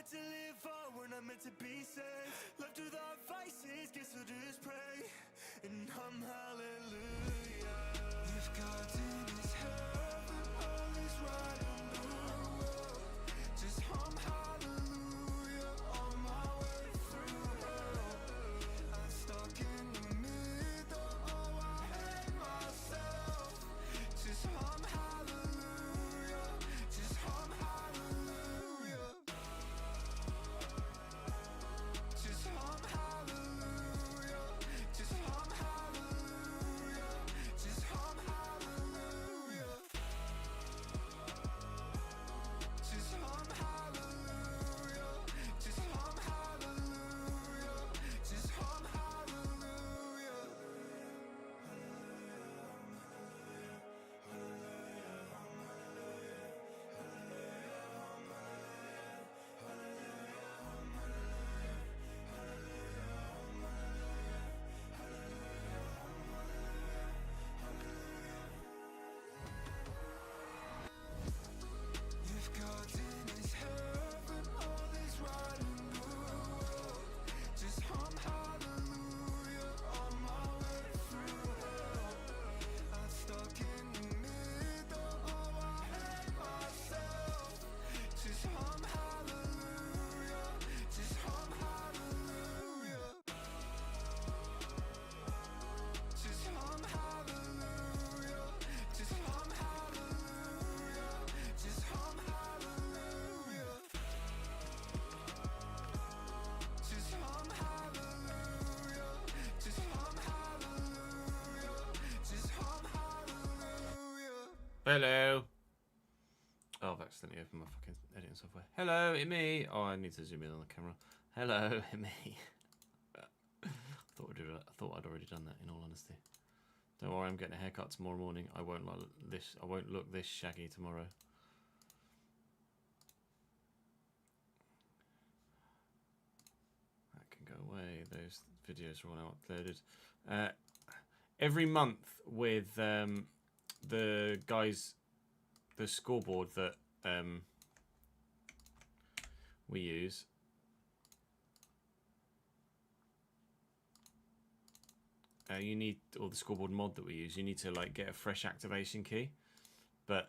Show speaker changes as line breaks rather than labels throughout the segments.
hard to live for when I'm meant to be safe. Left without vices, guess I'll just pray and hum hallelujah. If God in his heaven, all is right in the world, just hum hallelujah on my way through hell. I'm stuck in the middle, oh I hate myself. Just hum hallelujah, just hum hallelujah. Just hum hallelujah, just hum hallelujah, just hum hallelujah. Just hum hallelujah, just hum hallelujah, just hum hallelujah. If God's in his heaven, all is right in the world, just hum hallelujah on my way through hell. I'm stuck in the middle, oh I hate myself. Just hum hallelujah, just hum hallelujah. Just hum hallelujah, just hum hallelujah, just hum hallelujah. Just hum hallelujah, just hum hallelujah, just hum hallelujah.
Hello. Oh, I've accidentally opened my fucking editing software. Hello, it's me. Oh, I need to zoom in on the camera. Hello, it's me. I thought I'd already done that. In all honesty, don't worry. I'm getting a haircut tomorrow morning. I won't look this. I won't look this shaggy tomorrow. That can go away. Those videos are all now uploaded. Every month with the guys, the scoreboard that we use. You need, or the scoreboard mod that we use, you need to like get a fresh activation key, but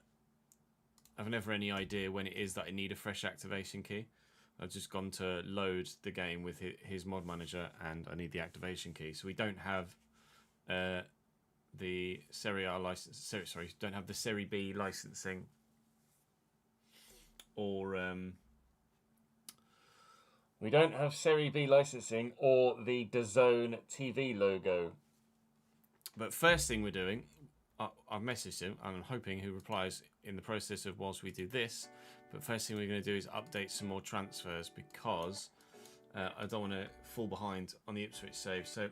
I've never any idea when it is that I need a fresh activation key. I've just gone to load the game with his mod manager and I need the activation key. So we don't have the Serie A license. Sorry, don't have the Serie B licensing, or we don't have Serie B licensing or the DAZN TV logo. But first thing we're doing, I've messaged him and I'm hoping he replies in the process of whilst we do this. But first thing we're going to do is update some more transfers because I don't want to fall behind on the Ipswich save. So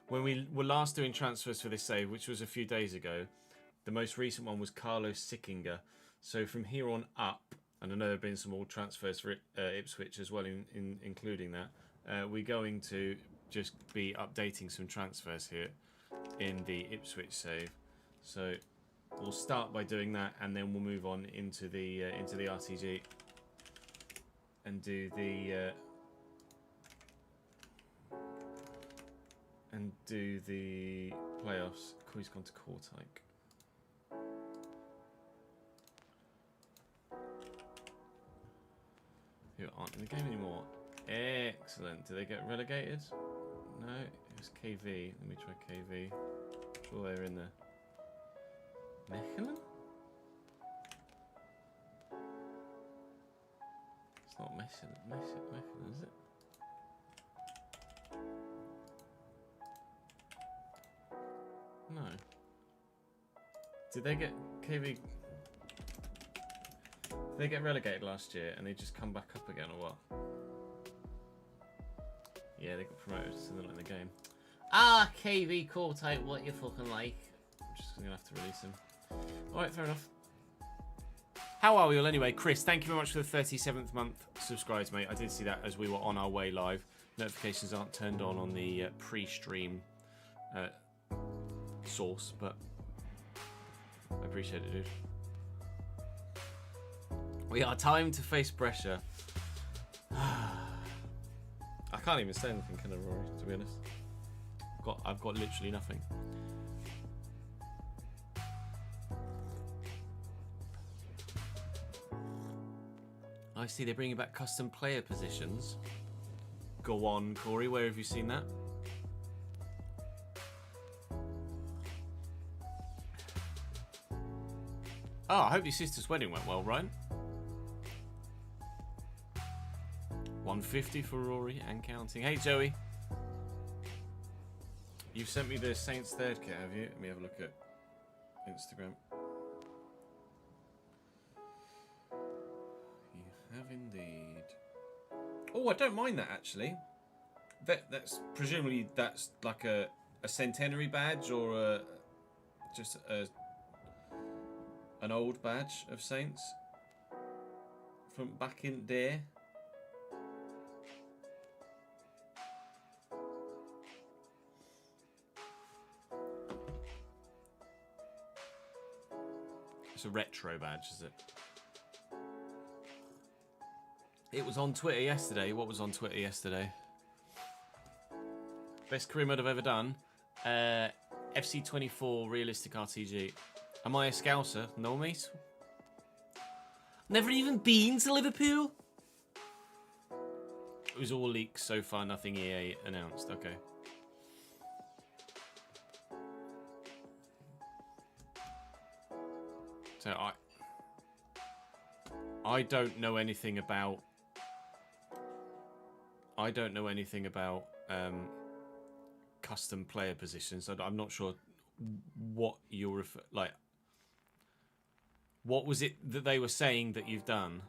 when we were last doing transfers for this save, which was a few days ago, the most recent one was Carlos Sickinger. So from here on up, and I know there have been some more transfers for Ipswich as well, including that, we're going to just be updating some transfers here in the Ipswich save. So we'll start by doing that, and then we'll move on into the RTG and do the playoffs. He's gone to Kortyke. Who aren't in the game anymore. Excellent. Do they get relegated? No, it was KV. Let me try KV. Sure, they're in there. Mechelen? It's not Mechelen, is it? No. Did they get KV? Did they get relegated last year and they just come back up again, or what? Yeah, they got promoted, so they're not in the game. Ah, KV Kortyke, what you fucking like? I'm just gonna have to release him. Alright, fair enough. How are we all anyway? Chris, thank you very much for the 37th month subscribes, mate. I did see that as we were on our way live. Notifications aren't turned on the pre-stream source, but I appreciate it, dude. We are time to face pressure. I can't even say anything, can I, Rory, to be honest? I've got literally nothing. I see they're bringing back custom player positions. Go on, Corey, where have you seen that? Oh, I hope your sister's wedding went well, Ryan. 150 for Rory and counting. Hey, Joey. You've sent me the Saints third kit, have you? Let me have a look at Instagram. You have indeed. Oh, I don't mind that, actually. That's presumably that's like a centenary badge or just an old badge of Saints from back in there. It's a retro badge, is it? It was on Twitter yesterday. What was on Twitter yesterday? Best career mode I've ever done. FC26 realistic RTG. Am I a Scouser? No, mate. Never even been to Liverpool? It was all leaks so far, nothing EA announced. Okay. So I don't know anything about custom player positions. I'm not sure what you're like. What was it that they were saying that you've done?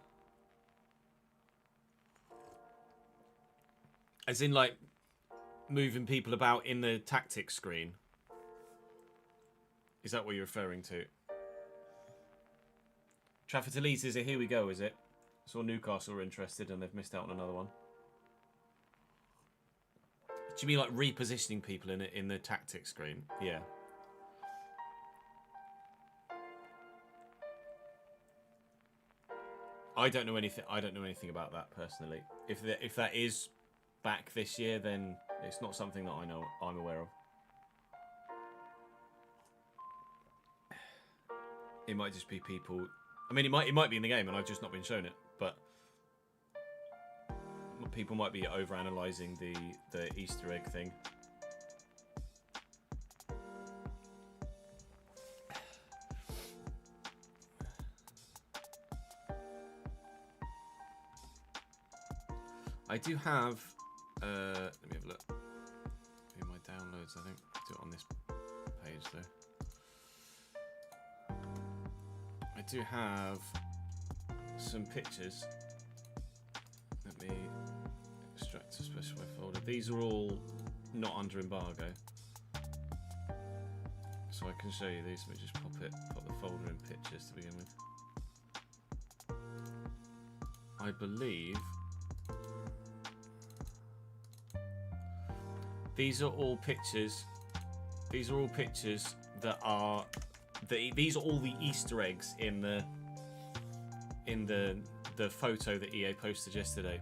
As in, like, moving people about in the tactics screen? Is that what you're referring to? Trafford to Leeds, is it? Here we go, is it? Saw Newcastle were interested and they've missed out on another one. Do you mean like repositioning people in the tactics screen? Yeah. I don't know anything about that personally. If that is back this year, then it's not something that I'm aware of. It might just be people. I mean, it might be in the game, and I've just not been shown it. But people might be over-analysing the Easter egg thing. I do have. Let me have a look. In my downloads, I think I'll do it on this page though. I do have some pictures. Let me extract a specified folder. These are all not under embargo, so I can show you these. Let me just pop the folder in pictures to begin with. I believe these are all pictures. These are all pictures that are. These are all the Easter eggs in the photo that EA posted yesterday.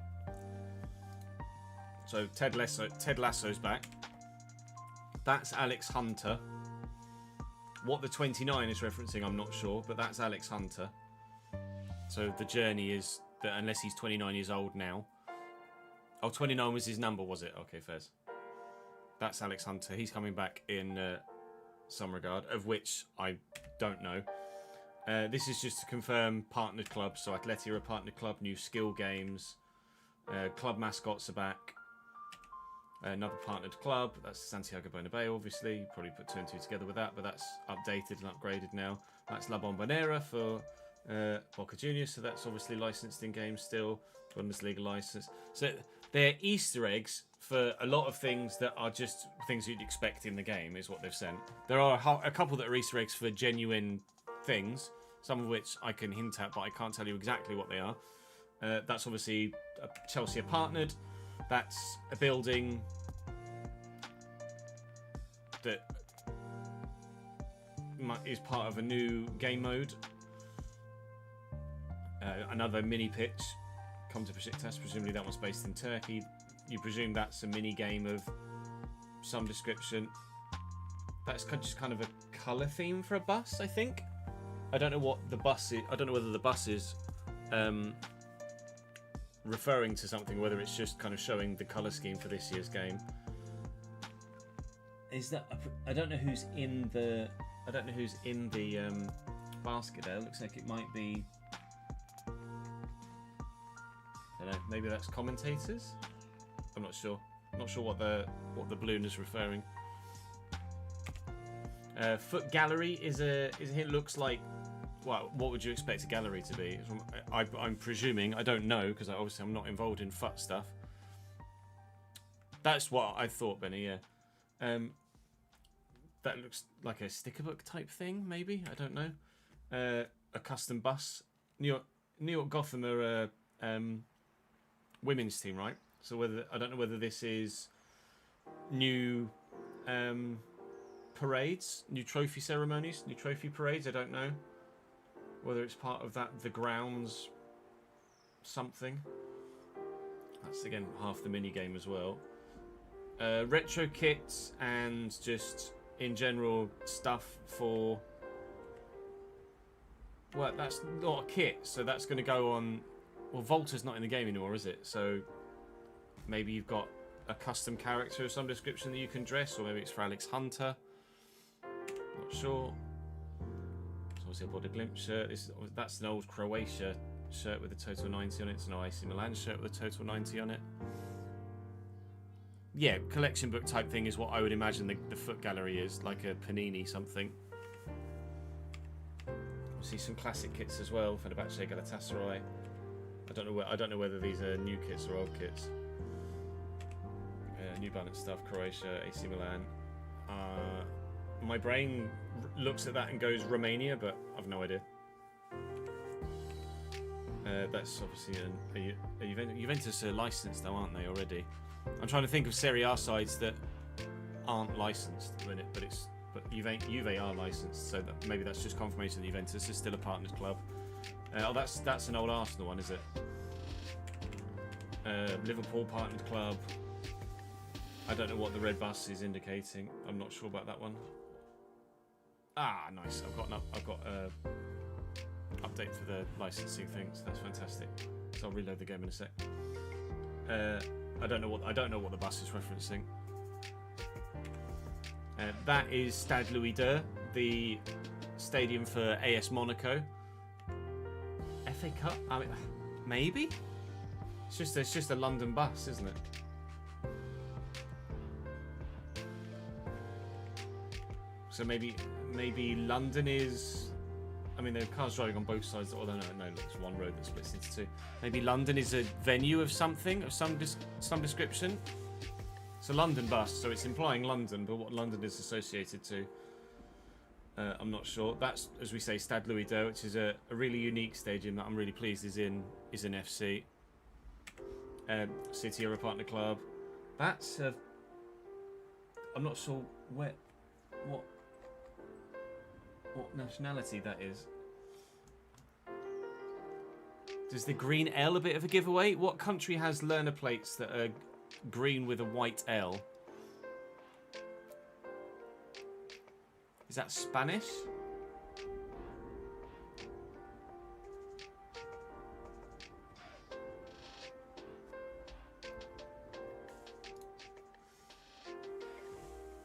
So Ted Lasso's back. That's Alex Hunter. What the 29 is referencing, I'm not sure, but that's Alex Hunter. So the journey is that unless he's 29 years old now. Oh, 29 was his number, was it? Okay, Fez. That's Alex Hunter. He's coming back in some regard, of which I don't know. This is just to confirm partnered clubs. So Atleti are a partnered club, new skill games. Club mascots are back. Another partnered club. That's Santiago Bernabeu, obviously. You probably put 2 and 2 together with that, but that's updated and upgraded now. That's La Bombonera for Boca Juniors, so that's obviously licensed in game still. Bundesliga license. So they're Easter eggs for a lot of things that are just things you'd expect in the game, is what they've sent. There are a couple that are Easter eggs for genuine things, some of which I can hint at, but I can't tell you exactly what they are. That's obviously Chelsea are partnered. That's a building that is part of a new game mode. Another mini pitch come to Besiktas. Presumably that one's based in Turkey. You presume that's a mini game of some description. That's just kind of a colour theme for a bus, I think. I don't know what the bus is. I don't know whether the bus is referring to something, whether it's just kind of showing the colour scheme for this year's game. Is that? I don't know who's in the. I don't know who's in the basket there. It looks like it might be. I don't know. Maybe that's commentators. I'm not sure. I'm not sure what the balloon is referring. Foot gallery is a. It looks like. Well, what would you expect a gallery to be? I'm presuming. I don't know because obviously I'm not involved in foot stuff. That's what I thought, Benny. Yeah. That looks like a sticker book type thing, maybe. I don't know. A custom bus. New York Gotham are a women's team, right? So I don't know whether this is new parades, new trophy ceremonies, new trophy parades. I don't know whether it's part of that the grounds something. That's again half the mini game as well. Retro kits and just in general stuff for. Well, that's not a kit, so that's going to go on. Well, Volta's not in the game anymore, is it? So maybe you've got a custom character of some description that you can dress, or maybe it's for Alex Hunter. Not sure. It's obviously a Body Blimp shirt. That's an old Croatia shirt with a total 90 on it. It's an AC Milan shirt with a total 90 on it. Yeah, collection book type thing is what I would imagine the foot gallery is, like a Panini something. We'll see some classic kits as well. Fenerbahce, Galatasaray. I don't know whether these are new kits or old kits. New Balance stuff, Croatia, AC Milan. My brain looks at that and goes Romania, but I've no idea. That's obviously a Juventus are licensed though, aren't they already? I'm trying to think of Serie A sides that aren't licensed at the minute, but Juve are licensed, so maybe that's just confirmation that Juventus is still a partnered club. That's an old Arsenal one, is it? Liverpool partnered club. I don't know what the red bus is indicating. I'm not sure about that one. Ah, nice. I've got update for the licensing things. That's fantastic. So I'll reload the game in a sec. I don't know what the bus is referencing. That is Stade Louis II, the stadium for AS Monaco. FA Cup? I mean, maybe. It's just a London bus, isn't it? So maybe London is. I mean, there are cars driving on both sides. Oh no, it's one road that splits into two. Maybe London is a venue of something, of some description. It's a London bus, so it's implying London, but what London is associated to, I'm not sure. That's, as we say, Stade Louis II, which is a really unique stadium that I'm really pleased is in FC. City are a partner club. That's I'm not sure what nationality that is. Does the green L a bit of a giveaway? What country has learner plates that are green with a white L? Is that Spanish?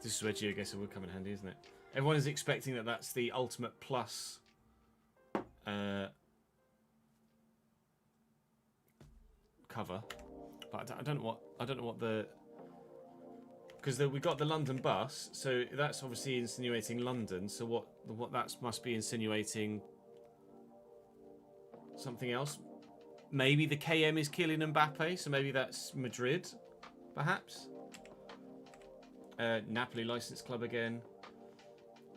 This is where GeoGuessr would come in handy, isn't it? Everyone is expecting that that's the Ultimate Plus cover, but I don't know what the, because we got the London bus, so that's obviously insinuating London. So what that must be insinuating something else. Maybe the KM is Kylian Mbappe, so maybe that's Madrid, perhaps. Napoli licensed club again.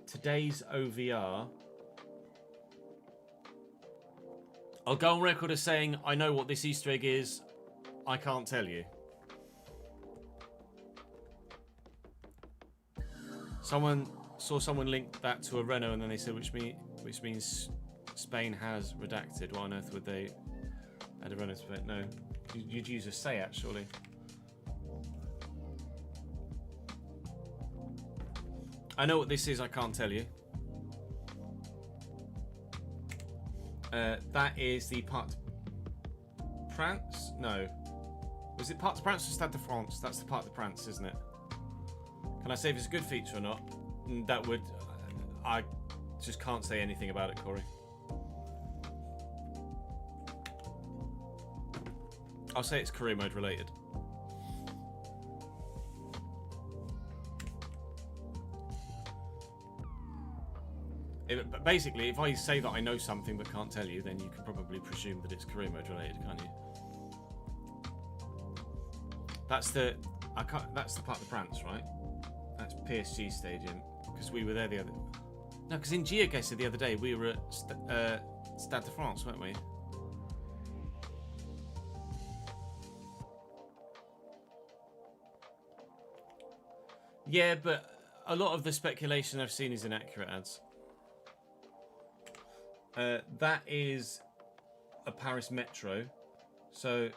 Today's OVR. I'll go on record as saying I know what this Easter egg is. I can't tell you. Someone link that to a Renault, and then they said which means Spain has redacted. What on earth would they Add a runner to it. No, you'd use a say surely. I know what this is. I can't tell you. That is the Parc des Princes. No, was it Parc des Princes or Stade de France? That's the Parc des Princes, isn't it? Can I say if it's a good feature or not? That would. I just can't say anything about it, Corey. I'll say it's career mode related. Basically, if I say that I know something but can't tell you, then you can probably presume that it's career mode related, can't you? That's the that's the Parc des Princes, right? That's PSG Stadium, because we were there the other. No, because in GeoGuessr the other day we were at Stade de France, weren't we? Yeah, but a lot of the speculation I've seen is inaccurate, ads. That is a Paris Metro, so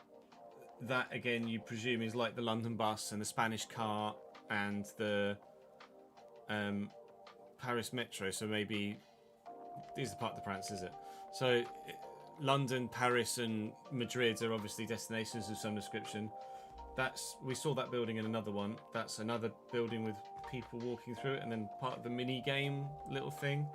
that again you presume is like the London bus and the Spanish car and the Paris Metro. So maybe these are the Parc des Princes, is it? So London, Paris, and Madrid are obviously destinations of some description. We saw that building in another one. That's another building with people walking through it, and then part of the mini game little thing.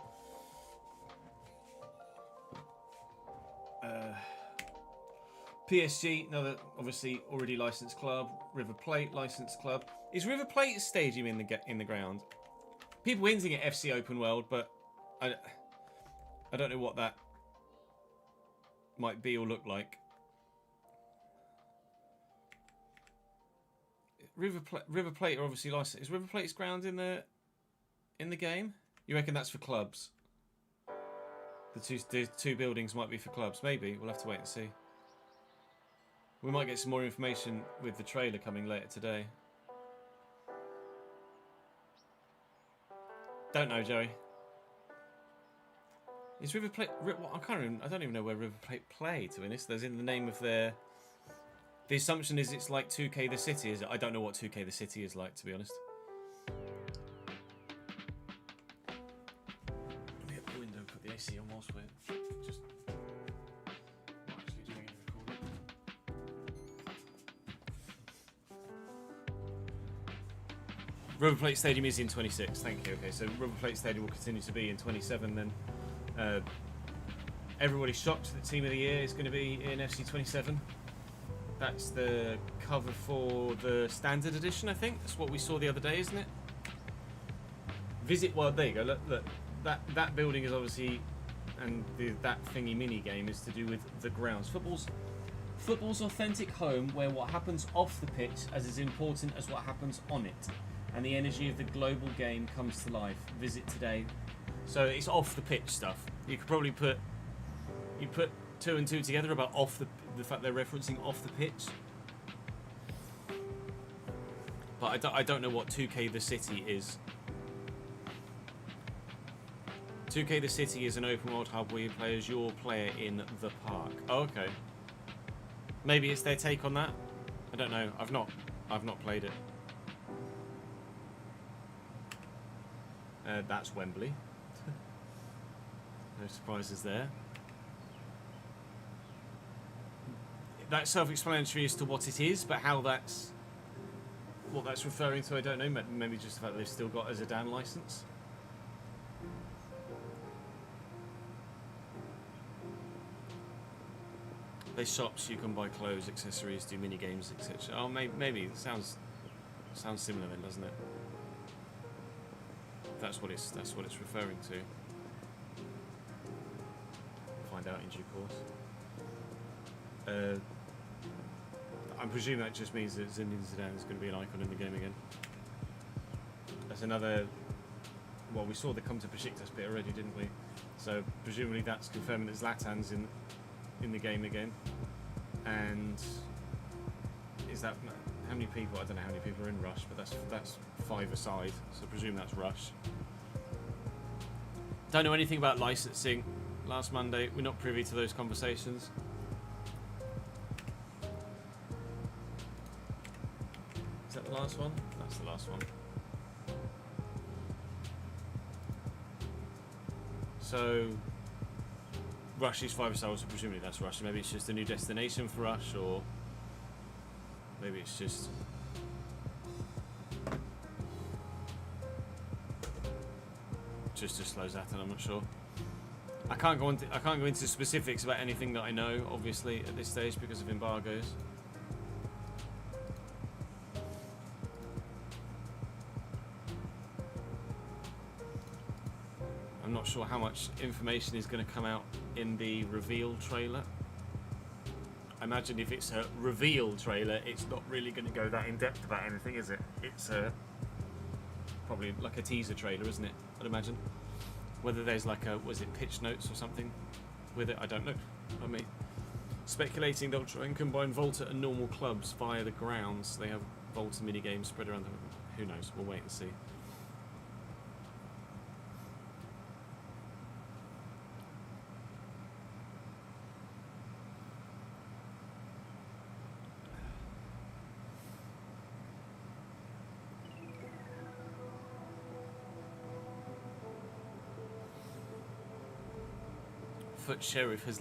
PSG, another obviously already licensed club. River Plate licensed club. Is River Plate Stadium in the ground? People hinting at FC Open World, but I don't know what that might be or look like. River Plate are obviously licensed. Is River Plate's ground in the game? You reckon that's for clubs? The two buildings might be for clubs. Maybe we'll have to wait and see. We might get some more information with the trailer coming later today. Don't know, Joey. Is River Plate? I don't even know where River Plate play. To be honest, there's in the name of their. The assumption is it's like 2K the City, is it? I don't know what 2K the City is like, to be honest. Let me get the window, put the AC on whilst we're just not actually doing any recording. River Plate Stadium is in 26, thank you. Okay, so River Plate Stadium will continue to be in 27 then. Everybody's shocked that Team of the Year is going to be in FC27. That's the cover for the standard edition, I think. That's what we saw the other day, isn't it? Visit World. There you go. Look. That building is obviously, and that thingy mini game is to do with the grounds. Football's authentic home, where what happens off the pitch is as important as what happens on it, and the energy of the global game comes to life. Visit today. So it's off the pitch stuff. You could probably put 2 and 2 together about the fact they're referencing off the pitch. But I don't know what 2K the City is. 2K the City is an open world hub where you play as your player in the park. Oh, okay. Maybe it's their take on that. I don't know. I've not played it. That's Wembley. No surprises there. That's self-explanatory as to what it is, but what that's referring to, I don't know. Maybe just the fact that they've still got a Zidane license. They shops you can buy clothes, accessories, do mini games, etc. Oh, maybe it sounds similar then, doesn't it? That's what it's referring to. Find out in due course. I'm presuming that just means that Zinedine Zidane is going to be an icon in the game again. That's another. Well, we saw the come to Besiktas bit already, didn't we? So presumably that's confirming that Zlatan's in the game again. And is that how many people? I don't know how many people are in Rush, but that's 5 aside. So I presume that's Rush. Don't know anything about licensing. Last Monday, we're not privy to those conversations. last one? That's the last one. So, Rush is 5-star, so presumably that's Rush. Maybe it's just a new destination for Rush, or maybe it's just a slow Zaton. I'm not sure. I can't go into specifics about anything that I know, obviously, at this stage because of embargoes. I'm not sure how much information is going to come out in the reveal trailer. I imagine if it's a reveal trailer, it's not really going to go that in depth about anything, is it? It's probably like a teaser trailer, isn't it? I'd imagine. Whether there's like a, was it pitch notes or something with it, I don't know. I mean, speculating they'll try and combine Volta and normal clubs via the grounds. They have Volta mini games spread around them. Who knows? We'll wait and see. Foot Sheriff has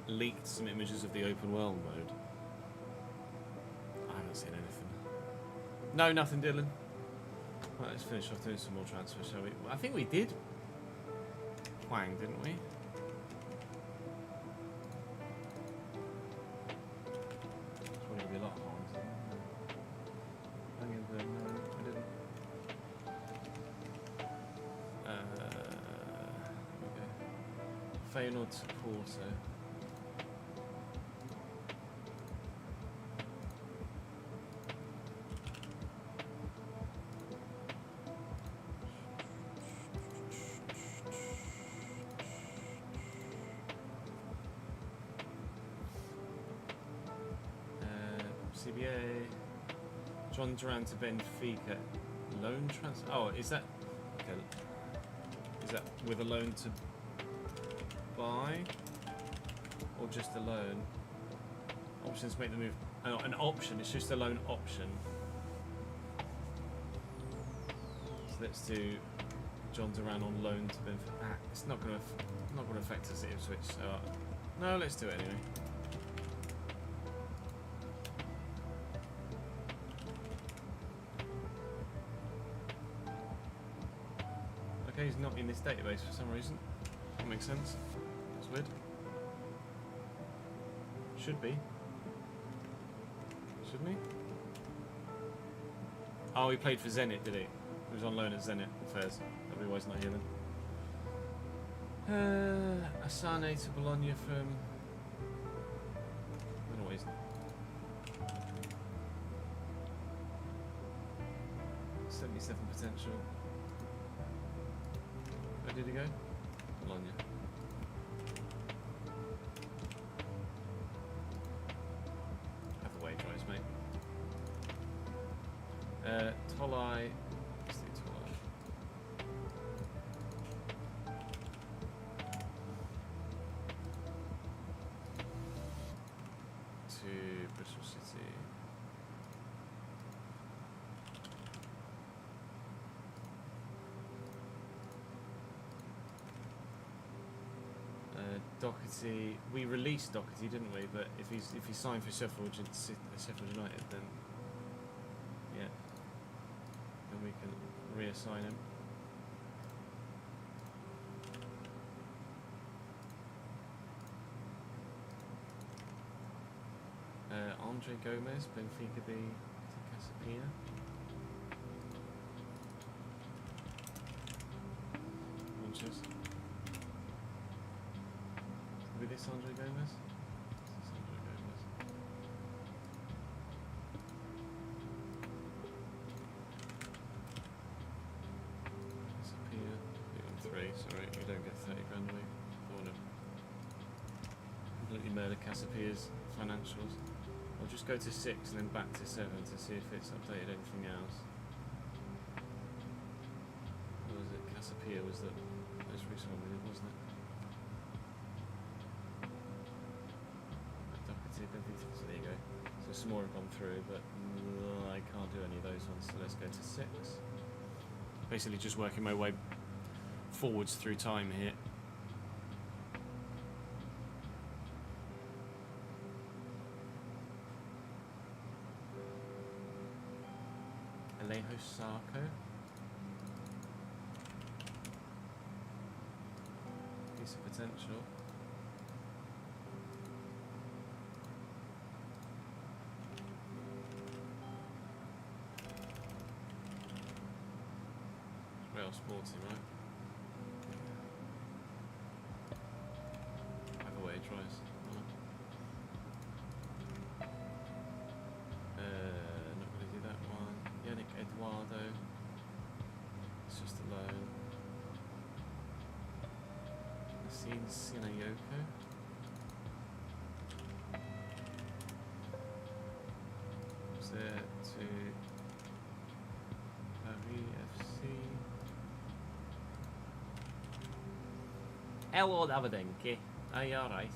leaked some images of the open world mode. I haven't seen anything. No, nothing, Dylan. Right, let's finish off doing some more transfers, shall we? I think we did Wang, didn't we? It's probably going to be a lot of harms. No, we didn't. Feyenoord supporter. CBA. John Duran to Benfica. Loan transfer. Oh, is that? Okay. Is that with a loan to buy, or just a loan? Options make the move. Oh, an option. It's just a loan option. So let's do John Duran on loan to Benfica. It's not going to affect us at Ipswich. So no, let's do it anyway. Okay, he's not in this database for some reason. That makes sense. That's weird. Should be. Shouldn't he? Oh, he played for Zenit, did he? He was on loan at Zenit. Fairs. That'd be why he's not here then. Asane to Bologna from... I don't know why he's... 77 potential. Where did he go? Bologna. Have the wage rise, mate. Tolai. Let's do Tolai. To Bristol City. Doherty, we released Doherty, didn't we? But if he signed for Sheffield United, then yeah, then we can reassign him. Andre Gomez, Benfica B to Casapia. Launches. With this Andre Gomez? This is Andre Gomez. Disappear. You're on 3, sorry, you don't get 30 grand a week. I want to completely murder Casapia's financials. I'll just go to 6 and then back to 7 to see if it's updated anything else. What was it? Casapia was the most recent one we did, wasn't it? So there you go. So some more have gone through, but I can't do any of those ones. So let's go to 6. Basically, just working my way forwards through time here. Alejo Sarko. Piece of potential. Real sporty, right? Either way, tries. Not going to do that one. Yannick Eduardo. It's just a loan. Nassim Sinayoko. What's there to Paris FC? Hello, Davidenki. Are you alright?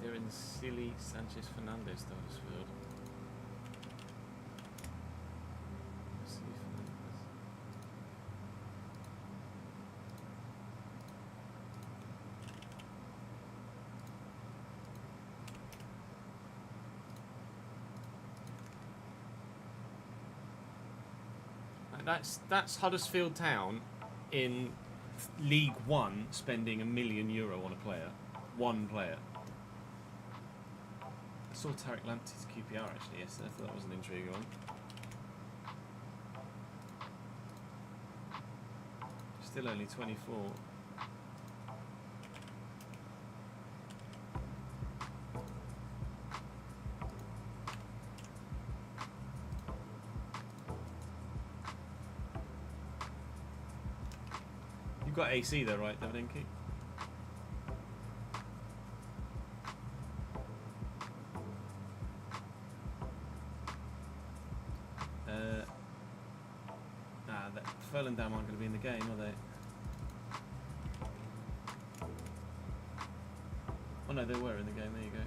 Darren Silly Sanchez Fernandez, Huddersfield. Silly Fernandez. That's Huddersfield Town in League One spending €1 million on a player, one player. I saw Tariq Lamptey's QPR actually yesterday. I thought that was an intriguing one. Still only 24. You've got AC though, right, Davidenki? Furlandam aren't going to be in the game, are they? Oh no, they were in the game, there you go.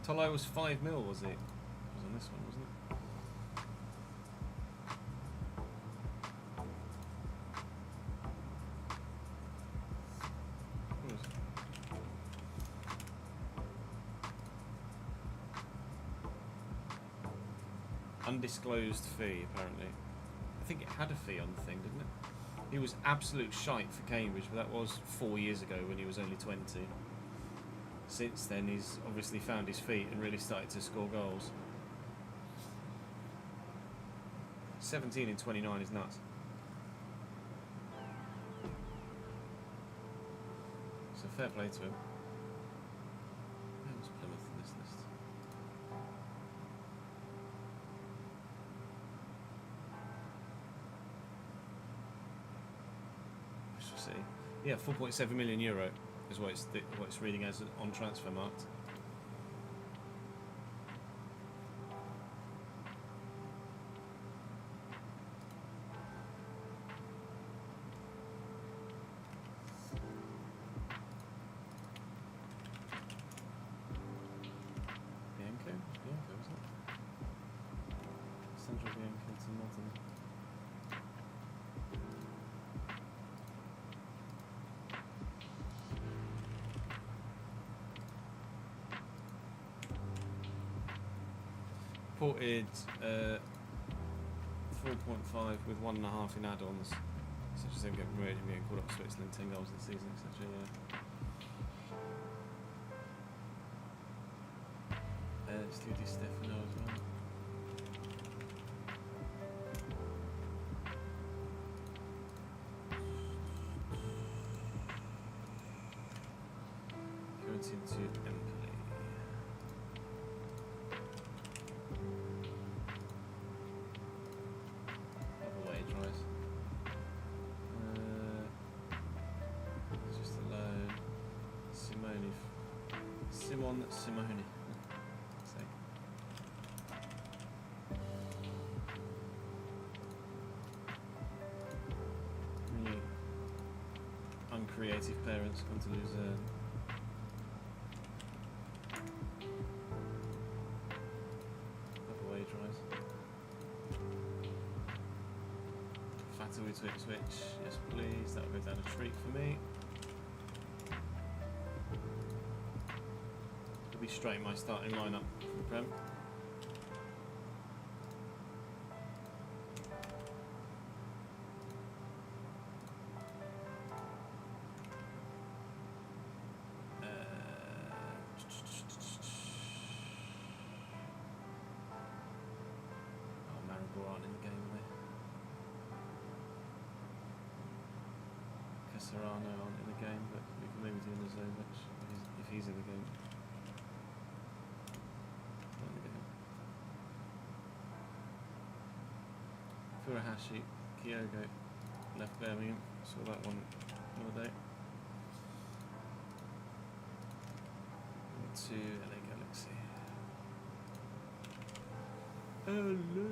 Tolo was 5 mil, was it? It was on this one, wasn't it? Undisclosed fee, apparently. I think it had a fee on the thing, didn't it? He was absolute shite for Cambridge, but that was 4 years ago when he was only 20. Since then, he's obviously found his feet and really started to score goals. 17 in 29 is nuts. So fair play to him. Where's Plymouth in this list? We shall see. Yeah, €4.7 million is what it's reading as on Transfermarkt. Bianco, was it? Sandro Bianco to Modern. Ported 4.5 with 1.5 in add-ons, such as them getting promoted and being called up to Switzerland, 10 goals this season, etc. Yeah. Let's do Di Stefano as well. Going into Empoli. Antoine Simone. So. Really uncreative parents come to Luzerne. Away drives. Fatal switch. Yes, please. That'll go down a treat for me. I'll be straight in my starting lineup for the Prem. Aren't in the game, are they? Caserano aren't in the game, but we can maybe do in the zone match if he's in the game. Not in the game. Furuhashi, Kyogo, left Birmingham. Saw that one the other day. To LA Galaxy. Hello.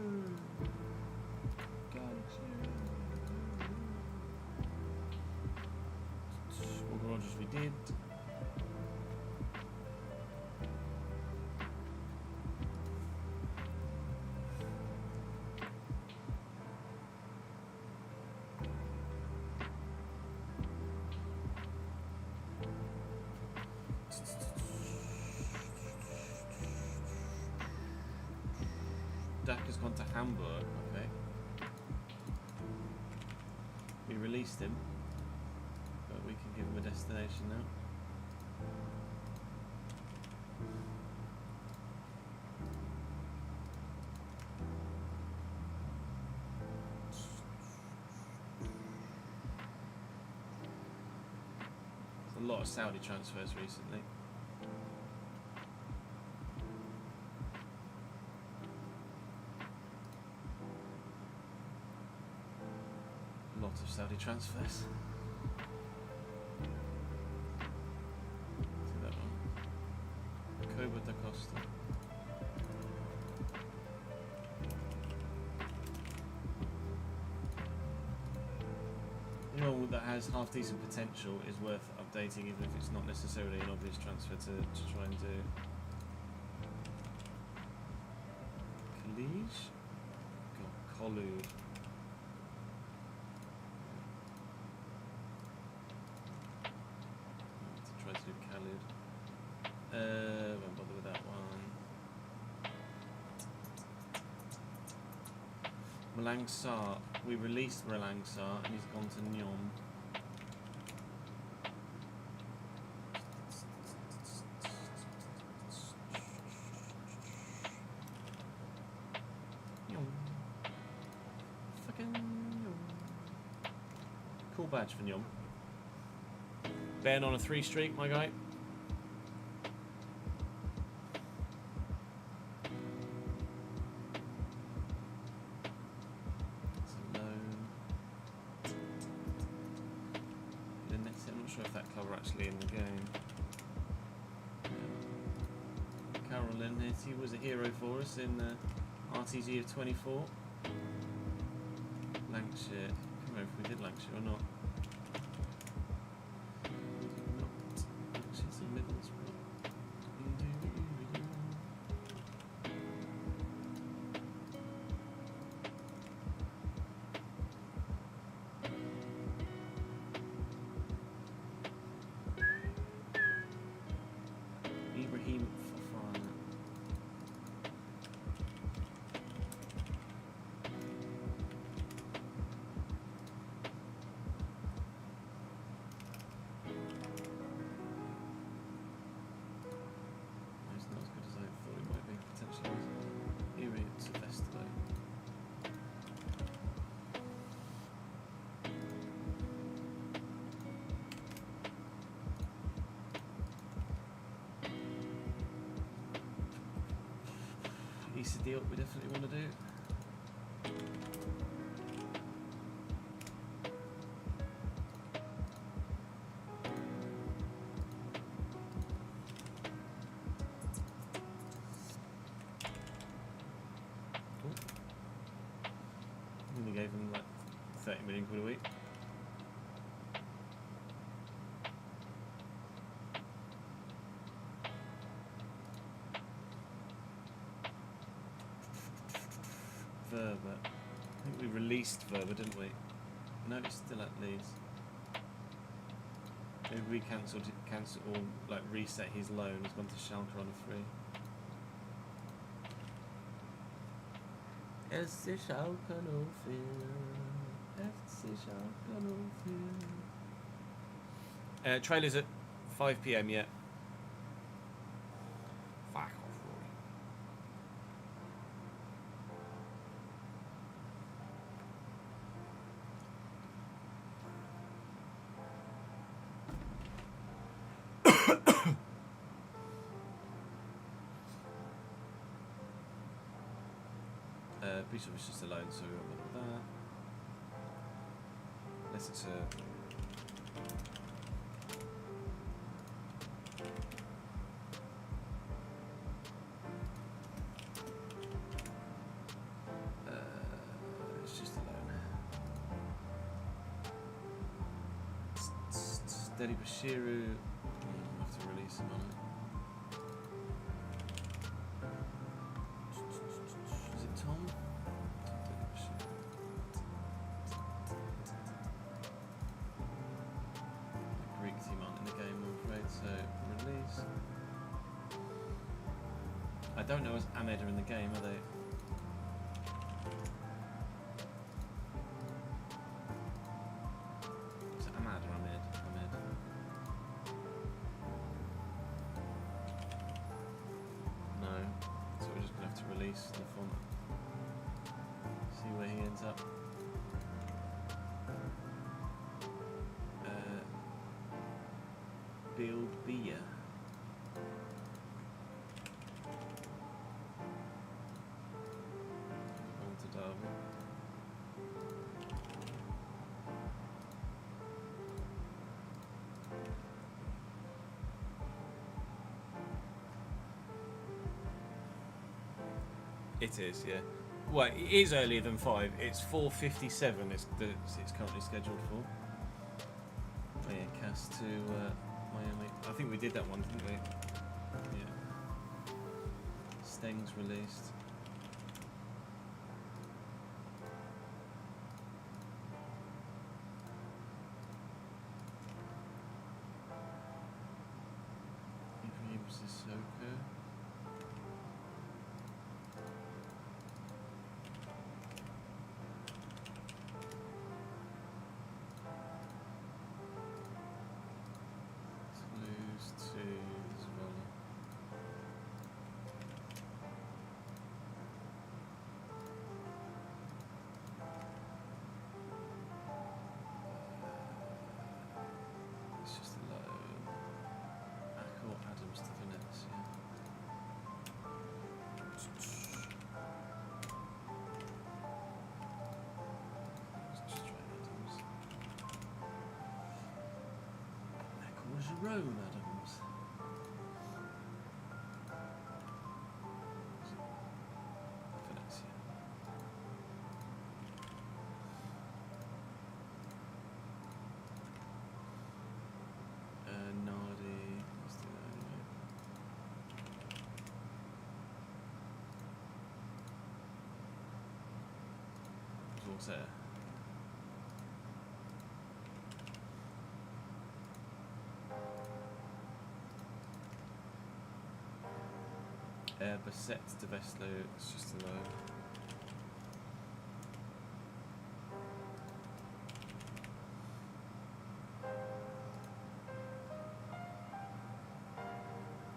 Morgan Rogers we did. Dak has gone to Hamburg, okay. We released him, but we can give him a destination now. There's a lot of Saudi transfers recently. Lots of Saudi transfers. See that one? Koba da Costa. Anyone that has half decent potential is worth updating, even if it's not necessarily an obvious transfer to try and do. Khalij? Got Kolu. Won't bother with that one. Malang Sarr. We released Malang Sarr and he's gone to Nyon. Nyon. Fucking Nyon. Cool badge for Nyon. Ben on a 3 streak, my guy. In the game. Carol Linetti was a hero for us in the RTG of 24. Lancashire. I can't remember if we did Lancashire or not. Lancashire's in Middlesbrough. Easter deal we definitely want to do. gave him like 30 million quid a week. Verba. I think we released Verba, didn't we? No, it's still at Leeds. Maybe we cancelled or like reset his loan. He's gone to Schalke on a free. FC Schalke no fear. FC Schalke no fear. Trailers at 5 PM yet. Fuck off, Beach was just alone, so we won't bother with that. Unless it's it's just alone. Steady Bashiru. I'll have to release him on it. Is it Tom? I don't know if Ahmed are in the game, are they? Is it Ahmad or Ahmed? Ahmed. No. So we're just going to have to release the font. See where he ends up. Build beer. It is, yeah. Well, it is earlier than 5. It's 4:57. It's currently scheduled for. Oh yeah, cast to Miami. I think we did that one, didn't we? Yeah. Steng's released. Ibrahim Sissoko. Jerome Adams. Valencia. Nardi. Let's do that anyway. What's there? Bassett to Veslo, it's just a low.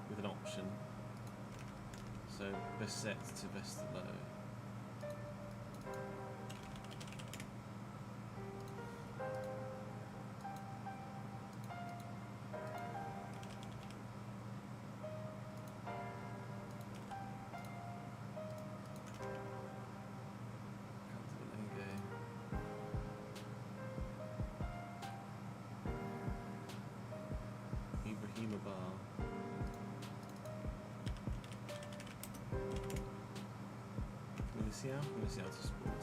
With an option. So Bassett to Veslo. Let me see how to sport.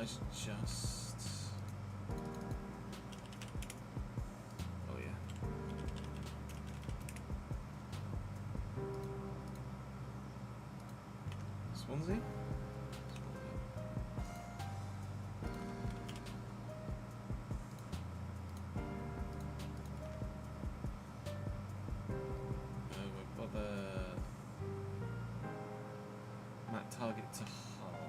guys just... Oh yeah. Swansea? Target to Hull.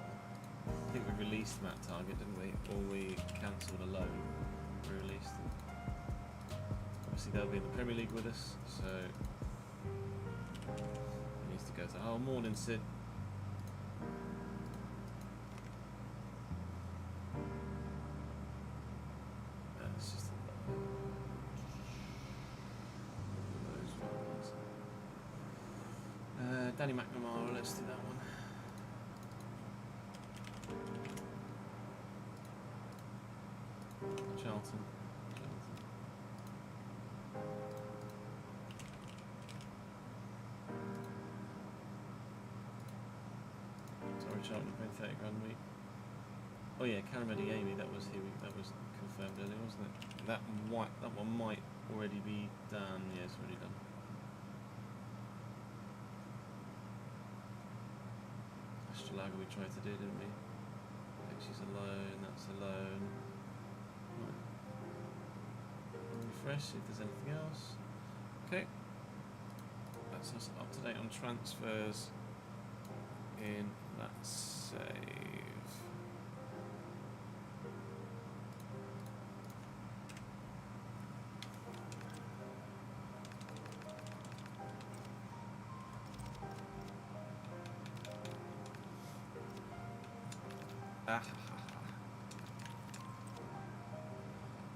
I think we released Matt Target, didn't we? Or we cancelled a loan. We released them. Obviously they'll be in the Premier League with us, so he needs to go to Hull. Morning, Sid. It's just Danny McNamara, let's do that one. Charlton. Sorry, Charlton paying 30 grand a week. Oh yeah, Caramedi Amy, that was confirmed earlier, wasn't it? That one might already be done. Yeah, it's already done. Astralaga we tried to do, didn't we? I think she's alone, that's alone. Right. Refresh, see if there's anything else. Okay. That's us up to date on transfers in that save.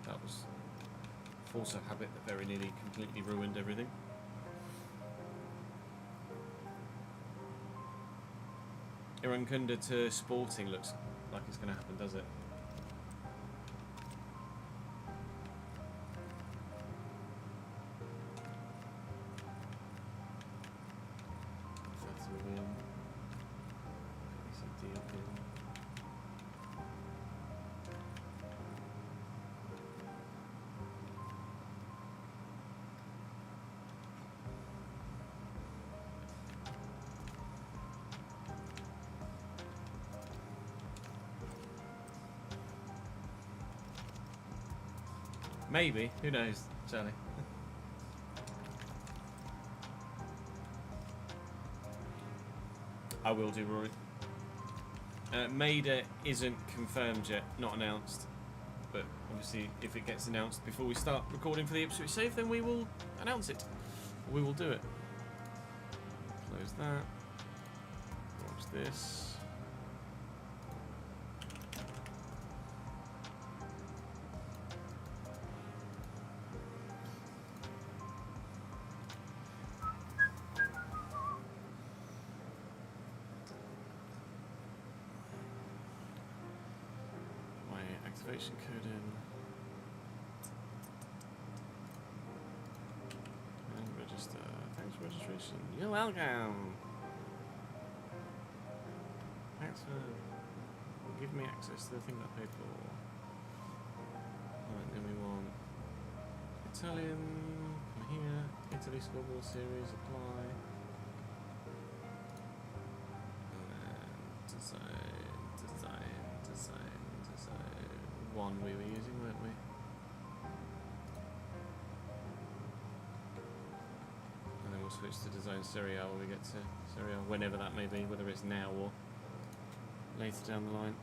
That was force of habit that very nearly completely ruined everything. Irankunda to Sporting looks like it's going to happen, does it? Maybe. Who knows, Charlie? I will do, Rory. Maida isn't confirmed yet, not announced. But obviously, if it gets announced before we start recording for the Ipswich save, then we will announce it. We will do it. Close that. Watch this. Activation code in and register. Thanks for registration. You're welcome. Thanks for giving me access to the thing that I paid for. Alright, then we want Italian. Come here. Italy scoreboard series. Apply. And then design. One we were using, weren't we? And then we'll switch to design serial when we get to serial, whenever that may be, whether it's now or later down the line.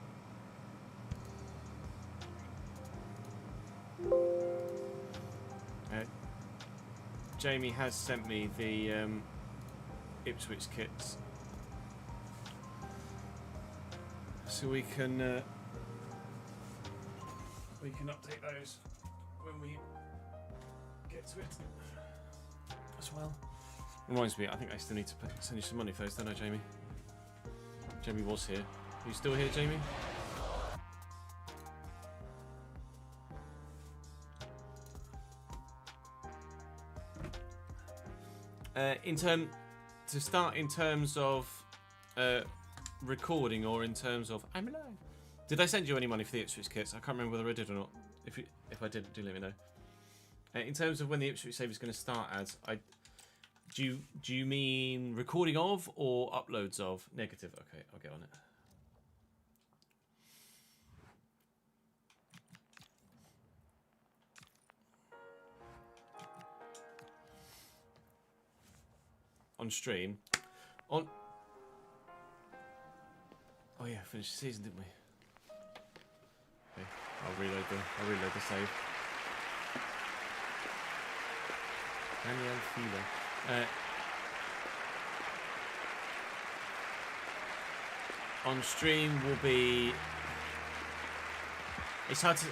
Jamie has sent me the Ipswich kits, so we can update those when we get to it as well. Reminds me, I think I still need to send you some money first, don't I, Jamie? Jamie was here. Are you still here, Jamie? To start in terms of recording, or in terms of I'm alive. Did I send you any money for the Ipswich kits? I can't remember whether I did or not. If I did, do let me know. In terms of when the Ipswich save is going to start, do you mean recording of or uploads of? Negative. Okay, I'll get on it. On stream. Oh yeah, finished the season, didn't we? Okay, I'll reload the save. Daniel Fila. On stream will be. It's hard to.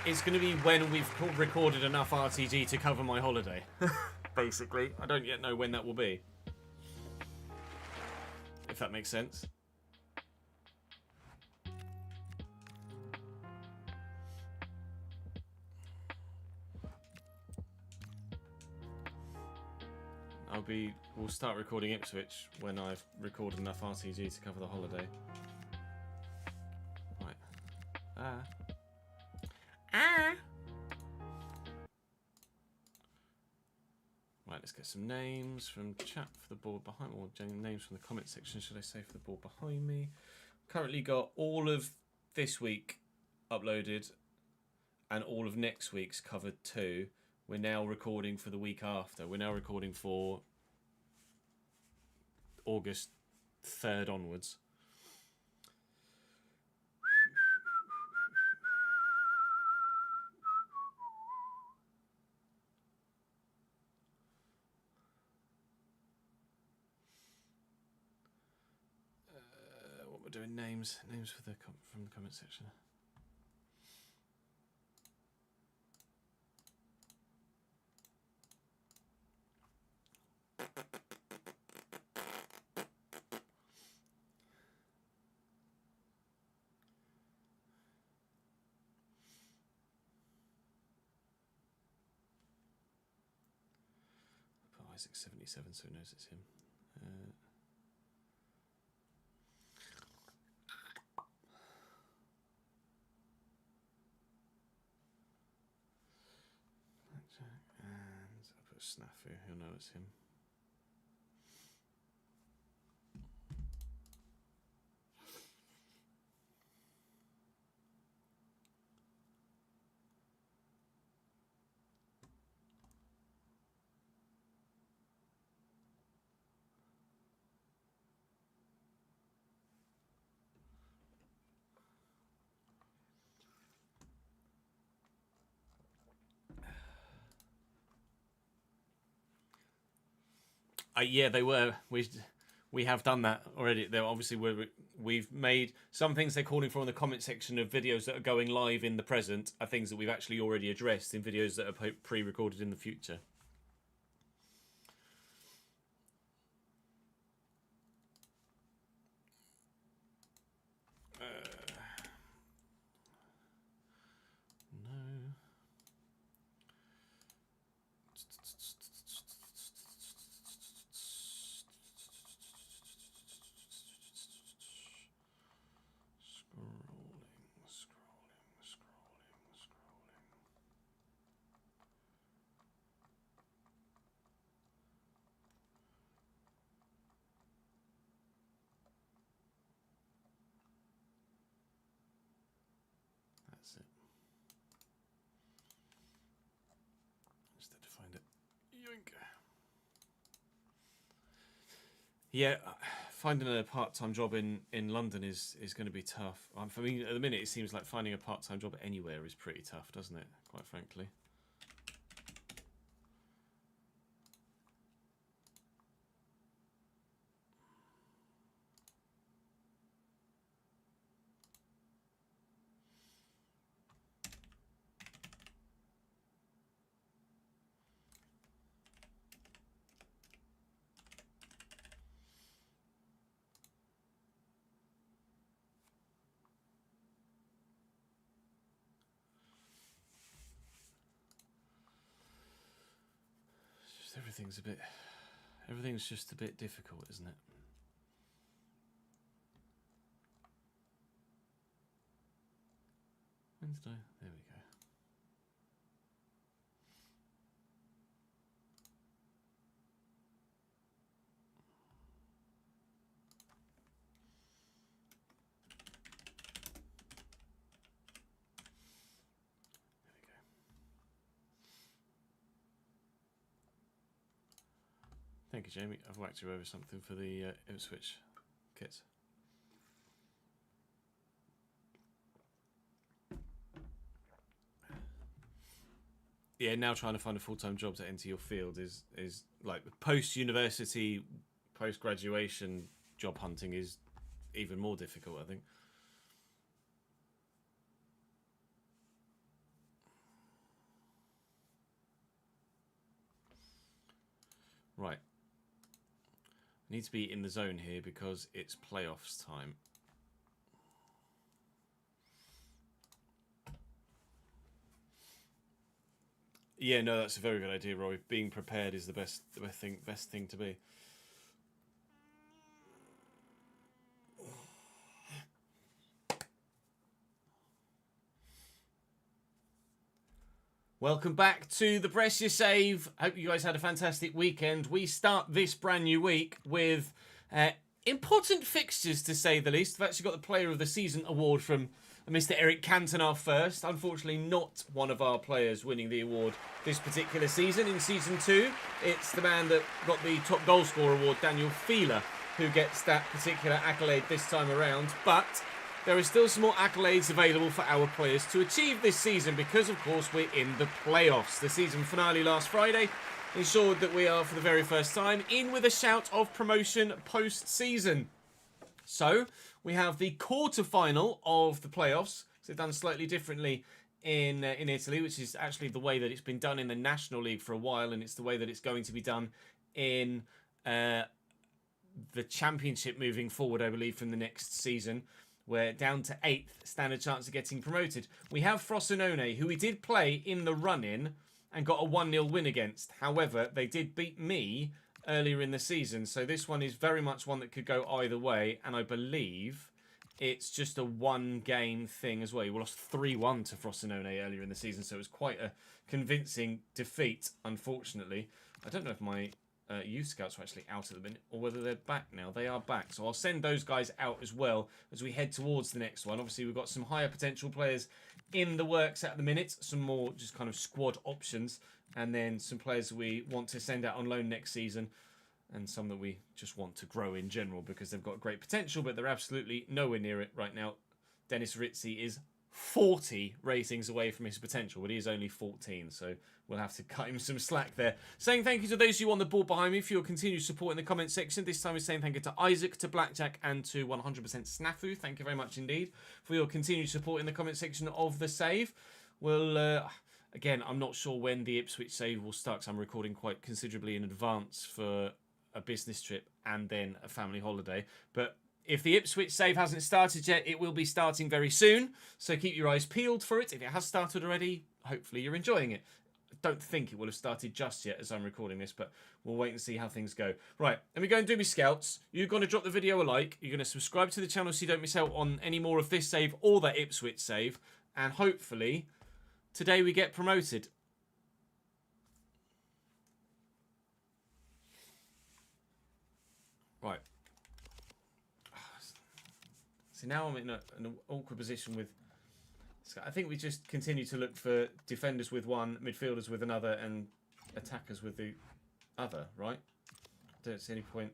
It's going to be when we've recorded enough RTG to cover my holiday. Basically, I don't yet know when that will be. If that makes sense. We'll start recording Ipswich when I've recorded enough RTG to cover the holiday. Right. Right, let's get some names from chat for the board behind me, or names from the comment section, should I say, for the board behind me. Currently got all of this week uploaded and all of next week's covered too. We're now recording for the week after. We're now recording for August 3rd onwards. What we're doing, names for from the comment section. Isaac 77, so he knows it's him. And I put Snafu, he'll know it's him. Yeah, they were. We have done that already. They're obviously we've made some things they're calling for in the comment section of videos that are going live in the present are things that we've actually already addressed in videos that are pre-recorded in the future. No. That's it. Just had to find it. Yoink. Yeah, finding a part-time job in London is going to be tough. For me, at the minute, it seems like finding a part-time job anywhere is pretty tough, doesn't it? Quite frankly. Everything's just a bit difficult, isn't it? When did I? There we go. Thank you, Jamie. I've whacked you over something for the Ipswich kits. Yeah, now trying to find a full-time job to enter your field is like post-university, post-graduation job hunting is even more difficult, I think. Right. I need to be in the zone here because it's playoffs time. Yeah, no, that's a very good idea, Roy. Being prepared is the best thing to be. Welcome back to the Press Your Save. Hope you guys had a fantastic weekend. We start this brand new week with important fixtures, to say the least. We've actually got the Player of the Season award from Mr. Eric Cantona first. Unfortunately, not one of our players winning the award this particular season. In Season 2, it's the man that got the top goal scorer award, Daniel Fieler, who gets that particular accolade this time around. But there are still some more accolades available for our players to achieve this season because, of course, we're in the playoffs. The season finale last Friday ensured that we are, for the very first time, in with a shout of promotion post-season. So, we have the quarter-final of the playoffs. So they've done slightly differently in Italy, which is actually the way that it's been done in the National League for a while, and it's the way that it's going to be done in the Championship moving forward, I believe, from the next season. We're down to 8th, stand a chance of getting promoted. We have Frosinone, who we did play in the run-in and got a 1-0 win against. However, they did beat me earlier in the season, so this one is very much one that could go either way, and I believe it's just a one-game thing as well. We lost 3-1 to Frosinone earlier in the season, so it was quite a convincing defeat, unfortunately. I don't know if my youth scouts are actually out at the minute, or whether they're back now. They are back, so I'll send those guys out as well as we head towards the next one. Obviously, we've got some higher potential players in the works at the minute, some more just kind of squad options, and then some players we want to send out on loan next season, and some that we just want to grow in general because they've got great potential, but they're absolutely nowhere near it right now. Dennis Rizzi is 40 ratings away from his potential, but he is only 14, so we'll have to cut him some slack there. Saying thank you to those of you on the board behind me for your continued support in the comment section. This time we're saying thank you to Isaac, to Blackjack, and to 100% Snafu. Thank you very much indeed for your continued support in the comment section of the save. We'll, again, I'm not sure when the Ipswich save will start, because I'm recording quite considerably in advance for a business trip and then a family holiday, but if the Ipswich save hasn't started yet, it will be starting very soon, so keep your eyes peeled for it. If it has started already, hopefully you're enjoying it. I don't think it will have started just yet as I'm recording this, but we'll wait and see how things go. Right, let me go and do my scouts. You're going to drop the video a like. You're going to subscribe to the channel so you don't miss out on any more of this save or that Ipswich save, and hopefully today we get promoted. Right. So now I'm in an awkward position with... I think we just continue to look for defenders with one, midfielders with another, and attackers with the other, right? I don't see any point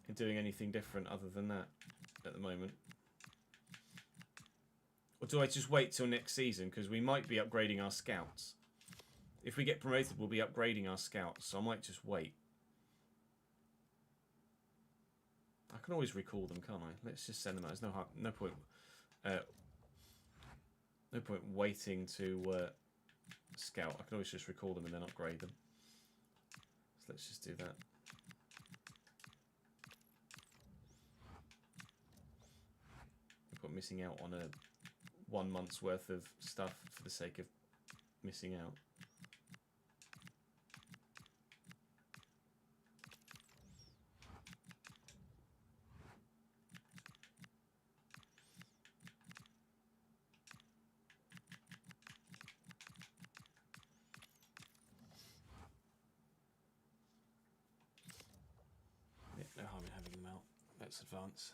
in doing anything different other than that at the moment. Or do I just wait till next season? Because we might be upgrading our scouts. If we get promoted, we'll be upgrading our scouts, so I might just wait. I can always recall them, can't I? Let's just send them out. There's no point. No point waiting to scout. I can always just recall them and then upgrade them. So let's just do that. We've got missing out on a 1 month's worth of stuff for the sake of missing out. Let's advance.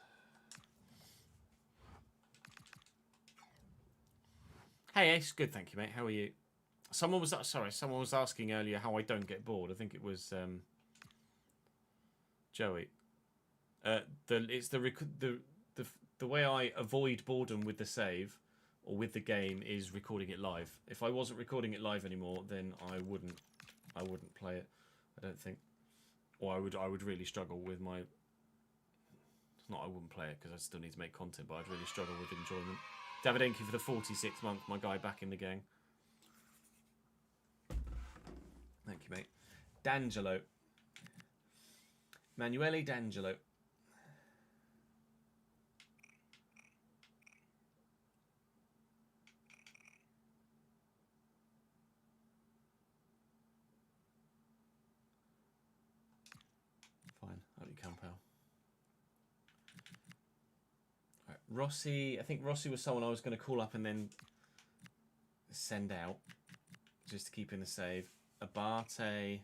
Hey Ace, good, thank you, mate. How are you? Someone was asking earlier how I don't get bored. I think it was Joey. It's the way I avoid boredom with the save or with the game is recording it live. If I wasn't recording it live anymore, then I wouldn't play it. I don't think, or I would really struggle with my. It's not I wouldn't play it because I still need to make content, but I'd really struggle with enjoyment. David Enke for the 46th month, my guy back in the gang. Thank you, mate. D'Angelo. Manuele D'Angelo. Fine, hope you can, pal. Right, Rossi. I think Rossi was someone I was going to call up and then send out just to keep in the save. Abate.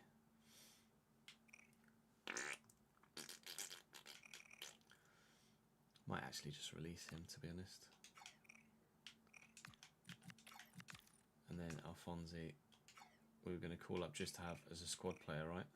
Might actually just release him, to be honest. And then Alfonsi, we were going to call up just to have as a squad player, right?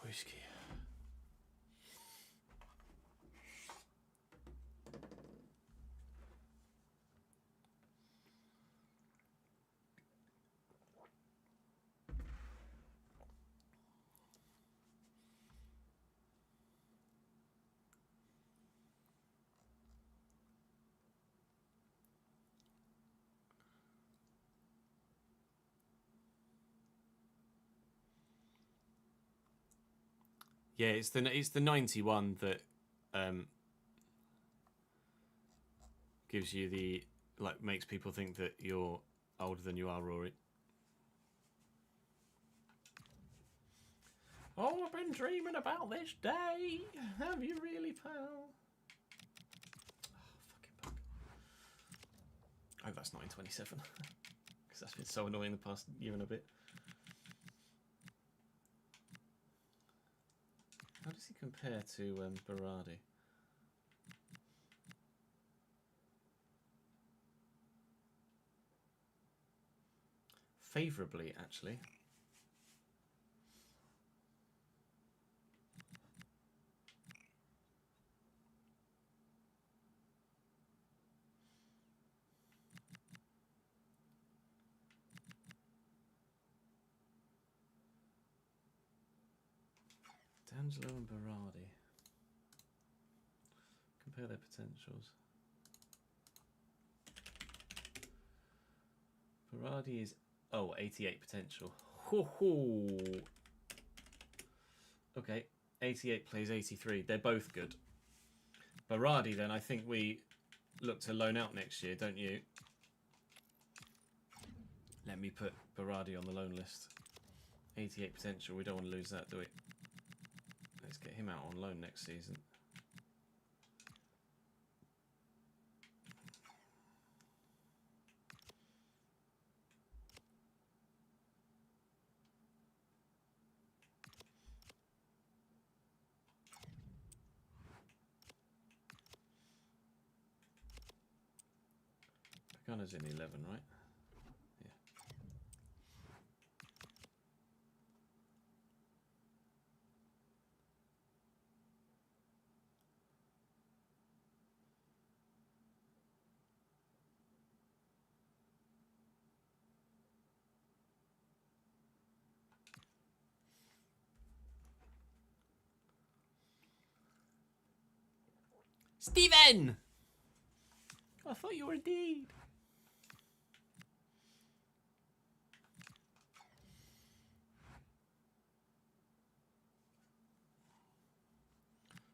Whiskey. Yeah, it's the 91 that gives you the makes people think that you're older than you are, Rory. Oh, I've been dreaming about this day. Have you really, pal? Oh, fucking bug. I hope that's not in 27. Because that's been so annoying the past year and a bit. How does he compare to Berardi? Favourably, actually. D'Angelo and Berardi. Compare their potentials. Berardi is 88 potential. Ho-ho. Okay, 88 plays 83. They're both good. Berardi, then, I think we look to loan out next year, don't you? Let me put Berardi on the loan list. 88 potential. We don't want to lose that, do we? Let's get him out on loan next season. Pagano's in 11, right? Yeah. Steven! I thought you were indeed.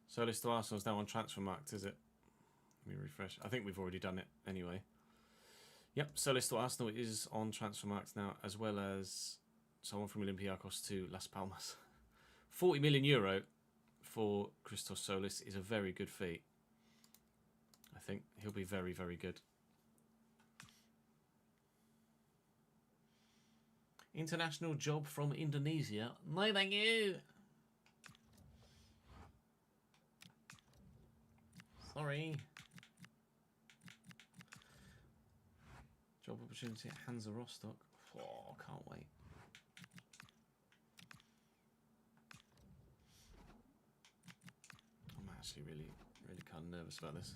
Solis to Arsenal's now on Transfermarkt, is it? Let me refresh. I think we've already done it anyway. Yep, Solis to Arsenal is on Transfermarkt now, as well as someone from Olympiacos to Las Palmas. 40 million euro for Christos Solis is a very good fee. I think he'll be very, very good. International job from Indonesia. No, thank you. Sorry. Job opportunity at Hansa Rostock. Oh, can't wait. I'm actually really kind of nervous about this.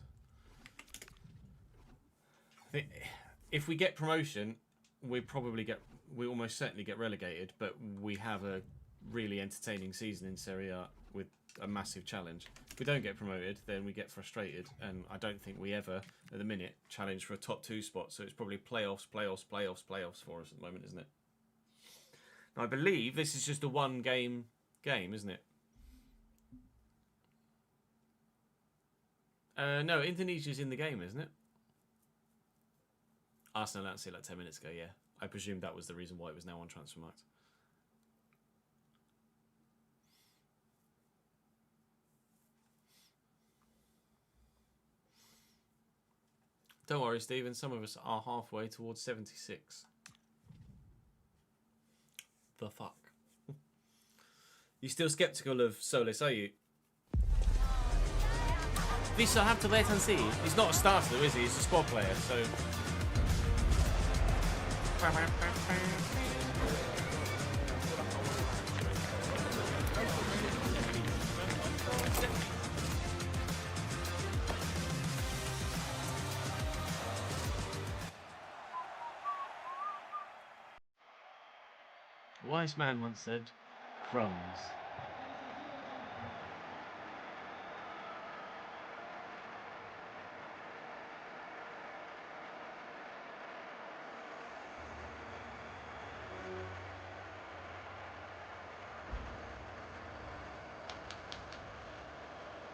I think if we get promotion, we'll almost certainly get relegated, but we have a really entertaining season in Serie A with a massive challenge. If we don't get promoted, then we get frustrated, and I don't think we ever, at the minute, challenge for a top 2 spot. So it's probably playoffs for us at the moment, isn't it? Now, I believe this is just a one-game, isn't it? No, Indonesia's in the game, isn't it? Arsenal announced it like 10 minutes ago, yeah. I presume that was the reason why it was now on Transfermarkt. Don't worry, Stephen. Some of us are halfway towards 76. The fuck? You still sceptical of Solis, are you? This I have to wait and see. He's not a starter, though, is he? He's a squad player, so... A wise man once said, crumbs.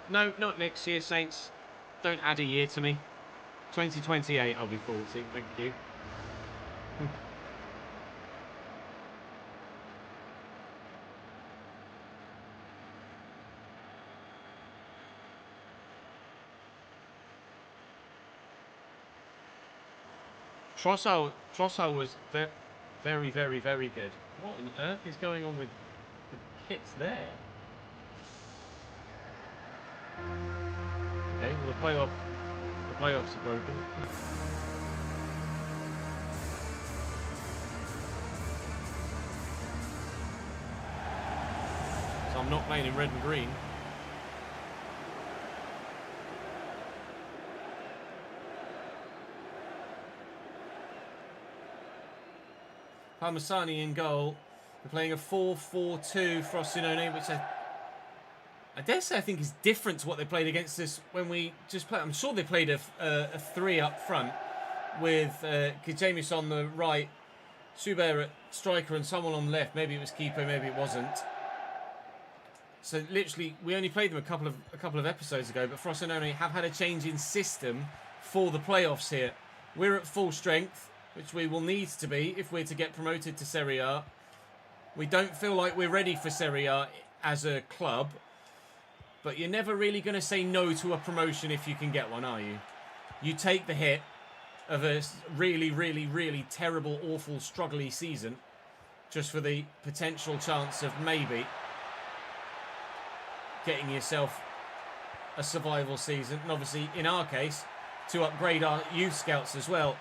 No, not next year, Saints. Don't add a year to me. 2028, I'll be 40. Thank you. Trossard was very, very, very good. What on earth is going on with the kits there? Okay, well the playoffs are broken. So I'm not playing in red and green. Parmasani in goal. We're playing a 4-4-2 Frosinone, which I dare say I think is different to what they played against us when we just played. I'm sure they played a 3 up front with Kajemis on the right, Suber at striker and someone on the left. Maybe it was keeper, maybe it wasn't. So literally, we only played them a couple of episodes ago, but Frosinone have had a change in system for the playoffs here. We're at full strength, which we will need to be if we're to get promoted to Serie A. We don't feel like we're ready for Serie A as a club, but you're never really going to say no to a promotion if you can get one, are you? You take the hit of a really, really, really terrible, awful, struggly season just for the potential chance of maybe getting yourself a survival season. And obviously, in our case, to upgrade our youth scouts as well.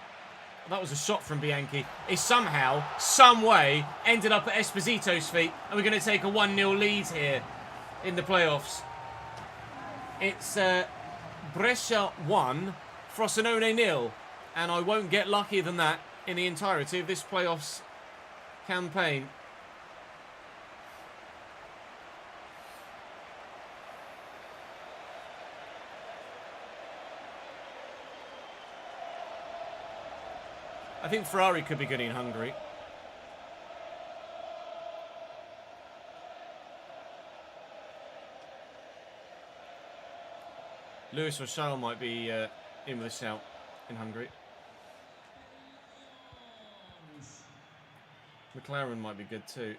That was a shot from Bianchi. He somehow, some way, ended up at Esposito's feet, and we're going to take a 1-0 lead here in the playoffs. It's Brescia 1, Frosinone 0, and I won't get luckier than that in the entirety of this playoffs campaign. I think Ferrari could be good in Hungary. Lewis or Charles might be in with a shout in Hungary. McLaren might be good too.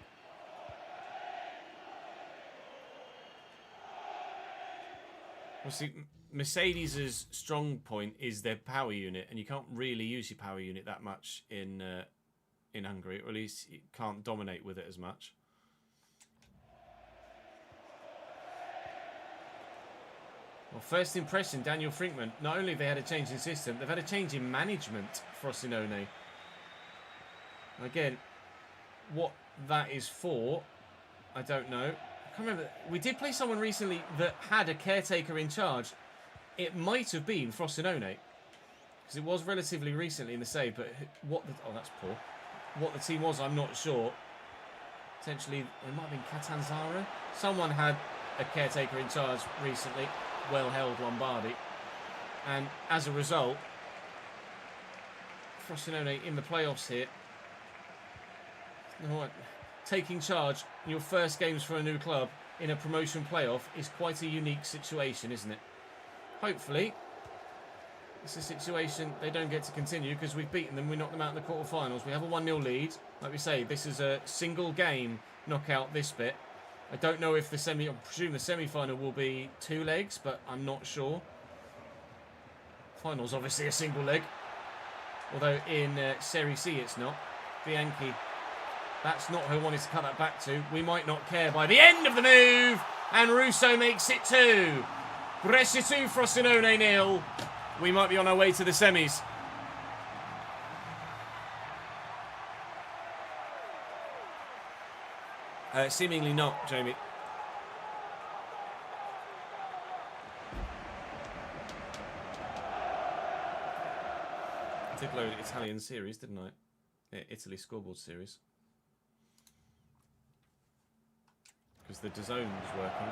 Well, see, Mercedes' strong point is their power unit, and you can't really use your power unit that much in Hungary, or at least you can't dominate with it as much. Well, first impression, Daniel Frinkman. Not only have they had a change in system, they've had a change in management, Frosinone. Again, what that is for, I don't know. I can't remember. We did play someone recently that had a caretaker in charge. It might have been Frosinone, because it was relatively recently in the save, but what the... Oh, that's poor. What the team was, I'm not sure. Potentially, it might have been Catanzaro. Someone had a caretaker in charge recently. Well-held Lombardi. And as a result, Frosinone in the playoffs here. You know what? Taking charge in your first games for a new club in a promotion playoff is quite a unique situation, isn't it? Hopefully, it's a situation they don't get to continue, because we've beaten them. We knocked them out in the quarterfinals. We have a 1-0 lead. Like we say, this is a single game knockout, this bit. I don't know if I presume the semi-final will be 2 legs, but I'm not sure. Final's obviously a single leg. Although in Serie C it's not. Bianchi, that's not who I wanted to cut that back to. We might not care by the end of the move. And Russo makes it 2. Brescia 2, Frosinone 0. We might be on our way to the semis. Seemingly not, Jamie. I did load Italian series, didn't I? Yeah, Italy scoreboard series. Because the DAZN was working.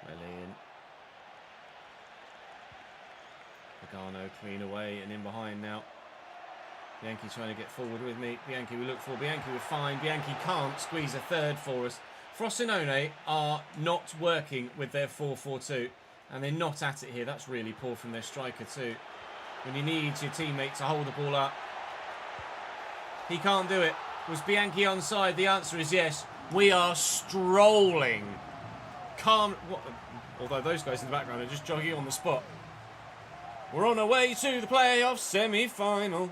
Well in. Pagano clean away and in behind now. Bianchi trying to get forward with me. Bianchi we look for. Bianchi we're fine. Bianchi can't squeeze a third for us. Frosinone are not working with their 4-4-2. And they're not at it here. That's really poor from their striker too. When you need your teammate to hold the ball up. He can't do it. Was Bianchi onside? The answer is yes. We are strolling. Calm. What? Although those guys in the background are just jogging on the spot. We're on our way to the playoff semi-final.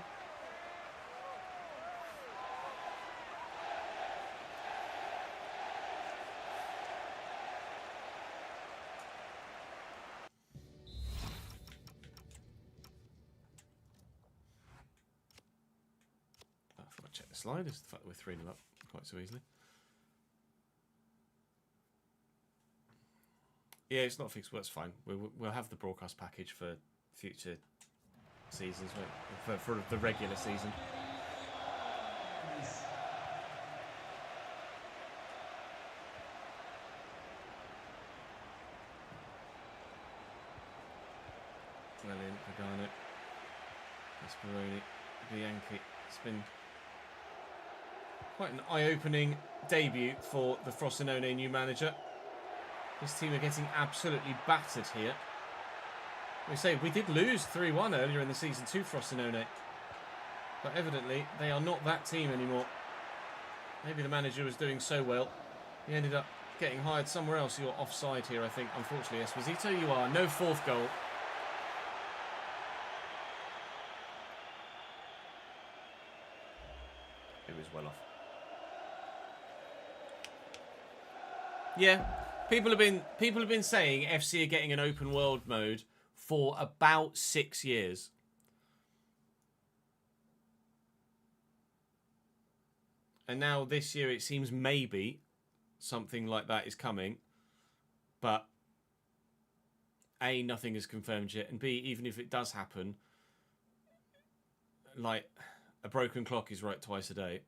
I thought I'd check the slide. It's the fact that we're 3-0 up quite so easily. Yeah, it's not fixed, but it's fine. We'll have the broadcast package for future seasons, for the regular season. Well in, Pagano, Esperoni, Bianchi. It's been quite an eye-opening debut for the Frosinone new manager. This team are getting absolutely battered here. We say we did lose 3-1 earlier in the season to Frosinone. But evidently, they are not that team anymore. Maybe the manager was doing so well, he ended up getting hired somewhere else. You're offside here, I think, unfortunately, Esposito. You are. No fourth goal. It was well off. Yeah. People have been saying FC are getting an open world mode for about 6 years. And now this year it seems maybe something like that is coming. But A, nothing is confirmed yet. And B, even if it does happen, like, a broken clock is right twice a day.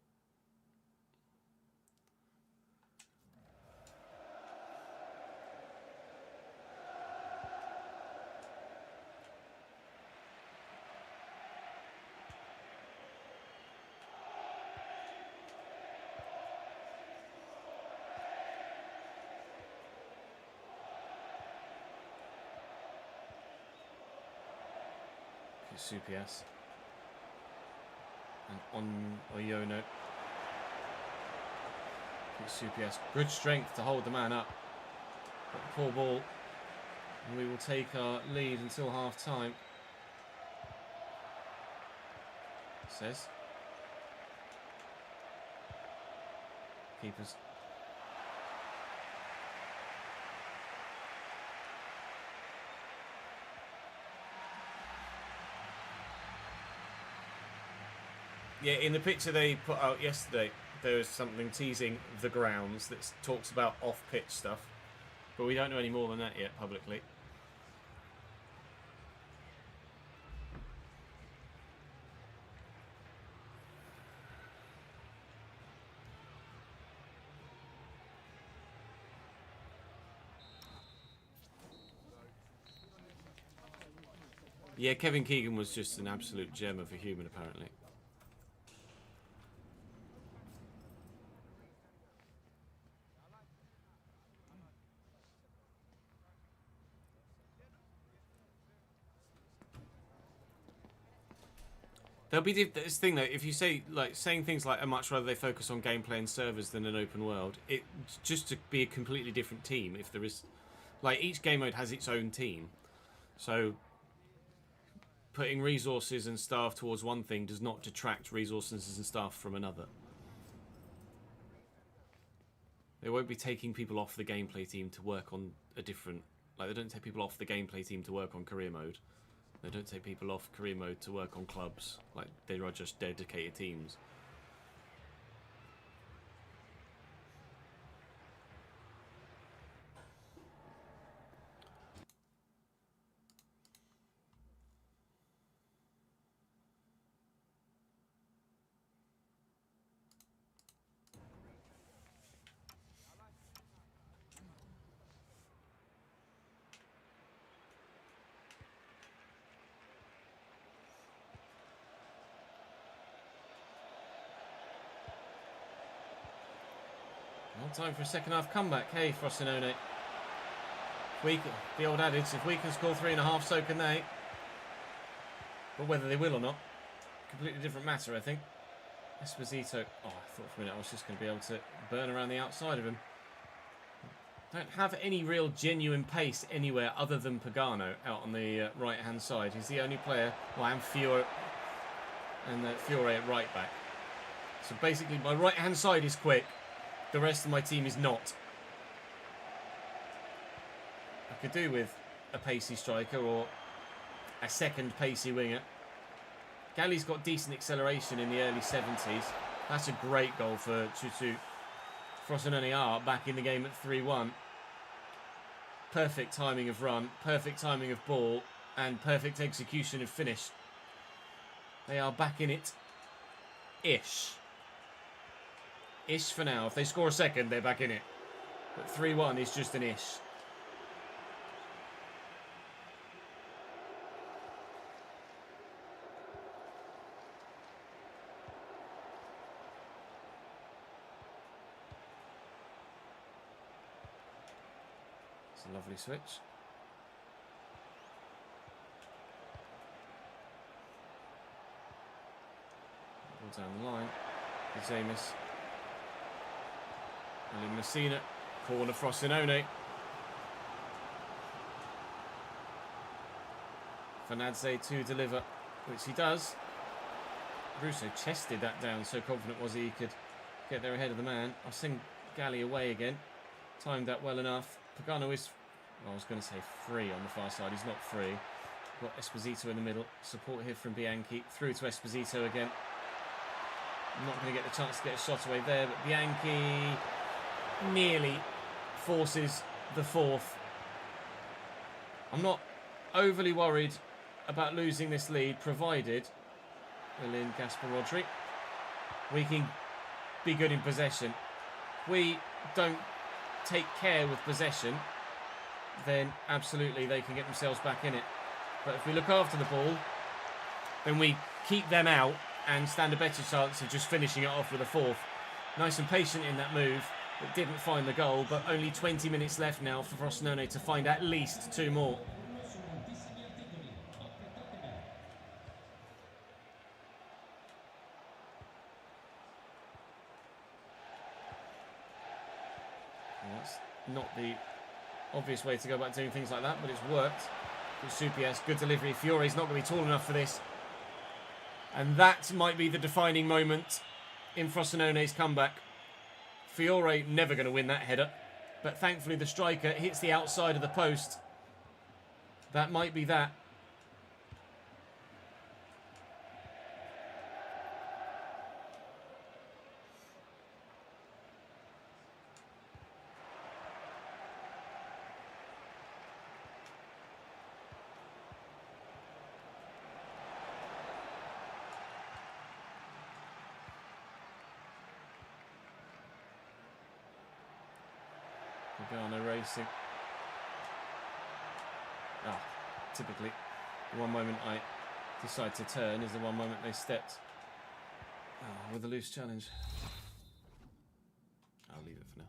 Supias. And on Oyono. Supias. Good strength to hold the man up. But poor ball. And we will take our lead until half time. Says. Keepers. Yeah, in the picture they put out yesterday, there was something teasing the grounds that talks about off-pitch stuff. But we don't know any more than that yet publicly. Yeah, Kevin Keegan was just an absolute gem of a human, apparently. There'll be this thing though. If you say saying things like, "I'd much rather they focus on gameplay and servers than an open world," it just to be a completely different team. If there is, like, each game mode has its own team, so putting resources and staff towards one thing does not detract resources and staff from another. They won't be taking people off the gameplay team to work on a different. Like, they don't take people off the gameplay team to work on career mode. They don't take people off career mode to work on clubs. Like, they are just dedicated teams. Well, time for a second half comeback. Hey, Frosinone. The old adage, if we can score 3.5, so can they. But whether they will or not, completely different matter, I think. Esposito. Oh, I thought for a minute I was just going to be able to burn around the outside of him. Don't have any real genuine pace anywhere other than Pagano out on the right-hand side. He's the only player. Well, and Fiore at right back. So basically, my right-hand side is quick. The rest of my team is not. I could do with a pacey striker or a second pacey winger. Galli's got decent acceleration in the early 70s. That's a great goal for Chutu. Frosinone are back in the game at 3-1. Perfect timing of run, perfect timing of ball, and perfect execution of finish. They are back in it. Ish for now. If they score a second, they're back in it. But 3-1 is just an ish. It's a lovely switch. All down the line. Zamis. And Messina, corner Frosinone. Fanadze to deliver, which he does. Russo chested that down, so confident was he could get there ahead of the man. I'll send Galli away again. Timed that well enough. Pagano is, well, I was going to say free on the far side. He's not free. Got Esposito in the middle. Support here from Bianchi. Through to Esposito again. I'm not going to get the chance to get a shot away there, but Bianchi nearly forces the fourth. I'm not overly worried about losing this lead, provided we're in Gaspar Rodri. We can be good in possession. We don't take care with possession, then absolutely they can get themselves back in it. But if we look after the ball, then we keep them out and stand a better chance of just finishing it off with a fourth. Nice and patient in that move. It didn't find the goal, but only 20 minutes left now for Frosinone to find at least two more. not the obvious way to go about doing things like that, but it's worked. Supias, good delivery. Fiore's not going to be tall enough for this. And that might be the defining moment in Frosinone's comeback. Fiore never going to win that header, but thankfully the striker hits the outside of the post. That might be that. Lugano racing. Typically, the one moment I decide to turn is the one moment they stepped with a loose challenge. I'll leave it for now.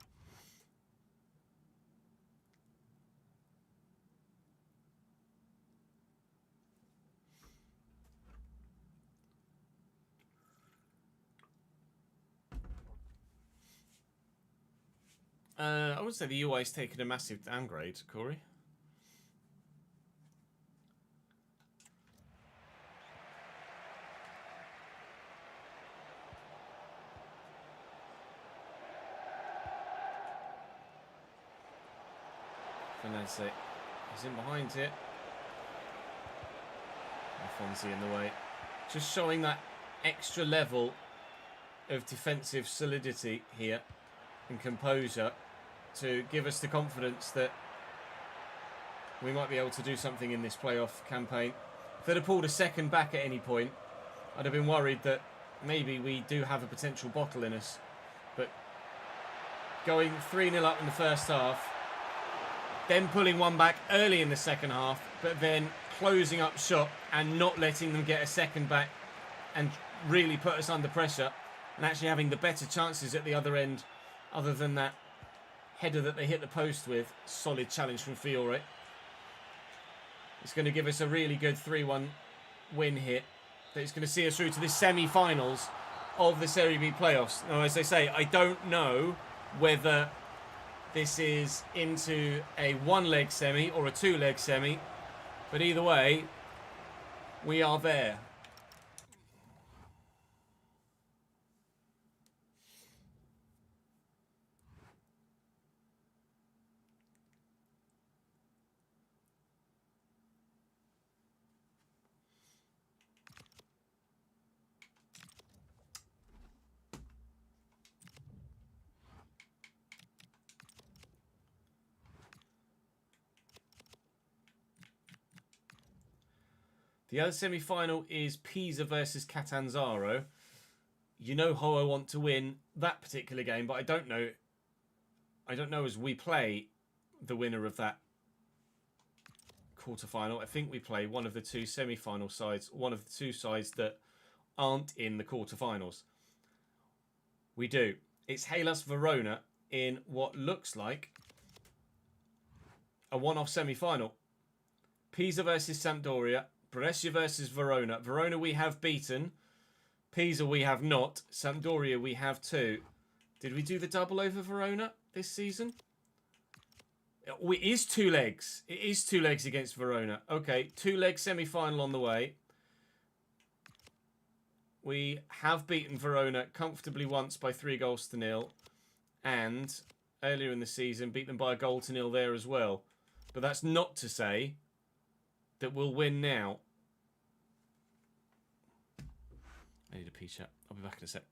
I would say the UI's taken a massive downgrade, Corey. Finesse, he's in behind here. Alfonsi in the way. Just showing that extra level of defensive solidity here and composure to give us the confidence that we might be able to do something in this playoff campaign. If they'd have pulled a second back at any point, I'd have been worried that maybe we do have a potential bottle in us. But going 3-0 up in the first half, then pulling one back early in the second half, but then closing up shop and not letting them get a second back and really put us under pressure, and actually having the better chances at the other end, other than that header that they hit the post with. Solid challenge from Fiore. It's going to give us a really good 3-1 win here. It's going to see us through to the semi-finals of the Serie B playoffs. Now, as I say, I don't know whether this is into a one-leg semi or a two-leg semi, but either way, we are there. The other semi-final is Pisa versus Catanzaro. You know how I want to win that particular game, but I don't know as we play the winner of that quarter-final. I think we play one of the two semi-final sides, one of the two sides that aren't in the quarter-finals. We do. It's Hellas Verona in what looks like a one-off semi-final. Pisa versus Sampdoria. Brescia versus Verona. Verona we have beaten. Pisa we have not. Sampdoria we have too. Did we do the double over Verona this season? It is two legs. It is two legs against Verona. Okay, two-leg semi-final on the way. We have beaten Verona comfortably once by 3-0. And earlier in the season, beat them by 1-0 there as well. But that's not to say that we'll win now. I need a pee chat. I'll be back in a sec.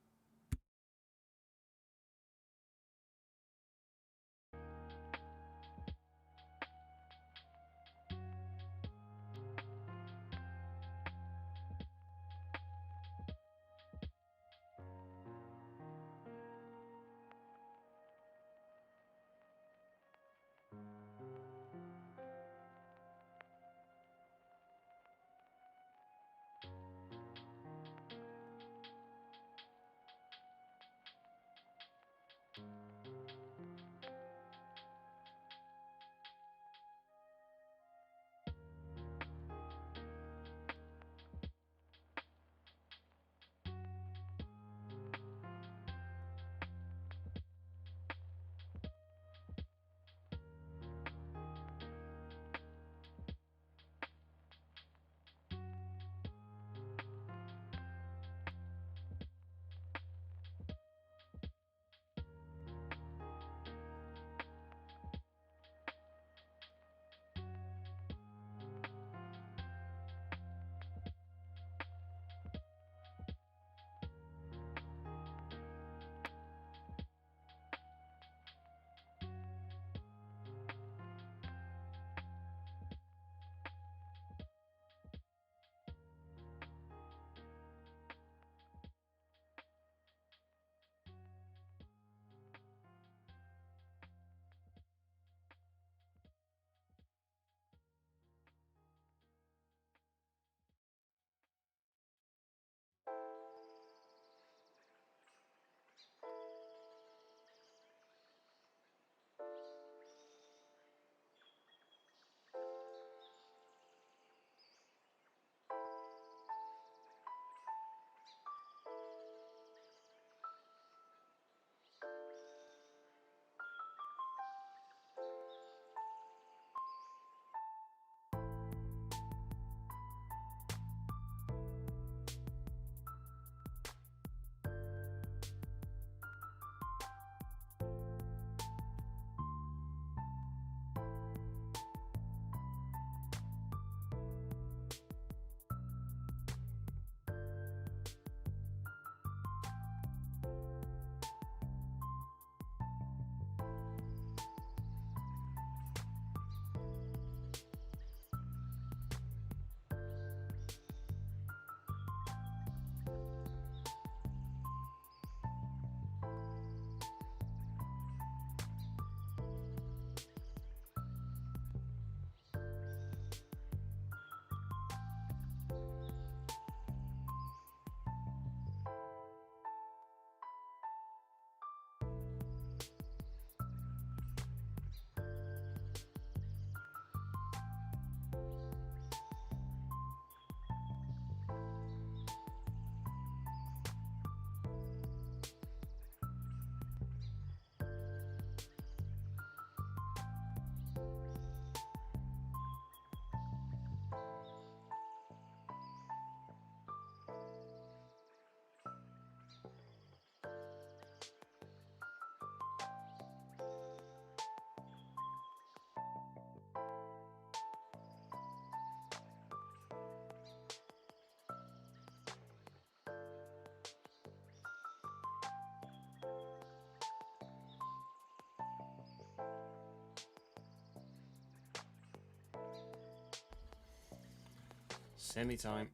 Semi-time.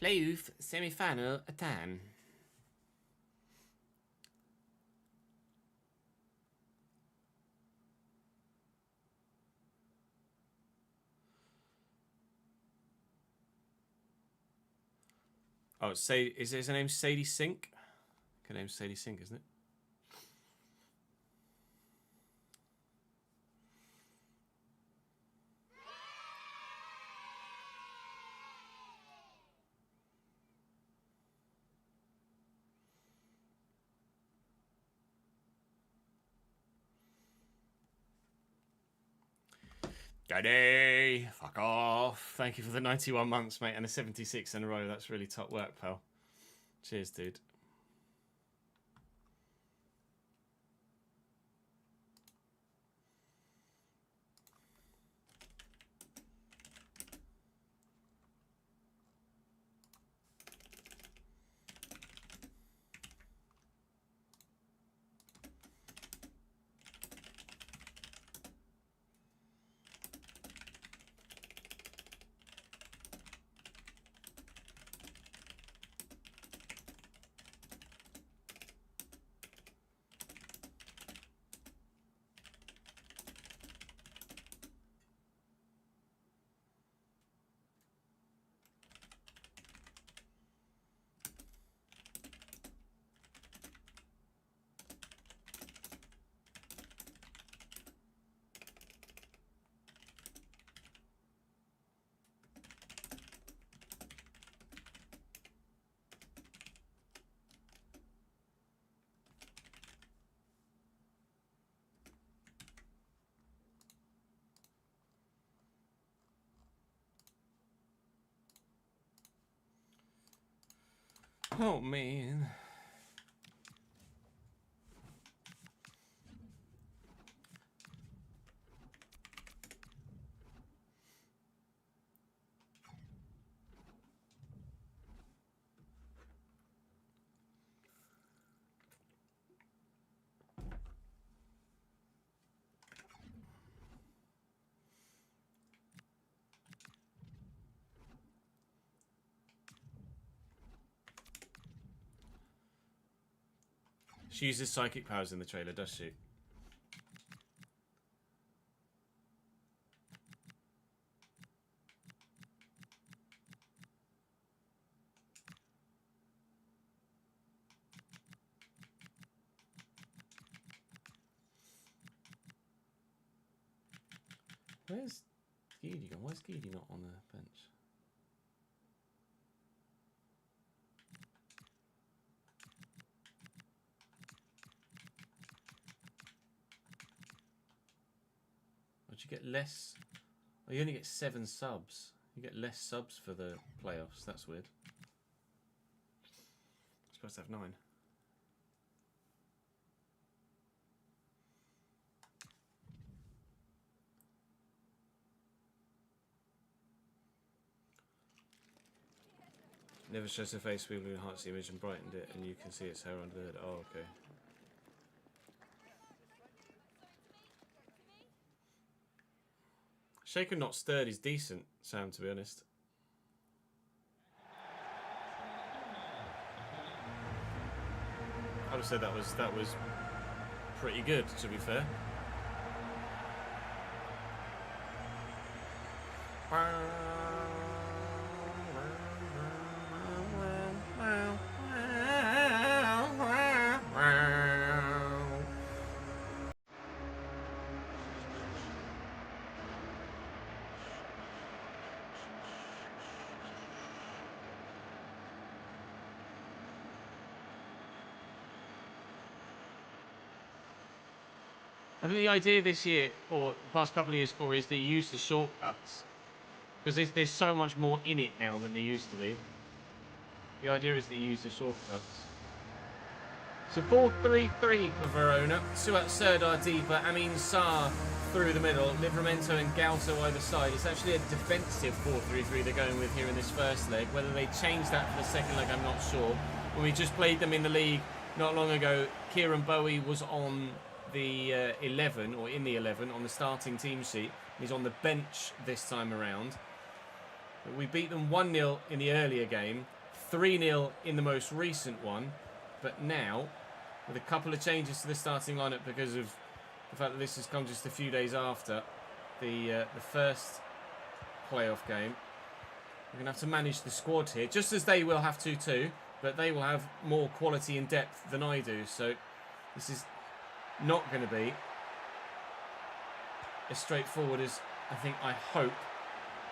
Playoff semi-final time. Oh, is his name Sadie Sink? Her name's Sadie Sink, isn't it? Daddy, fuck off. Thank you for the 91 months, mate, and a 76 in a row. That's really top work, pal. Cheers, dude. Oh, man. She uses psychic powers in the trailer, does she? Where's Geedy gone? Why's Geedy not on the bench? Would you get less? Oh, you only get 7 subs. You get less subs for the playoffs. That's weird. You're supposed to have 9. Never shows her face. We enhanced the image and brightened it, and you can see it's her under the hood. Oh, okay. Shaken Not Stirred is decent, Sam, to be honest. I would have said that was pretty good, to be fair. I think the idea this year, or the past couple of years, for is they use the shortcuts. Because there's so much more in it now than there used to be. The idea is they use the shortcuts. So 4-3-3 for Verona. Suat Serdar deeper, Amin Sarr through the middle, Livramento and Galto either side. It's actually a defensive 4-3-3 they're going with here in this first leg. Whether they change that for the second leg, I'm not sure. When we just played them in the league not long ago, Kieran Bowie was on the 11, or in the 11 on the starting team sheet. He's on the bench this time around. But we beat them 1-0 in the earlier game, 3-0 in the most recent one. But now, with a couple of changes to the starting lineup because of the fact that this has come just a few days after the first playoff game, we're going to have to manage the squad here, just as they will have to too, but they will have more quality and depth than I do. So this is not going to be as straightforward as I hope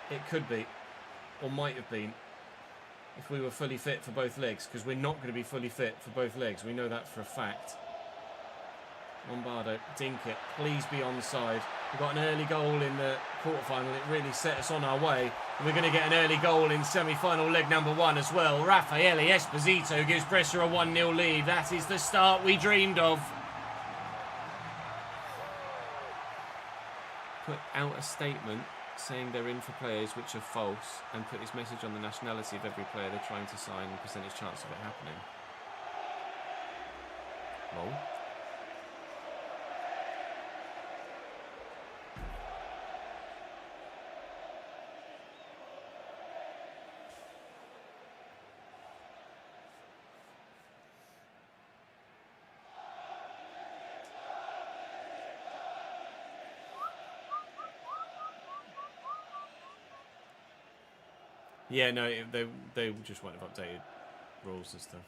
it could be, or might have been, if we were fully fit for both legs, because we're not going to be fully fit for both legs. We know that for a fact. Lombardo, dink it. Please be onside. We got an early goal in the quarterfinal. It really set us on our way. And we're going to get an early goal in semi-final leg number 1 as well. Raffaele Esposito gives Brescia a 1-0 lead. That is the start we dreamed of. Put out a statement saying they're in for players which are false, and put his message on the nationality of every player they're trying to sign and percentage chance of it happening. Lol. Yeah, no, they just won't have updated rules and stuff.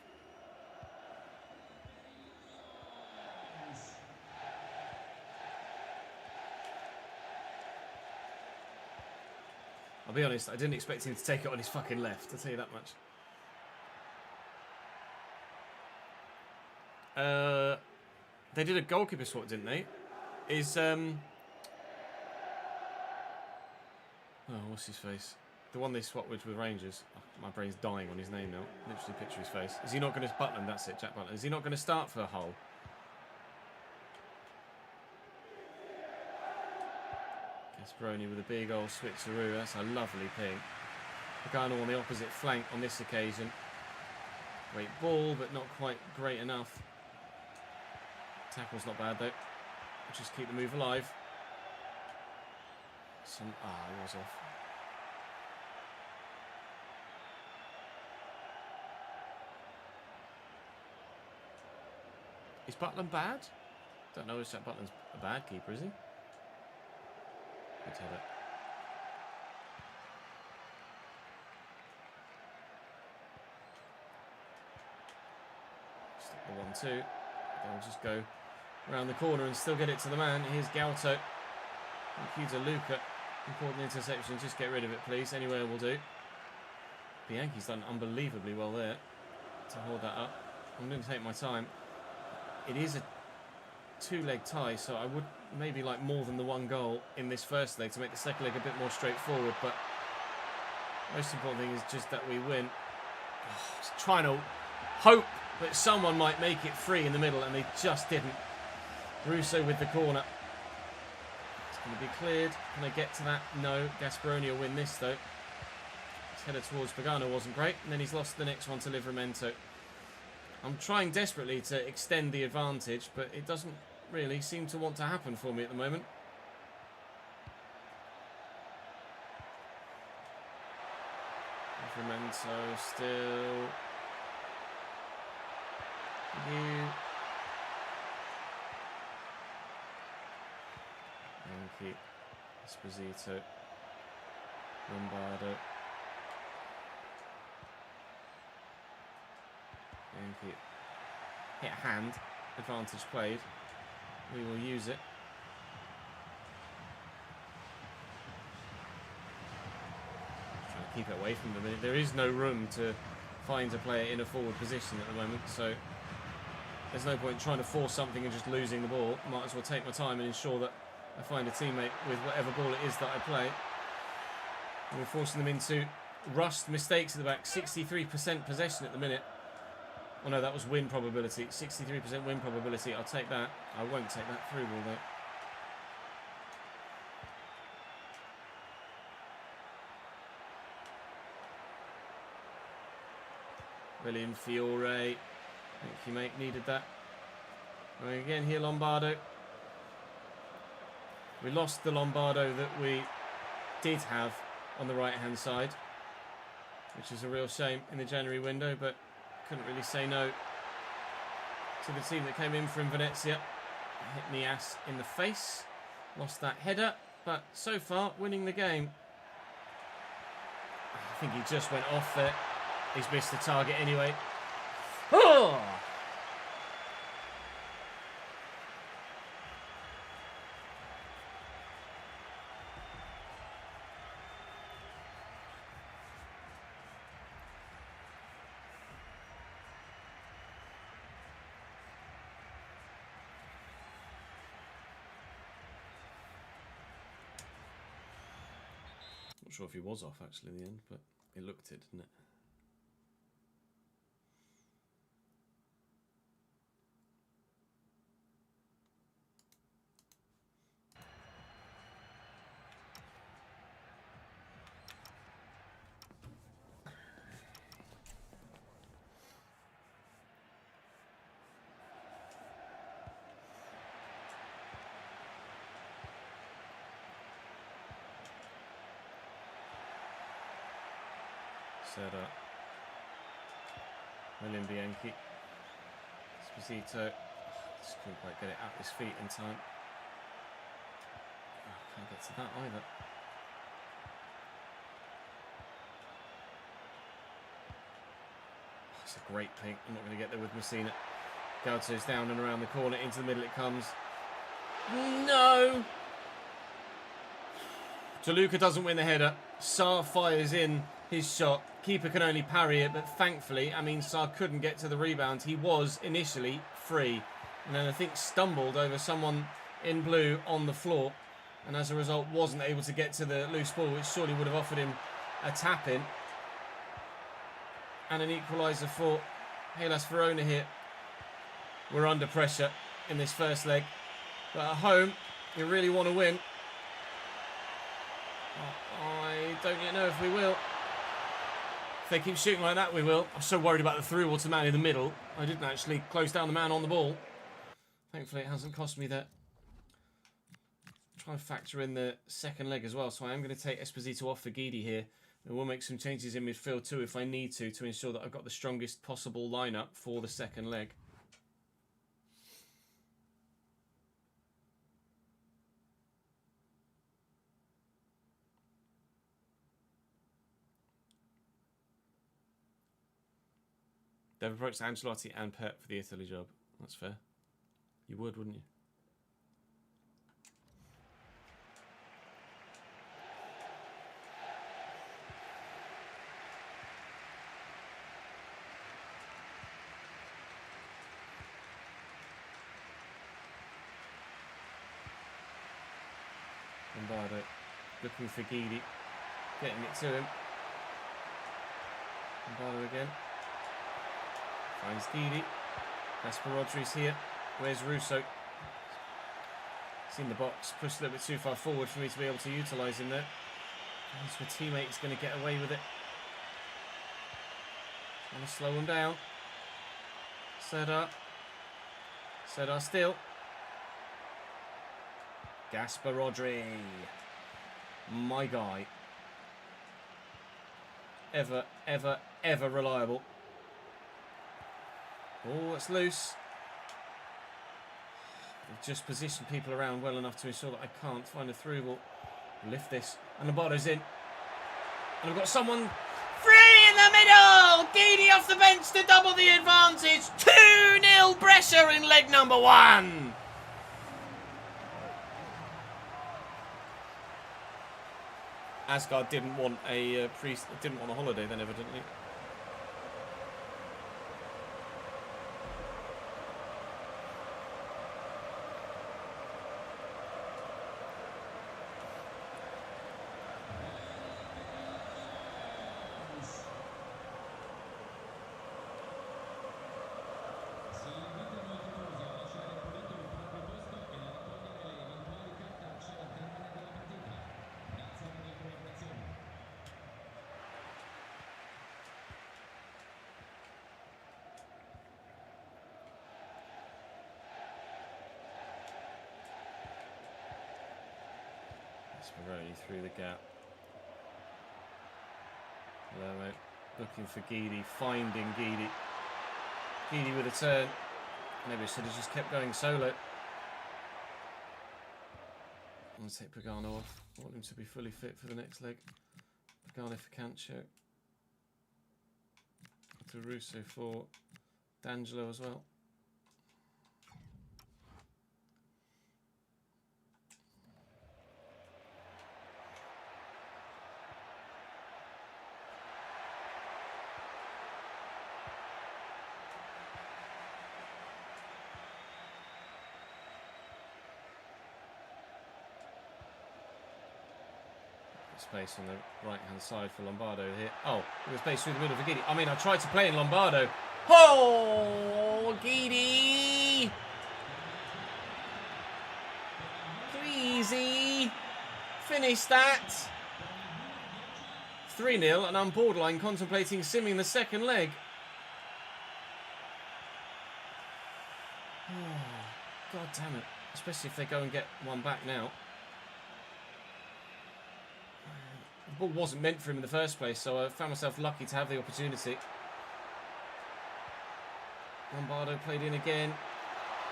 I'll be honest, I didn't expect him to take it on his fucking left, I'll tell you that much. They did a goalkeeper swap, didn't they? Oh, what's his face? The one they swapped with Rangers. Oh, my brain's dying on his name now. Literally picture his face. Is he not going to... Butland, that's it, Jack Butland. Is he not going to start for Hull? Gasparoni with a big old switcheroo. That's a lovely ping. Pagano on the opposite flank on this occasion. Great ball, but not quite great enough. Tackle's not bad, though. Just keep the move alive. He was off. Is Butland bad? Don't know if Jack Butland's a bad keeper, is he? Good header. Stick the 1-2. They'll just go around the corner and still get it to the man. Here's Galto. Thank you to Luca. Important interception. Just get rid of it, please. Anywhere will do. Bianchi's done unbelievably well there to hold that up. I'm going to take my time. It is a 2-leg tie, so I would maybe like more than the 1 goal in this first leg to make the second leg a bit more straightforward, but most important thing is just that we win. Just trying to hope that someone might make it free in the middle, and they just didn't. Russo with the corner. It's going to be cleared. Can I get to that? No. Gasparoni will win this, though. His header towards Pagano wasn't great, and then he's lost the next one to Livramento. I'm trying desperately to extend the advantage, but it doesn't really seem to want to happen for me at the moment. Livramento still. Yankee. Esposito. Lombardo. Yankee. Hit hand. Advantage played. We will use it. Trying to keep it away from them. There is no room to find a player in a forward position at the moment, so there's no point trying to force something and just losing the ball. Might as well take my time and ensure that I find a teammate with whatever ball it is that I play. And we're forcing them into rushed mistakes at the back. 63% possession at the minute. Oh no, that was win probability. 63% win probability. I'll take that. I won't take that through ball though. William Fiore. Thank you, mate. Needed that. And again here, Lombardo. We lost the Lombardo that we did have on the right-hand side. which is a real shame in the January window, but couldn't really say no to the team that came in from Venezia. Hit Nias in the face, lost that header, but so far winning the game. I think he just went off there. He's missed the target anyway. Oh! Not sure if he was off actually in the end, but it looked it, didn't it? Set up. William Bianchi. Esposito. Just couldn't quite get it out his feet in time. Oh, can't get to that either. Oh, it's a great ping. I'm not going to get there with Messina. Gauto's down and around the corner. Into the middle it comes. No! Toluca doesn't win the header. Sarr fires in his shot. Keeper can only parry it, but thankfully, Sarr couldn't get to the rebound. He was initially free, and then I think stumbled over someone in blue on the floor, and as a result wasn't able to get to the loose ball, which surely would have offered him a tap-in. And an equaliser for Hellas Verona here. We're under pressure in this first leg, but at home, you really want to win. I don't yet know if we will. If they keep shooting like that, we will. I'm so worried about the through ball to man in the middle. I didn't actually close down the man on the ball. Thankfully, it hasn't cost me that. Try and factor in the second leg as well. So I am going to take Esposito off for Guidi here. And we'll make some changes in midfield too if I need to ensure that I've got the strongest possible lineup for the second leg. They've approached Ancelotti and Pep for the Italy job. That's fair. You would, wouldn't you? Lombardo looking for Guidi. Getting it to him. Lombardo again. Finds Guidi. Casper Rodri's here. Where's Russo? He's in the box. Pushed a little bit too far forward for me to be able to utilise him there. My teammate's going to get away with it. Want to slow him down. Serdar. Serdar still. Casper Rodri. My guy. Ever, ever, ever reliable. Oh, it's loose. I've just positioned people around well enough to ensure that I can't find a through ball. Lift this. And Lombardo's in. And I've got someone free in the middle! Guidi off the bench to double the advantage. 2-0 Brescia in leg number 1. Asgard didn't want a holiday then, evidently. Speroni through the gap. Lermo Looking for Guidi, finding Guidi. Guidi with a turn. Maybe I should have just kept going solo. I'm going to take Pagano off. I want him to be fully fit for the next leg. Pagano for Cancio. To Russo for D'Angelo as well. Space on the right hand side for Lombardo here. Oh, there's space through the middle for Guidi. I mean, I tried to play in Lombardo. Oh, Guidi! Easy. Finish that. 3-0, and I'm borderline contemplating simming the second leg. Oh, God damn it. Especially if they go and get one back now. The ball wasn't meant for him in the first place, so I found myself lucky to have the opportunity. Lombardo played in again.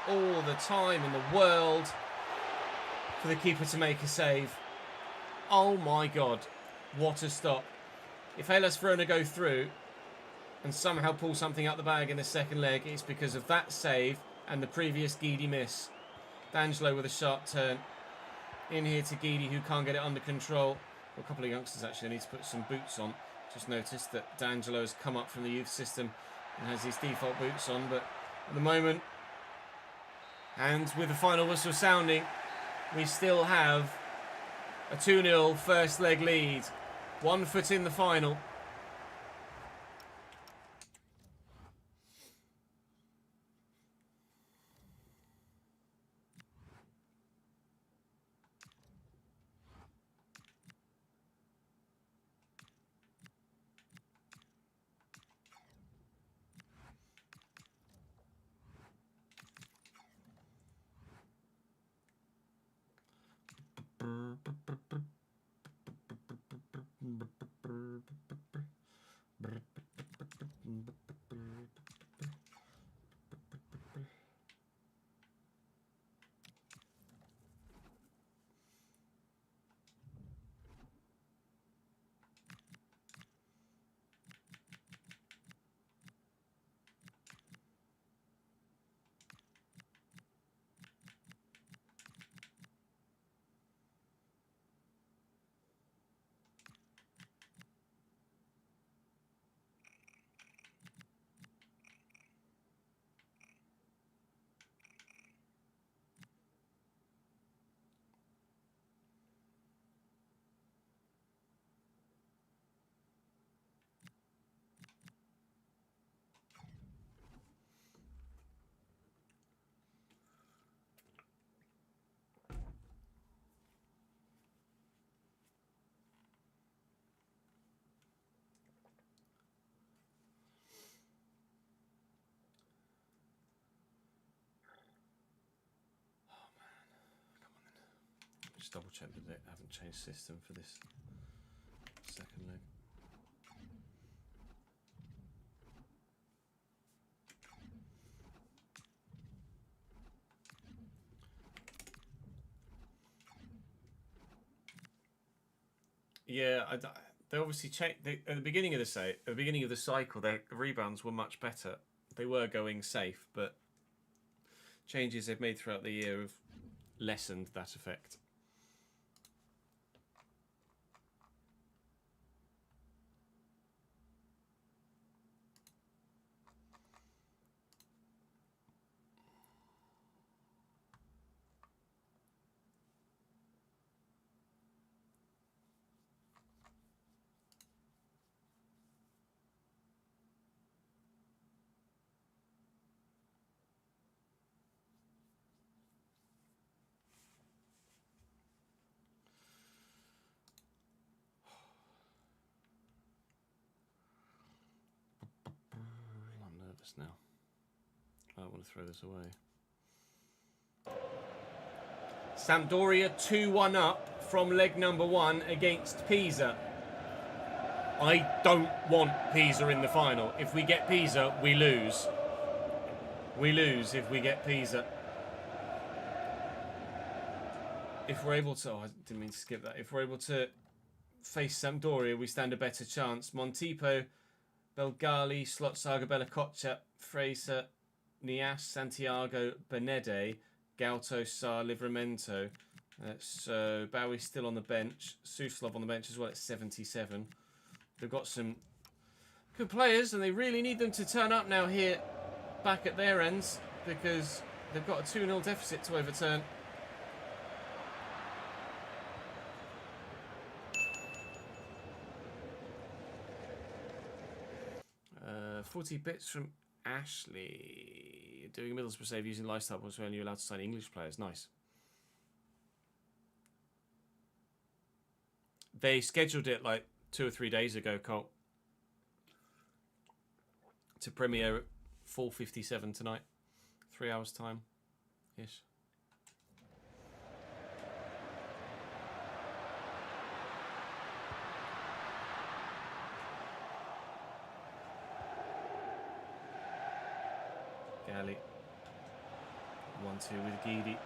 All the time in the world for the keeper to make a save. Oh my God, what a stop. If Hellas Verona go through and somehow pull something out the bag in the second leg, it's because of that save and the previous Guidi miss. D'Angelo with a sharp turn. In here to Guidi, who can't get it under control. A couple of youngsters actually need to put some boots on. Just noticed that D'Angelo has come up from the youth system and has his default boots on, but at the moment, and with the final whistle sounding, we still have a 2-0 first leg lead. 1 foot in the final. Just double check that they haven't changed system for this second leg. Yeah, they obviously changed. At the beginning of the cycle, their rebounds were much better. They were going safe, but changes they've made throughout the year have lessened that effect. Now I don't want to throw this away. Sampdoria 2-1 up from leg number 1 against Pisa. I don't want Pisa in the final. If we get Pisa, we lose. We lose if we get Pisa. If we're able to... Oh, I didn't mean to skip that. If we're able to face Sampdoria, we stand a better chance. Montipo, Belgali, Slotsaga, Bellacoccia, Fraser, Nias, Santiago, Benede, Gauto, Sar, Livramento. So Bowie's still on the bench. Suslov on the bench as well at 77. They've got some good players, and they really need them to turn up now here back at their ends, because they've got a 2-0 deficit to overturn. 40 bits from Ashley. Doing a Middlesbrough save using lifestyle was when you're allowed to sign English players. Nice. They scheduled it like 2 or 3 days ago, Colt, to premiere at 4:57 tonight. 3 hours time ish. Galley. 1-2 with Guidi.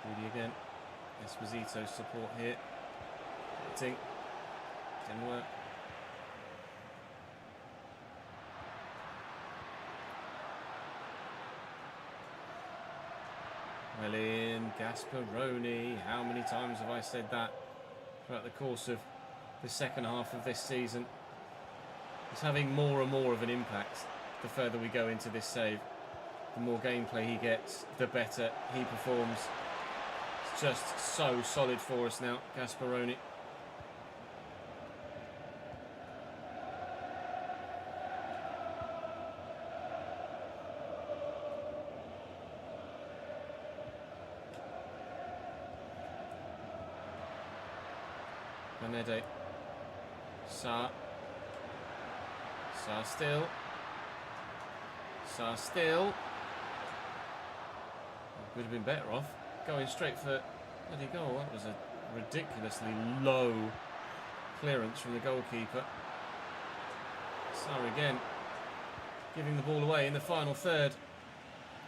Guidi again. Esposito support here. Hitting. Didn't work. Well in, Gasparoni. How many times have I said that throughout the course of the second half of this season? He's having more and more of an impact the further we go into this save. The more gameplay he gets, the better he performs. It's just so solid for us now, Gasparoni. Benede. Sa still. Sa still. Would have been better off going straight for bloody goal. That was a ridiculously low clearance from the goalkeeper. Sa again, giving the ball away in the final third.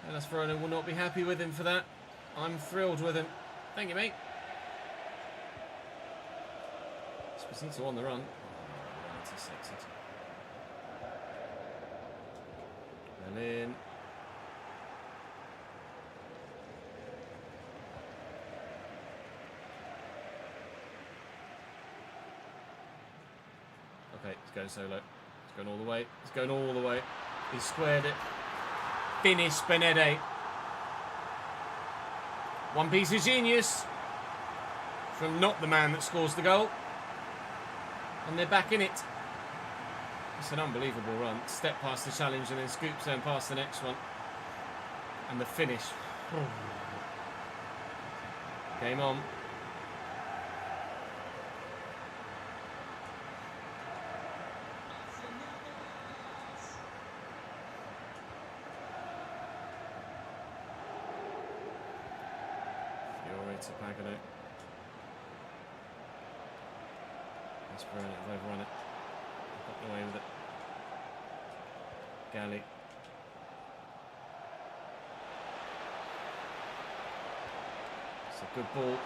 Hellas Verona will not be happy with him for that. I'm thrilled with him. Thank you, mate. Esposito on the run. Intercepted. Berlin. Okay, he's going solo. He's going all the way. He's going all the way. He squared it. Finish, Benede. One piece of genius from not the man that scores the goal. And they're back in it. It's an unbelievable run. Step past the challenge and then scoops down past the next one. And the finish. Game on. Fiore to Pagano. Verona have overrun it. Got away with it. Galley. It's a good ball.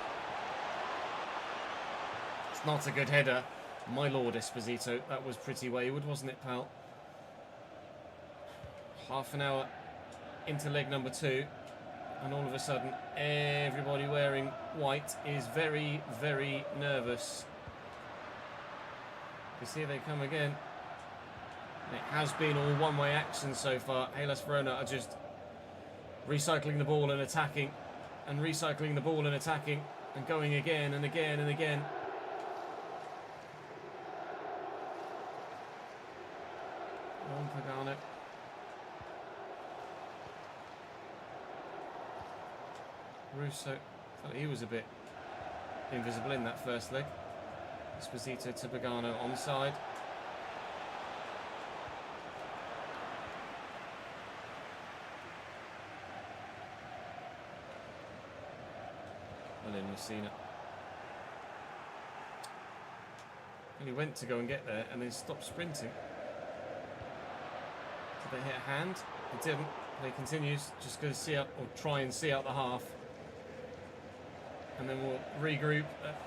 It's not a good header. My lord, Esposito. That was pretty wayward, wasn't it, pal? Half an hour into leg number 2. And all of a sudden, everybody wearing white is very, very nervous. Because here they come again. It has been all one-way action so far. Hellas Verona are just recycling the ball and attacking, and recycling the ball and attacking, and going again and again and again. On Pagano. Russo. Thought he was a bit invisible in that first leg. Esposito to Pagano onside. Well in Messina. he went to go and get there and then stopped sprinting. Did they hit a hand? It didn't. They continues, just going to see out, or try and see out the half. And then we'll regroup at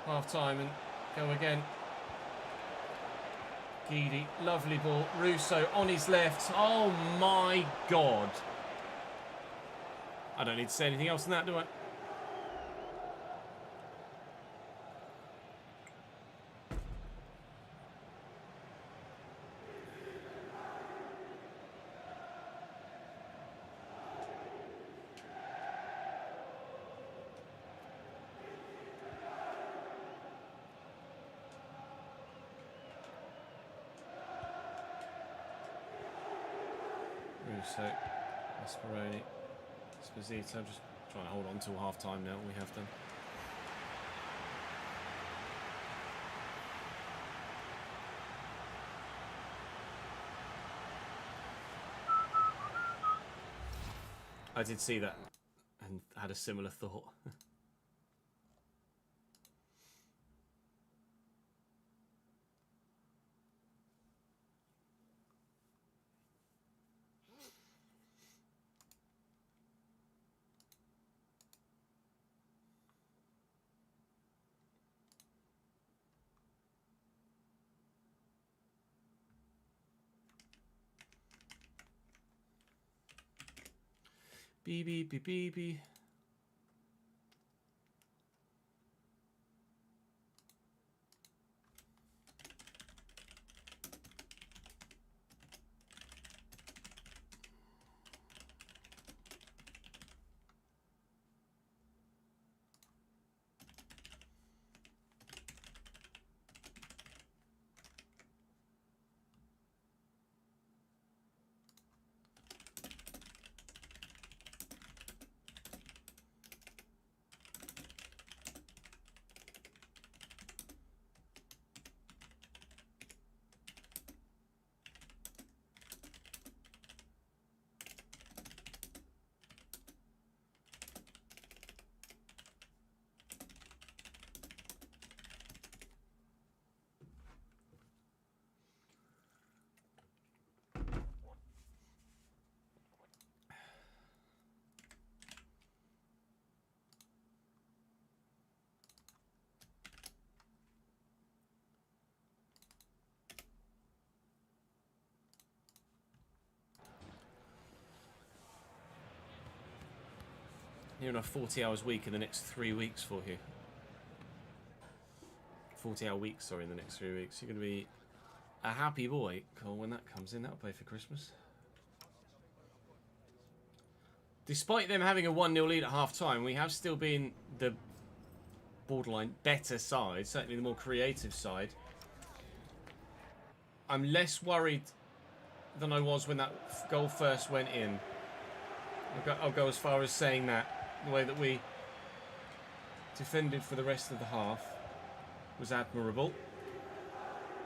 half time and go again. Guidi, lovely ball. Russo on his left. Oh my God. I don't need to say anything else than that, do I? Russo, Esperoni, Esposito. I'm just trying to hold on till half time now. We have done. I did see that and had a similar thought. Beep, beep, beep, beep, beep. You're on a 40 hours week in the next 3 weeks for you. 40-hour week, sorry, in the next 3 weeks. You're going to be a happy boy, Cole, when that comes in. That'll pay for Christmas. Despite them having a 1-0 lead at half-time, we have still been the borderline better side, certainly the more creative side. I'm less worried than I was when that goal first went in. I'll go as far as saying that. The way that we defended for the rest of the half was admirable.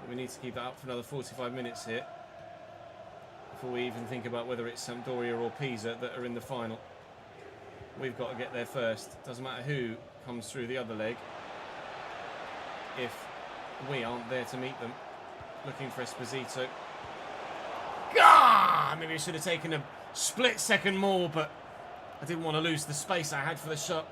But we need to keep that up for another 45 minutes here before we even think about whether it's Sampdoria or Pisa that are in the final. We've got to get there first. Doesn't matter who comes through the other leg if we aren't there to meet them. Looking for Esposito. Ah! Maybe I should have taken a split second more, but I didn't want to lose the space I had for the shot.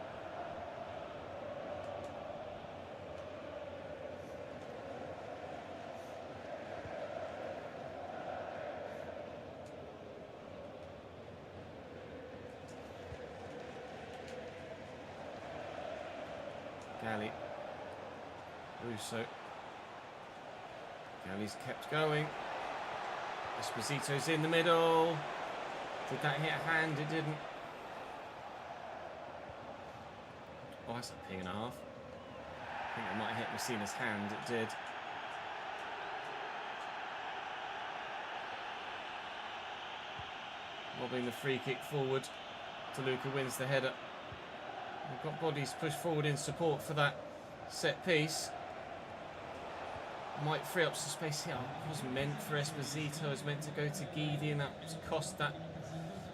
Galli. Russo. Galli's kept going. Esposito's in the middle. Did that hit a hand? It didn't. Oh, that's a ping and a half. I think it might have hit Messina's hand. It did. Lobbing the free kick forward. DeLuca wins the header. We've got bodies pushed forward in support for that set piece. Might free up some space here. It wasn't meant for Esposito. It was meant to go to Guidi, and that cost that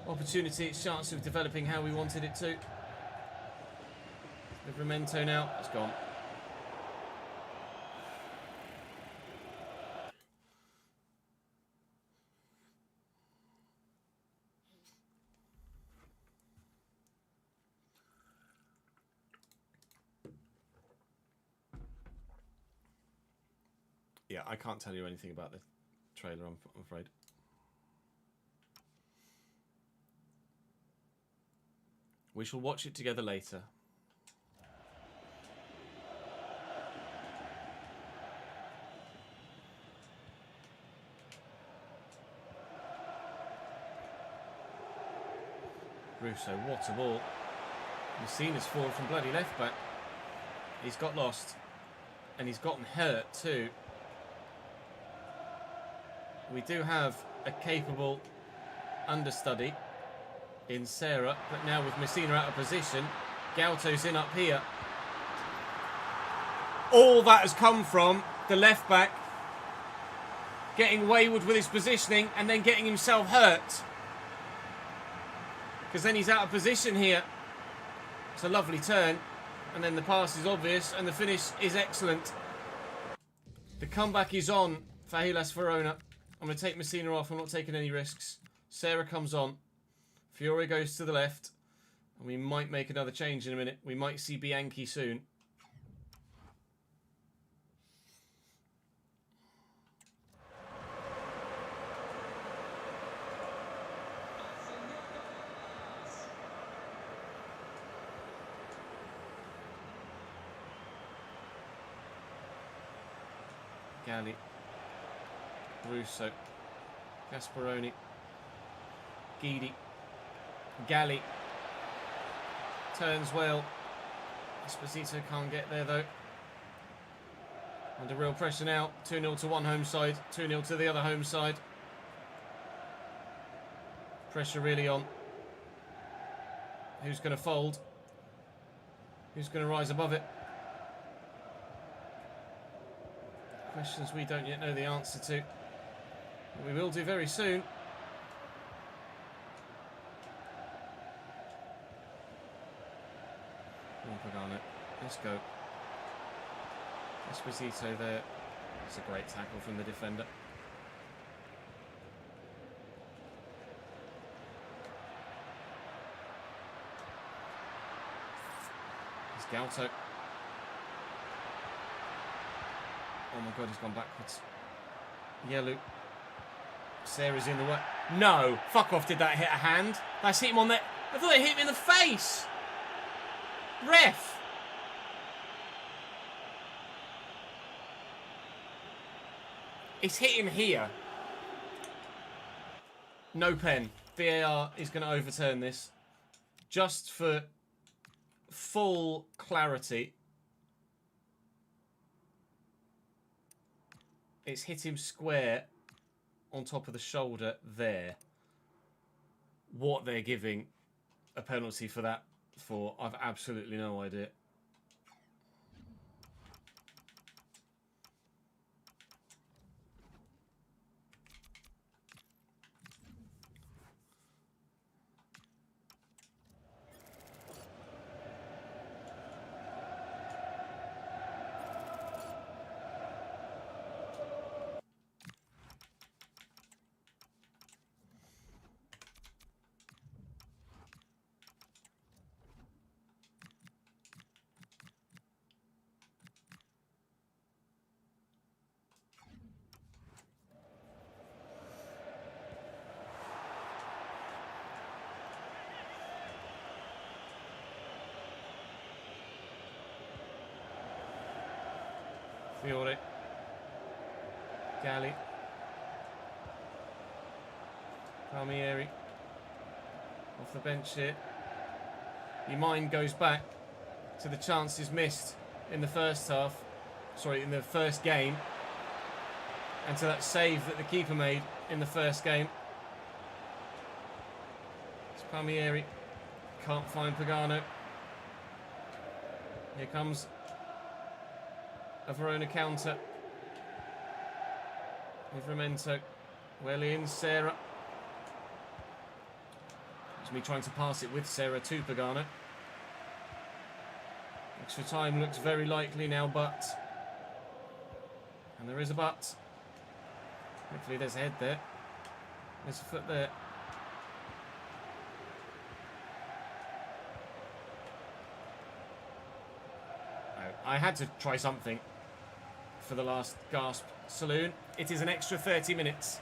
opportunity its chance of developing how we wanted it to. Livramento now, it's gone. Yeah, I can't tell you anything about the trailer, I'm afraid. We shall watch it together later. Russo, what a ball. Messina's forward from bloody left back. He's got lost. And he's gotten hurt too. We do have a capable understudy in Sarah, but now with Messina out of position, Gauto's in up here. All that has come from the left back getting wayward with his positioning and then getting himself hurt. Because then he's out of position here. It's a lovely turn. And then the pass is obvious and the finish is excellent. The comeback is on for Hellas Verona. I'm going to take Messina off. I'm not taking any risks. Sarah comes on. Fiore goes to the left. And we might make another change in a minute. We might see Bianchi soon. Galli, Russo, Gasparoni, Guidi, Galli, turns well. Esposito can't get there though. Under real pressure now. 2-0 to one home side, 2-0 to the other home side. Pressure really on. Who's going to fold? Who's going to rise above it? Questions we don't yet know the answer to. But we will do very soon. Pagano. Let's go. Esposito there. It's a great tackle from the defender. It's Gauto. Oh my god, he's gone backwards. Yellow. Sarah's in the way. No! Fuck off, did that hit a hand? That's hit him on the... I thought it hit him in the face! Ref! It's hit him here. No pen. VAR is going to overturn this. Just for full clarity. It's hit him square on top of the shoulder there. What they're giving a penalty for that for, I've absolutely no idea. Fiore. Galli. Palmieri. Off the bench here. Your mind goes back to the chances missed in the first half. Sorry, in the first game. And to that save that the keeper made in the first game. It's Palmieri. Can't find Pagano. Here comes a Verona counter. Livramento. Well in, Sarah. It's me trying to pass it with Sarah to Pagano. Extra time looks very likely now, but... And there is a but. Hopefully there's a head there. There's a foot there. I had to try something. for the last gasp saloon. It is an extra 30 minutes.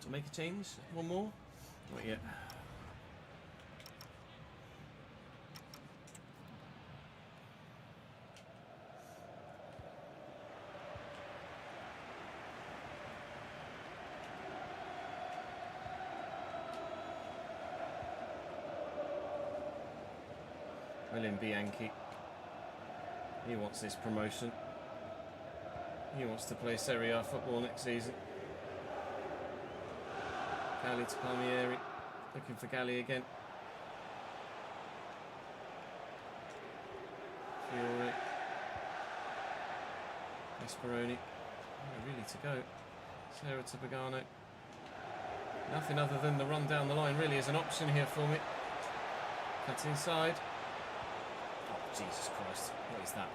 To make a change? One more? Not yet. William Bianchi. He wants this promotion. He wants to play Serie A football next season. Galli to Palmieri. Looking for Galli again. Fiore. Gasperoni. Oh, really to go. Serra to Pagano. Nothing other than the run down the line really is an option here for me. Cuts inside. Oh, Jesus Christ. What is that,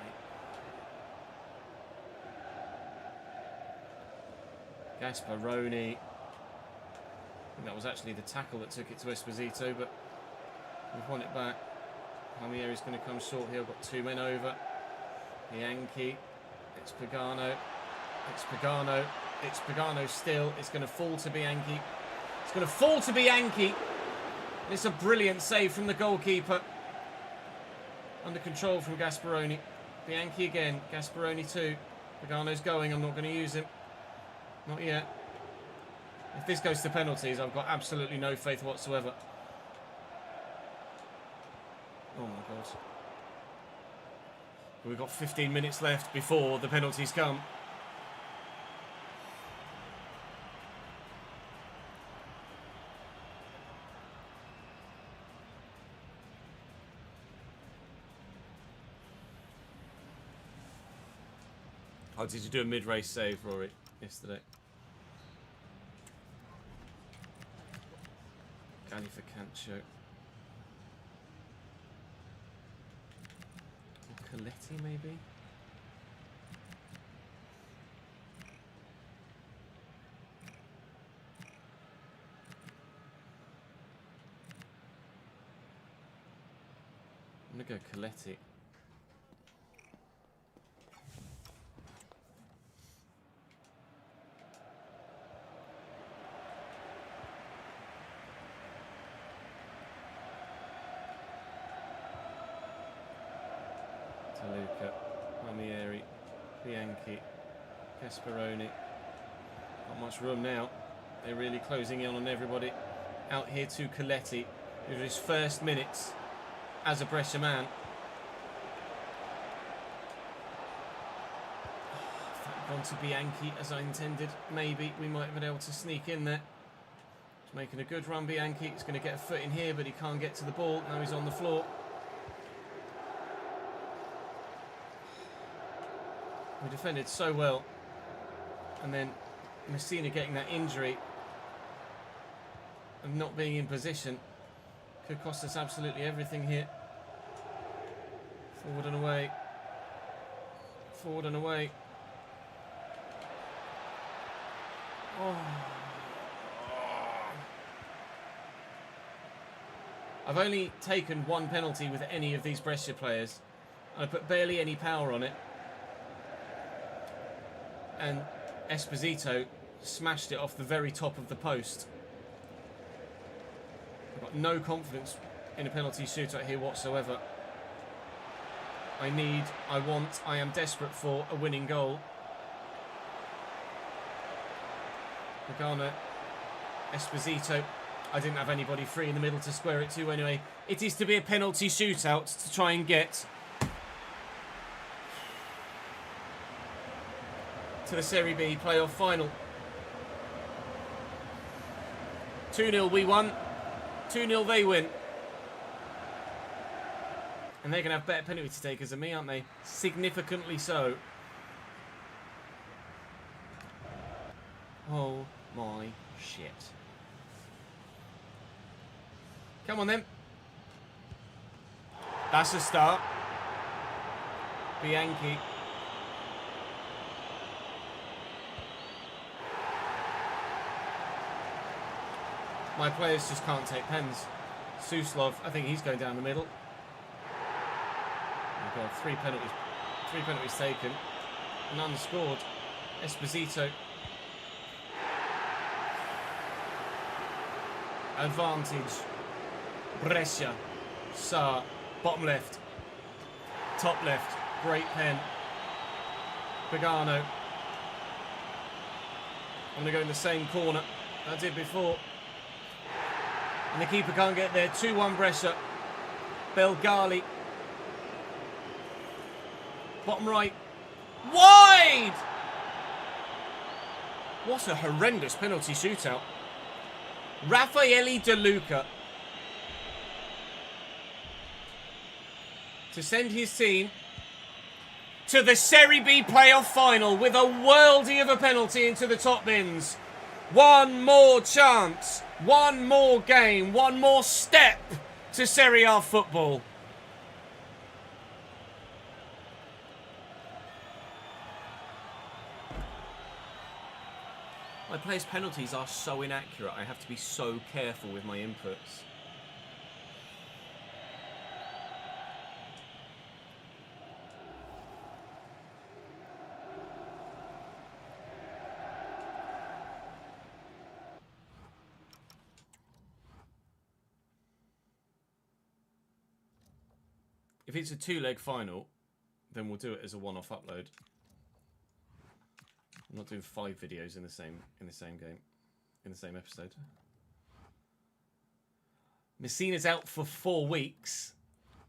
mate? Gasperoni. I think that was actually the tackle that took it to Esposito, but we've won it back. Palmieri's going to come short here. Got two men over. Bianchi. It's Pagano. It's Pagano. It's Pagano still. It's going to fall to Bianchi. It's going to fall to Bianchi. It's a brilliant save from the goalkeeper. Under control from Gasperoni. Bianchi again. Gasperoni too. Pagano's going. I'm not going to use him. Not yet. If this goes to penalties, I've got absolutely no faith whatsoever. Oh my God. We've got 15 minutes left before the penalties come. Oh, did you do a mid-race save, Rory, yesterday? Galli for Cancho. Coletti, maybe? I'm going to go Coletti. Luca, Palmieri, Bianchi, Gasperoni. Not much room now. They're really closing in on everybody. Out here to Coletti. These are his first minutes as a Brescia man. If that had gone to Bianchi as I intended, maybe we might have been able to sneak in there. He's making a good run, Bianchi. He's going to get a foot in here, but he can't get to the ball. Now he's on the floor. We defended so well, and then Messina getting that injury and not being in position could cost us absolutely everything here. Forward and away. Forward and away. Oh. I've only taken one penalty with any of these Brescia players, and I put barely any power on it. And Esposito smashed it off the very top of the post. I've got no confidence in a penalty shootout here whatsoever. I am desperate for a winning goal. Pagano, Esposito. I didn't have anybody free in the middle to square it to anyway. It is to be a penalty shootout to try and get to the Serie B playoff final. 2-0 we won. 2-0 they win. And they're going to have better penalty takers than me, aren't they? Significantly so. Oh my shit. Come on then. That's a start. Bianchi. My players just can't take pens. Suslov, I think he's going down the middle. We've got three penalties taken. None scored. Esposito. Advantage. Brescia. Sa. Bottom left. Top left. Great pen. Pagano. I'm going to go in the same corner I did before. And the keeper can't get there. 2-1 Brescia. Belgali. Bottom right. Wide! What a horrendous penalty shootout. Raffaele De Luca. To send his team to the Serie B playoff final with a worldie of a penalty into the top bins. One more chance. One more game. One more step to Serie A football. My players' penalties are so inaccurate. I have to be so careful with my inputs. If it's a two-leg final, then we'll do it as a one-off upload. I'm not doing 5 videos in the same game, in the same episode. Messina's out for 4 weeks,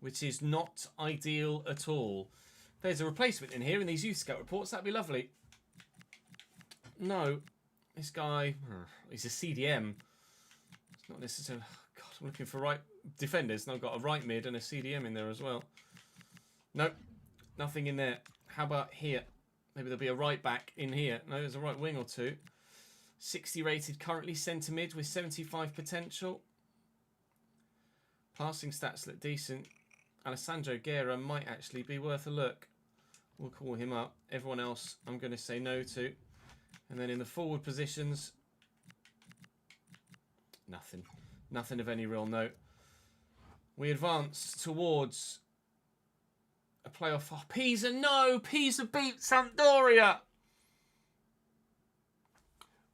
which is not ideal at all. There's a replacement in here in these youth scout reports. That'd be lovely. No, this guy, he's a CDM. It's not necessarily. God, I'm looking for right defenders, and I've got a right mid and a CDM in there as well. Nope, nothing in there. How about here? Maybe there'll be a right back in here. No, there's a right wing or two. 60 rated currently, centre mid with 75 potential. Passing stats look decent. Alessandro Guerra might actually be worth a look. We'll call him up. Everyone else I'm going to say no to. And then in the forward positions, nothing. Nothing of any real note. We advance towards a playoff. Oh, Pisa, no! Pisa beat Sampdoria!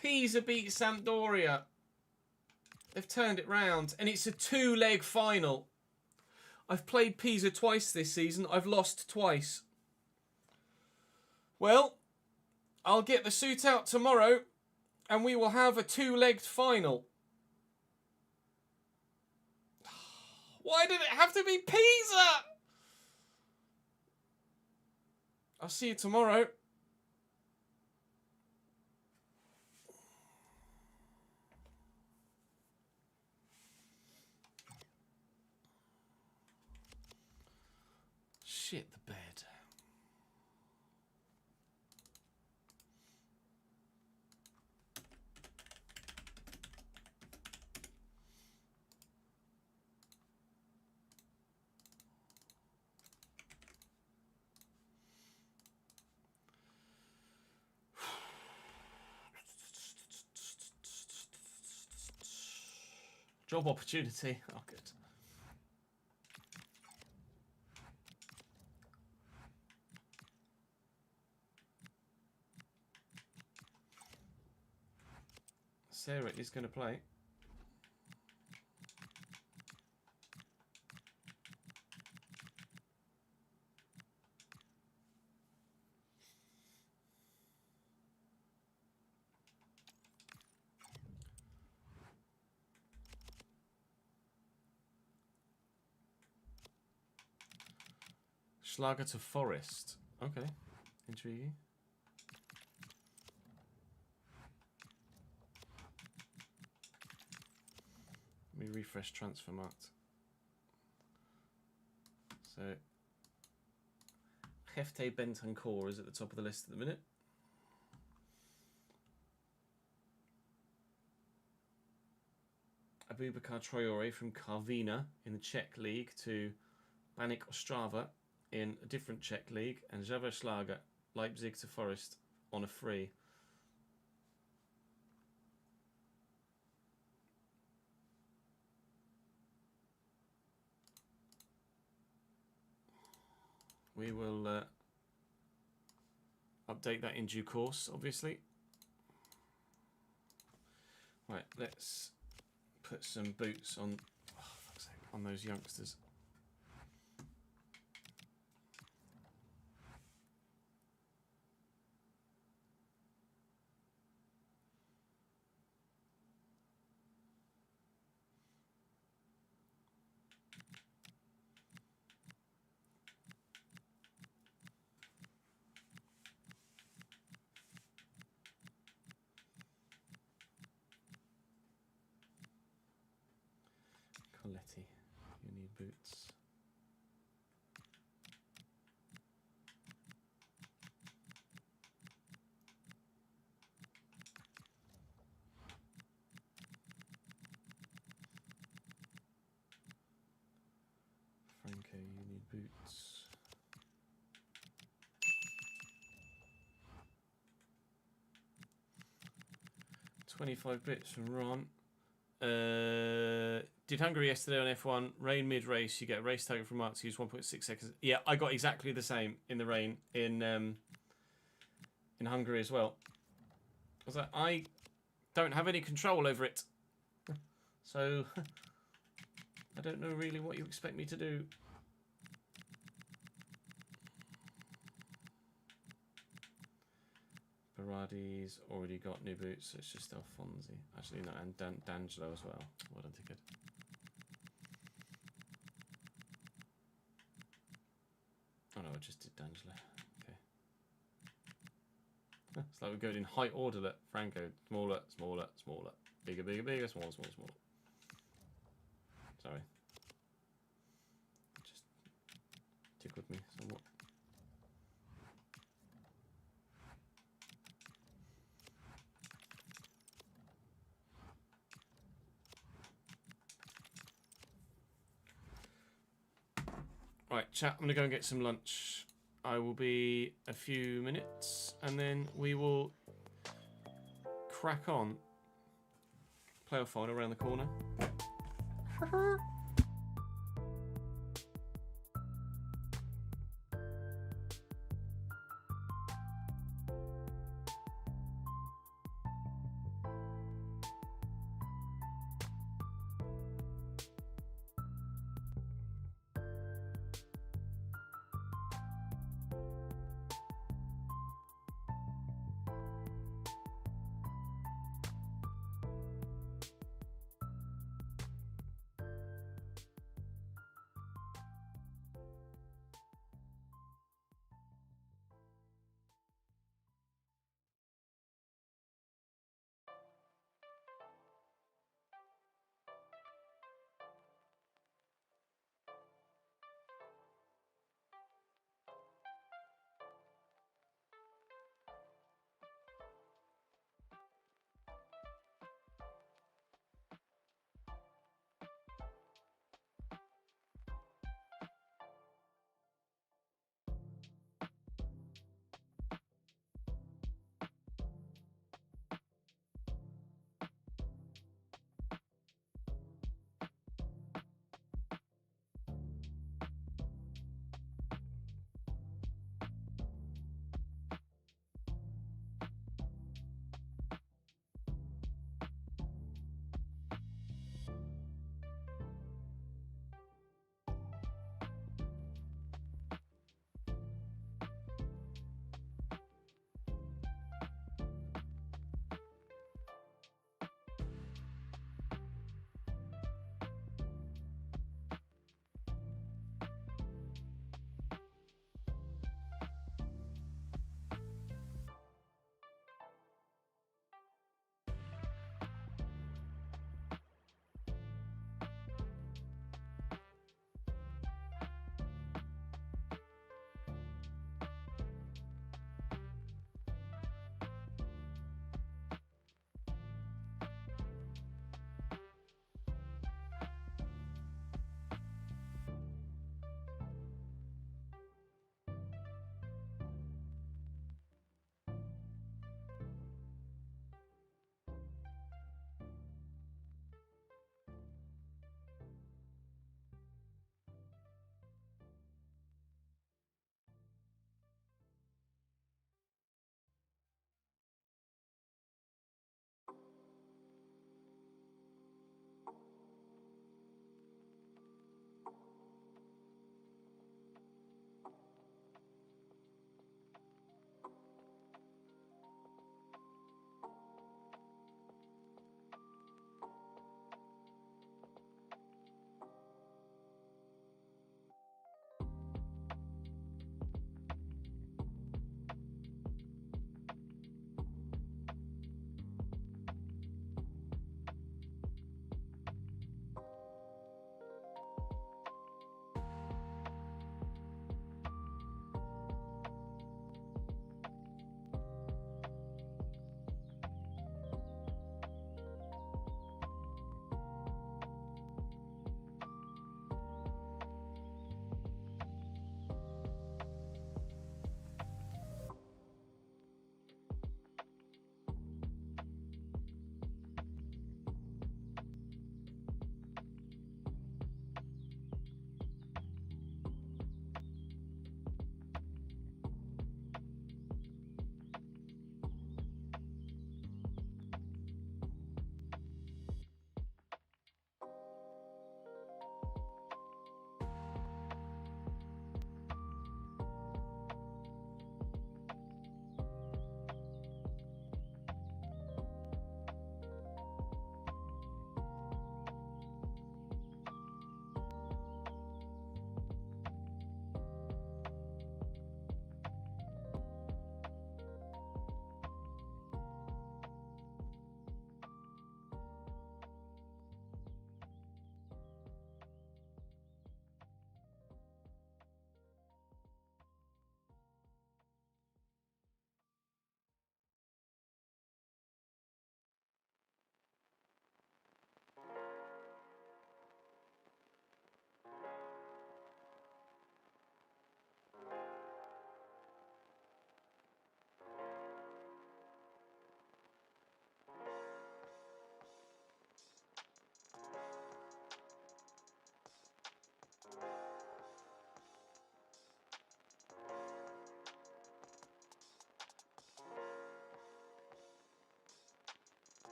Pisa beat Sampdoria. They've turned it round. And it's a 2-leg final. I've played Pisa twice this season. I've lost twice. Well, I'll get the suit out tomorrow. And we will have a 2-legged final. Why did it have to be Pisa? I'll see you tomorrow. Shit the bed. Job opportunity. Oh, good. Sarah is going to play. Schlager to Forest. Okay. Intriguing. Let me refresh Transfermarkt. So, Hefte Bentancur is at the top of the list at the minute. Abubakar Traore from Karvina in the Czech League to Banik Ostrava in a different Czech league, and Javoslager, Leipzig to Forest on a free. We will update that in due course, obviously. Right, let's put some boots on, oh, fuck's sake, on those youngsters. Coletti, you need boots. Franco, you need boots. $25 bits from Ron. Did Hungary yesterday on F1. Rain mid-race. You get a race token from Marks. Use 1.6 seconds. Yeah, I got exactly the same in the rain in Hungary as well. I was like, I don't have any control over it, so I don't know really what you expect me to do. Berardi's already got new boots, so it's just Alfonsi. Actually, no, and D'Angelo as well. Well done, Ticket. Oh no, I just did D'Angelo. Okay. It's like we're going in height order. Look, Franco, smaller, smaller, smaller, bigger, bigger, bigger, smaller, smaller, smaller. Sorry. Just tickled me somewhat. Right, chat, I'm going to go and get some lunch. I will be a few minutes, and then we will crack on. Playoff final around the corner.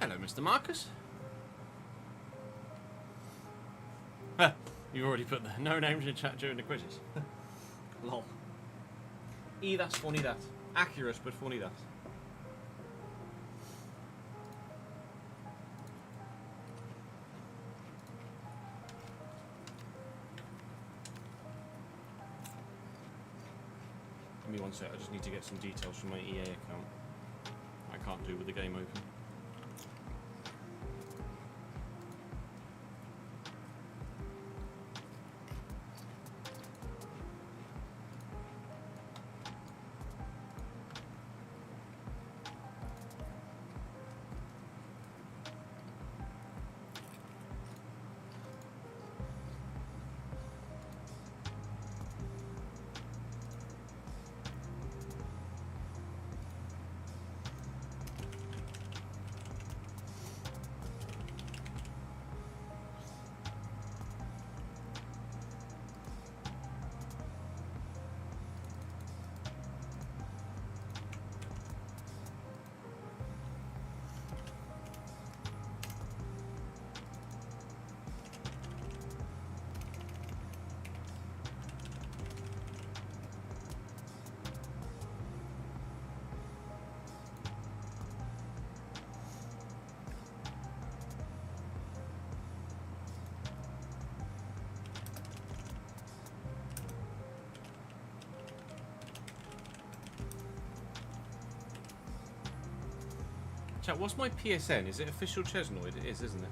Hello, Mr. Marcus. You already put the no names in chat during the quizzes. Lol. That's funny that. Accurate, but funny that. Give me 1 sec, I just need to get some details from my EA account. I can't do with the game open. Chat, what's my PSN? Is it official Chesnoid? It is, isn't it?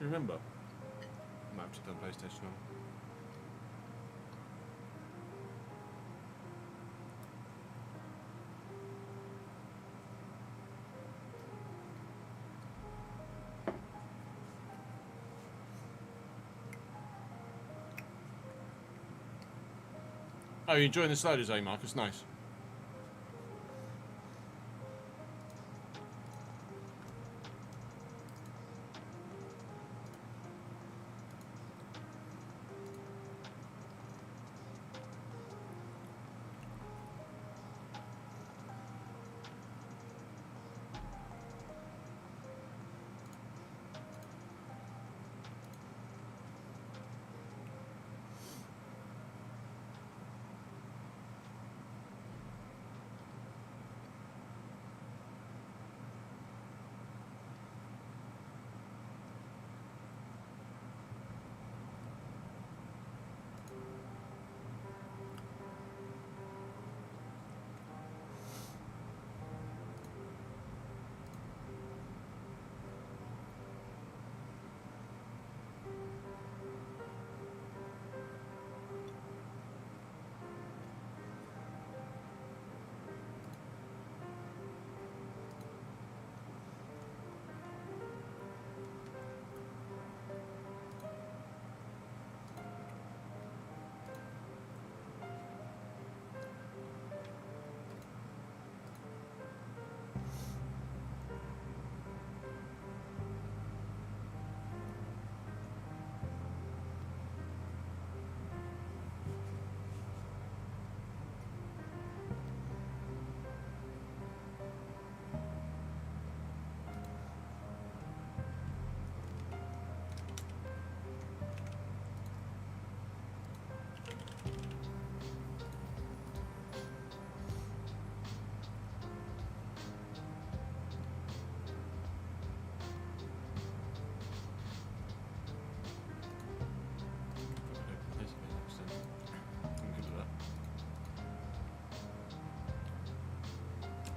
Remember? I might have to play on PlayStation now. Oh, you're enjoying the sliders, eh, Marcus? Nice.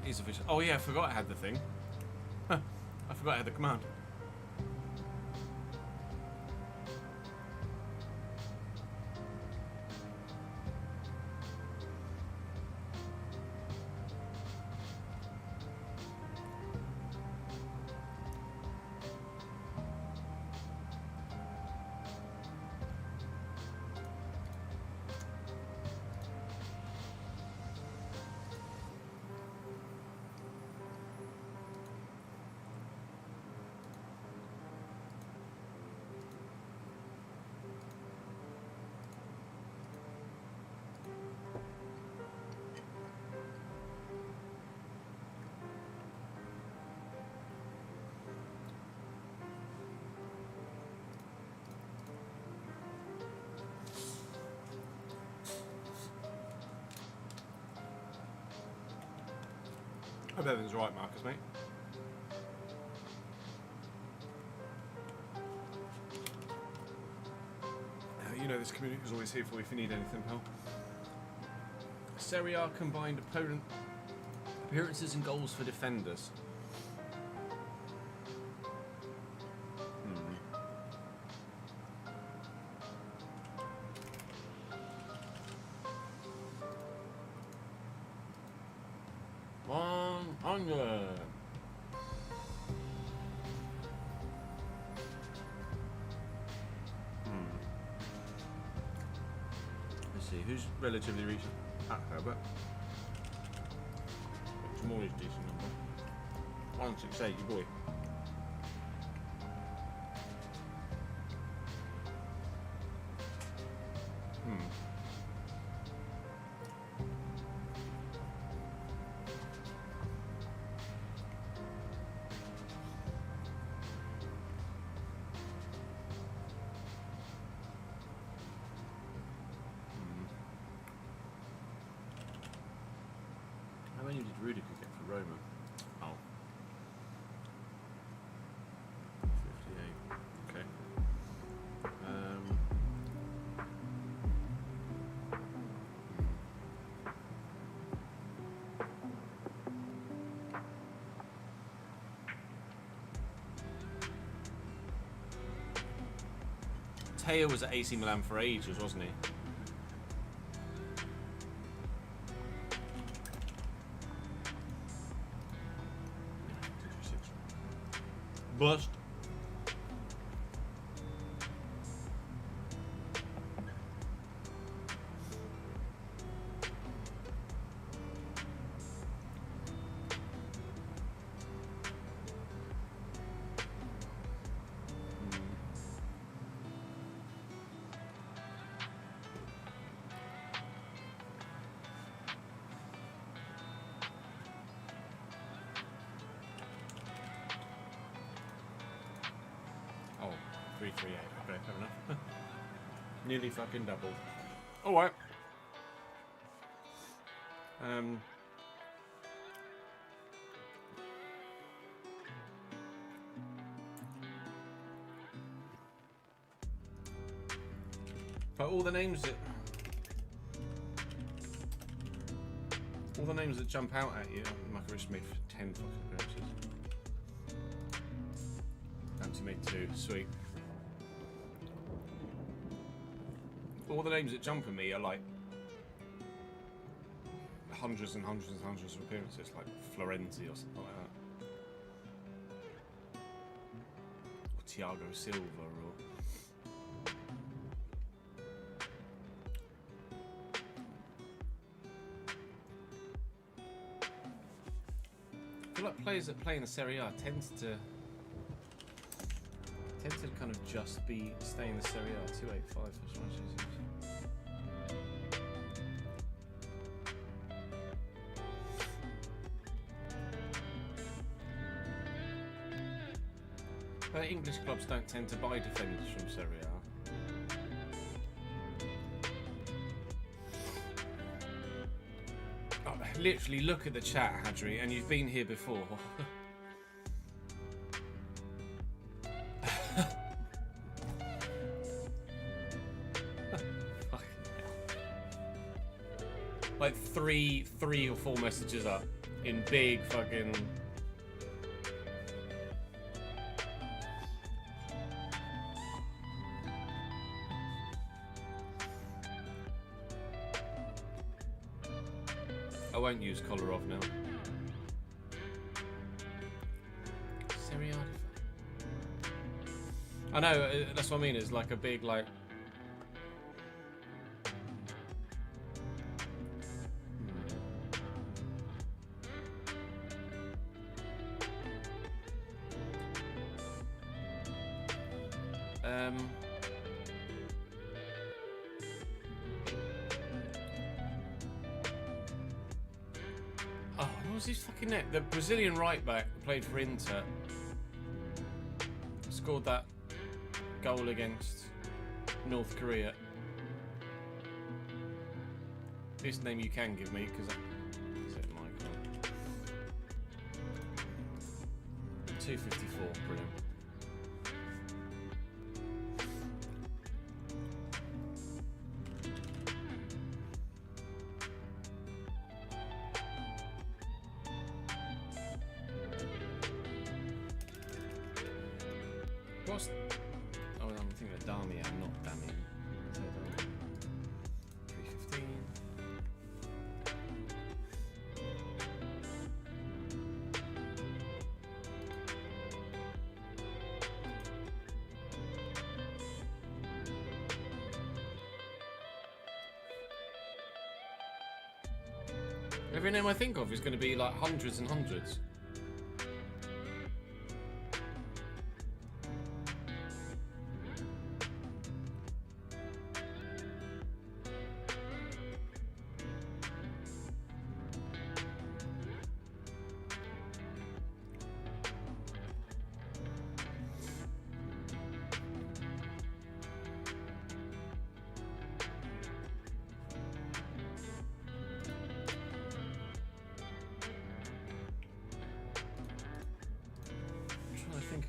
He's official. Oh yeah, I forgot I had the thing. I forgot I had the command. Hope everything's right, Marcus, mate. You know this community is always here for you if you need anything, pal. Serie A combined opponent appearances and goals for defenders. Hmm. 100. Who's relatively recent? Herbert. Jamori's decent number. 168, your boy. How many did Rudiger get for Roma? Oh. 58. Okay. Teo was at AC Milan for ages, wasn't he? Bust. Oh, 338. Okay, fair enough. Nearly fucking doubled. Alright. But all the names that jump out at you, Marcus made 10 fucking appearances. Anti made 2, sweet. All the names that jump at me are like hundreds and hundreds and hundreds of appearances, like Florenzi or something like that. Or Thiago Silva or... I feel like players that play in the Serie A tend to kind of just stay in the Serie A. 285 for Sanchez. But English clubs don't tend to buy defenders from Serie A. Oh, literally, look at the chat, Hadri, and you've been here before. Like three or four messages up in big fucking... I won't use Kolarov now. Serie A. I know, that's what I mean, it's like a big, like... Oh, what was his fucking name? The Brazilian right back who played for Inter scored that goal against North Korea. This name you can give me because is it Michael? 254, brilliant. What's... Oh, I'm thinking of Damian, not Damian. 315. Every name I think of is going to be like hundreds and hundreds.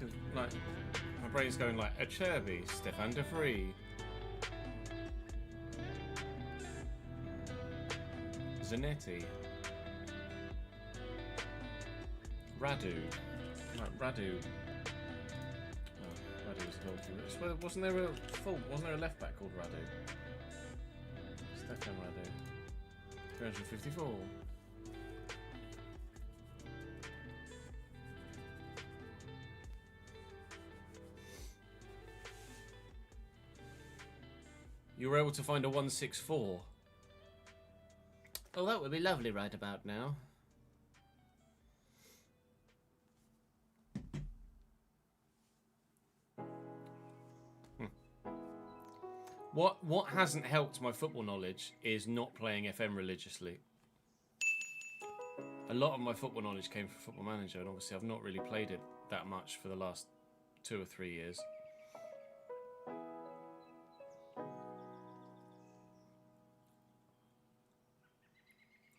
Of, like, my brain's going like Acerbi, Stefan de Vrij, Zanetti, Radu. Like Radu. Oh, Radu was called. Wasn't there a left back called Radu? Stefan Radu. 354. You were able to find a 164. Oh, that would be lovely right about now. What hasn't helped my football knowledge is not playing FM religiously. A lot of my football knowledge came from Football Manager, and obviously I've not really played it that much for the last 2 or 3 years.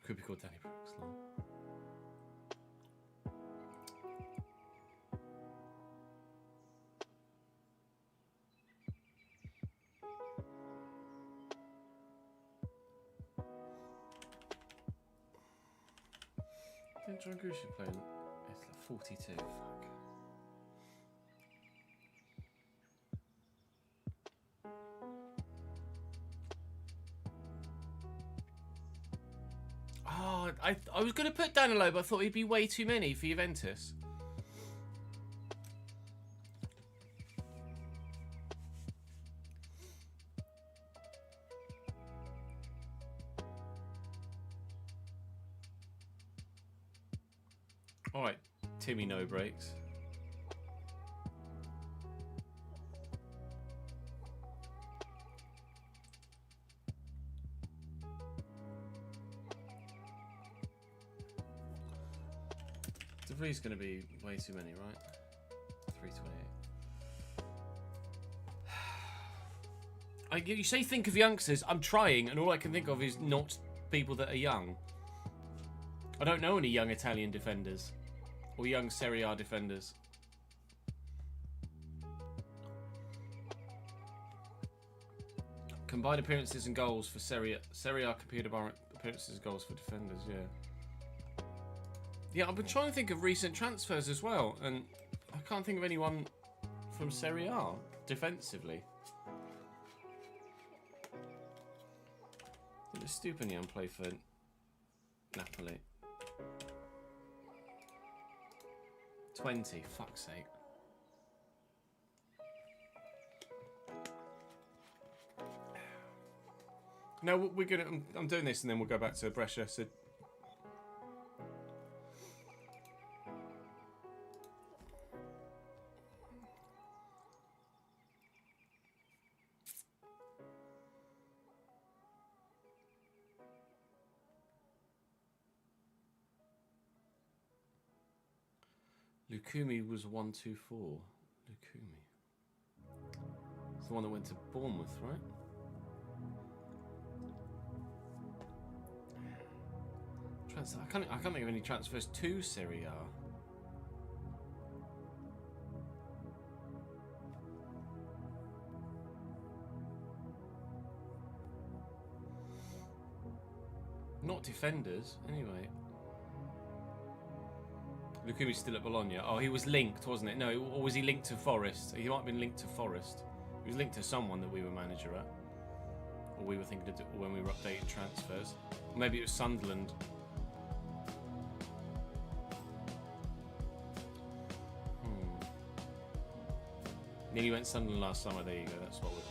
Could be called Danny Brooks. Didn't John Goose play? It's like 42. Fuck. Oh, I was going to put Danilo, but I thought he'd be way too many for Juventus. All right, Timmy no breaks. He's going to be way too many, right? 328. You say think of youngsters. I'm trying, and all I can think of is not people that are young. I don't know any young Italian defenders or young Serie A defenders. Combined appearances and goals for Serie A computer bar appearances and goals for defenders. Yeah. Yeah, I've been trying to think of recent transfers as well, and I can't think of anyone from Serie A defensively. Did Stupinian play for Napoli? 20, fuck's sake. No, we're gonna. I'm doing this, and then we'll go back to Brescia. So. Lukumi was 124. Lukumi. It's the one that went to Bournemouth, right? I can't think of any transfers to Serie A. Not defenders, anyway. Lukumi's still at Bologna. Oh, he was linked, wasn't it? No, or was he linked to Forest? He might have been linked to Forest. He was linked to someone that we were manager at. Or we were thinking of when we were updating transfers. Maybe it was Sunderland. Nearly went Sunderland last summer. There you go. That's what we're...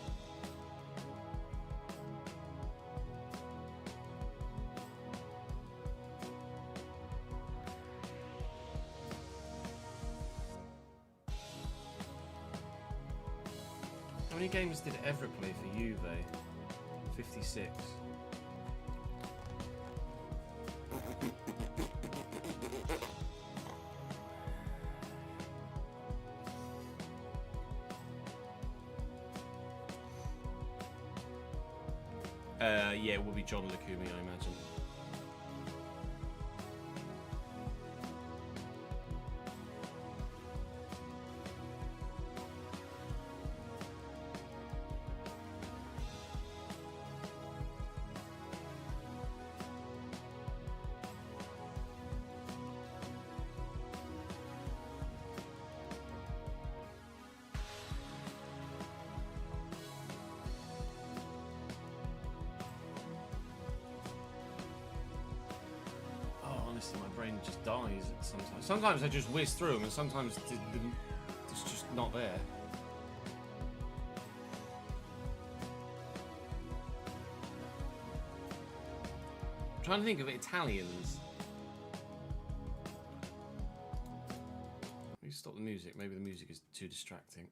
How many games did Evra play for Juve? 56. Yeah, it will be John Lukumi, I imagine. Honestly, my brain just dies sometimes. Sometimes I just whiz through them, and sometimes it's just not there. I'm trying to think of Italians. Let me stop the music. Maybe the music is too distracting.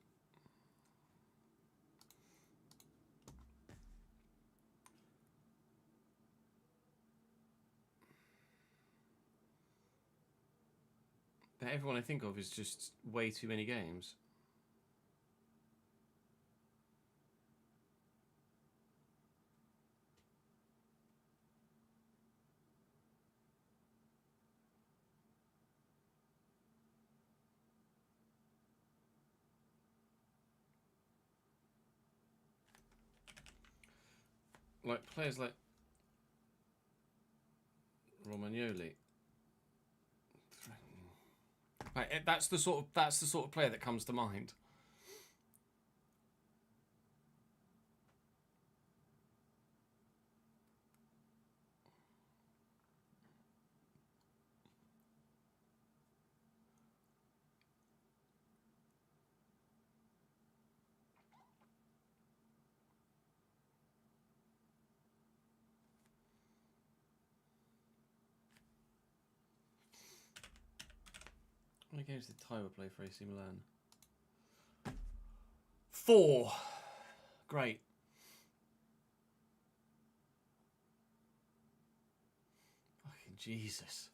Everyone I think of is just way too many games. Like players like Romagnoli. Right, that's the sort of player that comes to mind. How many games did Tyler play for AC Milan? 4. Great. Fucking Jesus.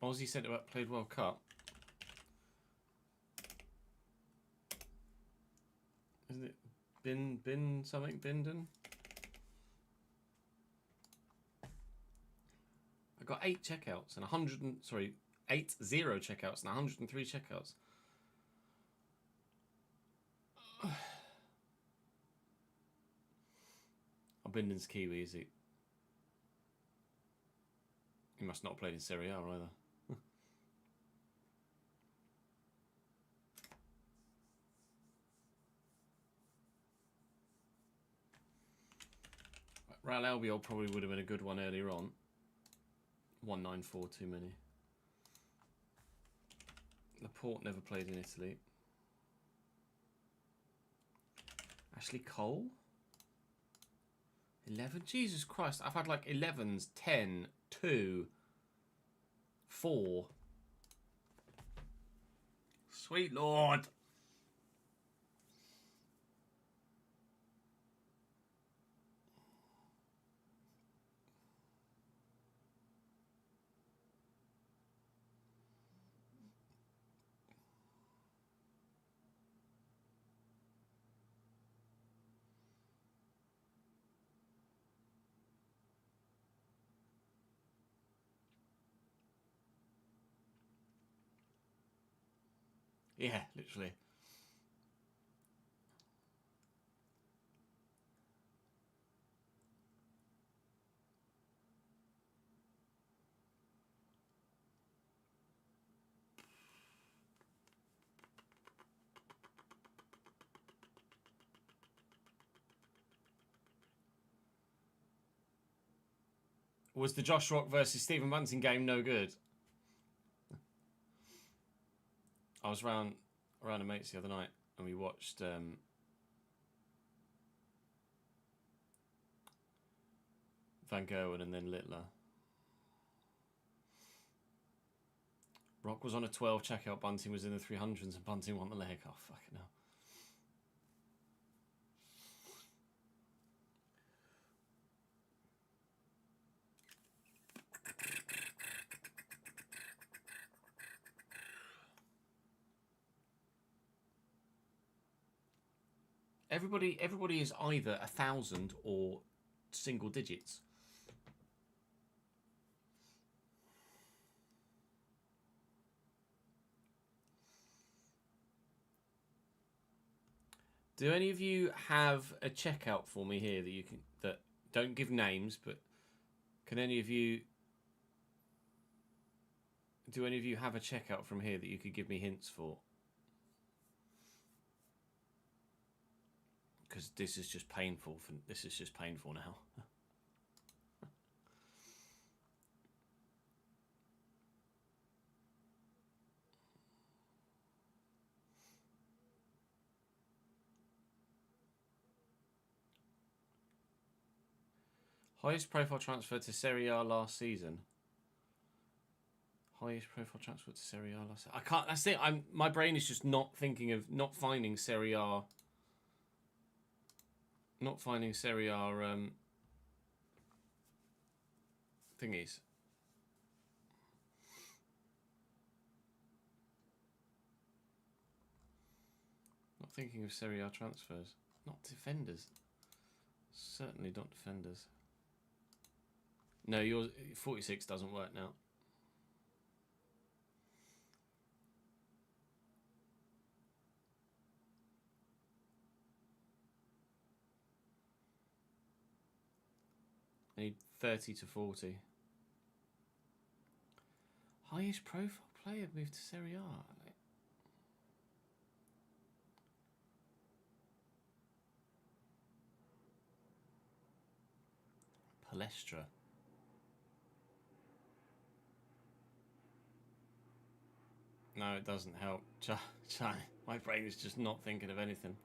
Aussie centre back played World Cup. Isn't it Bin something? Bindon? I got 8 checkouts and 80 checkouts and 103 checkouts. Oh, Bindon's Kiwi, is he? He must not have played in Serie A either. Real Albiol probably would have been a good one earlier on. 194 too many. Laporte never played in Italy. Ashley Cole? 11? Jesus Christ, I've had like 11s, 10, 2, 4. Sweet Lord. Yeah, literally. Was the Josh Rock versus Stephen Bunting game no good? I was around a mate's the other night and we watched Van Gerwen and then Littler. Rock was on a 12 checkout, Bunting was in the 300s and Bunting won the leg. Oh, fucking hell. Everybody is either 1,000 or single digits. Do any of you have a checkout for me here that you can, that don't give names, but can any of you, do any of you have a checkout from here that you could give me hints for? Because this is just painful. This is just painful now. Highest profile transfer to Serie A last season. Highest profile transfer to Serie A last season. I can't. That's it. My brain is just not thinking of, not finding Serie A. Not finding Serie A thingies. Not thinking of Serie A transfers. Not defenders. Certainly not defenders. No, your 46 doesn't work now. I need 30 to 40. Highest profile player moved to Serie A. Palestra. No, it doesn't help. My brain is just not thinking of anything.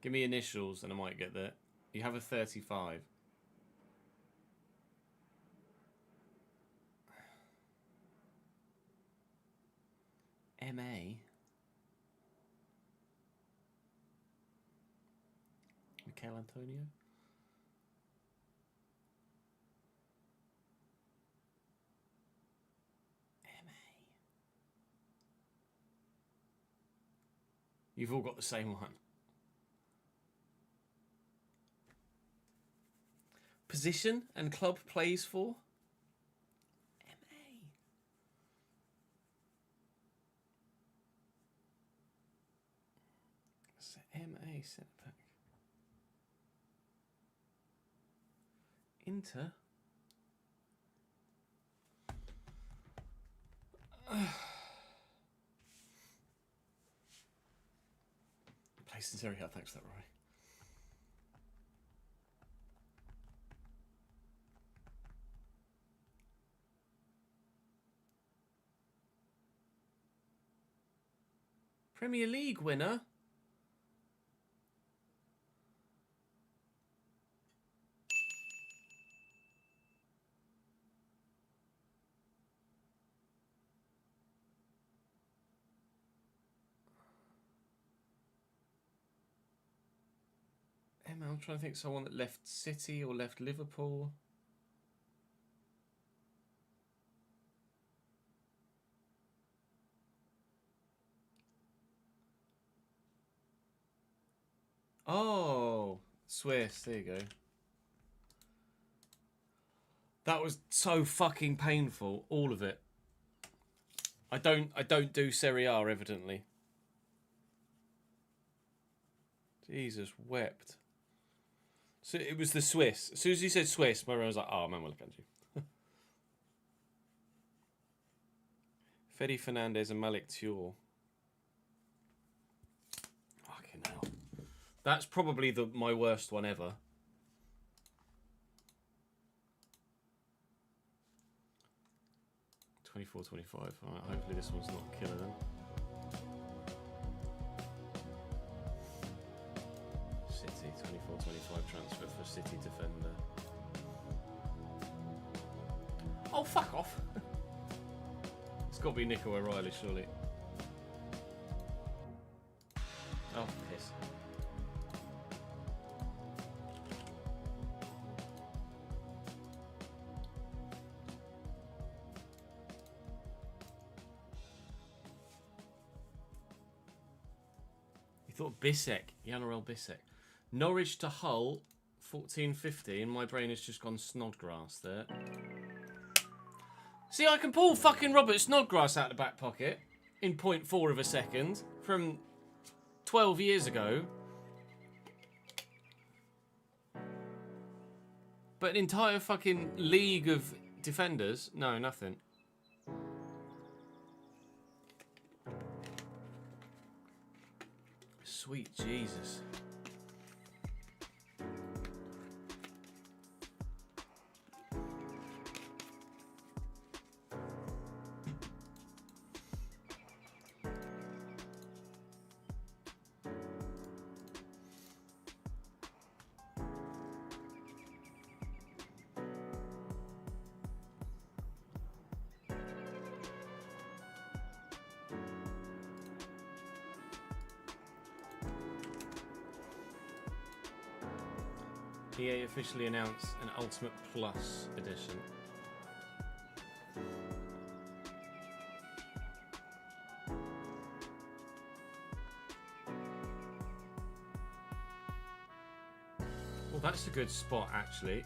Give me initials and I might get there. You have a 35. MA. Michael Antonio. You've all got the same one. Position and club plays for? MA. So MA centre back. Inter. Place in Serie A, thanks for that, Rory. Premier League winner? Emma, I'm trying to think of someone that left City or left Liverpool. Oh, Swiss. There you go. That was so fucking painful, all of it. I don't do Serie A, evidently. Jesus wept. So it was the Swiss. As soon as you said Swiss, my brain was like, oh man, we'll look at you. Fede Fernandez and Malik Tuor. Fucking hell. That's probably my worst one ever. 24-25. Alright, hopefully this one's not killer then. City, 24-25 transfer for City defender. Oh, fuck off! It's got to be Nico O'Reilly, surely. Oh, piss. You thought Bissek, Yanarel Bissek. Norwich to Hull, 14.50, and my brain has just gone Snodgrass there. See, I can pull fucking Robert Snodgrass out the back pocket in 0.4 of a second from 12 years ago. But an entire fucking league of defenders? No, nothing. Sweet Jesus. EA officially announced an Ultimate Plus edition. Well, that's a good spot, actually.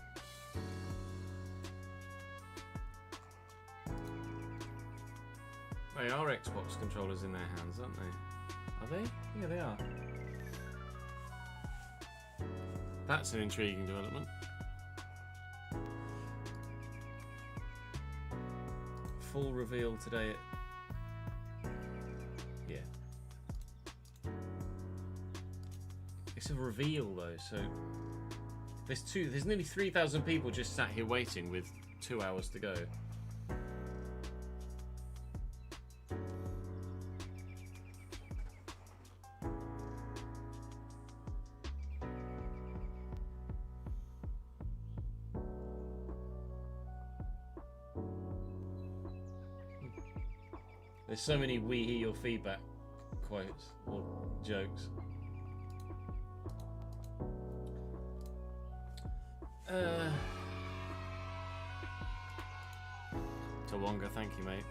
They are Xbox controllers in their hands, aren't they? Are they? Yeah, they are. That's an intriguing development. Full reveal today at... Yeah. It's a reveal though, so... There's nearly 3,000 people just sat here waiting with 2 hours to go. There's so many we hear your feedback quotes or jokes. Tawonga, thank you, mate.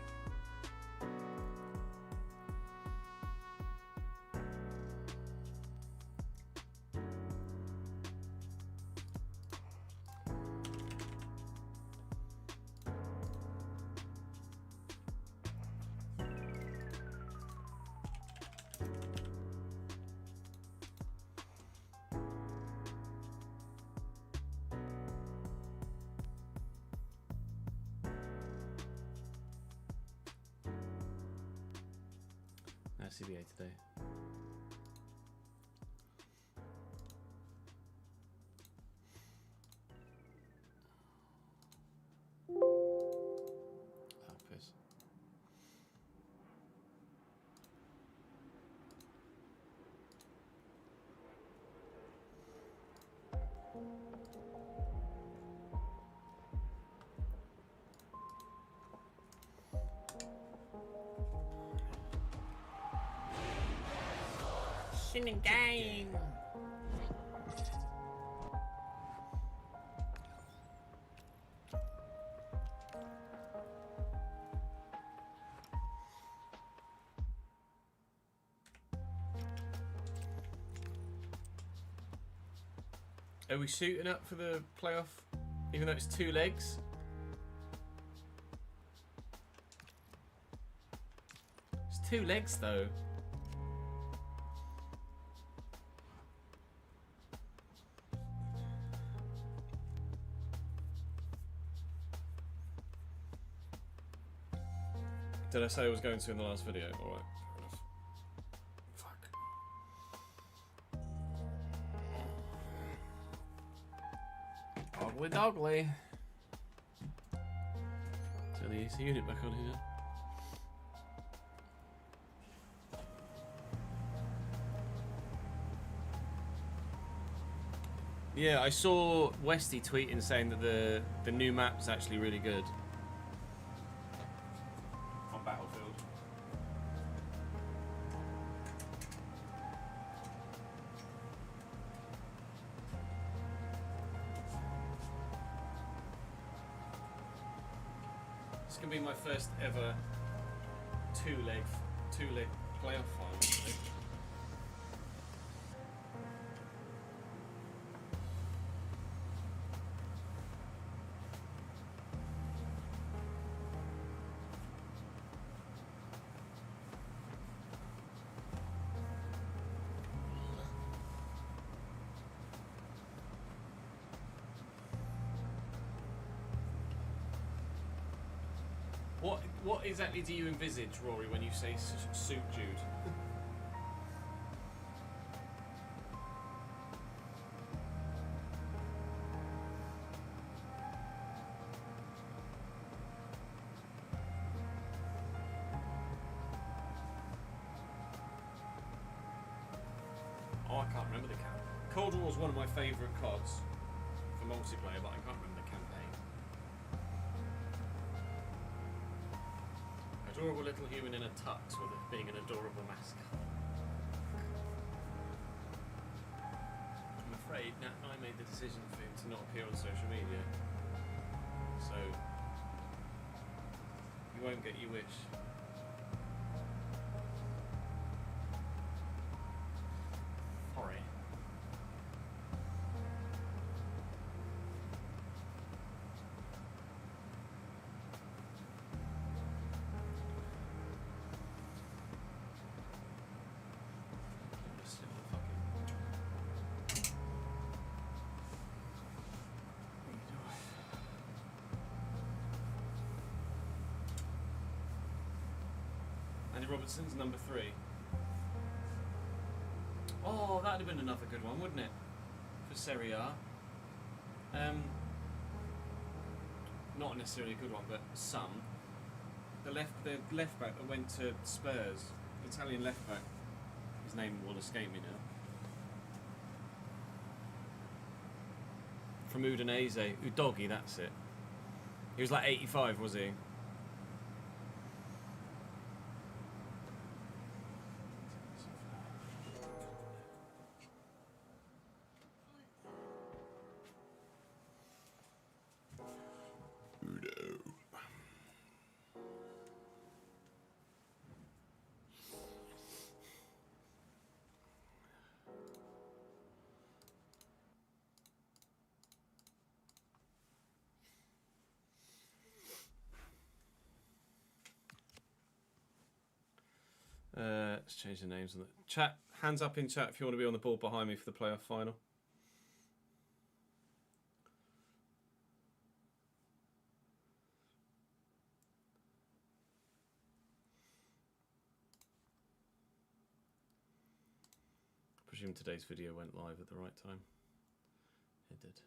CBA today. Oh, piss. In the game. Are we suiting up for the playoff, even though it's 2 legs? It's 2 legs though. Did I say I was going to in the last video? Alright, fair enough. Fuck. Ugly dogly. Turn the AC unit back on here. Yeah, I saw Westy tweeting saying that the new map's actually really good. On Battlefield. It's gonna be my first ever two-leg playoff final. I think. What exactly do you envisage, Rory, when you say suit Jude? Oh, I can't remember the campaign. Cold War is one of my favourite CODs for multiplayer, but I can't remember the campaign. Adorable little human in a tux with it being an adorable mascot. I'm afraid Nat and I made the decision for him to not appear on social media. So, you won't get your wish. Sorry. Andy Robertson's number 3. Oh, that'd have been another good one, wouldn't it? For Serie A. Not necessarily a good one, but some. The left back that went to Spurs, Italian left back. His name will escape me now. From Udinese, Udogi, that's it. He was like 85, was he? Let's change the names on the chat. Hands up in chat if you want to be on the board behind me for the playoff final. I presume today's video went live at the right time. It did.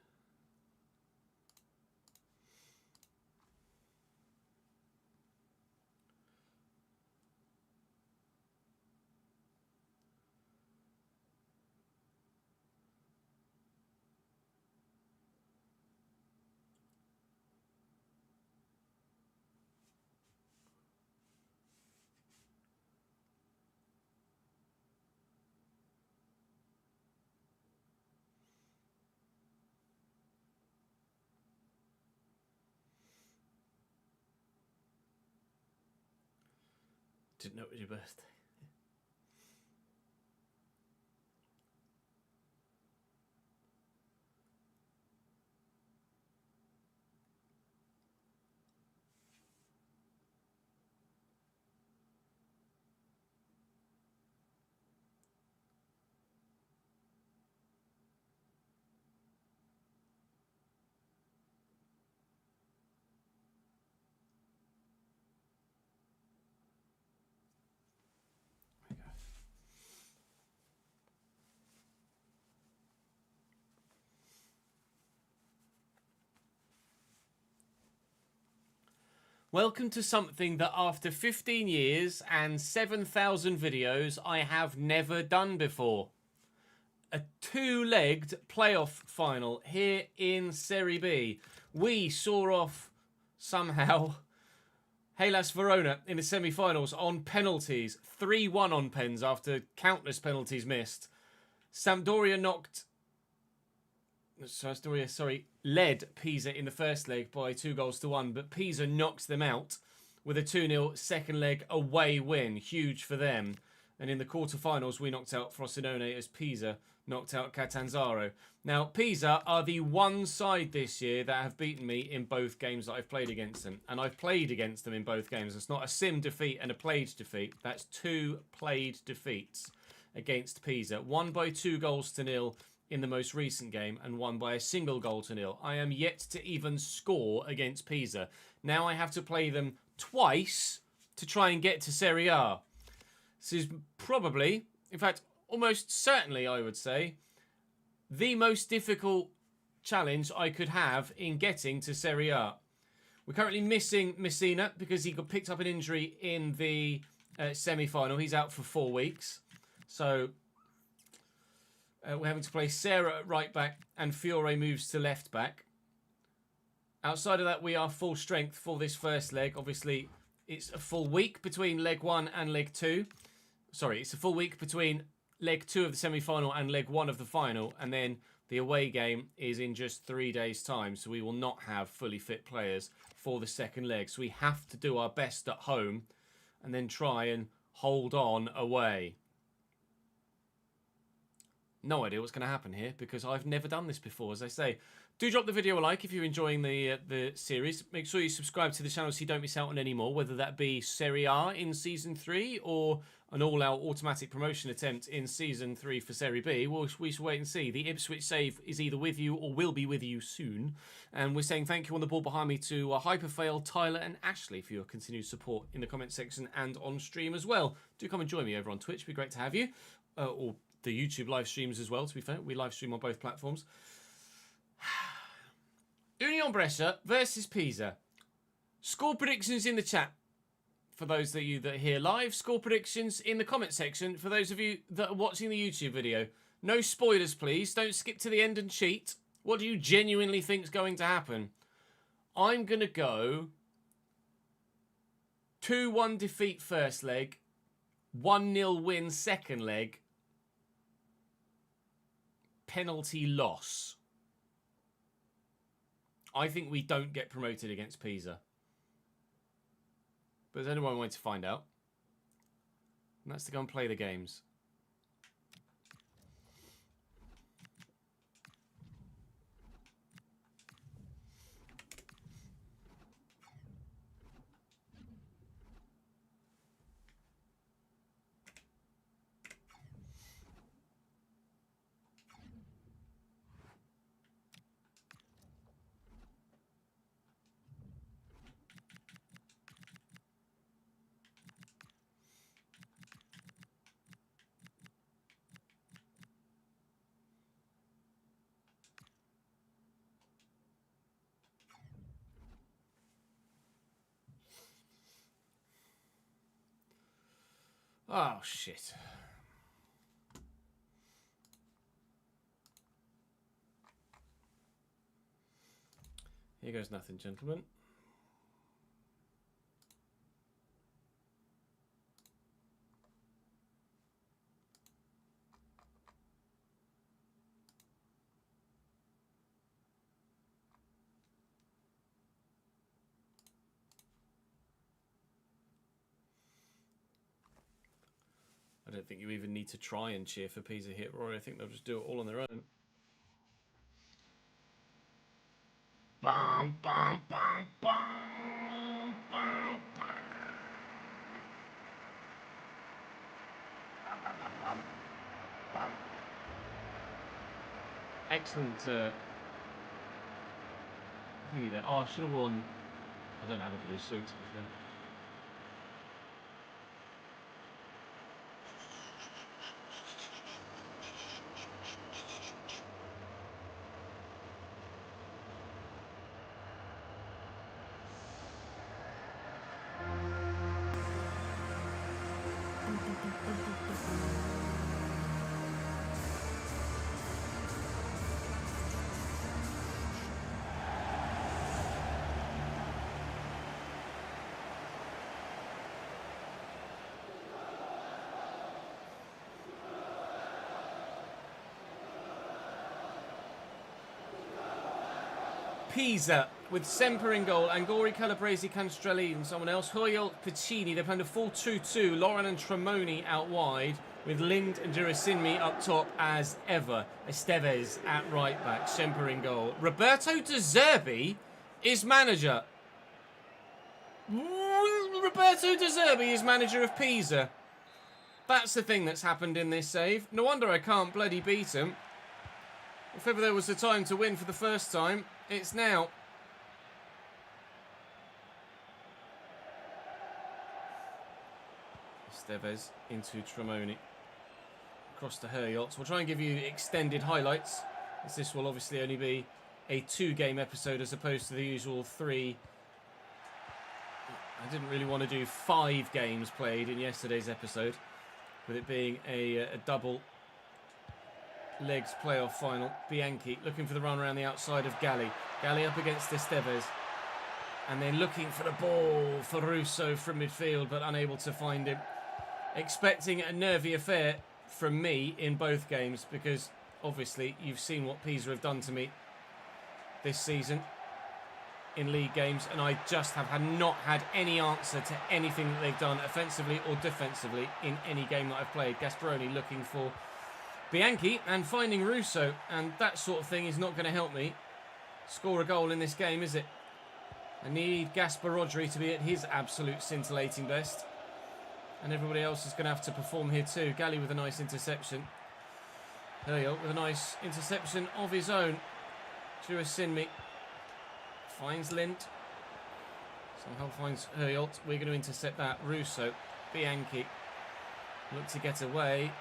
Didn't know it was your birthday. Welcome to something that after 15 years and 7,000 videos I have never done before. a two-legged playoff final here in Serie B. We saw off somehow Hellas Verona in the semi-finals on penalties. 3-1 on pens after countless penalties missed. Sampdoria led Pisa in the first leg by 2-1, but Pisa knocked them out with a 2-0 second leg away win. Huge for them. And in the quarterfinals, we knocked out Frosinone as Pisa knocked out Catanzaro. Now, Pisa are the one side this year that have beaten me in both games that I've played against them. And I've played against them in both games. It's not a sim defeat and a played defeat. That's 2 played defeats against Pisa. 1 by 2-0 in the most recent game and 1 by a single goal to nil. I am yet to even score against Pisa. Now I have to play them twice to try and get to Serie A. This is probably, in fact, almost certainly, I would say, the most difficult challenge I could have in getting to Serie A. We're currently missing Messina because he got picked up an injury in the semi-final. He's out for 4 weeks. So we're having to play Serra at right back and Fiore moves to left back. Outside of that, we are full strength for this first leg. Obviously, it's a full week between leg 1 and leg 2. Sorry, it's a full week between leg 2 of the semi-final and leg 1 of the final. And then the away game is in just 3 days' time. So we will not have fully fit players for the second leg. So we have to do our best at home and then try and hold on away. No idea what's going to happen here because I've never done this before, as I say. Do drop the video a like if you're enjoying the series. Make sure you subscribe to the channel so you don't miss out on any more, whether that be Serie A in Season 3 or an all-out automatic promotion attempt in Season 3 for Serie B. We shall wait and see. The Ipswich save is either with you or will be with you soon. And we're saying thank you on the board behind me to Hyperfail, Tyler and Ashley for your continued support in the comment section and on stream as well. Do come and join me over on Twitch. It'd be great to have you. Or the YouTube live streams as well, to be fair. We live stream on both platforms. Union Brescia versus Pisa. Score predictions in the chat for those of you that are here live. Score predictions in the comment section for those of you that are watching the YouTube video. No spoilers, please. Don't skip to the end and cheat. What do you genuinely think is going to happen? I'm going to go 2-1 defeat first leg, 1-0 win second leg, penalty loss. I think we don't get promoted against Pisa. But there's only one way to find out. And that's to go and play the games. Oh, shit. Here goes nothing, gentlemen. I don't think you even need to try and cheer for Pisa here, Rory. I think they'll just do it all on their own. Bum, bum, bum, bum, bum, bum. Excellent thingy there. Oh, I should have worn... I don't have a blue suit, to be fair. Pisa with Semper in goal. Angori, Calabresi, Canstrelli and someone else. Hoyol, Piccini. They're playing a 4-2-2. Lauren and Tremoni out wide with Lind and Jurasinmi up top as ever. Esteves at right back. Semper in goal. Roberto De Zerbi is manager. Roberto De Zerbi is manager of Pisa. That's the thing that's happened in this save. No wonder I can't bloody beat him. If ever there was a time to win for the first time, it's now. Esteves into Tremoni. Across to Herjolts. We'll try and give you extended highlights, as this will obviously only be a 2-game episode as opposed to the usual 3. I didn't really want to do 5 games played in yesterday's episode, with it being a double legs playoff final. Bianchi looking for the run around the outside of Galli. Galli up against Esteves. And then looking for the ball for Russo from midfield, but unable to find him. Expecting a nervy affair from me in both games, because obviously you've seen what Pisa have done to me this season in league games, and I just have not had any answer to anything that they've done offensively or defensively in any game that I've played. Gasparoni looking for Bianchi and finding Russo, and that sort of thing is not going to help me score a goal in this game, is it? I need Gaspar Rodri to be at his absolute scintillating best, and everybody else is going to have to perform here too. Galli with a nice interception. Herjolts with a nice interception of his own. Jurasinmi finds Lind. Somehow finds Herjolts. We're going to intercept that. Russo. Bianchi. Look to get away.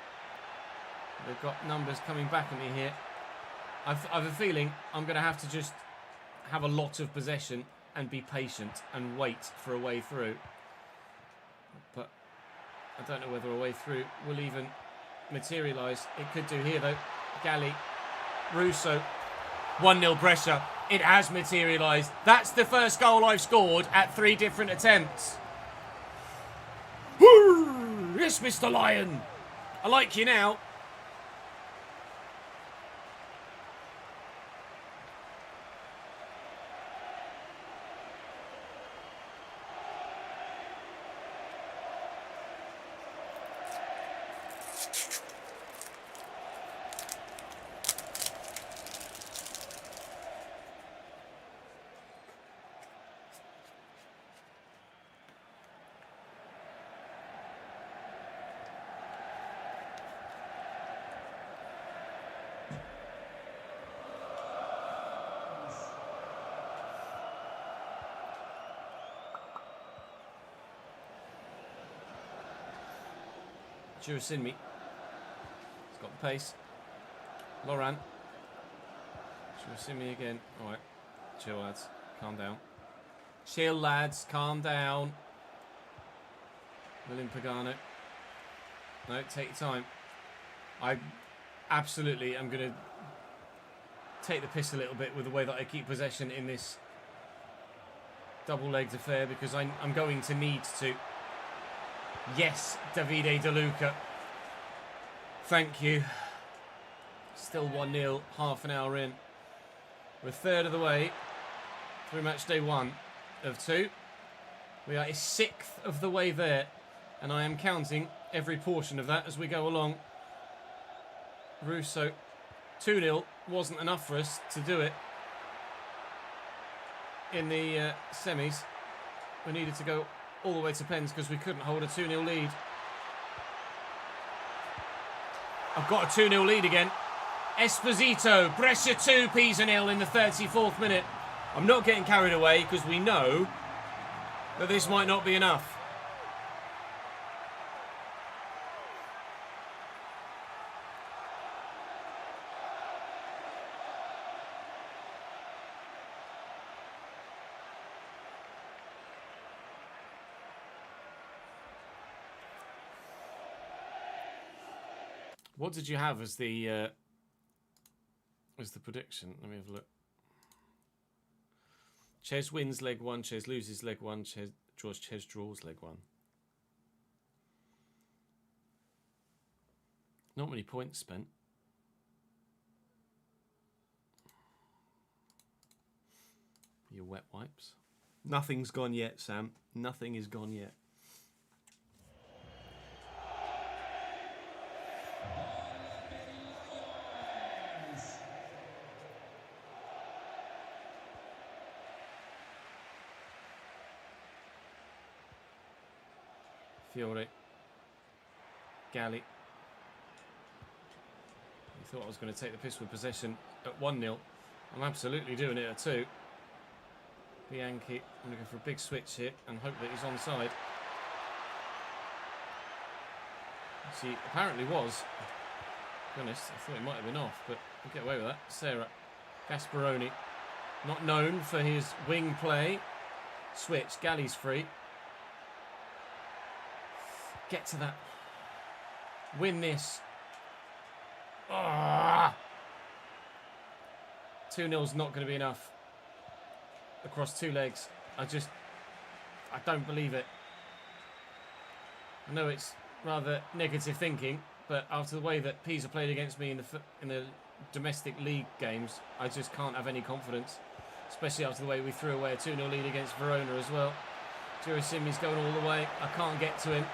They've got numbers coming back at me here. I've a feeling I'm going to have to just have a lot of possession and be patient and wait for a way through. But I don't know whether a way through will even materialise. It could do here though. Galli. Russo. 1-0 pressure. It has materialised. That's the first goal I've scored at 3 different attempts. Woo! Yes, Mr. Lion. I like you now. Jurasinmi. He's got the pace. Laurent. Jurasinmi again. Alright. Chill, lads. Calm down. Chill, lads. Calm down. William Pagano. No, take your time. I absolutely am going to take the piss a little bit with the way that I keep possession in this double-legged affair, because I'm going to need to. Yes, Davide De Luca. Thank you. Still 1-0, half an hour in. We're a third of the way through match day 1 of 2. We are a 6th of the way there, and I am counting every portion of that as we go along. Russo, 2-0 wasn't enough for us to do it in the semis. We needed to go all the way to pens because we couldn't hold a 2-0 lead. I've got a 2-0 lead again. Esposito, Brescia 2, Pisa 0 in the 34th minute. I'm not getting carried away because we know that this might not be enough. What did you have as the prediction? Let me have a look. Ches wins leg 1, Ches loses leg 1, Ches draws leg 1. Not many points spent. Your wet wipes. Nothing's gone yet, Sam. Nothing is gone yet. Fiore. Galli. He thought I was going to take the piss with possession at 1-0. I'm absolutely doing it at 2. Bianchi, I'm going to go for a big switch here and hope that he's onside. He apparently was. To be honest, I thought he might have been off, but we'll get away with that. Serra. Gasparoni. Not known for his wing play. Switch. Galli's free. Get to that. Win this. 2-0's not going to be enough. Across 2 legs. I don't believe it. I know it's rather negative thinking, but after the way that Pisa played against me in the domestic league games, I just can't have any confidence. Especially after the way we threw away a 2-0 lead against Verona as well. Girosimmi's going all the way. I can't get to him.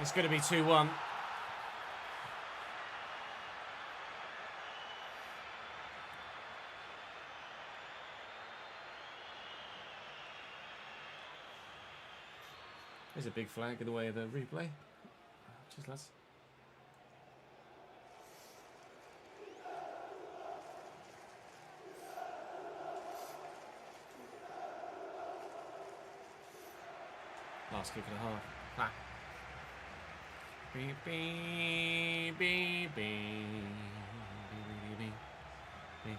It's going to be 2-1. There's a big flag in the way of the replay. Cheers, lads. Last kick of the half. Ah. Beep, beep, beep, beep, beep, beep, beep.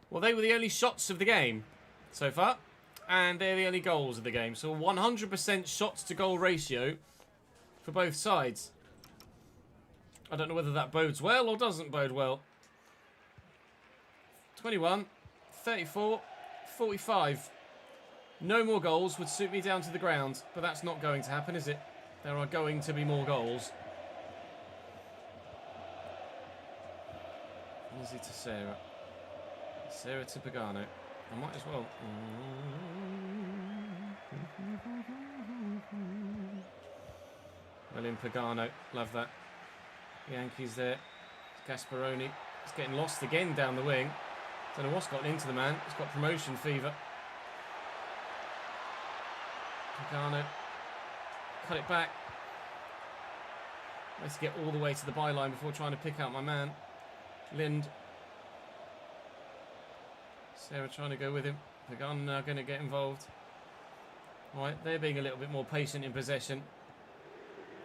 Well, they were the only shots of the game so far, and they're the only goals of the game. So 100% shots to goal ratio for both sides. I don't know whether that bodes well or doesn't bode well. 21, 34, 45. No more goals would suit me down to the ground, but that's not going to happen, is it? There are going to be more goals. Easy to Sarah. Sarah to Pagano. I might as well. Well in Pagano. Love that. Yankees there. Gasparoni. He's getting lost again down the wing. Don't know what's gotten into the man. He's got promotion fever. Pagano. Cut it back. Let's get all the way to the byline before trying to pick out my man. Lind. Sarah trying to go with him. Pagano now going to get involved. Right, they're being a little bit more patient in possession.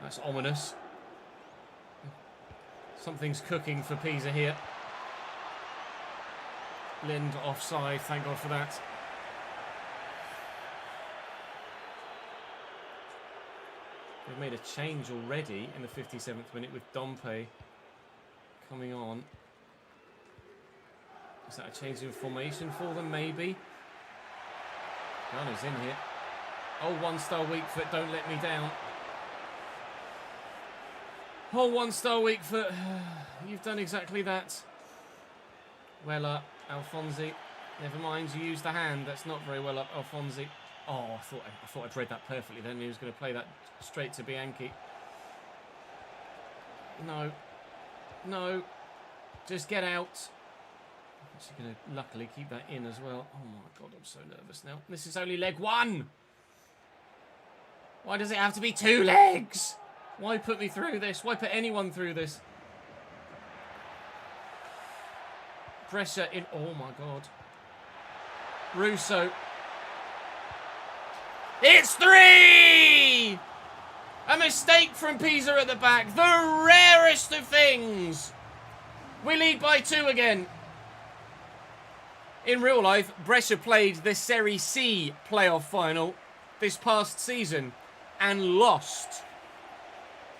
That's ominous. Something's cooking for Pisa here. Lind offside, thank God for that. They've made a change already in the 57th minute with Dompe coming on. Is that a change in formation for them, maybe? Gunner's in here. Oh, one-star weak foot, don't let me down. Oh, one-star weak foot. You've done exactly that. Well up, Alfonsi. Never mind, you used the hand. That's not very well up, Alfonsi. Oh, I thought I'd read that perfectly then. He was going to play that straight to Bianchi. No. No. Just get out. Actually going to luckily keep that in as well. Oh my God, I'm so nervous now. This is only leg 1. Why does it have to be 2 legs? Why put me through this? Why put anyone through this? Pressure in. Oh my God. Russo. It's 3! A mistake from Pisa at the back. The rarest of things. We lead by 2 again. In real life, Brescia played the Serie C playoff final this past season and lost.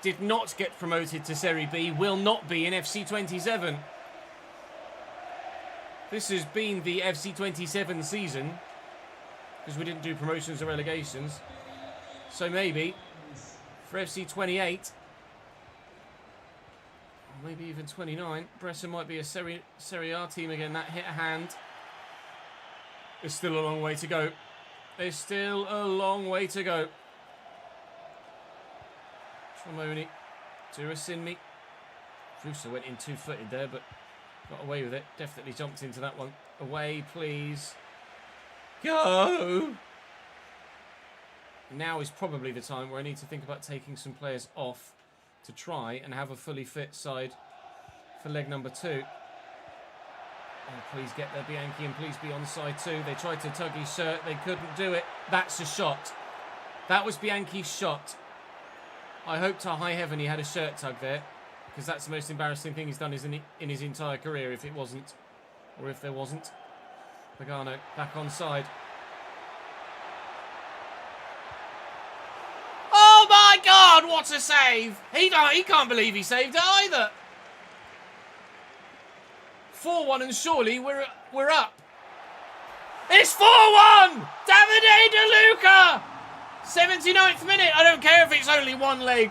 Did not get promoted to Serie B, will not be in FC27. This has been the FC27 season, because we didn't do promotions or relegations. So maybe for FC28, or maybe even 29, Brescia might be a Serie A team again. That hit a hand. There's still a long way to go. There's still a long way to go. Tremoni to Asinmi. Russo went in two-footed there, but got away with it. Definitely jumped into that one. Away, please. Go! Now is probably the time where I need to think about taking some players off to try and have a fully fit side for leg number 2. Oh, please get there, Bianchi, and please be on side 2. They tried to tug his shirt. They couldn't do it. That's a shot. That was Bianchi's shot. I hope to high heaven he had a shirt tug there, because that's the most embarrassing thing he's done in his entire career, if it wasn't. Or if there wasn't. Pagano back on side. Oh my God, what a save! He can't believe he saved it either. 4-1 and surely we're up. It's 4-1! Davide De Luca! 79th minute. I don't care if it's only one leg.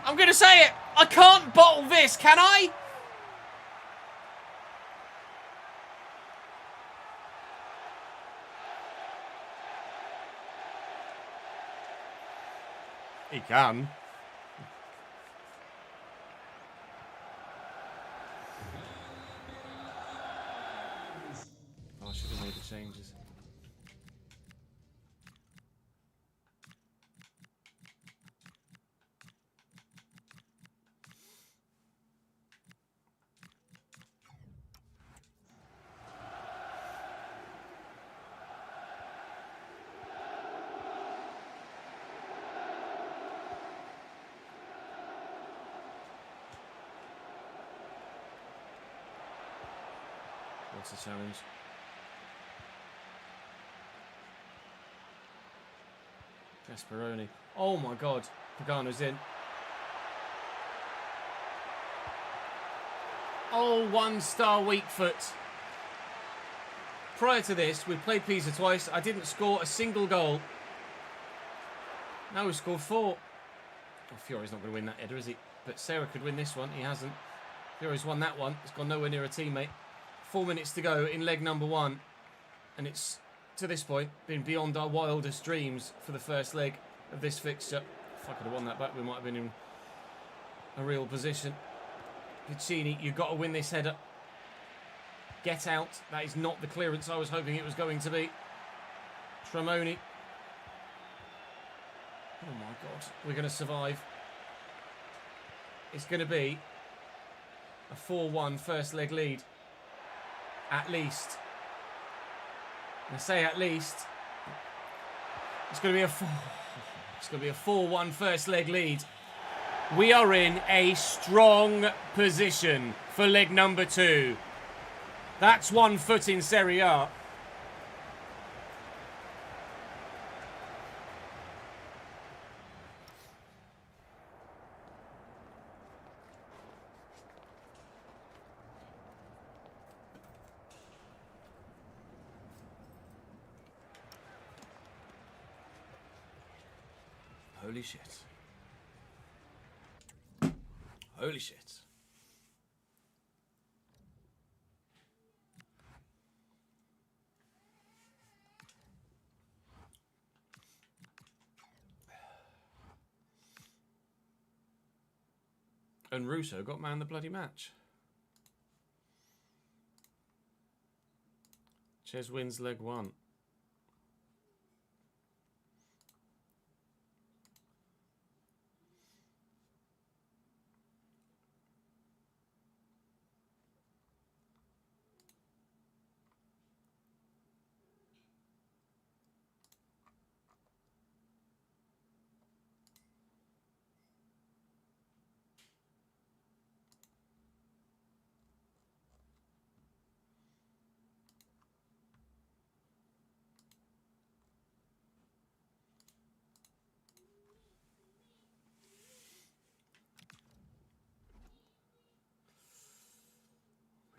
I'm going to say it. I can't bottle this, can I? He can. Oh, I should have made the changes. What's the challenge? Gasparoni. Oh my God. Pagano's in. Oh, 1-star weak foot. Prior to this, we played Pisa twice. I didn't score a single goal. Now we've scored 4. Oh, Fiore's not going to win that header, is he? But Sarah could win this one. He hasn't. Fiore's won that one. He's gone nowhere near a teammate. 4 minutes to go in leg number 1. And it's, to this point, been beyond our wildest dreams for the first leg of this fixture. If I could have won that back, we might have been in a real position. Piccini, you've got to win this header. Get out. That is not the clearance I was hoping it was going to be. Tremoni. Oh my God. We're going to survive. It's going to be a 4-1 first leg lead. At least. I say at least. It's going to be a 4-1 first leg lead. We are in a strong position for leg number 2. That's 1 foot in Serie A. Holy shit. Holy shit. And Russo got man the bloody match. Ches wins leg 1.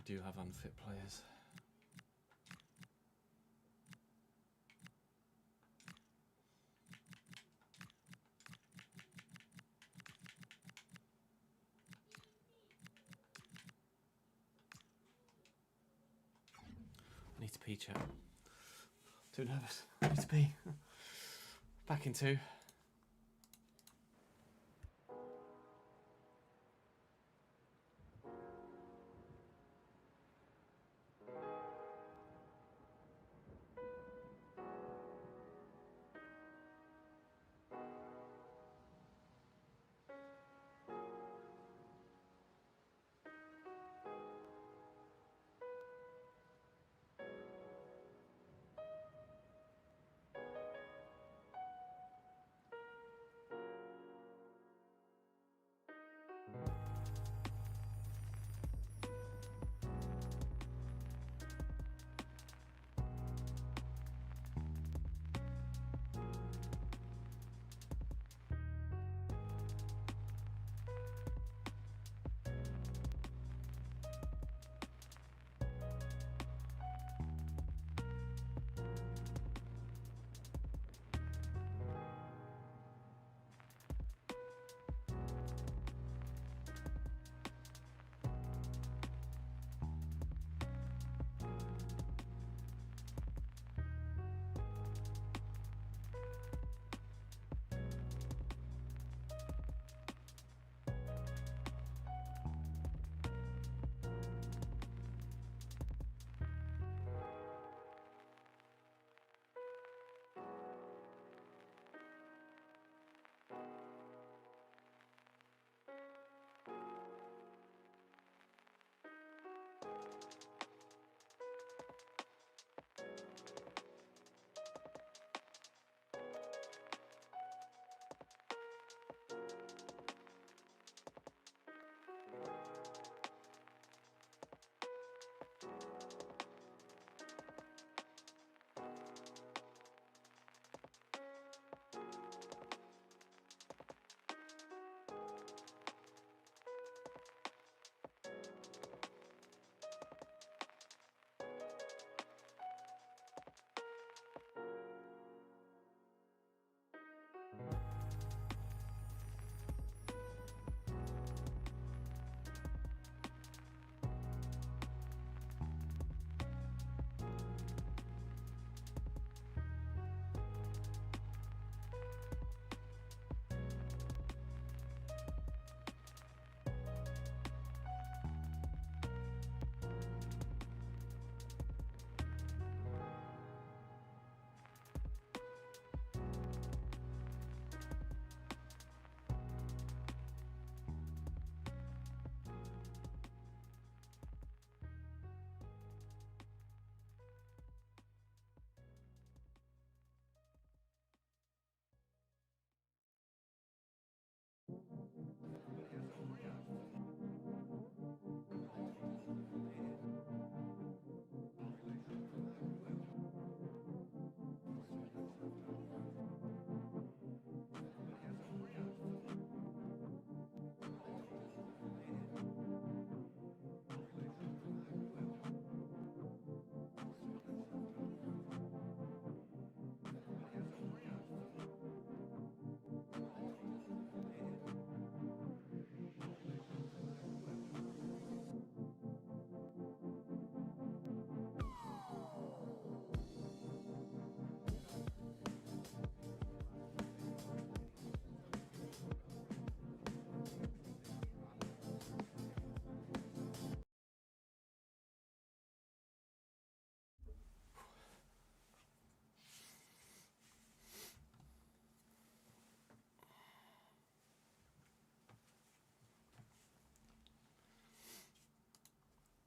We do have unfit players. I need to pee, chat. Too nervous. I need to pee. Back in 2.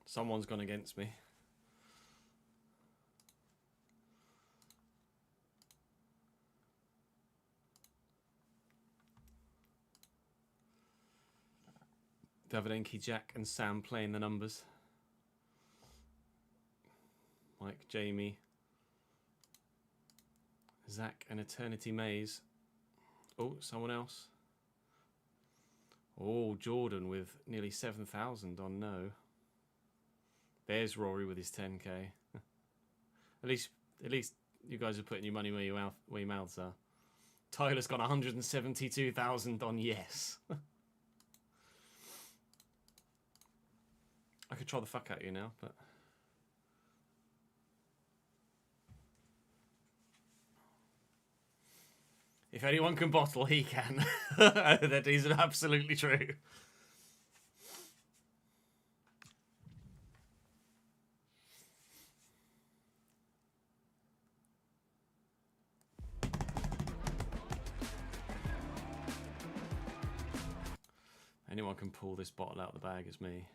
Someone's gone against me. Davidenki, Jack and Sam playing the numbers. Mike, Jamie, Zach and Eternity Maze. Oh, someone else. Oh, Jordan with nearly 7,000 on no. There's Rory with his 10k. At least you guys are putting your money where your mouths are. Tyler's got 172,000 on yes. I could try the fuck out of you now, but If anyone can bottle, he can. That is absolutely true. Anyone can pull this bottle out of the bag is me.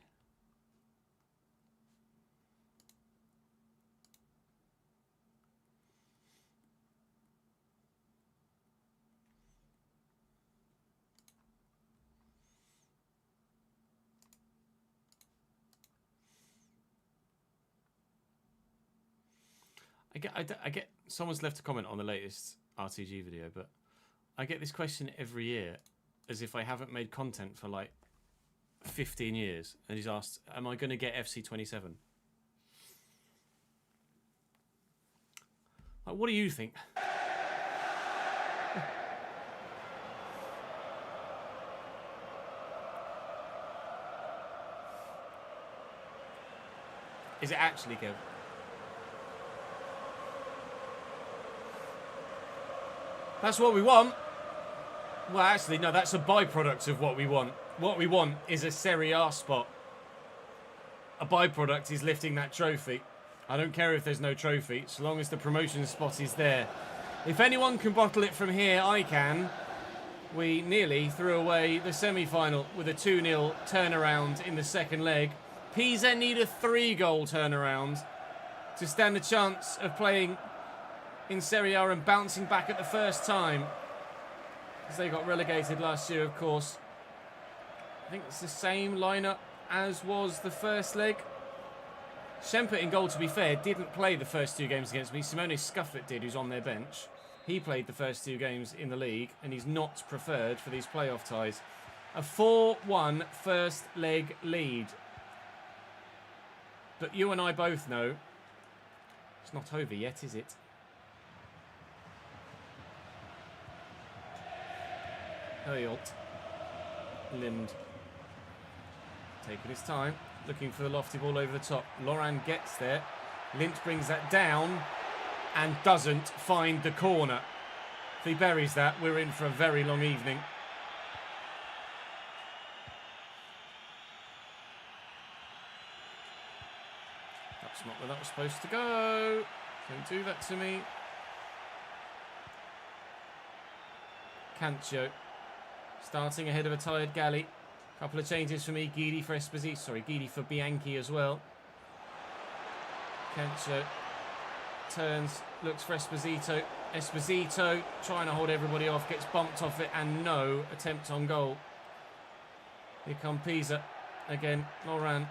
I get someone's left a comment on the latest RTG video, but I get this question every year as if I haven't made content for like 15 years. And he's asked, am I going to get FC27? Like, what do you think? Is it actually, Kev? That's what we want. Well, actually, no, that's a byproduct of what we want. What we want is a Serie A spot. A byproduct is lifting that trophy. I don't care if there's no trophy, so long as the promotion spot is there. If anyone can bottle it from here, I can. We nearly threw away the semi-final with a 2-0 turnaround in the second leg. Pisa need a 3-goal turnaround to stand a chance of playing in Serie A and bouncing back at the first time, as they got relegated last year, of course. I think it's the same lineup as was the first leg. Schempert in goal, to be fair, didn't play the first 2 games against me. Simone Scuffett did, who's on their bench. He played the first 2 games in the league, and he's not preferred for these playoff ties. A 4-1 first leg lead. But you and I both know it's not over yet, is it? Hoylt. Lind. Taking his time. Looking for the lofty ball over the top. Loran gets there. Lint brings that down and doesn't find the corner. If he buries that, we're in for a very long evening. That's not where that was supposed to go. Don't do that to me. Cancio. Starting ahead of a tired Galley. Couple of changes for me. Guidi for Esposito. Sorry, Guidi for Bianchi as well. Cancio turns, looks for Esposito. Esposito trying to hold everybody off, gets bumped off it, and no attempt on goal. Here come Pisa again. Loran.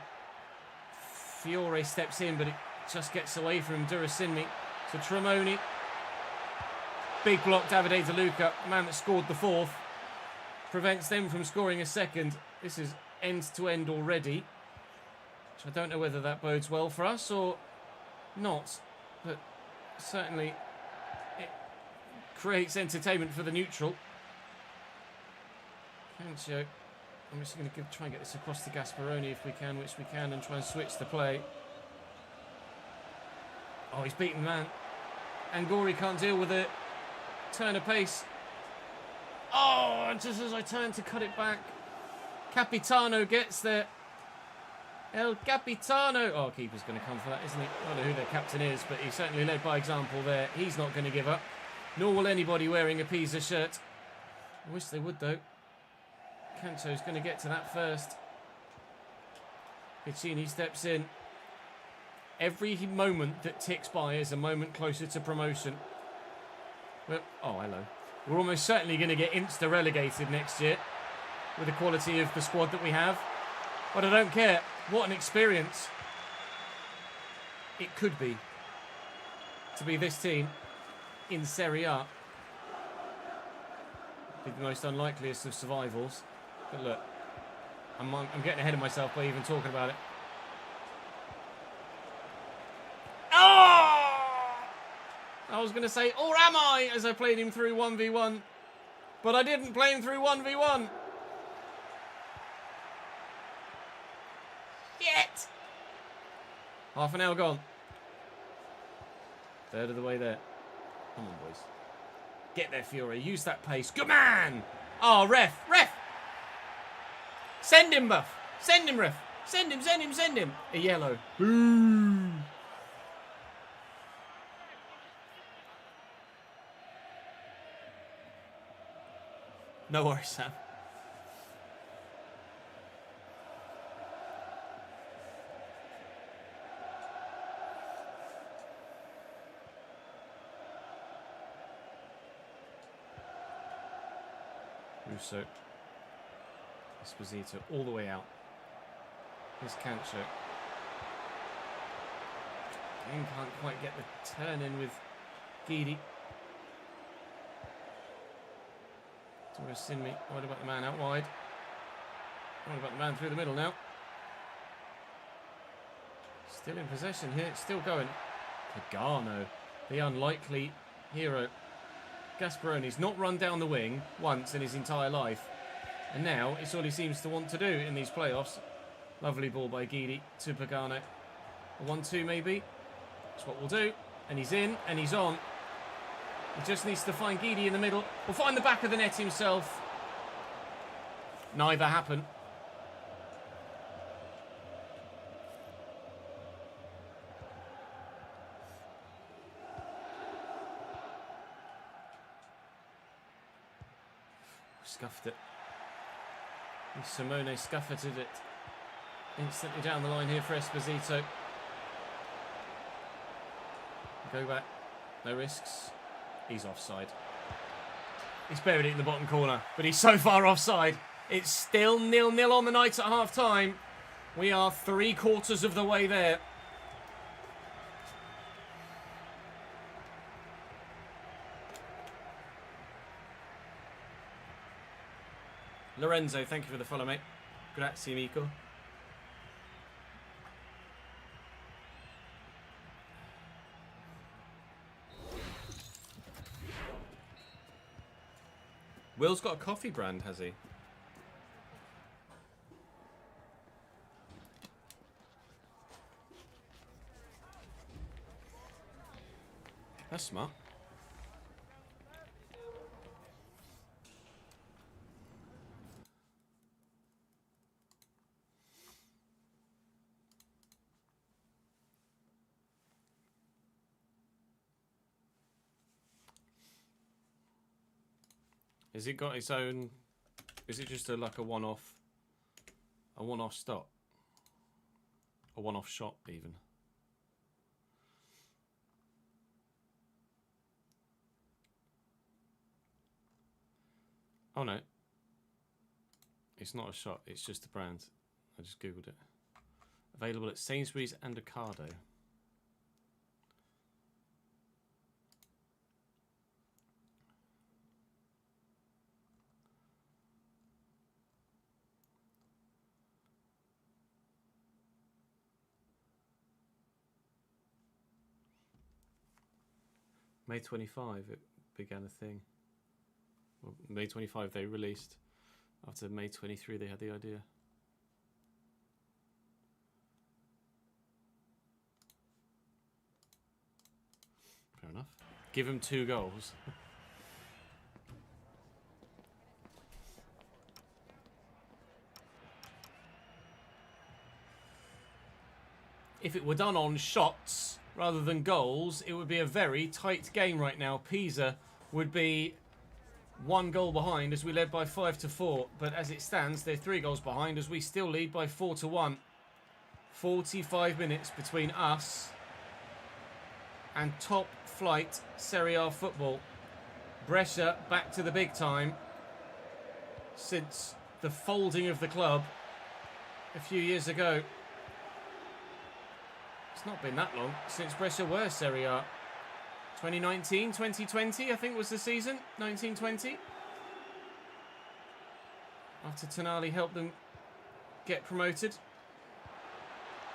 Fiore steps in, but it just gets away from Durasinmi. So Tremoni. Big block, Davide De Luca, the man that scored the 4th. Prevents them from scoring a second. This is end-to-end already, which I don't know whether that bodes well for us or not, but certainly it creates entertainment for the neutral. Cancio. I'm just going to try and get this across to Gasparoni if we can, which we can, and try and switch the play. Oh, he's beaten man. Angori can't deal with it. Turn of pace. Oh, and just as I turn to cut it back, Capitano gets there. El Capitano. Oh, keeper's going to come for that, isn't he? I don't know who their captain is, but he certainly led by example there. He's not going to give up. Nor will anybody wearing a Pisa shirt. I wish they would, though. Canto's going to get to that first. Piccini steps in. Every moment that ticks by is a moment closer to promotion. Well, oh, hello. We're almost certainly going to get insta-relegated next year with the quality of the squad that we have. But I don't care. What an experience it could be to be this team in Serie A. Be the most unlikeliest of survivals. But look, I'm getting ahead of myself by even talking about it. Oh! I was going to say, or am I, as I played him through 1v1. But I didn't play him through 1v1. Yet. Half an hour gone. Third of the way there. Come on, boys. Get there, Fiore. Use that pace. Good man. Oh, ref. Send him, Buff. Send him, ref. Send him. A yellow. Boo. No worries, Sam. Russo. Esposito all the way out. Here's Cancho. Again, can't quite get the turn in with Guidi. Torres Sinmi. What about the man out wide? What about the man through the middle now? Still in possession here. Still going. Pagano, the unlikely hero. Gasparoni's not run down the wing once in his entire life. And now it's all he seems to want to do in these playoffs. Lovely ball by Guidi to Pagano. A 1-2 maybe. That's what we'll do. And he's in and he's on. He just needs to find Guidi in the middle. We'll find the back of the net himself. Neither happened. Scuffed it. And Simone scuffeted it. Instantly down the line here for Esposito. Go back. No risks. He's offside. He's buried it in the bottom corner, but he's so far offside. It's still 0-0 on the night at half-time. We are 3/4 of the way there. Lorenzo, thank you for the follow, mate. Grazie, amico. Will's got a coffee brand, has he? That's smart. Has it got its own? Is it just like a one-off stop? A one-off shot, even? Oh no. It's not a shot, it's just a brand. I just googled it. Available at Sainsbury's and Ocado. May 25, it began a thing. Well, May 25 they released. After May 23 they had the idea. Fair enough. Give him 2 goals. If it were done on shots rather than goals, it would be a very tight game right now. Pisa would be 1 goal behind as we led by 5-4. But as it stands, they're 3 goals behind as we still lead by 4-1. 45 minutes between us and top flight Serie A football. Brescia back to the big time since the folding of the club a few years ago. It's not been that long since Brescia were Serie A. 2019, 2020, I think was the season. 1920. After Tonali helped them get promoted.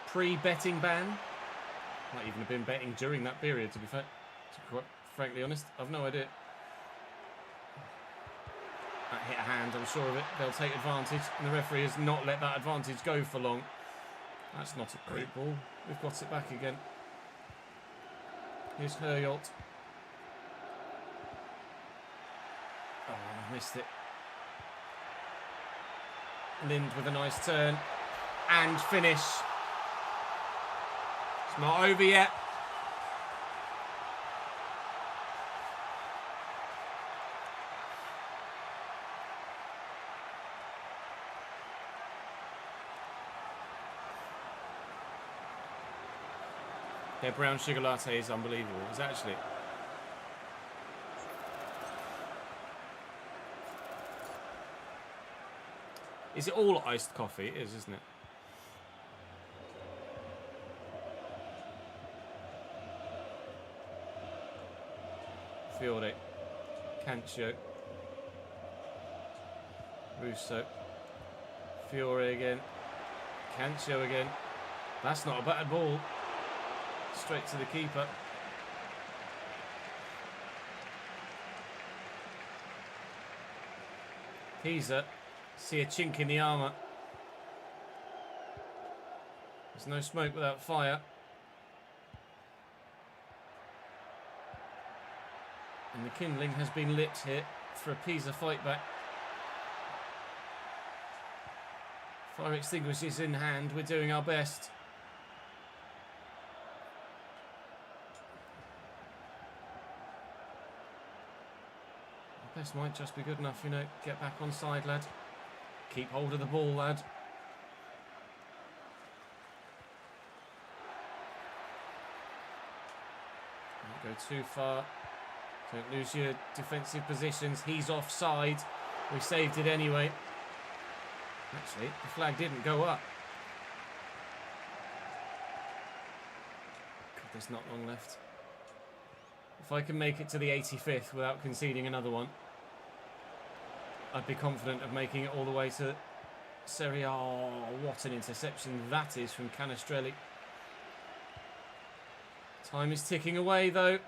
Pre-betting ban. Might even have been betting during that period, to be fair. To be quite frankly honest, I've no idea. That hit a hand, I'm sure of it. They'll take advantage, and the referee has not let that advantage go for long. That's not a great ball. We've got it back again. Here's Herjolt. Missed it. Lind with a nice turn. And finish. It's not over yet. Their brown sugar latte is unbelievable. It's actually... Is it all iced coffee? It is, isn't it? Fiore. Cancio. Russo. Fiore again. Cancio again. That's not a battered ball. Straight to the keeper. Pisa. See a chink in the armour. There's no smoke without fire. And the kindling has been lit here for a Pisa fight back. Fire extinguishers in hand. We're doing our best. Our best might just be good enough, you know. Get back on side, lad. Keep hold of the ball, lad. Don't go too far. Don't lose your defensive positions. He's offside. We saved it anyway. Actually, the flag didn't go up. God, there's not long left. If I can make it to the 85th without conceding another one, I'd be confident of making it all the way to Serie A. Oh, what an interception that is from Canestrelli. Time is ticking away, though.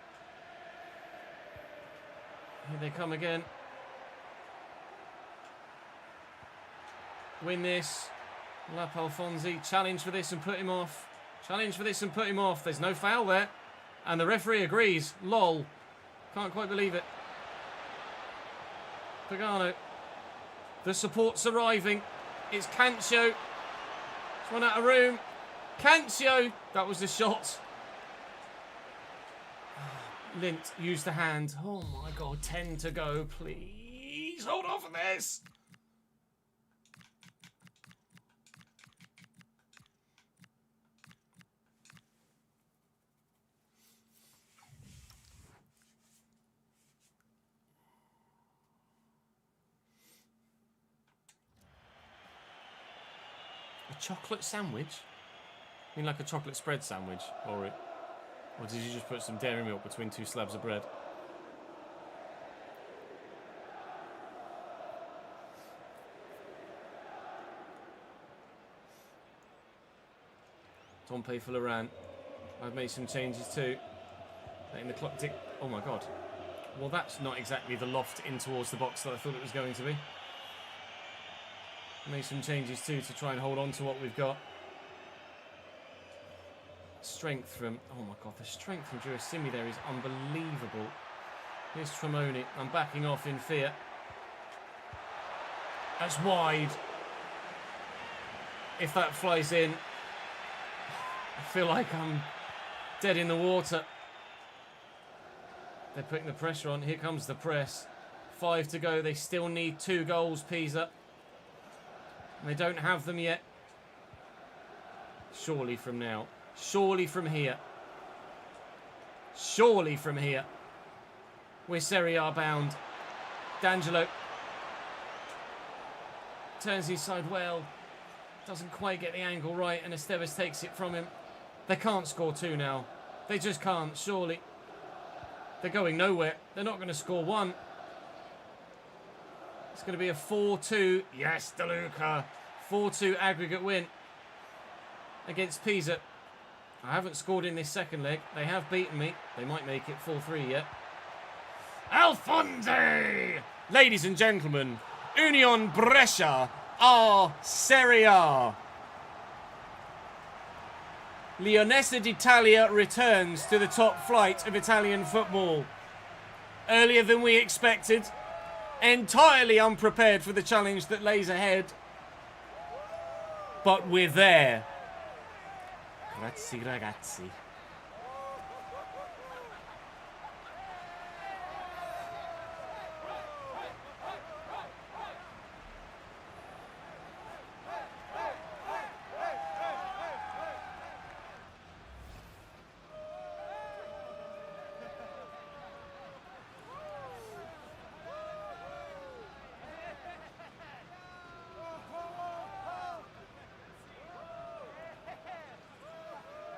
Here they come again. Win this. Lap Alfonsi. Challenge for this and put him off. Challenge for this and put him off. There's no foul there. And the referee agrees. Lol. Can't quite believe it. Pagano. The support's arriving. It's Cancio. It's run out of room. Cancio. That was the shot. Lint used the hand. Oh my God. 10 to go. Please hold on for this. A chocolate sandwich? You mean like a chocolate spread sandwich? Or did you just put some dairy milk between two slabs of bread? Dompe for Laurent. I've made some changes too. Letting the clock tick. Oh my God. Well, that's not exactly the loft in towards the box that I thought it was going to be. Made some changes too to try and hold on to what we've got. Strength from... Oh my God, the strength from Jurasimi there is unbelievable. Here's Tremoni. I'm backing off in fear. That's wide. If that flies in, I feel like I'm dead in the water. They're putting the pressure on. Here comes the press. 5 to go. They still need 2 goals, Pisa. And they don't have them yet. Surely from now. Surely from here. Surely from here. We're Serie A bound. D'Angelo. Turns inside well. Doesn't quite get the angle right. And Esteves takes it from him. They can't score 2 now. They just can't, surely. They're going nowhere. They're not going to score 1. It's going to be a 4-2. Yes, DeLuca. 4-2 aggregate win against Pisa. I haven't scored in this second leg. They have beaten me. They might make it 4-3 yet. Alfonsi! Ladies and gentlemen, Union Brescia are Serie A. Leonessa d'Italia returns to the top flight of Italian football. Earlier than we expected. entirely unprepared for the challenge that lays ahead. But we're there. Grazie ragazzi.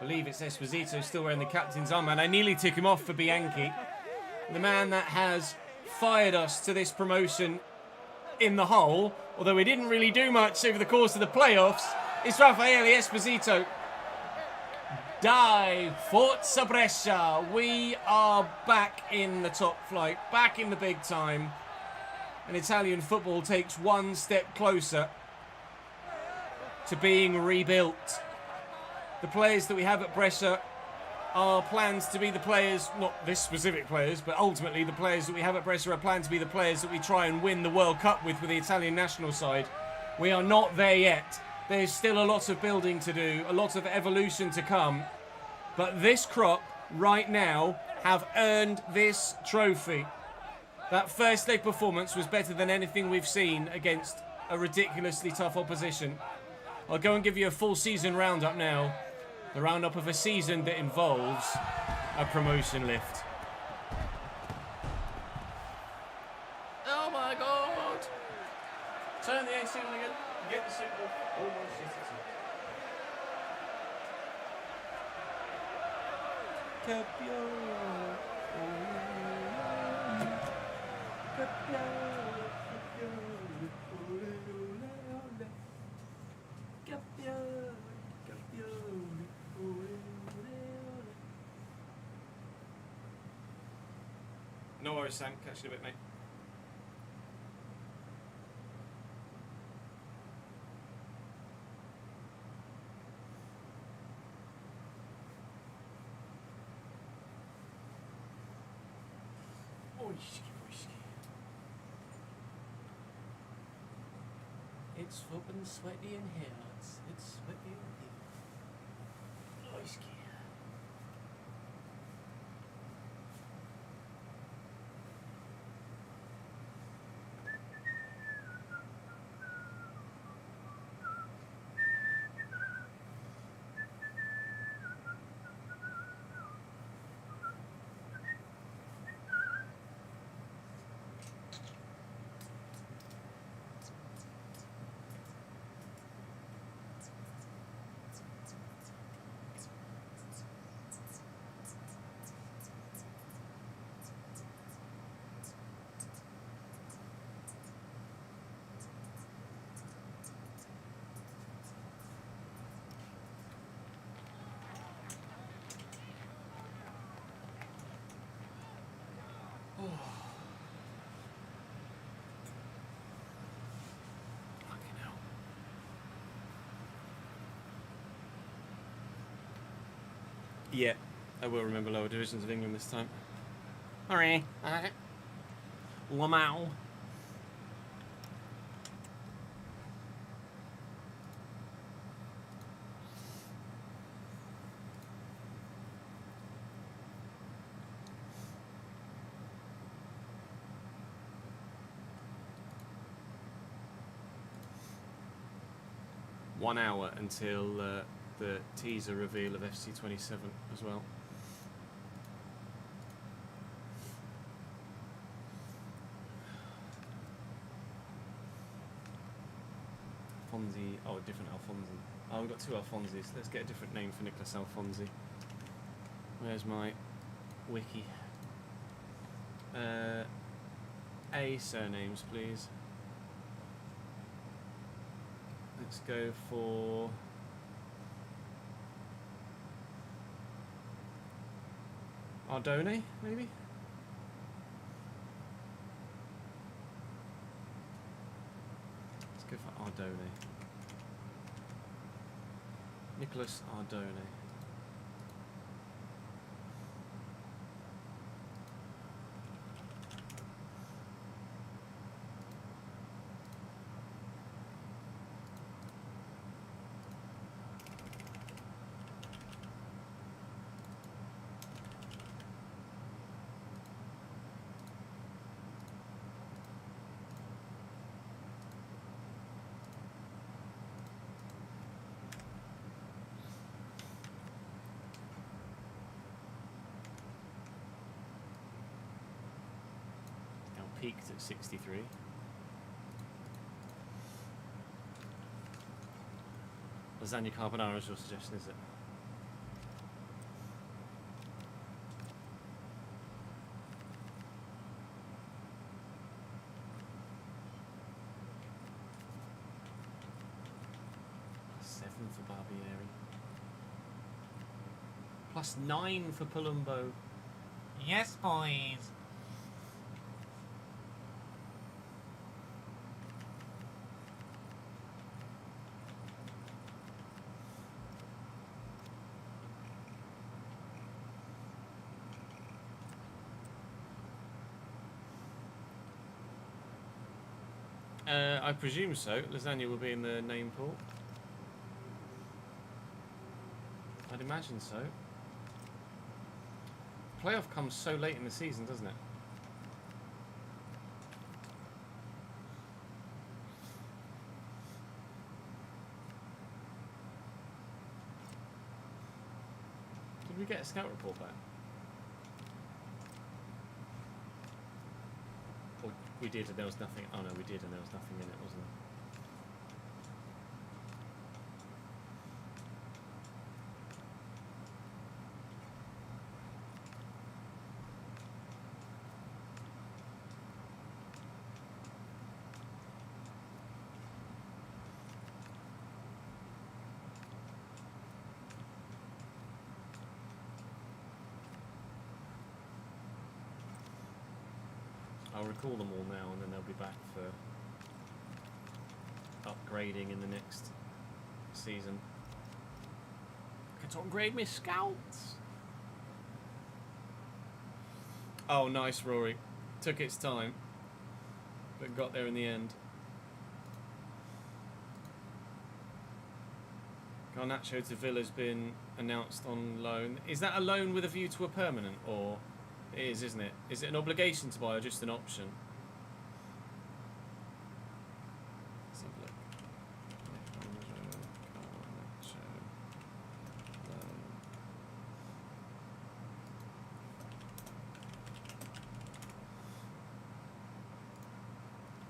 I believe it's Esposito still wearing the captain's armband. I nearly took him off for Bianchi. The man that has fired us to this promotion in the hole, although we didn't really do much over the course of the playoffs, is Raffaele Esposito. Dai, Forza Brescia. We are back in the top flight, back in the big time. And Italian football takes one step closer to being rebuilt. The players that we have at Brescia are planned to be the players, not this specific players, but ultimately the players that we have at Brescia are planned to be the players that we try and win the World Cup with the Italian national side. We are not there yet. There's still a lot of building to do, a lot of evolution to come. But this crop, right now, have earned this trophy. That first leg performance was better than anything we've seen against a ridiculously tough opposition. I'll go and give you a full season roundup now. The roundup of a season that involves a promotion lift. Oh my god! Turn the AC on again. Get the signal. Oh my shit, it's no worries, Sam. Catch you in a bit, mate. Oishki, oishki. It's fucking sweaty in here, lads. It's sweaty in here. Oishki. Yeah, I will remember lower divisions of England this time. Alright. Lamau. One hour until the teaser reveal of FC27 as well. Fonzie, oh, a different Alfonsi. Oh, we've got two Alfonsis. Let's get a different name for Nicholas Alfonsi. Where's my wiki? A surnames, please. Let's go for Ardone, maybe? Let's go for Ardone. Nicholas Ardone. peaked at 63. Lasagna carbonara is your suggestion, is it? +7 for Barbieri. +9 for Palumbo. Yes, boys. I presume so. Lasagna will be in the name pool. I'd imagine so. Playoff comes so late in the season, doesn't it? Did we get a scout report back? Or we did and there was nothing. Oh no, we did and there was nothing in it, wasn't there? I'll recall them all now and then they'll be back for upgrading in the next season. Get to upgrade my scouts! Oh, nice, Rory. Took its time, but got there in the end. Garnacho to Villa's been announced on loan. Is that a loan with a view to a permanent, or it is, isn't it? Is it an obligation to buy or just an option? Let's have a look. Garnacho, loan.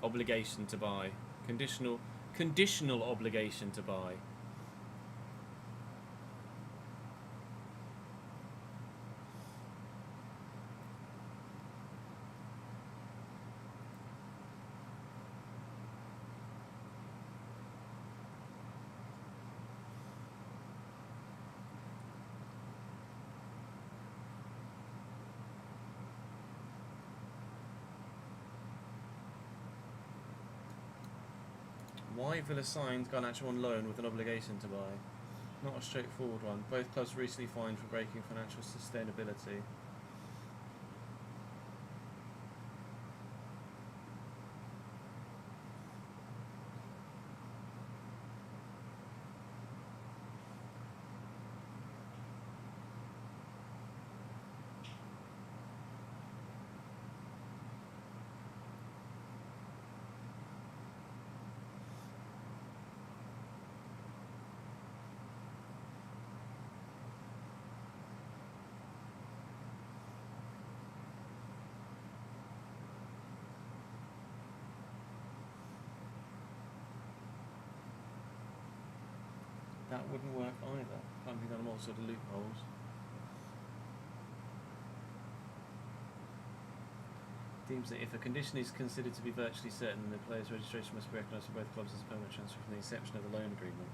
Obligation to buy. Conditional obligation to buy. Why Villa signed Garnacho on loan with an obligation to buy? Not a straightforward one. Both clubs recently fined for breaking financial sustainability. That wouldn't work either. Can't be done on all sort of loopholes. Deems that if a condition is considered to be virtually certain, then the player's registration must be recognised by both clubs as a permanent transfer from the inception of the loan agreement.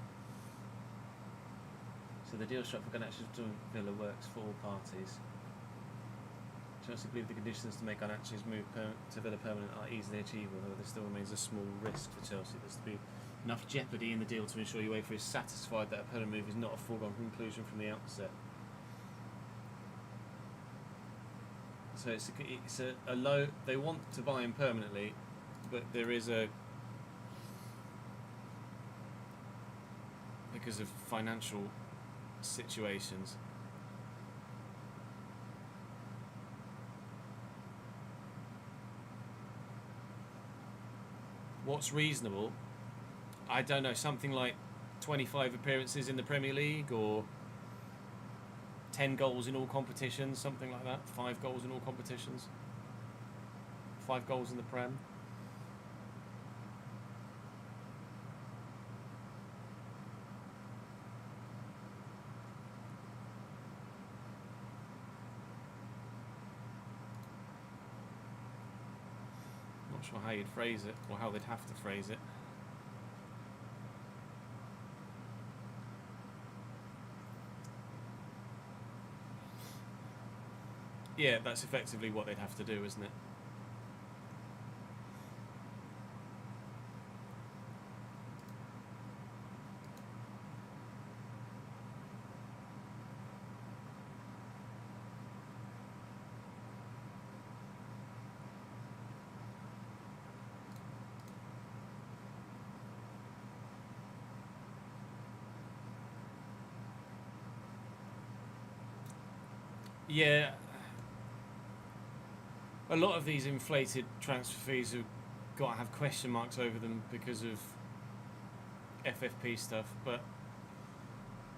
So the deal struck for Garnacho to Villa works for all parties. Chelsea believe the conditions to make Garnacho's move to Villa permanent are easily achievable, though there still remains a small risk for Chelsea. There's to be enough jeopardy in the deal to ensure UEFA is satisfied that a permanent move is not a foregone conclusion from the outset. So it's a low. They want to buy him permanently, but there is a, because of financial situations. What's reasonable? I don't know, something like 25 appearances in the Premier League, or 10 goals in all competitions, something like that. 5 goals in all competitions. 5 goals in the Prem. Not sure how you'd phrase it, or how they'd have to phrase it. Yeah, that's effectively what they'd have to do, isn't it? Yeah. A lot of these inflated transfer fees have got to have question marks over them because of FFP stuff, but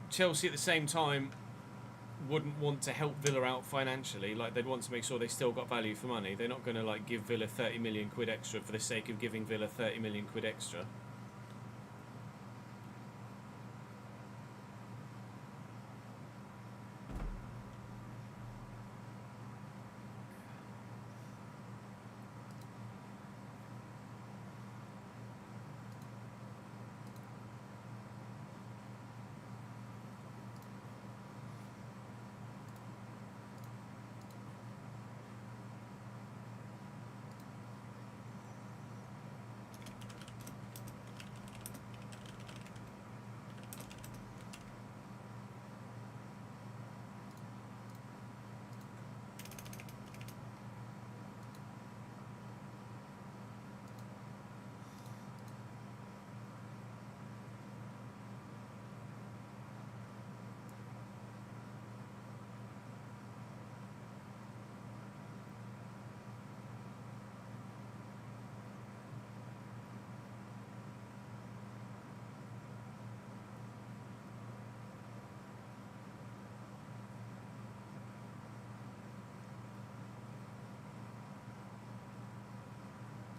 Chelsea at the same time wouldn't want to help Villa out financially. Like, they'd want to make sure they still got value for money. They're not going to like give Villa 30 million quid extra for the sake of giving Villa 30 million quid extra.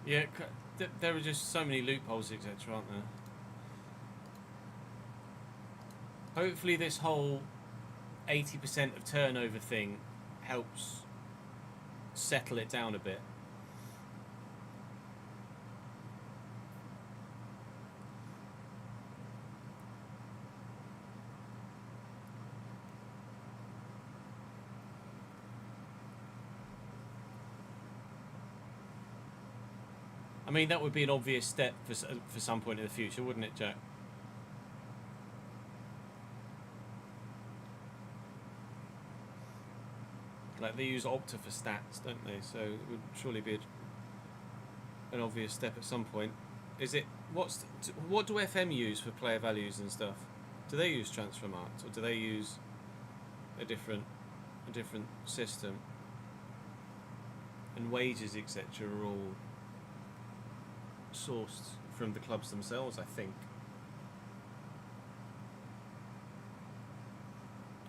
Yeah, there are just so many loopholes, etc., aren't there? Hopefully this whole 80% of turnover thing helps settle it down a bit. I mean, that would be an obvious step for some point in the future, wouldn't it, Jack? Like, they use Opta for stats, don't they? So it would surely be an obvious step at some point. Is it what do FM use for player values and stuff? Do they use Transfermarkt, or do they use a different system? And wages, etc., are all sourced from the clubs themselves, I think.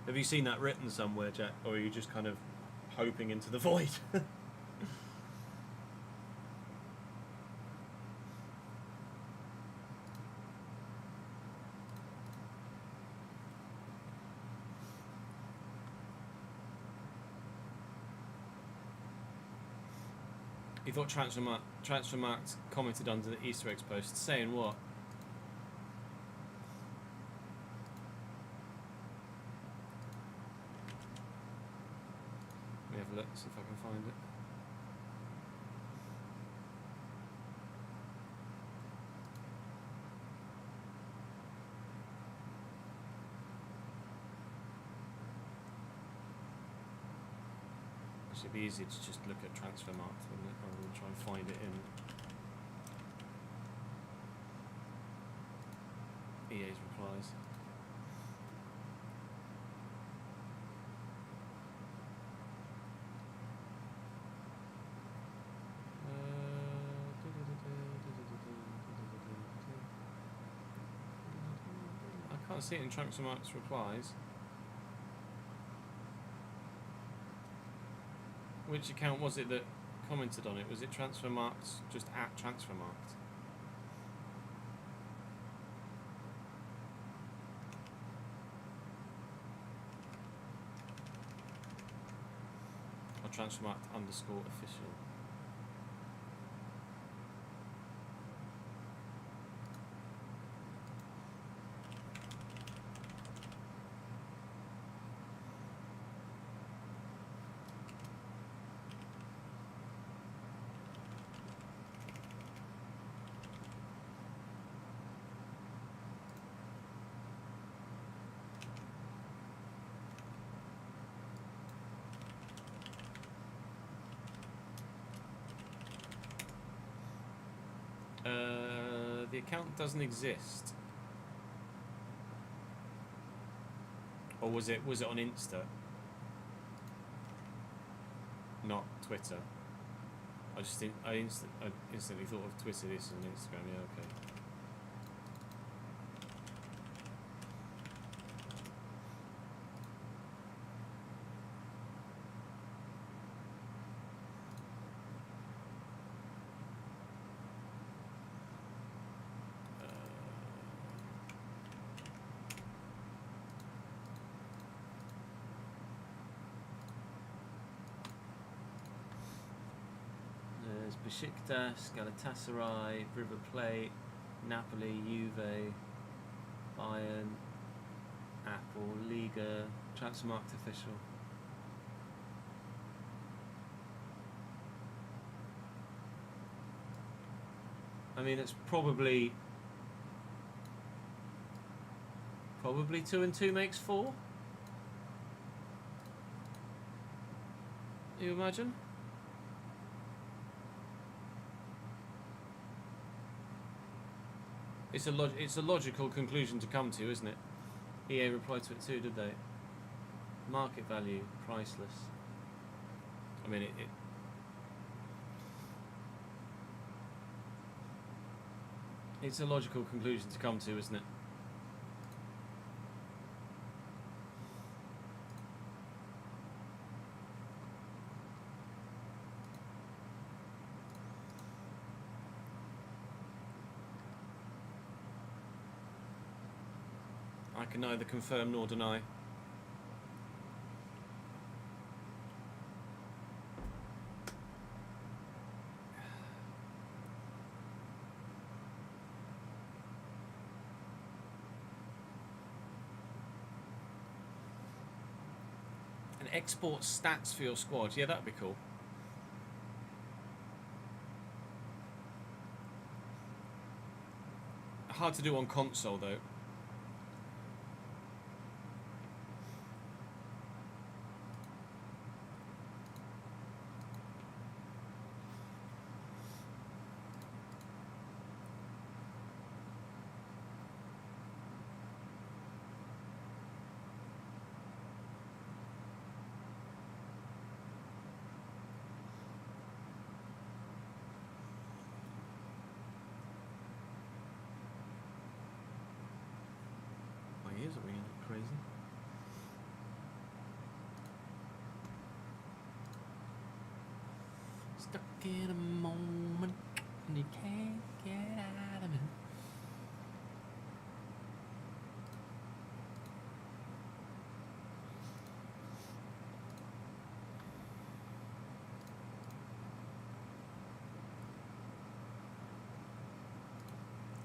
Have you seen that written somewhere, Jack, or are you just kind of hoping into the void? You thought Transfermarkt commented under the Easter eggs post, saying what? Let me have a look, see if I can find it. It'd be easy to just look at Transfermarkt, wouldn't it, rather than try and find it in EA's replies. I can't see it in Transfermarkt's replies. Which account was it that commented on it? Was it Transfermarkt, just at Transfermarkt? Or Transfermarkt_official? The account doesn't exist. Or was it on Insta? Not Twitter. I instantly thought of Twitter this as an Instagram. Yeah, okay. Besiktas, Galatasaray, River Plate, Napoli, Juve, Bayern, Apple, Liga, Transfermarkt official. I mean, it's probably 2 and 2 makes 4. You imagine? It's a logical conclusion to come to, isn't it? EA replied to it too, did they? Market value, priceless. I mean, it's a logical conclusion to come to, isn't it? I can neither confirm nor deny. And export stats for your squad. Yeah, that'd be cool. Hard to do on console though. Ears are ringing crazy. Stuck in a moment and you can't get out of it.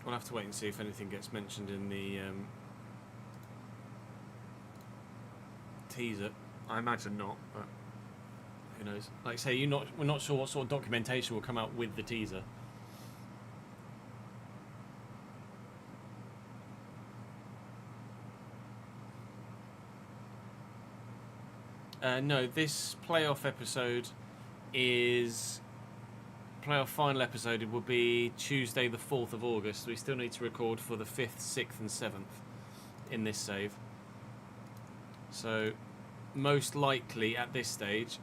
We'll have to wait and see if anything gets mentioned in the teaser. I imagine not, but who knows? Like I say, we're not sure what sort of documentation will come out with the teaser. No, this playoff episode is playoff final episode. It will be Tuesday the 4th of August. We still need to record for the 5th, 6th and 7th in this save. So most likely at this stage,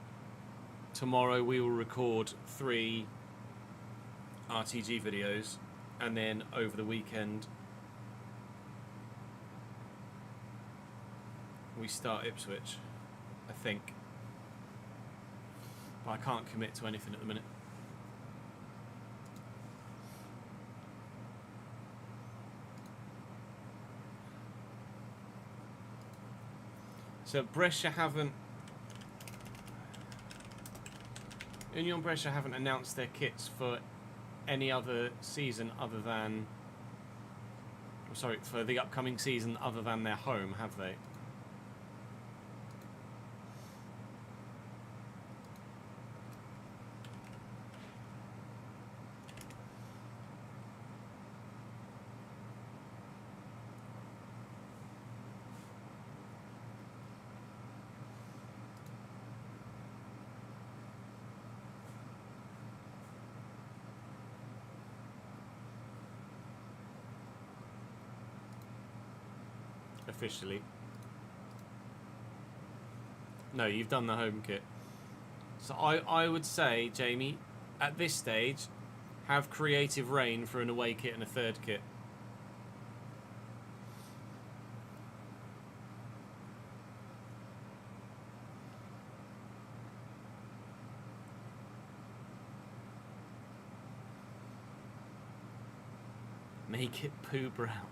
tomorrow we will record 3 RTG videos, and then over the weekend we start Ipswich, I think. But I can't commit to anything at the minute. So Brescia haven't... Union Brescia haven't announced their kits for any other season other than... Sorry, for the upcoming season other than their home, have they? Officially. No, you've done the home kit. So I would say, Jamie, at this stage, have creative reign for an away kit and a third kit. Make it Pooh Brown.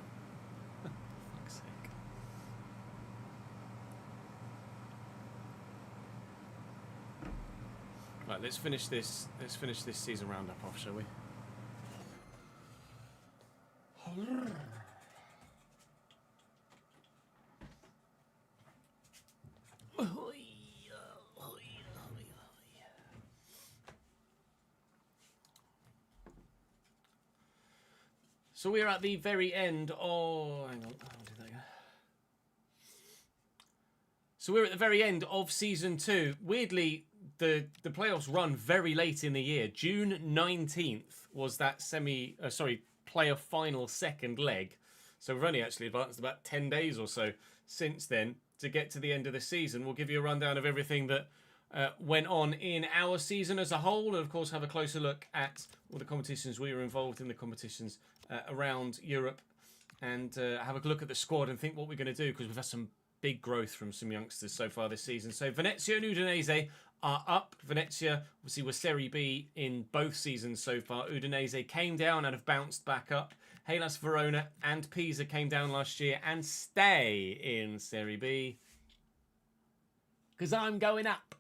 Fuck's sake. Right, let's finish this season roundup off, shall we? So we're at the very end. Oh, hang on. I'll do that again. So we're at the very end of season 2. Weirdly, the playoffs run very late in the year. June 19th was that playoff final second leg. So we've only actually advanced about 10 days or so since then to get to the end of the season. We'll give you a rundown of everything that went on in our season as a whole, and of course have a closer look at all the competitions we were involved in, the competitions around Europe, and have a look at the squad and think what we're going to do, because we've had some big growth from some youngsters so far this season. So Venezia and Udinese are up. Venezia obviously were Serie B in both seasons so far. Udinese came down and have bounced back up. Hellas Verona and Pisa came down last year and stay in Serie B, because I'm going up.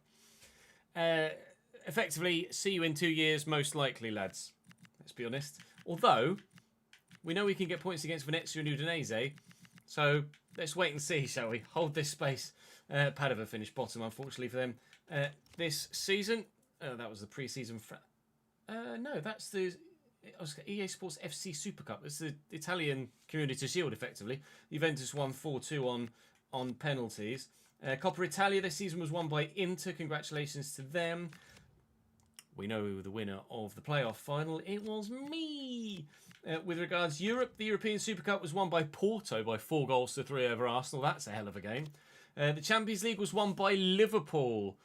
Effectively, see you in 2 years, most likely, lads. Let's be honest. Although, we know we can get points against Venezia and Udinese, so let's wait and see, shall we? Hold this space. Padova finished bottom, unfortunately for them. This season, that was the pre-season. No, that's the EA Sports FC Super Cup. It's the Italian Community Shield, effectively. Juventus won 4-2 on penalties. Coppa Italia this season was won by Inter. Congratulations to them. We know the winner of the playoff final. It was me. With regards to Europe, the European Super Cup was won by Porto by 4-3 over Arsenal. That's a hell of a game. The Champions League was won by Liverpool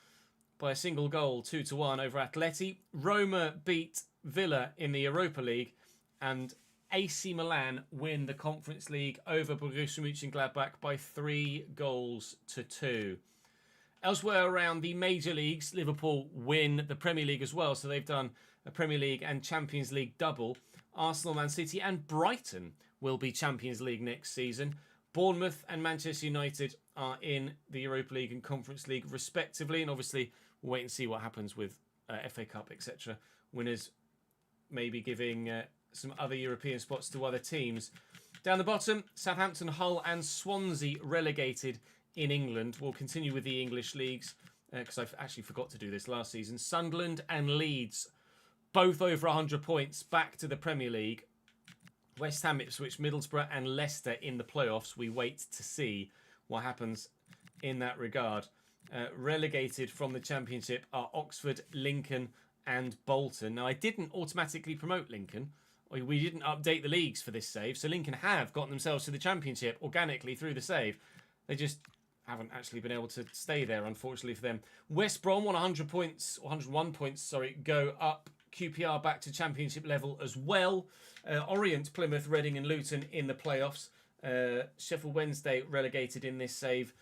by a single goal, 2-1 over Atleti. Roma beat Villa in the Europa League, and AC Milan win the Conference League over Borussia Mönchengladbach by 3-2. Elsewhere around the major leagues, Liverpool win the Premier League as well, so they've done a Premier League and Champions League double. Arsenal, Man City and Brighton will be Champions League next season. Bournemouth and Manchester United are in the Europa League and Conference League respectively, and obviously we'll wait and see what happens with FA Cup, etc. Winners maybe giving some other European spots to other teams. Down the bottom, Southampton, Hull and Swansea relegated in England. We'll continue with the English leagues because I actually forgot to do this last season. Sunderland and Leeds, both over 100 points, back to the Premier League. West Ham, Ipswich, Middlesbrough and Leicester in the playoffs. We wait to see what happens in that regard. Relegated from the Championship are Oxford, Lincoln and Bolton. Now, I didn't automatically promote Lincoln. We didn't update the leagues for this save, so Lincoln have gotten themselves to the Championship organically through the save. They just haven't actually been able to stay there, unfortunately for them. West Brom, 100 points, 101 points, sorry, go up. QPR back to Championship level as well. Orient, Plymouth, Reading and Luton in the playoffs. Sheffield Wednesday relegated in this save.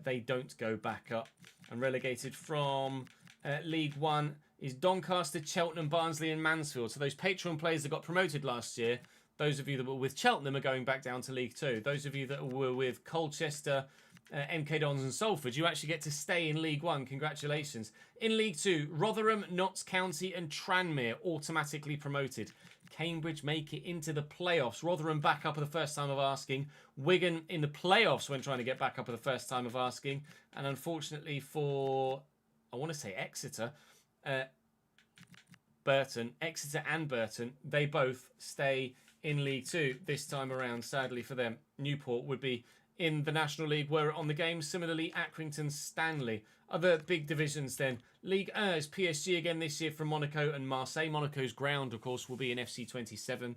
They don't go back up. And relegated from League One is Doncaster, Cheltenham, Barnsley and Mansfield. So those Patreon players that got promoted last year, those of you that were with Cheltenham are going back down to League Two. Those of you that were with Colchester, MK Dons and Salford, you actually get to stay in League One. Congratulations. In League Two, Rotherham, Notts County and Tranmere automatically promoted. Cambridge make it into the playoffs. Rotherham back up for the first time of asking. Wigan in the playoffs when trying to get back up for the first time of asking. And unfortunately for, I want to say Exeter, Exeter and Burton, they both stay in League Two this time around, sadly for them. Newport would be in the National League were it on the game. Similarly, Accrington, Stanley. Other big divisions then. Ligue 1 is PSG again this year from Monaco and Marseille. Monaco's ground, of course, will be in FC27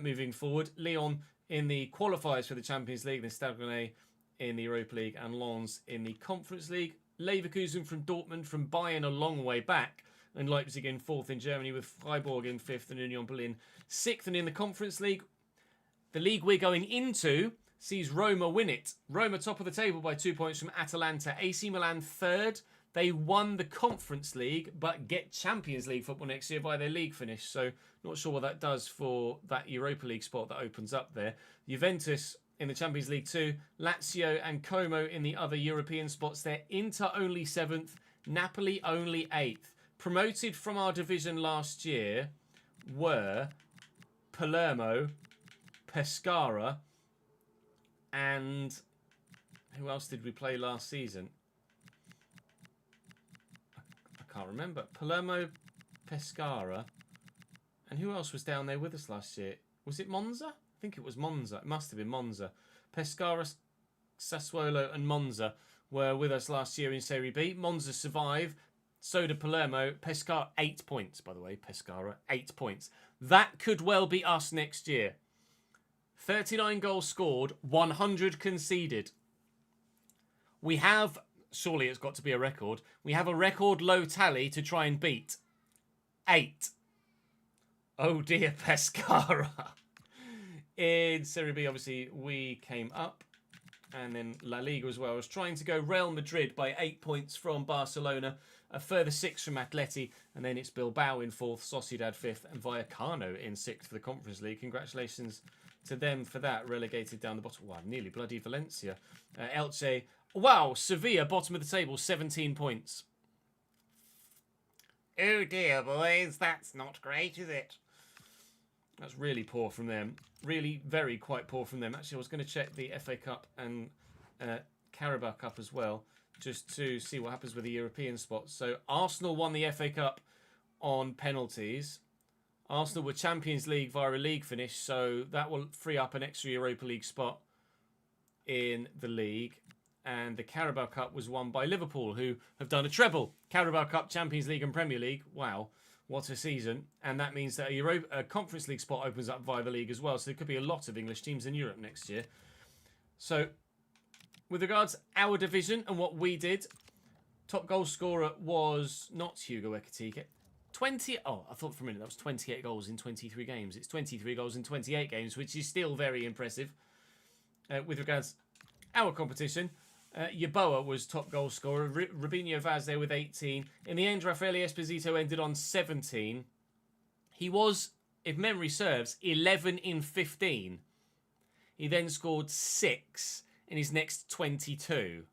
moving forward. Lyon in the qualifiers for the Champions League, then Stade Rennais in the Europa League and Lens in the Conference League. Leverkusen from Dortmund, from Bayern a long way back, and Leipzig in 4th in Germany, with Freiburg in 5th and Union Berlin 6th. And in the Conference League, the league we're going into sees Roma win it. Roma top of the table by 2 points from Atalanta. AC Milan 3rd. They won the Conference League, but get Champions League football next year by their league finish. So not sure what that does for that Europa League spot that opens up there. Juventus in the Champions League 2. Lazio and Como in the other European spots there. Inter only 7th. Napoli only 8th. Promoted from our division last year were Palermo, Pescara, and who else did we play last season? I can't remember. Palermo, Pescara, and who else was down there with us last year? Was it Monza? I think it was Monza. It must have been Monza. Pescara, Sassuolo and Monza were with us last year in Serie B. Monza survive. So did Palermo. Pescara, 8 points, by the way. Pescara, 8 points. That could well be us next year. 39 goals scored, 100 conceded. We have, surely it's got to be a record, we have a record low tally to try and beat. 8. Oh dear, Pescara. In Serie B, obviously, we came up. And then La Liga as well. I was trying to go Real Madrid by 8 points from Barcelona. A further 6 from Atleti. And then it's Bilbao in 4th, Sociedad 5th, and Vallecano in 6th for the Conference League. Congratulations to them for that. Relegated down the bottom. Wow, nearly bloody Valencia. Elche. Wow, Sevilla, bottom of the table, 17 points. Oh dear, boys. That's not great, is it? That's really poor from them. Really, very quite poor from them. Actually, I was going to check the FA Cup and Carabao Cup as well, just to see what happens with the European spots. So Arsenal won the FA Cup on penalties. Arsenal were Champions League via a league finish, so that will free up an extra Europa League spot in the league. And the Carabao Cup was won by Liverpool, who have done a treble. Carabao Cup, Champions League and Premier League. Wow. What a season. And that means that a Conference League spot opens up via the league as well. So there could be a lot of English teams in Europe next year. So with regards to our division and what we did, top goal scorer was not Hugo Ekitike. I thought for a minute that was 28 goals in 23 games. It's 23 goals in 28 games, which is still very impressive. With regards to our competition, Yeboah was top goal scorer. Rubinho Vaz there with 18. In the end, Rafael Esposito ended on 17. He was, if memory serves, 11 in 15. He then scored 6 in his next 22.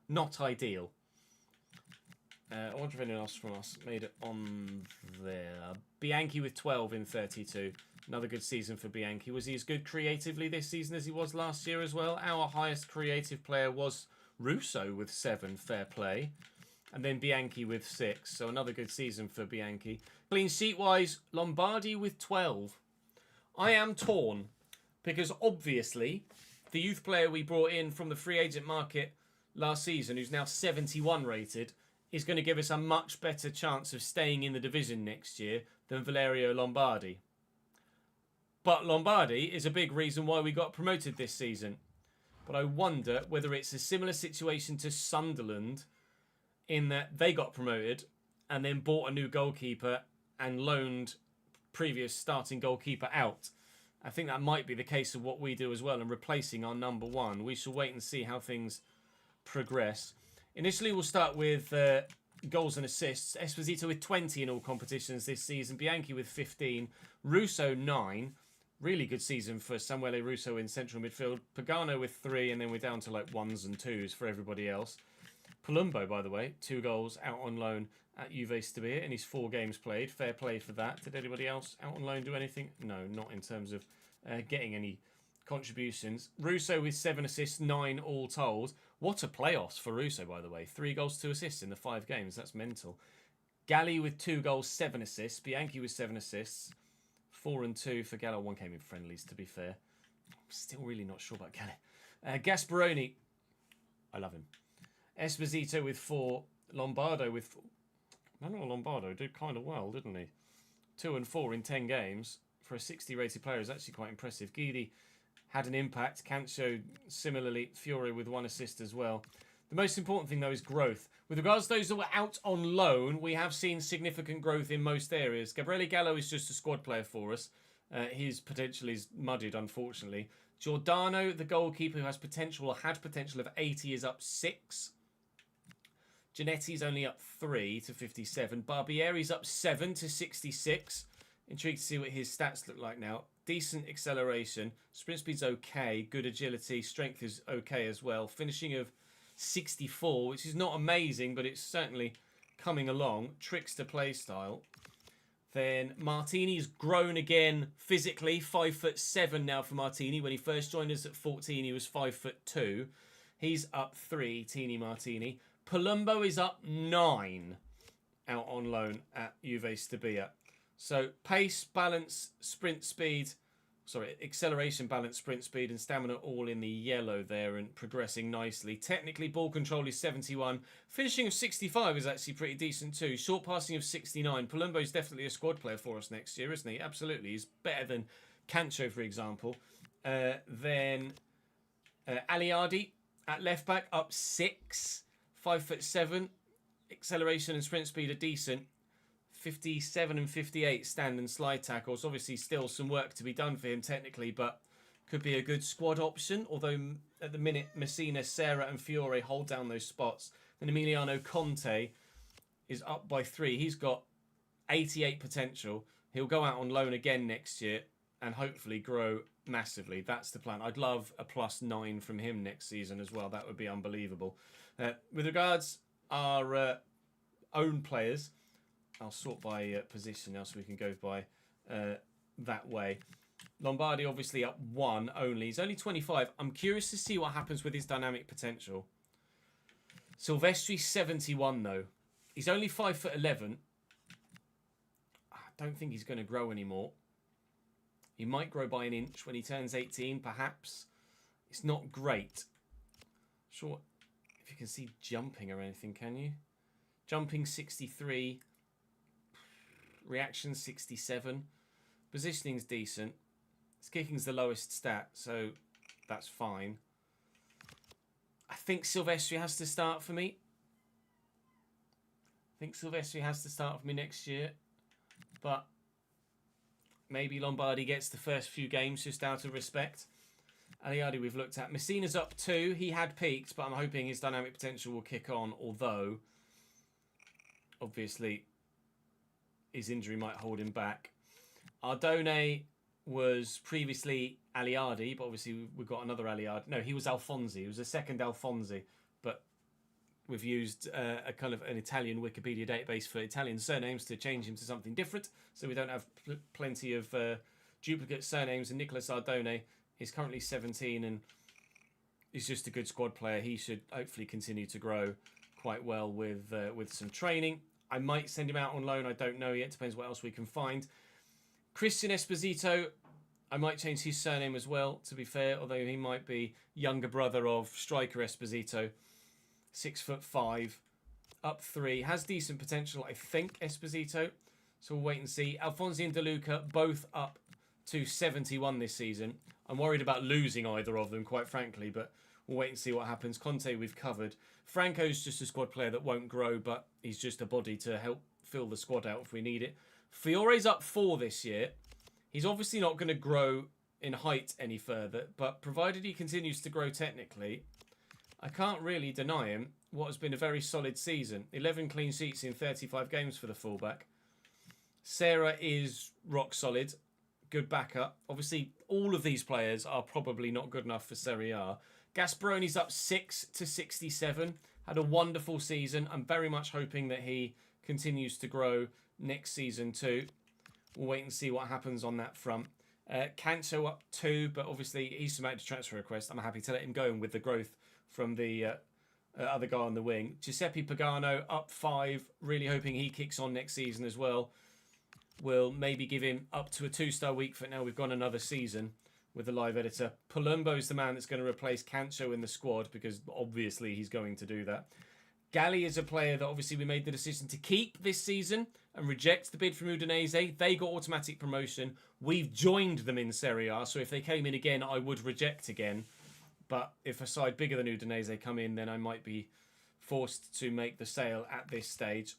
Not ideal. I wonder if anyone else from us made it on there. Bianchi with 12 in 32. Another good season for Bianchi. Was he as good creatively this season as he was last year as well? Our highest creative player was Russo with 7. Fair play. And then Bianchi with 6. So another good season for Bianchi. Clean sheet-wise, Lombardi with 12. I am torn. Because obviously, the youth player we brought in from the free agent market last season, who's now 71 rated, is going to give us a much better chance of staying in the division next year than Valerio Lombardi. But Lombardi is a big reason why we got promoted this season. But I wonder whether it's a similar situation to Sunderland in that they got promoted and then bought a new goalkeeper and loaned previous starting goalkeeper out. I think that might be the case of what we do as well, and replacing our number 1. We shall wait and see how things progress. Initially, we'll start with goals and assists. Esposito with 20 in all competitions this season. Bianchi with 15. Russo 9. Really good season for Samuele Russo in central midfield. Pagano with 3, and then we're down to like 1s and 2s for everybody else. Palumbo, by the way, 2 goals out on loan at Juve Stabia in his 4 games played. Fair play for that. Did anybody else out on loan do anything? No, not in terms of getting any contributions. Russo with 7 assists, 9 all told. What a playoffs for Russo, by the way. 3 goals, 2 assists in the 5 games. That's mental. Galli with 2 goals, 7 assists. Bianchi with 7 assists. 4 and 2 for Gallo. 1 came in friendlies, to be fair. I'm still really not sure about Galli. Gasparoni. I love him. Esposito with 4. Lombardo with 4. Manuel Lombardo did kind of well, didn't he? 2 and 4 in 10 games. For a 60 rated player is actually quite impressive. Guidi had an impact. Cancio similarly. Fiore with 1 assist as well. The most important thing, though, is growth. With regards to those that were out on loan, we have seen significant growth in most areas. Gabriele Gallo is just a squad player for us. His potential is muddied, unfortunately. Giordano, the goalkeeper who has potential or had potential of 80, is up 6. Genetti's only up 3 to 57. Barbieri's up 7 to 66. Intrigued to see what his stats look like now. Decent acceleration. Sprint speed's okay. Good agility. Strength is okay as well. Finishing of 64, which is not amazing, but it's certainly coming along. Trickster play style. Then Martini's grown again physically. 5'7" now for Martini. When he first joined us at 14, he was 5'2". He's up 3, Tini Martini. Palumbo is up 9 out on loan at Juve Stabia. So pace, balance, sprint speed, acceleration, balance, sprint speed, and stamina all in the yellow there and progressing nicely. Technically, ball control is 71. Finishing of 65 is actually pretty decent too. Short passing of 69. Palumbo is definitely a squad player for us next year, isn't he? Absolutely. He's better than Cancho, for example. Then Aliardi at left back, up 6. 5'7". Acceleration and sprint speed are decent. 57 and 58 stand and slide tackles. Obviously still some work to be done for him technically, but could be a good squad option. Although at the minute Messina, Serra and Fiore hold down those spots. Then Emiliano Conte is up by 3. He's got 88 potential. He'll go out on loan again next year and hopefully grow massively. That's the plan. I'd love a +9 from him next season as well. That would be unbelievable. With regards our own players, I'll sort by position now so we can go by that way. Lombardi obviously up 1 only. He's only 25. I'm curious to see what happens with his dynamic potential. Silvestri 71 though. He's only 5'11". I don't think he's going to grow anymore. He might grow by an inch when he turns 18, perhaps. It's not great. Sure, if you can see jumping or anything, can you? Jumping 63. Reaction 67. Positioning's decent. His kicking's the lowest stat, so that's fine. I think Silvestri has to start for me. Next year. But maybe Lombardi gets the first few games just out of respect. Aliardi we've looked at. Messina's up 2. He had peaked, but I'm hoping his dynamic potential will kick on, although obviously his injury might hold him back. Ardone was previously Aliardi, but obviously we've got another Aliardi. No, he was Alfonsi. He was a second Alfonsi, but we've used a kind of an Italian Wikipedia database for Italian surnames to change him to something different, so we don't have plenty of duplicate surnames. And Nicolas Ardone is currently 17 and he's just a good squad player. He should hopefully continue to grow quite well with some training. I might send him out on loan. I don't know yet. Depends what else we can find. Christian Esposito, I might change his surname as well, to be fair, although he might be younger brother of striker Esposito. 6'5", up 3. Has decent potential, I think, Esposito. So we'll wait and see. Alfonsi and De Luca both up to 71 this season. I'm worried about losing either of them, quite frankly, but we'll wait and see what happens. Conte we've covered. Franco's just a squad player that won't grow, but he's just a body to help fill the squad out if we need it. Fiore's up 4 this year. He's obviously not going to grow in height any further, but provided he continues to grow technically, I can't really deny him what has been a very solid season. 11 clean sheets in 35 games for the fullback. Sarah is rock solid. Good backup. Obviously, all of these players are probably not good enough for Serie A. Gasperoni's up 6 to 67. Had a wonderful season. I'm very much hoping that he continues to grow next season too. We'll wait and see what happens on that front. Canto up 2, but obviously he's submitted a transfer request. I'm happy to let him go, and with the growth from the other guy on the wing. Giuseppe Pagano up 5. Really hoping he kicks on next season as well. We'll maybe give him up to a 2-star week for now. We've gone another season with the live editor. Palumbo's the man that's going to replace Cancho in the squad, because obviously he's going to do that. Galli is a player that obviously we made the decision to keep this season and reject the bid from Udinese. They got automatic promotion. We've joined them in Serie A, so if they came in again, I would reject again. But if a side bigger than Udinese come in, then I might be forced to make the sale at this stage.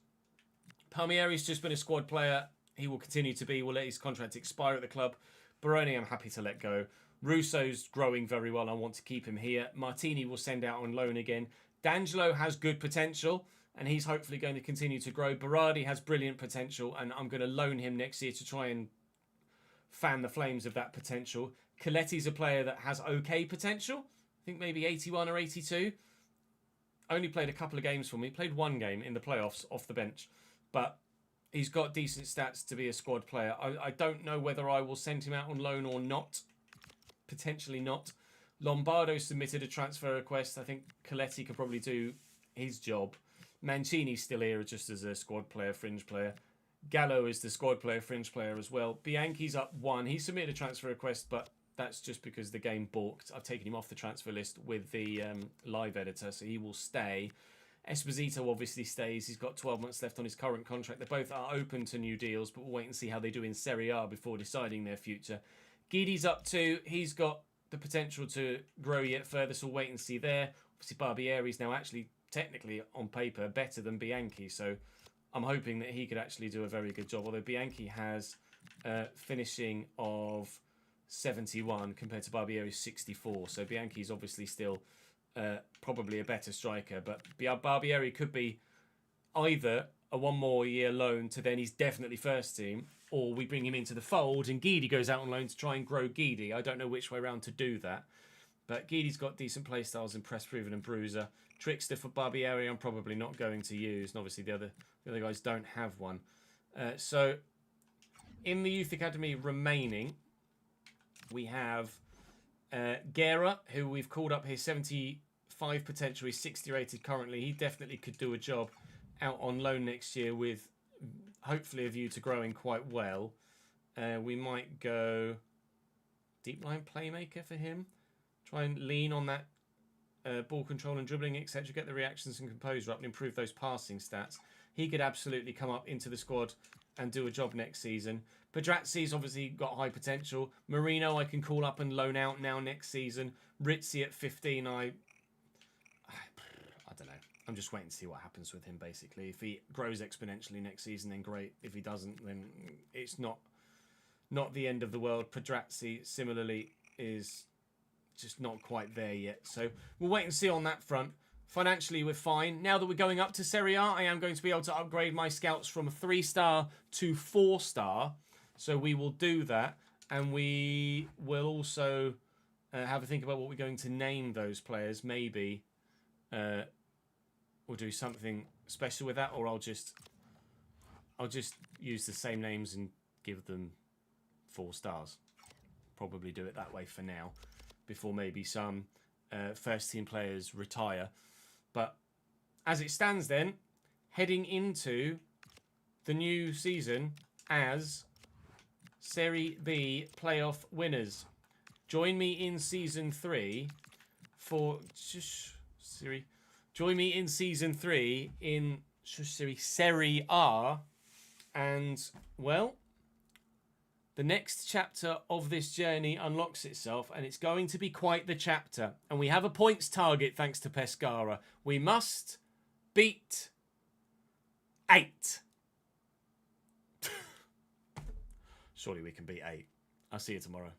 Palmieri's just been a squad player. He will continue to be. We'll let his contract expire at the club. Baroni, I'm happy to let go. Russo's growing very well. I want to keep him here. Martini will send out on loan again. D'Angelo has good potential, and he's hopefully going to continue to grow. Berardi has brilliant potential, and I'm going to loan him next year to try and fan the flames of that potential. Coletti's a player that has okay potential. I think maybe 81 or 82. Only played a couple of games for me. Played one game in the playoffs off the bench. But he's got decent stats to be a squad player. I don't know whether I will send him out on loan or not. Potentially not. Lombardo submitted a transfer request. I think Coletti could probably do his job. Mancini's still here just as a squad player, fringe player. Gallo is the squad player, fringe player as well. Bianchi's up 1. He submitted a transfer request, but that's just because the game balked. I've taken him off the transfer list with the live editor, so he will stay. Esposito obviously stays. He's got 12 months left on his current contract. They both are open to new deals, but we'll wait and see how they do in Serie A before deciding their future. Guidi's up 2. He's got the potential to grow yet further, so we'll wait and see there. Obviously, Barbieri's now actually, technically, on paper, better than Bianchi, so I'm hoping that he could actually do a very good job, although Bianchi has finishing of 71 compared to Barbieri's 64, so Bianchi's obviously still probably a better striker, but Barbieri could be either a 1 more year loan to then he's definitely first team, or we bring him into the fold and Guidi goes out on loan to try and grow Guidi. I don't know which way around to do that, but Guidi's got decent play styles in Press Proven and Bruiser. Trickster for Barbieri I'm probably not going to use, and obviously the other guys don't have one. So in the Youth Academy remaining, we have Guerra, who we've called up here, 75 potential. He's 60 rated currently. He definitely could do a job out on loan next year with hopefully a view to growing quite well. We might go deep line playmaker for him. Try and lean on that ball control and dribbling, etc. Get the reactions and composure up and improve those passing stats. He could absolutely come up into the squad and do a job next season. Pedrazzi's obviously got high potential. Marino I can call up and loan out now next season. Rizzi at 15, I don't know. I'm just waiting to see what happens with him, basically. If he grows exponentially next season, then great. If he doesn't, then it's not the end of the world. Pedrazzi, similarly, is just not quite there yet. So we'll wait and see on that front. Financially, we're fine. Now that we're going up to Serie A, I am going to be able to upgrade my scouts from 3-star to 4-star. So we will do that. And we will also have a think about what we're going to name those players. Maybe we'll do something special with that, or I'll just use the same names and give them 4 stars. Probably do it that way for now, before maybe some first team players retire. But as it stands then, heading into the new season as Serie B playoff winners. Join me in season 3 for join me in season 3 in Serie A, and well, the next chapter of this journey unlocks itself, and it's going to be quite the chapter. And we have a points target thanks to Pescara. We must beat 8. Surely we can beat 8. I'll see you tomorrow.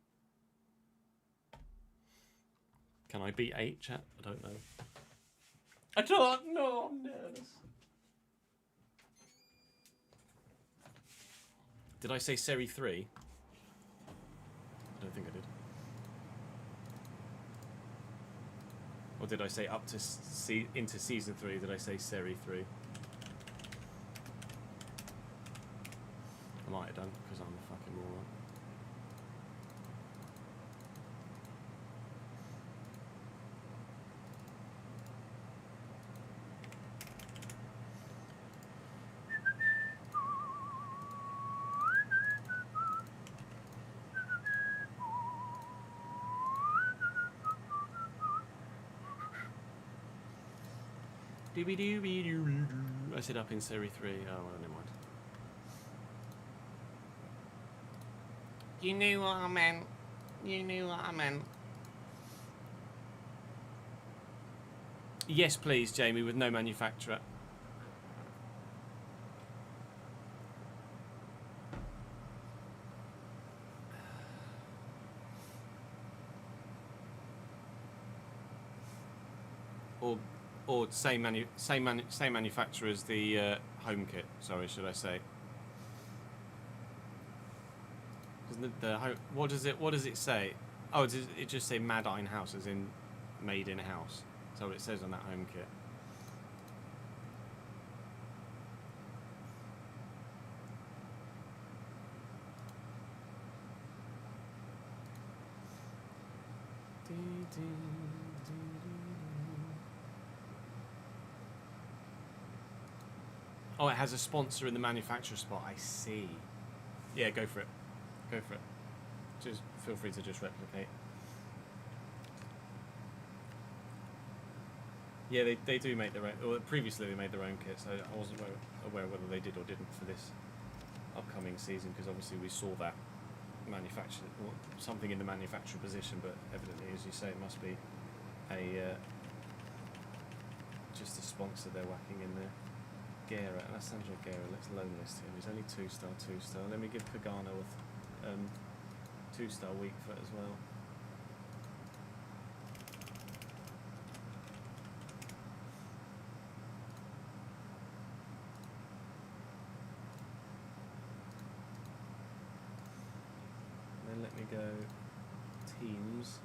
Can I beat 8, chat? I don't know. I don't know, I'm nervous. Did I say Seri 3? I don't think I did. Or did I say up to into season 3? Did I say Seri 3? I might have done, because I'm a fucking moron. I said up in Seri 3. Oh, well, never mind. You knew what I meant. You knew what I meant. Yes, please, Jamie, with no manufacturer. Or same manufacturer as the home kit. Sorry, should I say? What does it say? Oh, does it just say Mad Iron House, as in made in house? That's what it says on that home kit. Oh, it has a sponsor in the manufacturer spot. I see. Yeah, go for it. Go for it. Just feel free to just replicate. Yeah, they do make their own. Or previously they made their own kits. I wasn't aware whether they did or didn't for this upcoming season, because obviously we saw that manufactured, or something in the manufacturer position, but evidently, as you say, it must be a just a sponsor they're whacking in there. Guerra, Alessandro Guerra, let's loan this to him. He's only 2-star. Let me give Pagano a 2-star weak foot as well. Then let me go teams.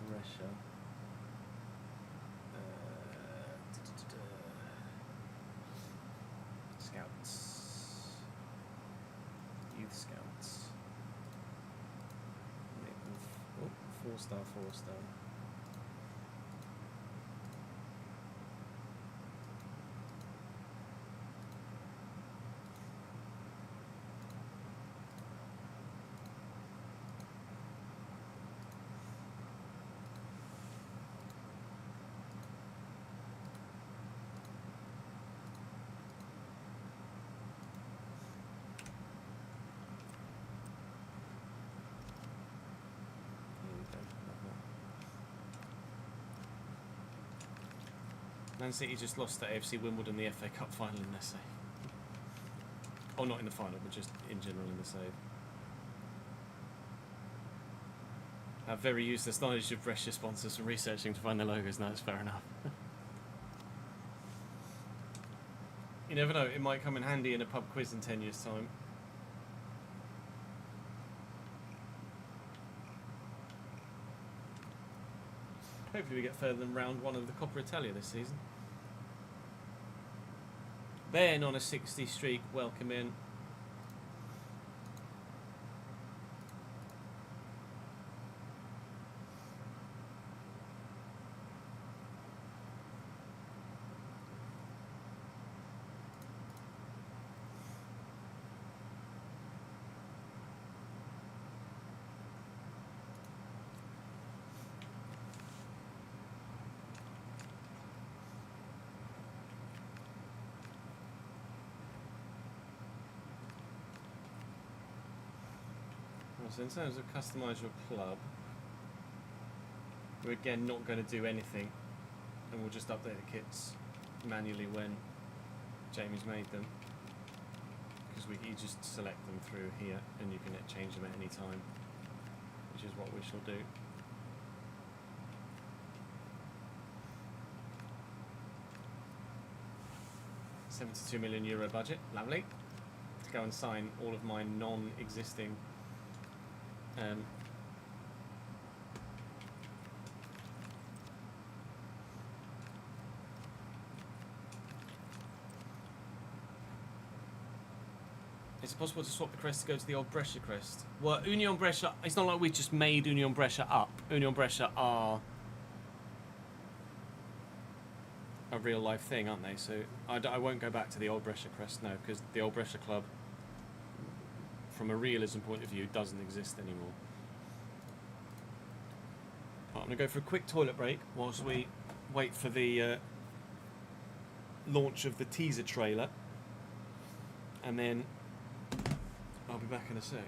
Brescia. Scouts. Youth Scouts. 4-star. Man City just lost to AFC Wimbledon the FA Cup final in their save. Oh, not in the final, but just in general in the save. I have very useless knowledge of Brescia sponsors from researching to find their logos. No, that's fair enough. You never know, it might come in handy in a pub quiz in 10 years' time. Hopefully we get further than round 1 of the Coppa Italia this season. Ben on a 60 streak, welcome in. So in terms of customise your club, we're again not going to do anything, and we'll just update the kits manually when Jamie's made them, because you just select them through here and you can change them at any time, which is what we shall do. €72 million budget, lovely. To go and sign all of my non-existing Is it possible to swap the crest to go to the old Brescia crest? Well, Union Brescia, it's not like we just made Union Brescia up. Union Brescia are a real life thing, aren't they? So I won't go back to the old Brescia crest, no, because the old Brescia club, from a realism point of view, doesn't exist anymore. Right, I'm going to go for a quick toilet break whilst we wait for the launch of the teaser trailer. And then I'll be back in a sec.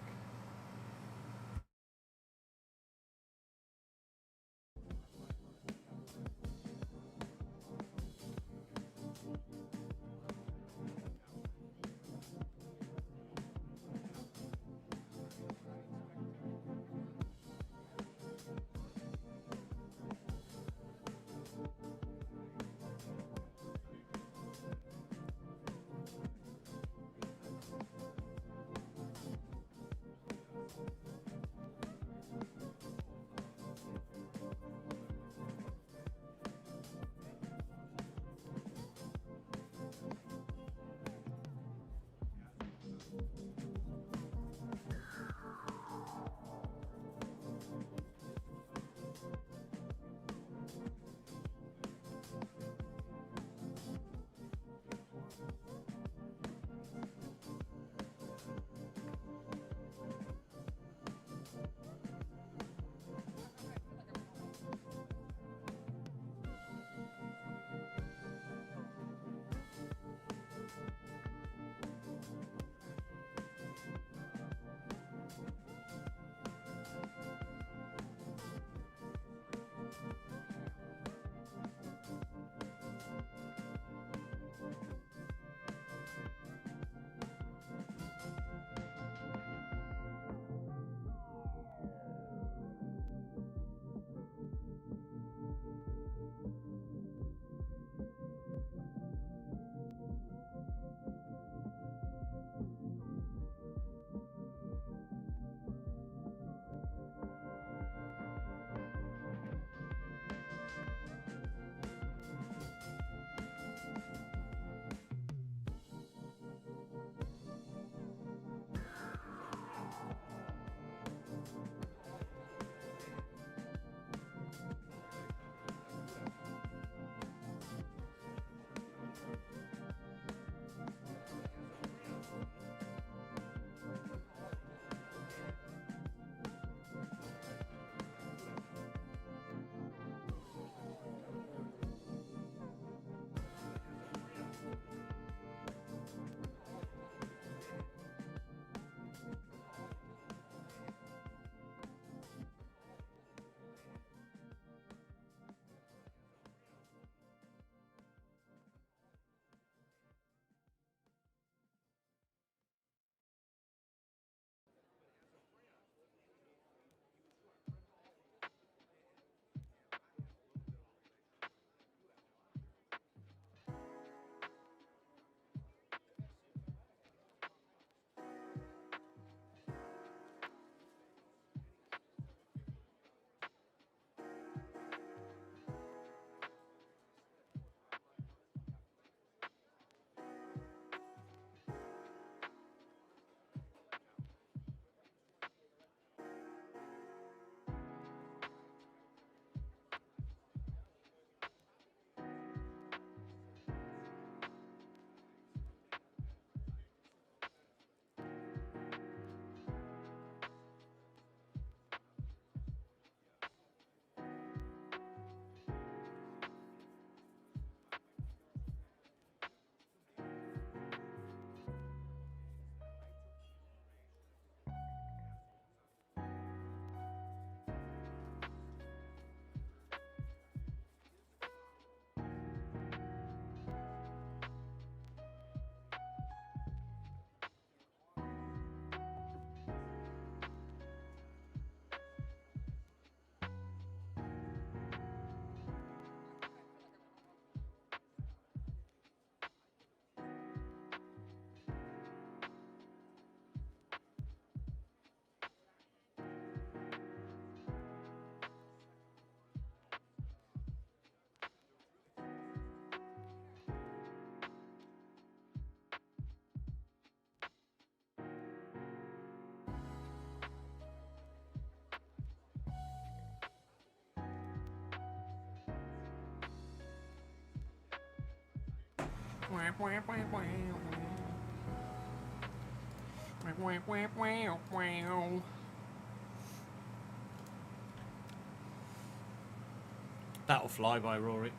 That'll fly by, Rory.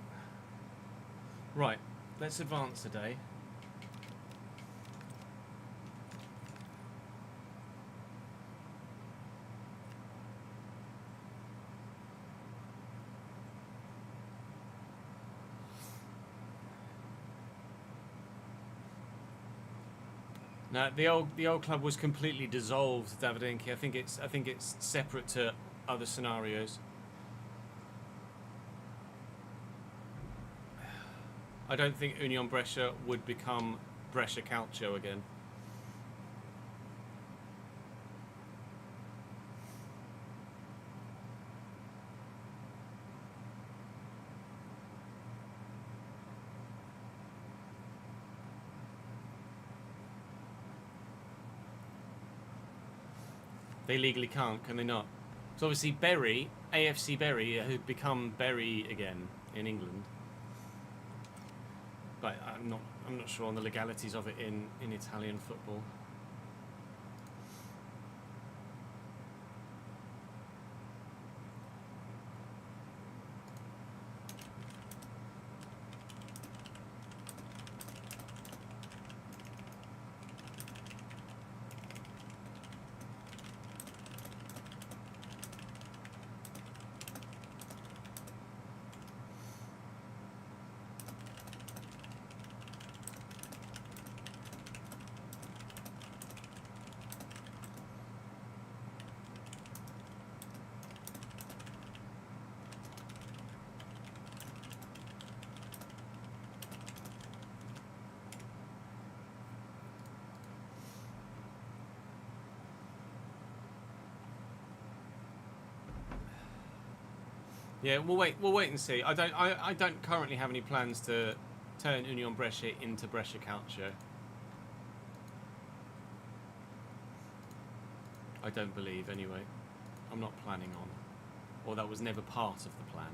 Right, let's advance today. Now the old club was completely dissolved, Davidinki. I think it's separate to other scenarios. I don't think Union Brescia would become Brescia Calcio again. They legally can't, can they not? So obviously Bury, AFC Bury, had become Bury again in England. But I'm not sure on the legalities of it in Italian football. Yeah, we'll wait and see. I don't currently have any plans to turn Union Brescia into Brescia Calcio. I don't believe, anyway. I'm not planning on. Or that was never part of the plan.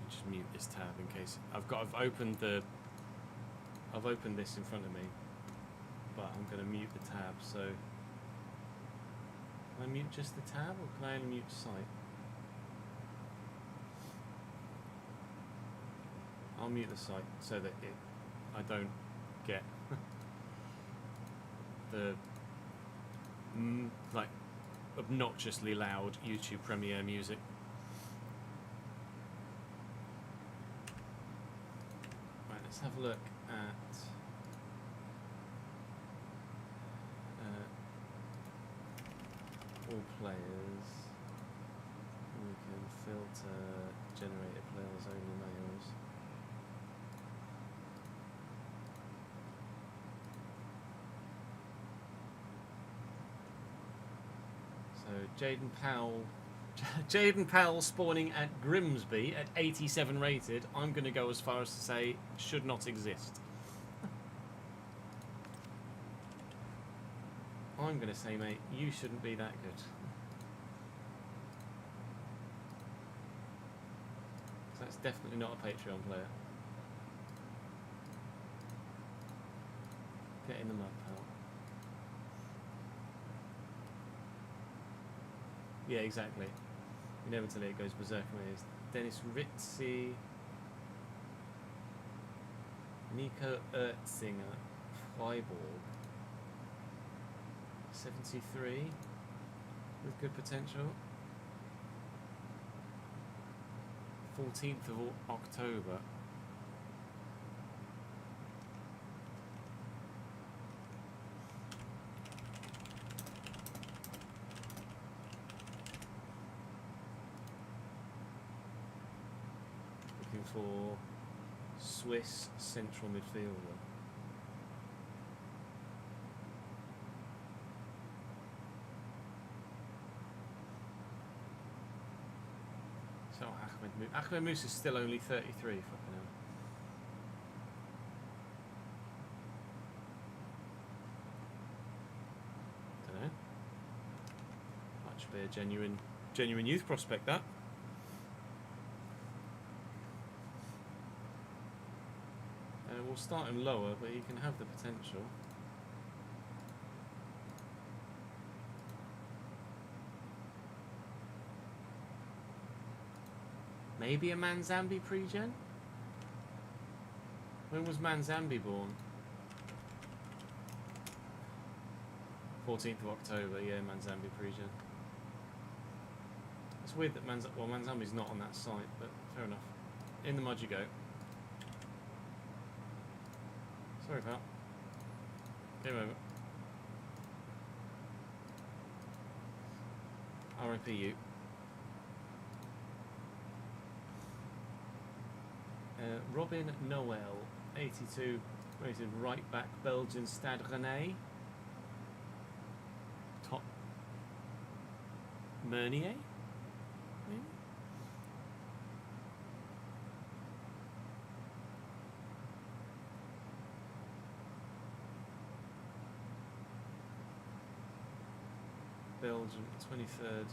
Just mute this tab in case I've opened this in front of me, but I'm going to mute the tab. So can I mute just the tab, or can I only mute site? I'll mute the site so that I don't get the like obnoxiously loud YouTube Premiere music. Right, let's have a look at all players. We can filter generated players, only males. So Jaden Powell spawning at Grimsby at 87 rated. I'm going to go as far as to say should not exist. I'm going to say, mate, you shouldn't be that good. So that's definitely not a Patreon player. Get in the mud, pal. Yeah, exactly. Inevitably it goes berserk. It's Dennis Ritzy, Nico Ertzinger, Freiburg, 73 with good potential. 14th of October. Looking for Swiss central midfielder. So Ahmed Musa is still only 33. Fucking hell. Don't know. That should be a genuine youth prospect. That. We'll start him lower, but he can have the potential. Maybe a Manzambi pre-gen? When was Manzambi born? 14th of October, yeah, Manzambi pre-gen. It's weird that Manzambi's not on that site, but fair enough. In the mud you go. Sorry, pal. Game over. RIP you. Robin Noel, 82, rated right back, Belgian Stade Rennais. Top Meunier, maybe? Belgium, 23rd.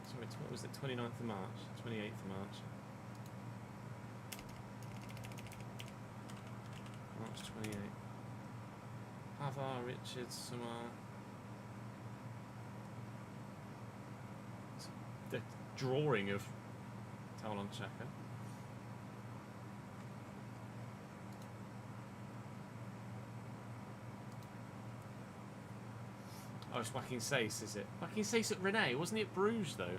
Sorry, what was it? 29th of March, 28th of March. March 28th. Havar, Richards, Samar. It's the drawing of Taolon Chaka. Oh, it's Joaquin Saiz, is it? Joaquin Saiz at Rennais, wasn't it Bruges though?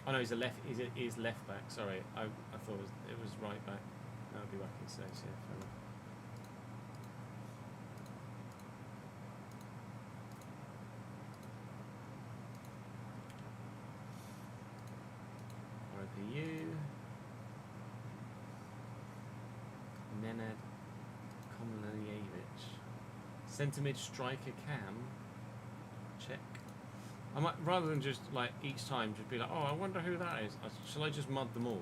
Oh no, he's left back. Sorry, I thought it was right back. That would be Joaquin Saiz, yeah, fair enough. RIPU. Nenad Komljevic. Centre mid striker Cam. Check. I might, rather than just like each time just be like, oh, I wonder who that is. Shall I just mud them all?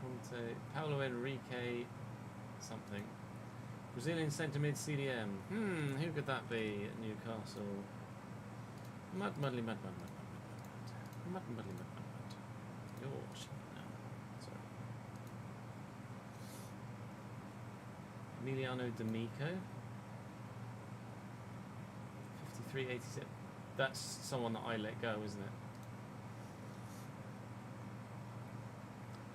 Conte, Paulo Henrique, something. Brazilian centre mid CDM. Who could that be at Newcastle? Mud. Your shit. No. Sorry. Emiliano D'Amico. 53.86. That's someone that I let go, isn't it?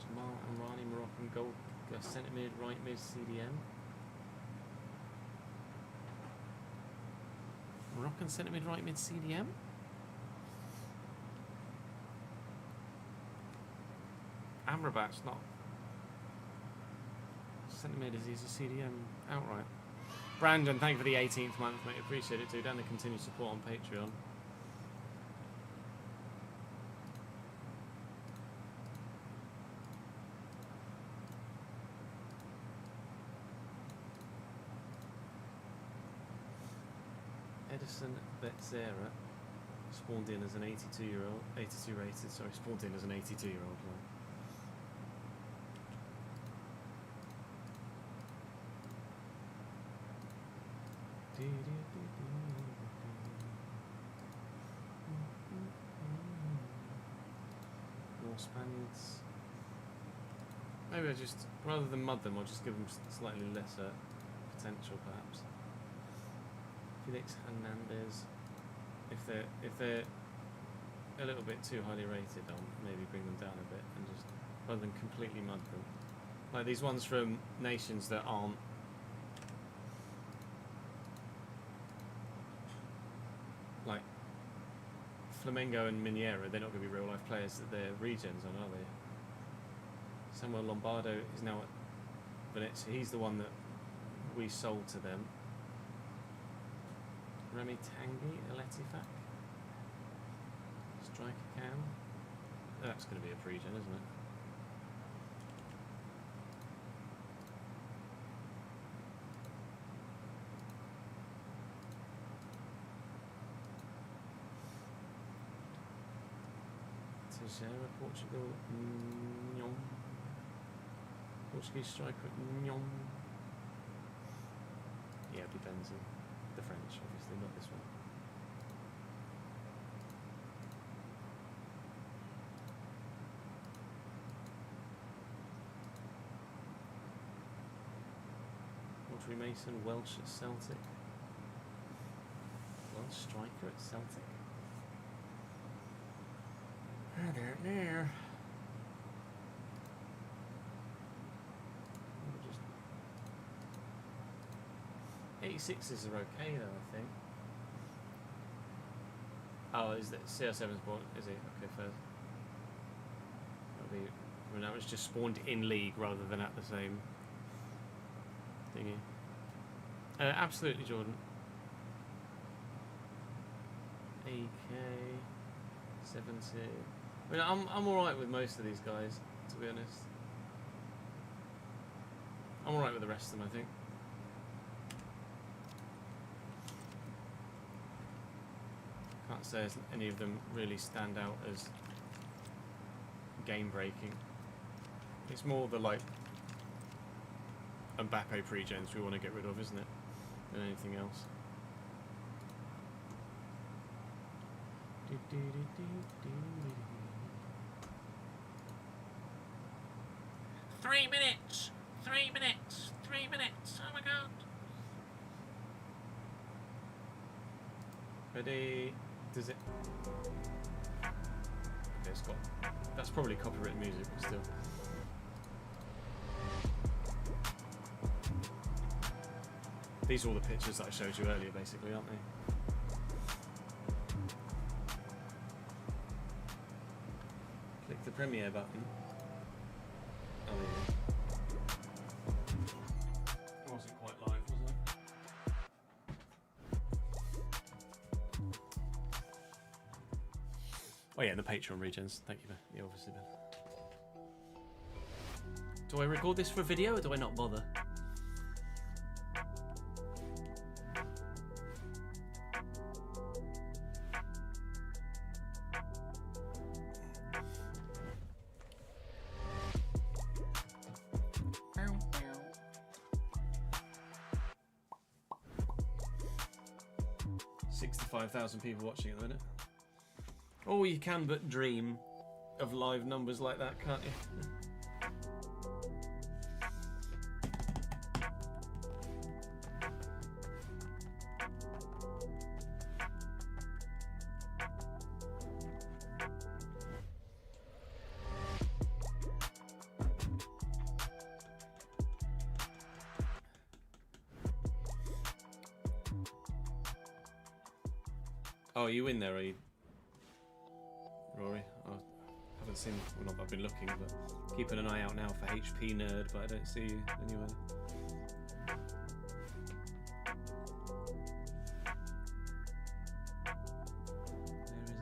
Jamal Amrani, Moroccan goal. Centre mid, right mid, CDM. Moroccan centre mid, right mid, CDM. Amrabat's not centre mid, he's a CDM outright. Brandon, thank you for the 18th month, mate. Appreciate it too. Down the continued support on Patreon. Edison Betzera spawned in as an 82 rated, sorry, spawned in as an 82-year-old. More Spaniards. Maybe I just, rather than mud them, I'll just give them slightly lesser potential, perhaps. Felix Hernandez. If they're a little bit too highly rated, I'll maybe bring them down a bit and just, rather than completely mud them. Like these ones from nations that aren't like Flamengo and Mineiro, they're not going to be real life players that they're regens on, are they? Samuel Lombardo is now at Venezia. He's the one that we sold to them. Remy Tanguy, Aletifak. Striker Cam. That's going to be a pre-gen, isn't it? Teixeira, Portugal. Nyong. Portuguese striker. Nyong. Yeah, it'd be Benzema. The French, obviously, not this one. Audrey Mason, Welsh at Celtic. Welsh striker at Celtic. I don't know. 86s are okay though, I think. Oh, is that CR7 spawned? Is it? Okay, fair. That'll be. I mean, that was just spawned in league rather than at the same thingy. Absolutely, Jordan. AK 70. I mean, I'm all right with most of these guys, to be honest. I'm all right with the rest of them, I think. Can't say as any of them really stand out as game breaking. It's more the like Mbappe pre-gens we want to get rid of, isn't it? Than anything else. 3 minutes! 3 minutes! 3 minutes! Oh my god! Ready? Does it? Okay, it's got. That's probably copyrighted music, but still. These are all the pictures that I showed you earlier, basically, aren't they? Click the premiere button. Oh, there you go. It wasn't quite live, was it? Oh yeah, and the Patreon regions. Thank you, Ben. Yeah, obviously, Ben. Do I record this for a video or do I not bother? $65,000 people watching at the minute. Oh, you can but dream of live numbers like that, can't you? Oh, are you in there, are you? Rory? I haven't seen, well, not that I've been looking, but keeping an eye out now for HP Nerd, but I don't see you anywhere.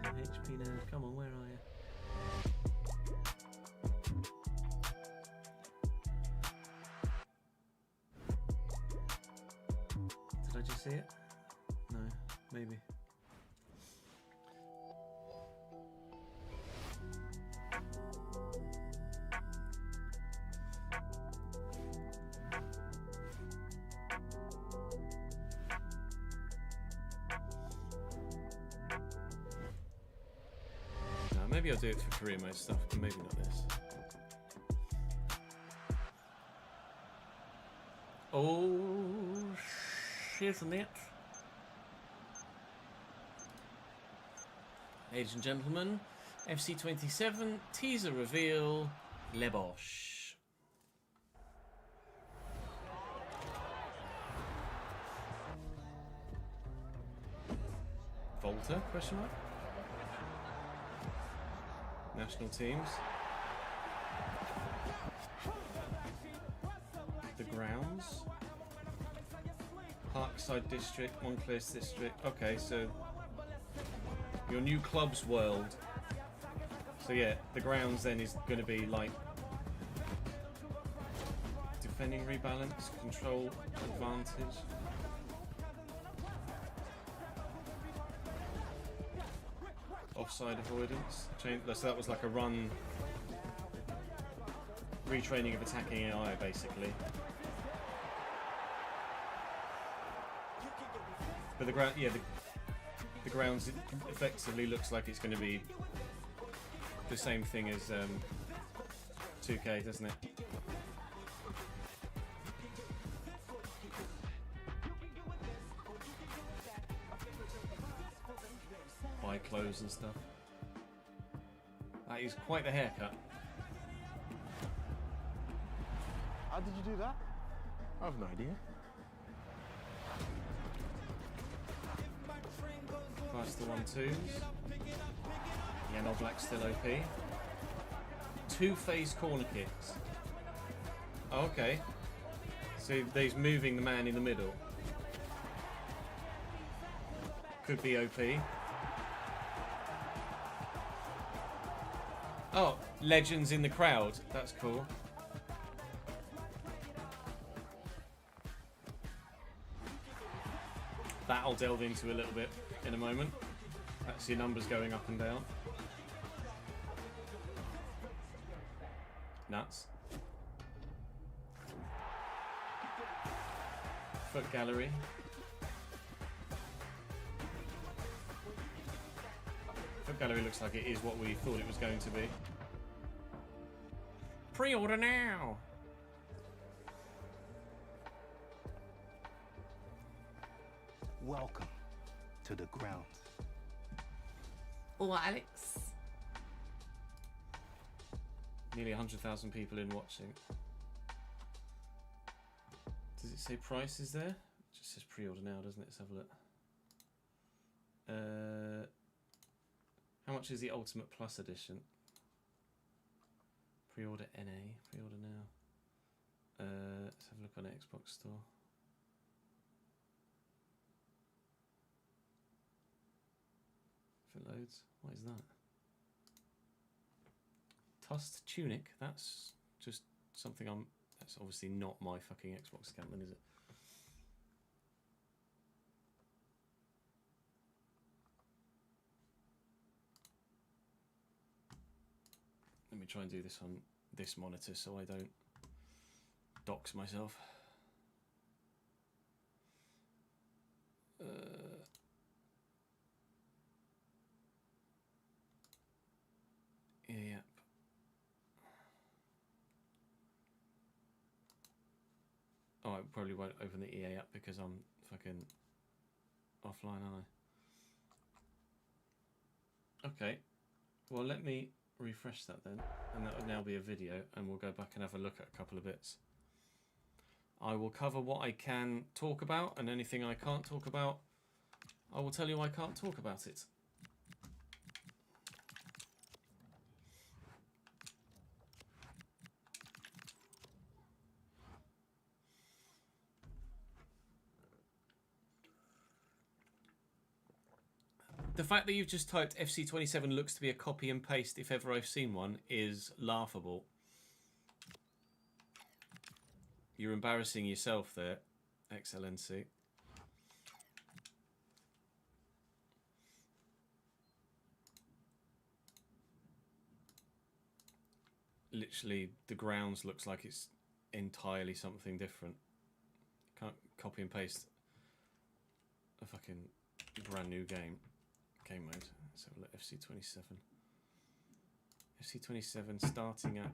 There is an HP Nerd. Come on, where are you? Did I just see it? No, maybe. Maybe I'll do it for career mode stuff, but maybe not this. Oh, isn't it? Ladies and gentlemen, FC27 teaser reveal, Lebosh. Volta, question mark? National teams. The grounds. Parkside District, Moncler's District. Okay, so your new club's world. So yeah, the grounds then is going to be like defending rebalance, control, advantage. offside avoidance. So that was like a run, retraining of attacking AI, basically. But the ground, yeah, the grounds effectively looks like it's going to be the same thing as 2K, doesn't it? Buy clothes and stuff. That is quite the haircut.
How did you do that? I have no idea.
Plus the 1-2s. Yeah, no black still OP. 2-phase corner kicks. Oh, okay. So he's moving the man in the middle. Could be OP. Oh, legends in the crowd. That's cool. That I'll delve into a little bit in a moment. That's your numbers going up and down. Nuts. Foot gallery. Foot gallery looks like it is what we thought it was going to be. Pre-order now!
Welcome to the grounds.
Oh, Alex. Nearly 100,000 people in watching. Does it say prices there? It just says pre-order now, doesn't it? Let's have a look. How much is the Ultimate Plus edition? Pre-order NA. Pre-order now. Let's have a look on Xbox Store. If it loads. What is that? Tusked Tunic. That's just something that's obviously not my fucking Xbox account then, is it? Let me try and do this on this monitor so I don't dox myself. Yeah. Oh, I probably won't open the EA app because I'm fucking offline, aren't I? Okay. Well, let me refresh that then, and that would now be a video, and we'll go back and have a look at a couple of bits. I will cover what I can talk about, and anything I can't talk about, I will tell you I can't talk about it. The fact that you've just typed FC27 looks to be a copy and paste, if ever I've seen one, is laughable. You're embarrassing yourself there, Excellency. Literally, the grounds looks like it's entirely something different. Can't copy and paste a fucking brand new game. Game mode. Let's have a look. FC27. FC27 starting at.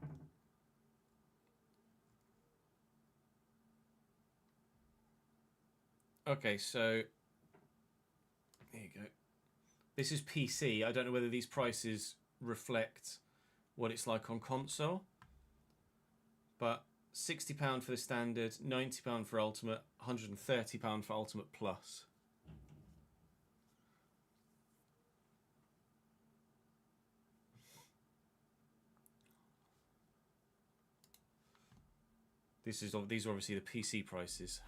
Okay, so here you go. This is PC. I don't know whether these prices reflect what it's like on console, but £60 for the standard, £90 for Ultimate, £130 for Ultimate Plus. These are obviously the PC prices.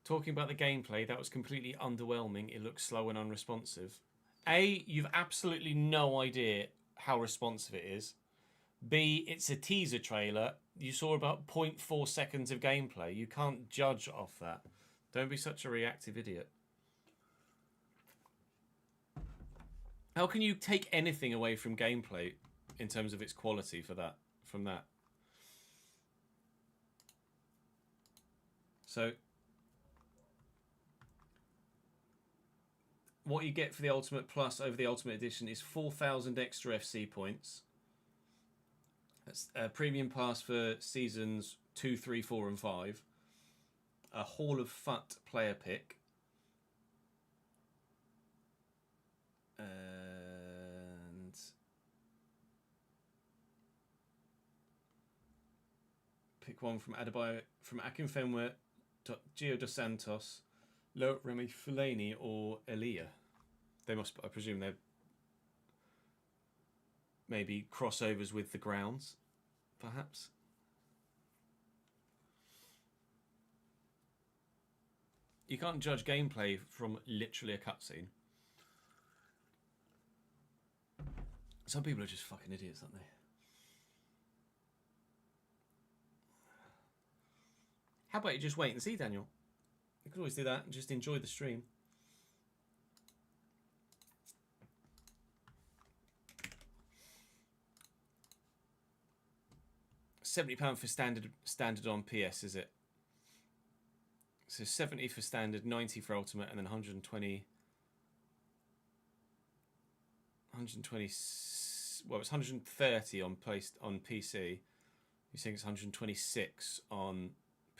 Talking about the gameplay, that was completely underwhelming. It looks slow and unresponsive. A, you've absolutely no idea how responsive it is. B, it's a teaser trailer. You saw about 0.4 seconds of gameplay. You can't judge off that. Don't be such a reactive idiot. How can you take anything away from gameplay in terms of its quality for that? From that. So, what you get for the Ultimate Plus over the Ultimate Edition is 4,000 extra FC points. That's a premium pass for seasons 2, 3, 4, and 5. A Hall of Fut player pick. And pick one from Adebayo, from Akinfenwa, Gio dos Santos, Remy Fellaini, or Elia. They must, I presume, they're maybe crossovers with the grounds, perhaps. You can't judge gameplay from literally a cutscene. Some people are just fucking idiots, aren't they? How about you just wait and see, Daniel? You could always do that and just enjoy the stream. £70 for standard on PS, is it? So 70 for standard, 90 for ultimate, and then 120. Well, it's 130 on PC. You're saying it's 126 on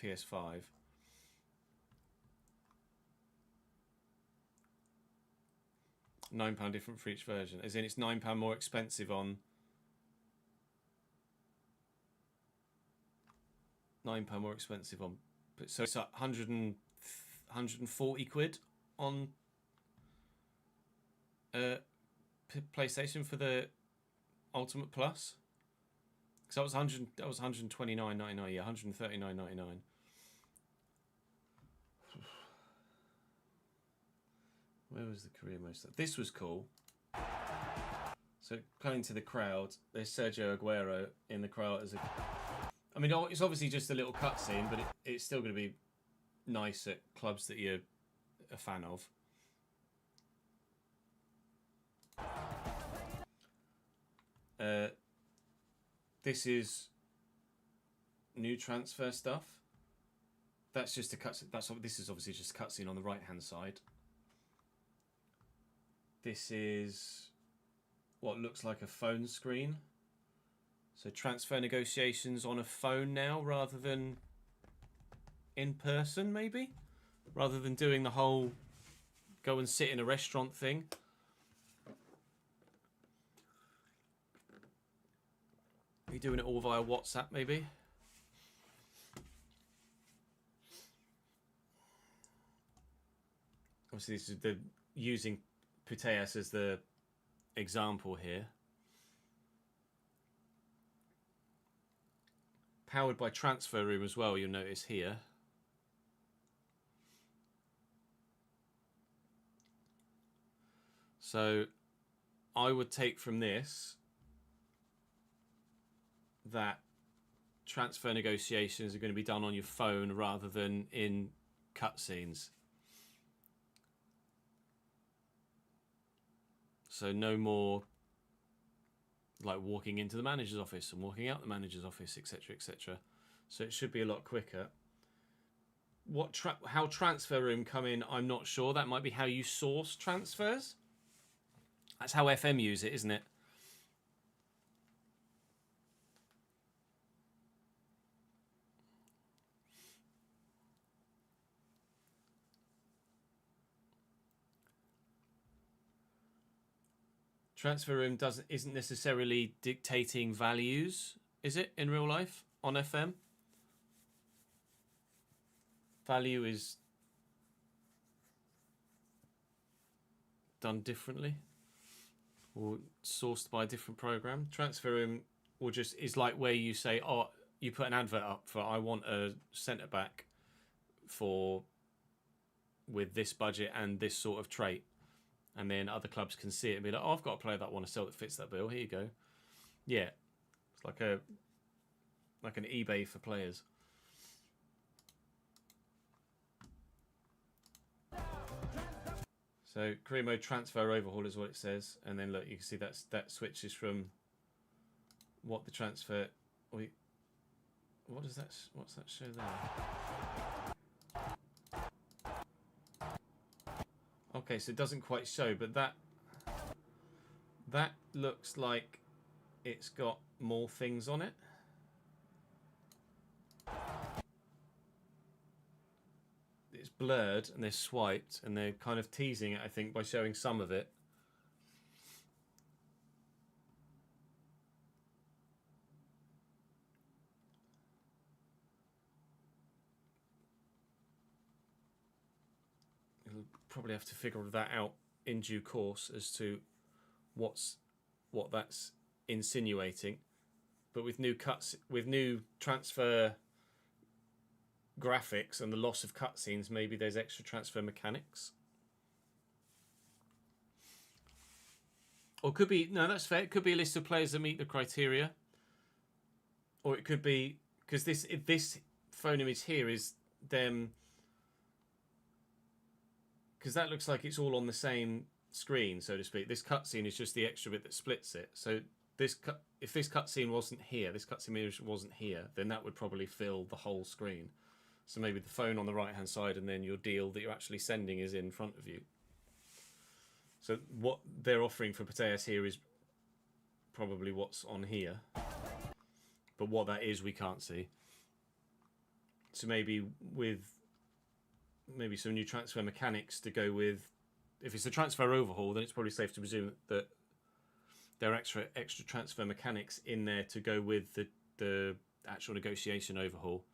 PS5. £9 different for each version. As in, it's £9 more expensive on. £9 more expensive on. So it's 140 quid on PlayStation for the Ultimate Plus. Because that was 129.99. Yeah, 139.99. Where was the career mode stuff? This was cool. So playing to the crowd, there's Sergio Aguero in the crowd as a. I mean, it's obviously just a little cutscene, but it's still going to be nice at clubs that you're a fan of. This is new transfer stuff. That's just a cutscene. This is obviously just a cutscene on the right-hand side. This is what looks like a phone screen. So transfer negotiations on a phone now rather than in person, maybe? Rather than doing the whole go and sit in a restaurant thing. Are you doing it all via WhatsApp, maybe? Obviously, this is using Puteas as the example here. Powered by Transfer Room as well, you'll notice here. So I would take from this that transfer negotiations are going to be done on your phone rather than in cutscenes. So no more like walking into the manager's office and walking out the manager's office, etc., etc. So it should be a lot quicker. How Transfer Room come in, I'm not sure. That might be how you source transfers. That's how FM use it, isn't it? Transfer Room isn't necessarily dictating values, is it, in real life on FM? Value is done differently or sourced by a different program. Transfer Room is like where you say, oh, you put an advert up for I want a centre back with this budget and this sort of trait. And then other clubs can see it and be like, oh, I've got a player that I want to sell that fits that bill. Here you go. Yeah. It's like an eBay for players. So career mode transfer overhaul is what it says, and then look, you can see that switches from what the transfer. Wait, what does that? What's that show there? Okay, so it doesn't quite show, but that looks like it's got more things on it. It's blurred and they're swiped, and they're kind of teasing it, I think, by showing some of it. You'll probably have to figure that out in due course as to what that's insinuating. But with new cuts, with new transfer graphics and the loss of cutscenes, maybe there's extra transfer mechanics. Or it could be, no, that's fair. It could be a list of players that meet the criteria. Or it could be, because this phone image here is them, because that looks like it's all on the same screen, so to speak. This cutscene is just the extra bit that splits it. So if this cutscene wasn't here, this cutscene image wasn't here, then that would probably fill the whole screen. So maybe the phone on the right hand side, and then your deal that you're actually sending is in front of you. So what they're offering for Pateas here is probably what's on here. But what that is, we can't see. So maybe with some new transfer mechanics to go with. If it's a transfer overhaul, then it's probably safe to presume that there are extra transfer mechanics in there to go with the actual negotiation overhaul.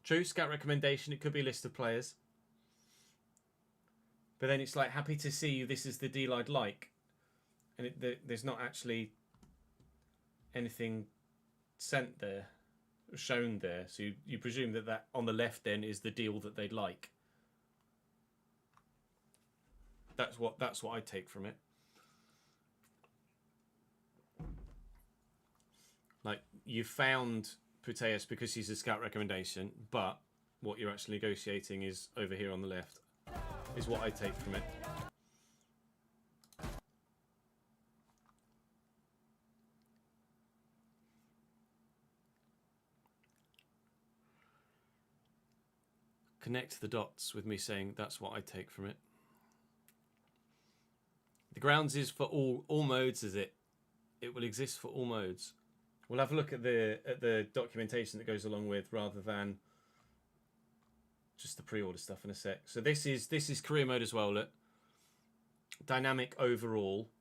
True, scout recommendation, it could be a list of players. But then it's like, happy to see you, this is the deal I'd like. And there's not actually anything sent there, shown there. So you presume that on the left then is the deal that they'd like. That's what I take from it. Like, you found Puteas because he's a scout recommendation, but what you're actually negotiating is over here on the left, is what I take from it. Connect the dots with me saying that's what I take from it. The grounds is for all modes, is it? It will exist for all modes. We'll have a look at the documentation that goes along with, rather than just the pre-order stuff in a sec. So this is career mode as well. Look, dynamic overall.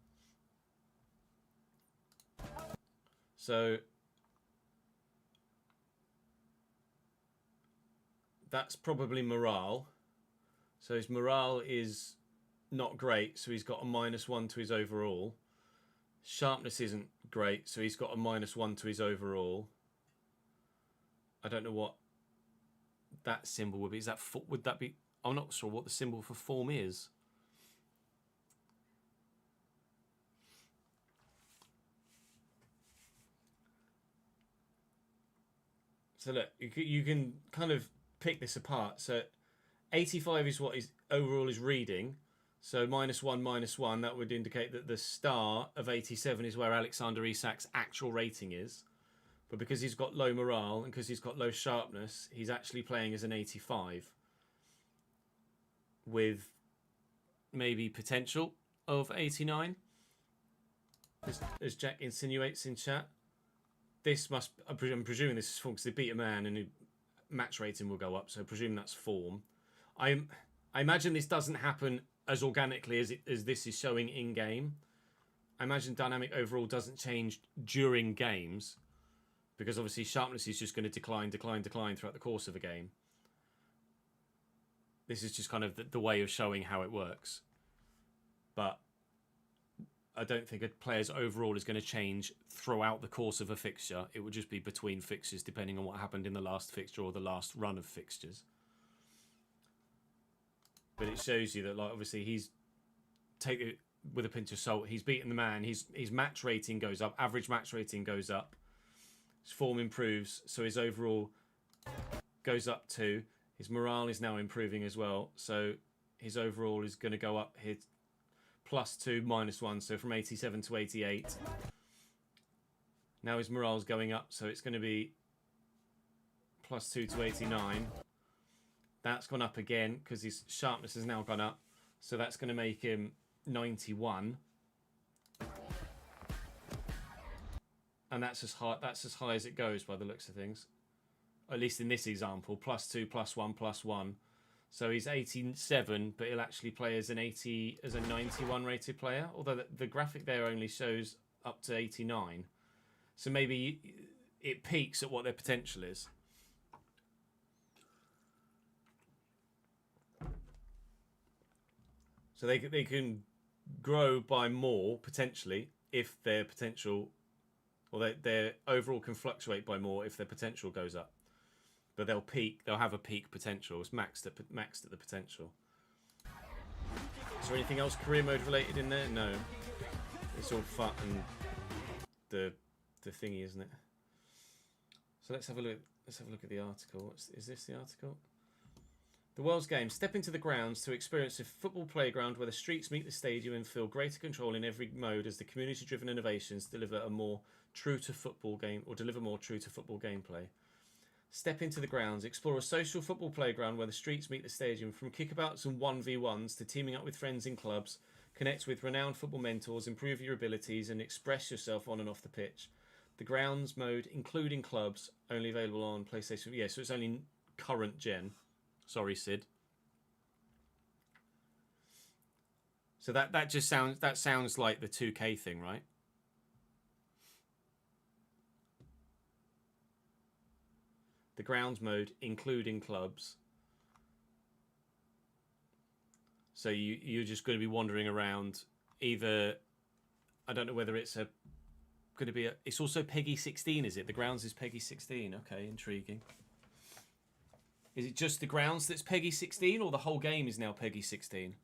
So that's probably morale. So his morale is not great, so he's got a -1 to his overall. Sharpness isn't great, so he's got a -1 to his overall. I don't know what that symbol would be. Would that be? I'm not sure what the symbol for form is. So look, you can kind of pick this apart. So 85 is what his overall is reading. So -1, -1, that would indicate that the star of 87 is where Alexander Isak's actual rating is. But because he's got low morale and because he's got low sharpness, he's actually playing as an 85. With maybe potential of 89. As Jack insinuates in chat. This must, I'm presuming this is form because they beat a man and match rating will go up. So I presume that's form. I imagine this doesn't happen as organically as this is showing in game. I imagine dynamic overall doesn't change during games, because obviously sharpness is just going to decline throughout the course of a game. This is just kind of the way of showing how it works. But I don't think a player's overall is going to change throughout the course of a fixture. It would just be between fixtures, depending on what happened in the last fixture or the last run of fixtures. But it shows you that, like, obviously he's, take it with a pinch of salt, he's beaten the man, his match rating goes up, average match rating goes up, his form improves, so his overall goes up too. His morale is now improving as well, so his overall is going to go up here +2, -1. So from 87 to 88. Now his morale's going up, so it's going to be +2 to 89. That's gone up again because his sharpness has now gone up. So that's going to make him 91. And that's as high as it goes by the looks of things. At least in this example, +2, +1, +1. So he's 87, but he'll actually play as a 91 rated player. Although the graphic there only shows up to 89. So maybe it peaks at what their potential is. So they can grow by more, potentially, if their potential... Or their overall can fluctuate by more if their potential goes up. But they'll have a peak potential. It's maxed at the potential. Is there anything else career mode related in there? No. It's all fun and the thingy, isn't it? So let's have a look at the article. Is this the article? The World's Game. Step into the grounds to experience a football playground where the streets meet the stadium and feel greater control in every mode as the community-driven innovations deliver more true to football gameplay. Step into the grounds. Explore a social football playground where the streets meet the stadium. From kickabouts and 1v1s to teaming up with friends in clubs, connect with renowned football mentors, improve your abilities, and express yourself on and off the pitch. The grounds mode, including clubs, only available on PlayStation. Yeah, so it's only current gen. Sorry, Sid. So that sounds like the 2K thing, right? The grounds mode, including clubs. So you're just going to be wandering around. Either, I don't know whether it's it's also Peggy 16, is it? The grounds is Peggy 16. Okay, intriguing. Is it just the grounds that's Peggy 16, or the whole game is now Peggy 16?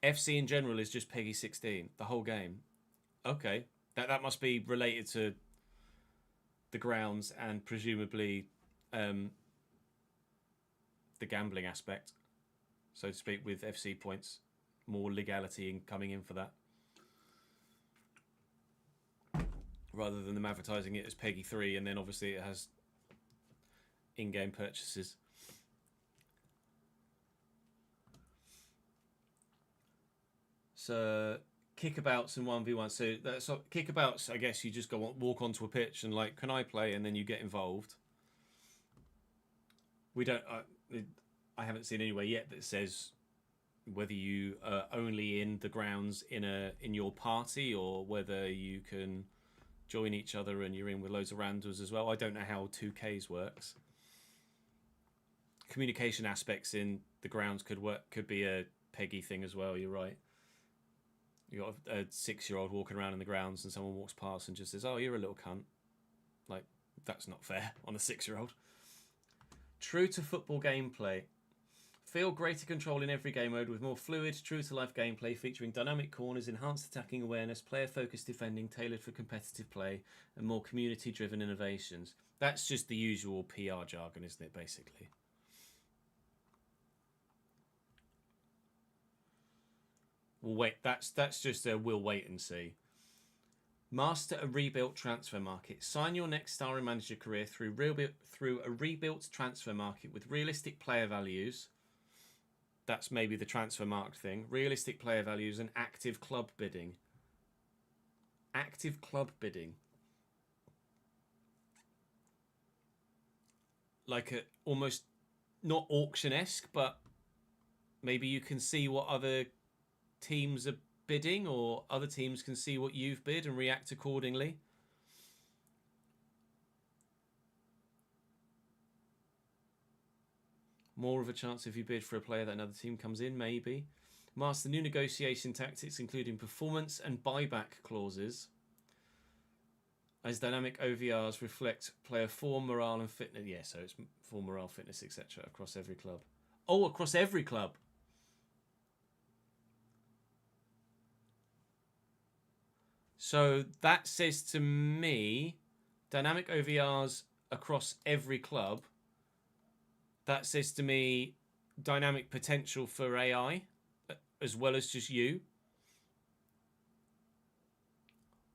FC in general is just Peggy 16, the whole game. Okay, that must be related to the grounds and presumably the gambling aspect, so to speak, with FC points. More legality in coming in for that, rather than them advertising it as Peggy 3 and then obviously it has in-game purchases. So kickabouts and 1v1. So that's kickabouts. I guess you just walk onto a pitch and like, can I play? And then you get involved. We don't. I haven't seen anywhere yet that says whether you are only in the grounds in your party or whether you can join each other and you're in with loads of randos as well. I don't know how 2Ks works. Communication aspects in the grounds could be a Peggy thing as well. You're right. You got a 6-year-old walking around in the grounds and someone walks past and just says, "Oh, you're a little cunt." Like, that's not fair on a 6-year-old. True to football gameplay. Feel greater control in every game mode with more fluid, true-to-life gameplay featuring dynamic corners, enhanced attacking awareness, player-focused defending tailored for competitive play, and more community-driven innovations. That's just the usual PR jargon, isn't it, basically? We'll wait. That's just a we'll wait and see. Master a rebuilt transfer market. Sign your next star and manager career through a rebuilt transfer market with realistic player values. That's maybe the transfer market thing. Realistic player values and active club bidding. Active club bidding. Like a almost not auction-esque, but maybe you can see what other teams are bidding, or other teams can see what you've bid and react accordingly. More of a chance if you bid for a player that another team comes in, maybe. Master new negotiation tactics, including performance and buyback clauses, as dynamic OVRs reflect player form, morale, and fitness. Yeah, so it's form, morale, fitness, etc. across every club. Oh, across every club. So that says to me, dynamic OVRs across every club that says to me dynamic potential for AI as well as just you.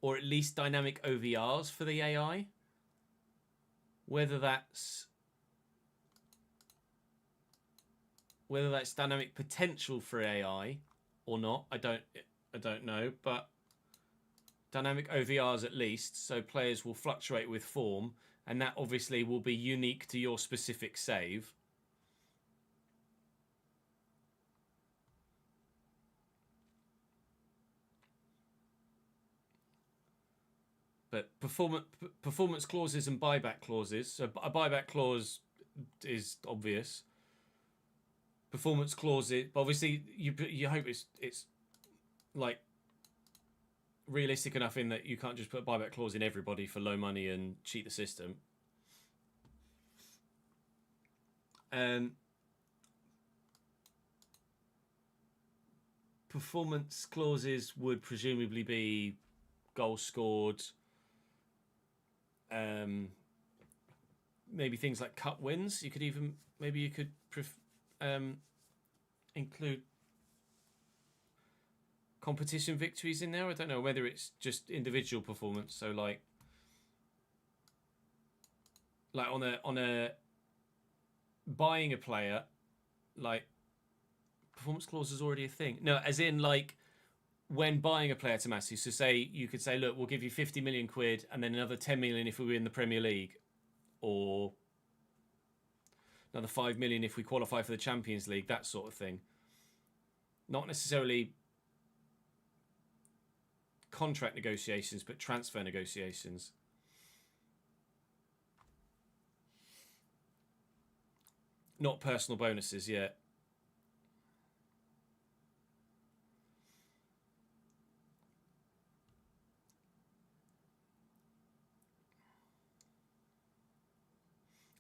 Or at least dynamic OVRs for the AI. Whether that's dynamic potential for AI or not, I don't know, but dynamic OVRs at least, so players will fluctuate with form, and that obviously will be unique to your specific save. But performance clauses and buyback clauses. So a buyback clause is obvious. Performance clauses, obviously, you hope it's like realistic enough in that you can't just put a buyback clause in everybody for low money and cheat the system. Performance clauses would presumably be goals scored, maybe things like cup wins. You could even include competition victories in there. I don't know whether it's just individual performance. So like on a buying a player, like performance clause is already a thing. No, as in like when buying a player to Massey. So say you could say, look, we'll give you 50 million quid and then another 10 million if we win the Premier League, or another 5 million if we qualify for the Champions League, that sort of thing. Not necessarily contract negotiations, but transfer negotiations. Not personal bonuses, yeah.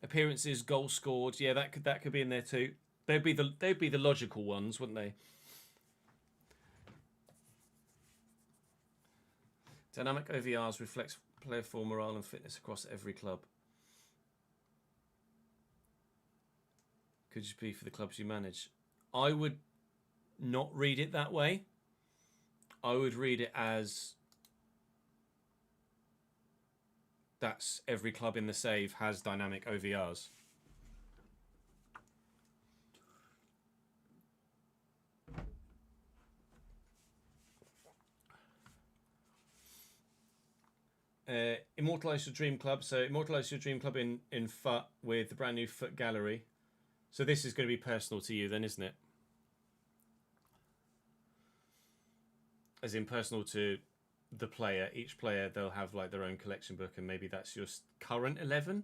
Appearances, goals scored, yeah, that could be in there too. They'd be the logical ones, wouldn't they? Dynamic OVRs reflects player form, morale, and fitness across every club. Could just be for the clubs you manage. I would not read it that way. I would read it as that's every club in the save has dynamic OVRs. Immortalise your dream club. So immortalise your dream club in FUT with the brand new FUT gallery. So this is going to be personal to you then, isn't it? As in personal to the player. Each player, they'll have like their own collection book, and maybe that's your current 11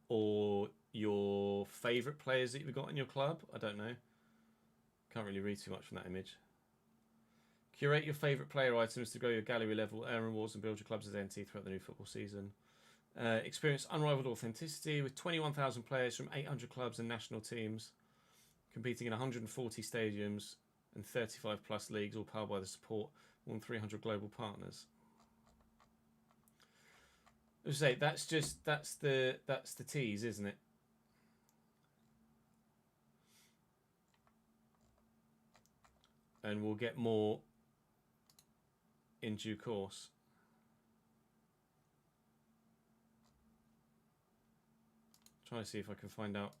or your favourite players that you've got in your club. I don't know. Can't really read too much from that image. Curate your favourite player items to grow your gallery level, earn rewards, and build your club's identity throughout the new football season. Experience unrivaled authenticity with 21,000 players from 800 clubs and national teams, competing in 140 stadiums and 35 plus leagues, all powered by the support of more than 300 global partners. As I say, that's the tease, isn't it? And we'll get more in due course. Trying to see if I can find out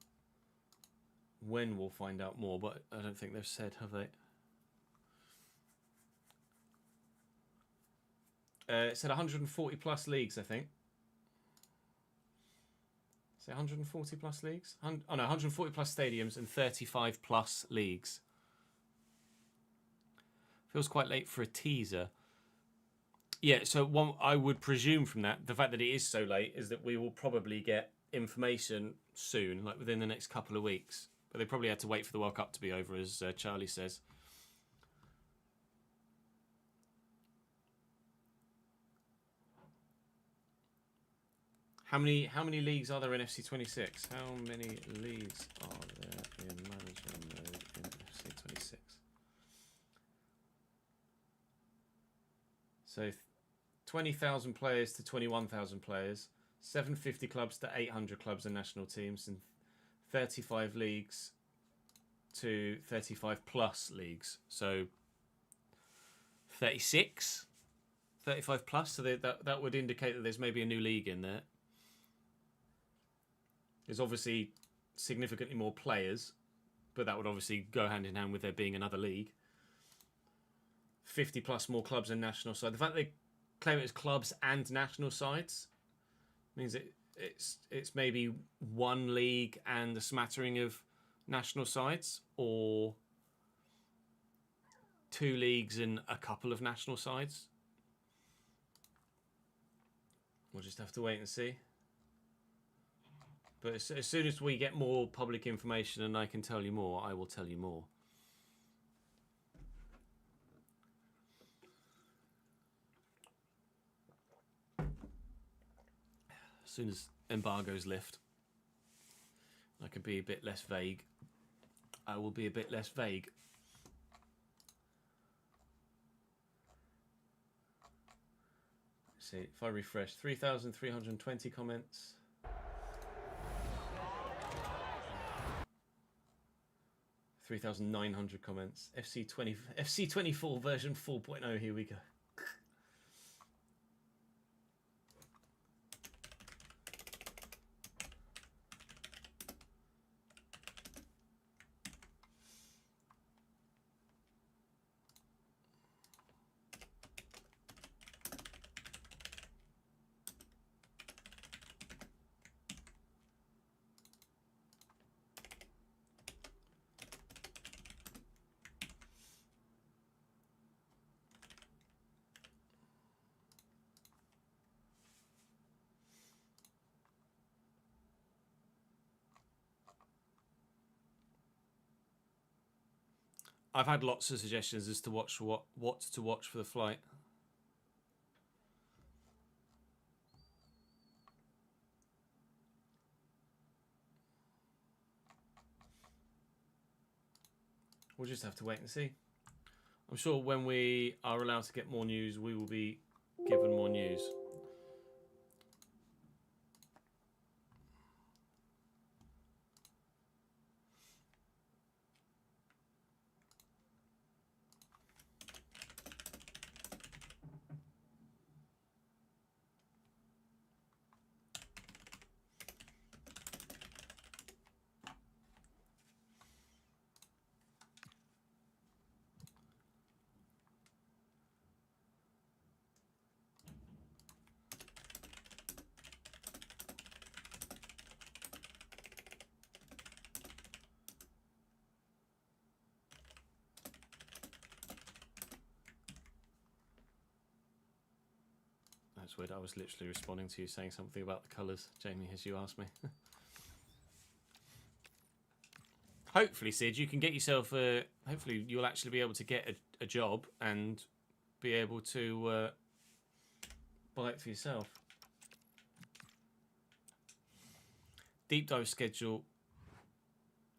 when we'll find out more, but I don't think they've said, have they? It said 140 plus leagues, I think. Say 140 plus leagues? Oh no, 140 plus stadiums and 35 plus leagues. Feels quite late for a teaser. Yeah, so one I would presume from that, the fact that it is so late, is that we will probably get information soon, like within the next couple of weeks. But they probably had to wait for the World Cup to be over, as Charlie says. How many leagues are there in FC26? How many leagues are there in manager mode in FC26? So 20,000 players to 21,000 players, 750 clubs to 800 clubs and national teams, and 35 leagues to 35 plus leagues. So 36, 35 plus. So that would indicate that there's maybe a new league in there. There's obviously significantly more players, but that would obviously go hand in hand with there being another league. 50 plus more clubs and national sides. The fact they claim it as clubs and national sides means it's maybe one league and a smattering of national sides, or two leagues and a couple of national sides. We'll just have to wait and see. But as soon as we get more public information and I can tell you more, I will tell you more. As soon as embargoes lift, I can be a bit less vague. I will be a bit less vague. Let's see, if I refresh, 3,320 comments. 3,900 comments. FC24 version 4.0, here we go. I've had lots of suggestions as to what to watch for the flight. We'll just have to wait and see. I'm sure when we are allowed to get more news, we will be given more news. That's weird. I was literally responding to you saying something about the colours, Jamie, as you asked me. Hopefully, Sid, you can get yourself a... Hopefully, you'll actually be able to get a job and be able to buy it for yourself. Deep dive schedule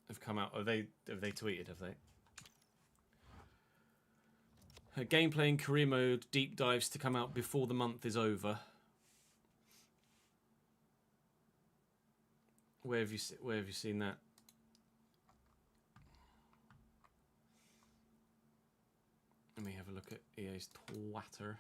have come out. Have they tweeted, have they? Gameplay in career mode deep dives to come out before the month is over. Where have you seen that? Let me have a look at EA's Twitter.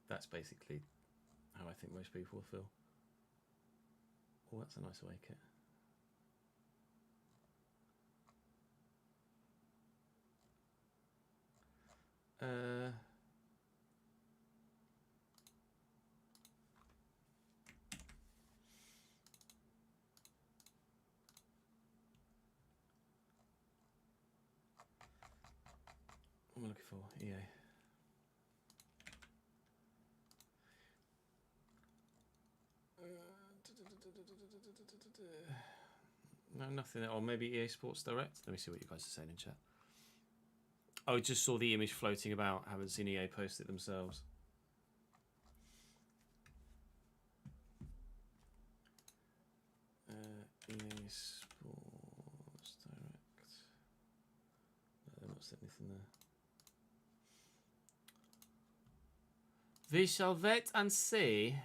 That's basically how I think most people feel. Oh, that's a nice away kit. What am I looking for? EA. No, nothing. Or maybe EA Sports Direct. Let me see what you guys are saying in chat. Oh, I just saw the image floating about. Haven't seen EA post it themselves. EA Sports Direct. offset anything there. We shall wait and see.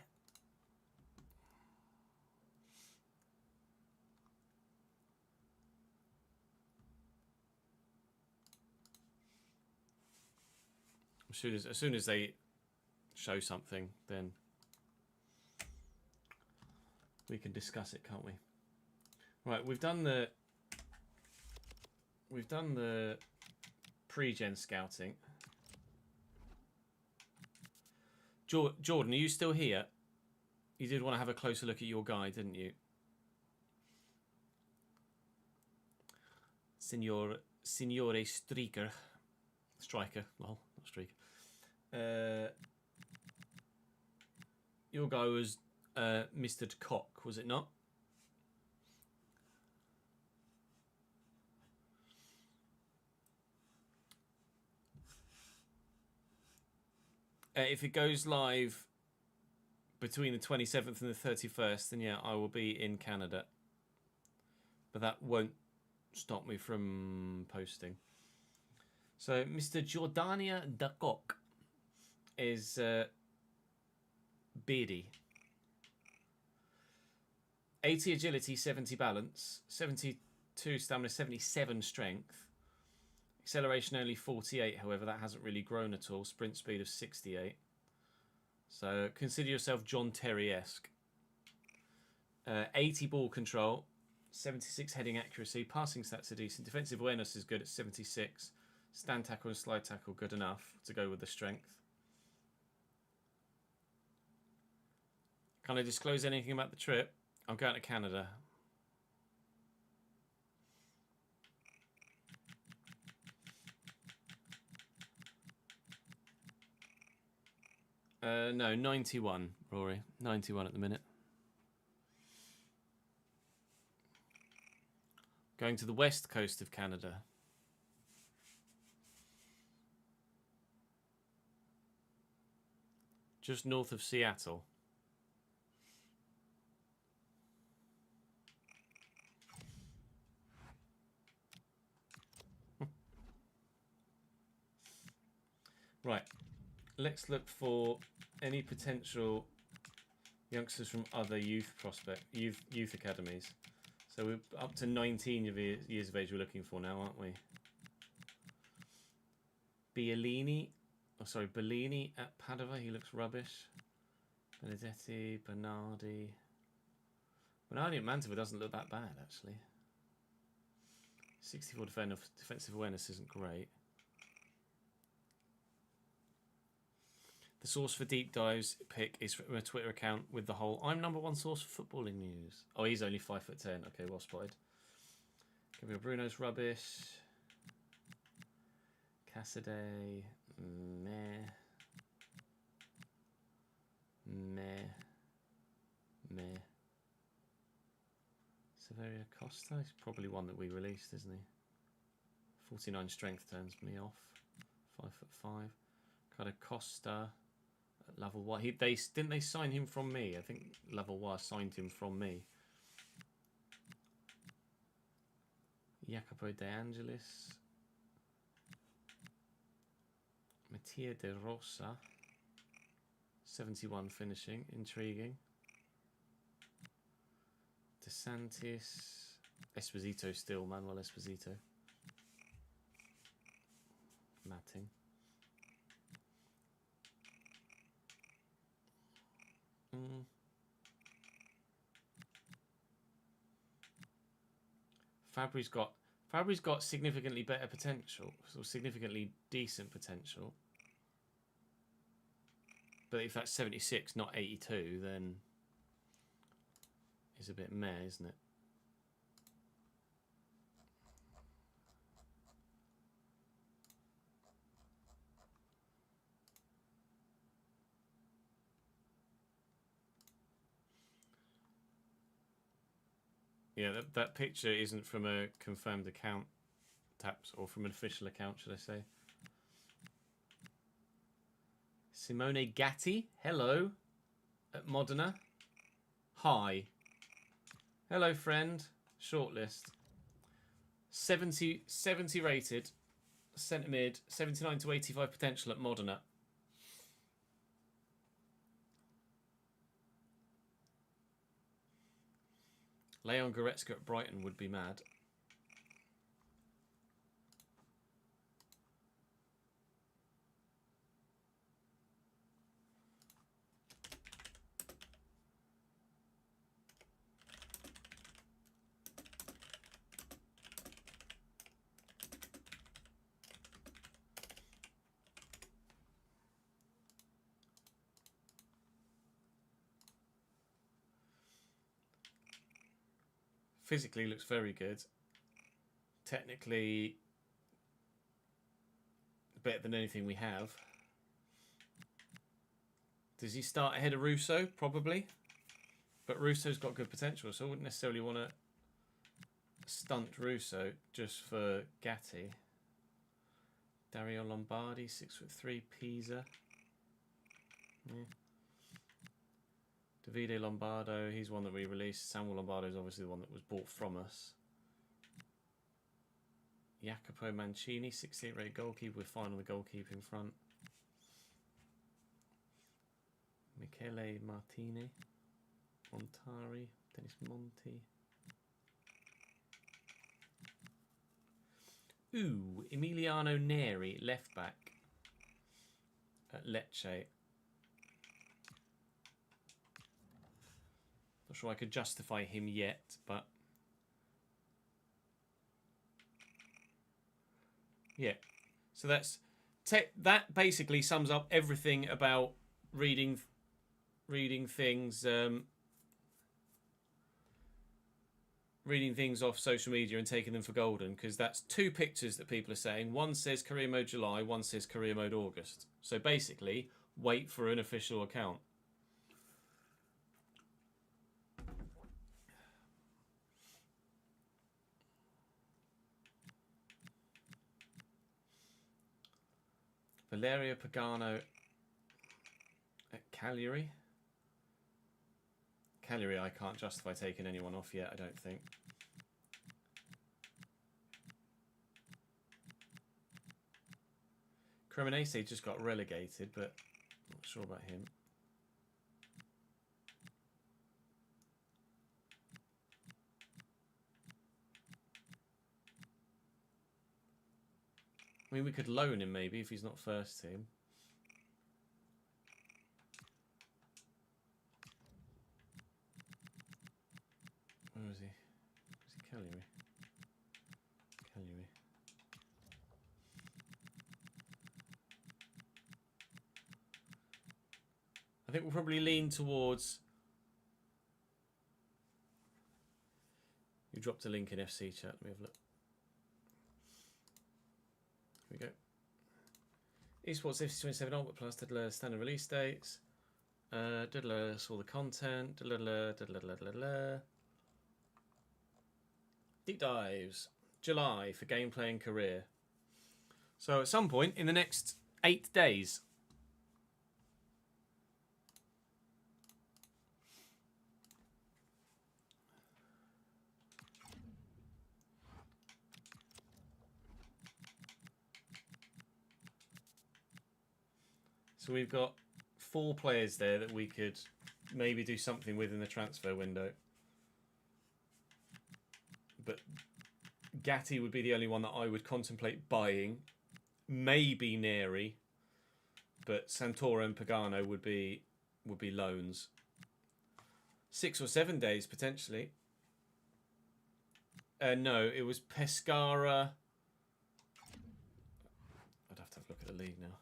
As soon as they show something, then we can discuss it, can't we? Right, we've done the pre-gen scouting. Jordan, are you still here? You did want to have a closer look at your guy, didn't you? Signore Striker. Well, not Striker. Your guy was Mr. Cock, was it not? If it goes live between the 27th and the 31st, then yeah, I will be in Canada. But that won't stop me from posting. So, Mr. Jordania Dakok is beardy. 80 agility, 70 balance, 72 stamina, 77 strength. Acceleration only 48, however, that hasn't really grown at all. Sprint speed of 68. So consider yourself John Terry-esque. 80 ball control, 76 heading accuracy. Passing stats are decent. Defensive awareness is good at 76. Stand tackle and slide tackle good enough to go with the strength. Can I disclose anything about the trip? I'm going to Canada. No, 91, Rory. 91 at the minute. Going to the west coast of Canada. Just north of Seattle. Right. Let's look for any potential youngsters from other youth academies. So we're up to 19 years of age we're looking for now, aren't we? Bellini at Padova, he looks rubbish. Benedetti, Bernardi at Mantova doesn't look that bad, actually. 64 defensive awareness isn't great. The source for deep dives pick is from a Twitter account with the whole "I'm #1 source for footballing news." Oh, he's only 5'10". Okay, well spotted. Gabriel Bruno's rubbish. Cassidy, meh. Severia Costa, he's probably one that we released, isn't he? 49 strength turns me off. 5'5". Kind of Costa. Lavoie. Didn't they sign him from me? I think Lavoie signed him from me. Jacopo De Angelis. Mattia De Rosa. 71 finishing. Intriguing. DeSantis. Esposito still. Manuel Esposito. Matting. Fabri's got significantly better potential, or significantly decent potential. But if that's 76, not 82, then it's a bit meh, isn't it? Yeah, that picture isn't from a confirmed account, Taps, or from an official account, should I say. Simone Gatti, hello, at Modena. Hi. Hello, friend. Shortlist. 70 rated. centre mid, 79 to 85 potential at Modena. Leon Goretzka at Brighton would be mad. Physically looks very good. Technically better than anything we have. Does he start ahead of Russo? Probably. But Russo's got good potential, so I wouldn't necessarily want to stunt Russo just for Gatti. Dario Lombardi, 6'3", Pisa. Yeah. Davide Lombardo, he's one that we released. Samuel Lombardo is obviously the one that was bought from us. Jacopo Mancini, 68 rated goalkeeper with fine on the goalkeeper in front. Michele Martini, Montari, Dennis Monti. Ooh, Emiliano Neri, left back at Lecce. Not sure I could justify him yet, but yeah. So that basically sums up everything about reading things, reading things off social media and taking them for golden, because that's two pictures that people are saying. One says Career Mode July, one says Career Mode August. So basically, wait for an official account. Valerio Pagano at Cagliari. Cagliari, I can't justify taking anyone off yet, I don't think. Cremonese just got relegated, but I'm not sure about him. I mean, we could loan him maybe if he's not first team. Where was he? Was he Cagliari? Cagliari. I think we'll probably lean towards... You dropped a link in FC chat. Let me have a look. Here we go. Esports FC27 Ultimate Plus, standard release dates. Saw the content. Deep dives. July for gameplay and career. So at some point in the next 8 days. So we've got 4 players there that we could maybe do something with in the transfer window. But Gatti would be the only one that I would contemplate buying. Maybe Neri. But Santoro and Pagano would be loans. 6 or 7 days potentially. No, it was Pescara. I'd have to have a look at the league now.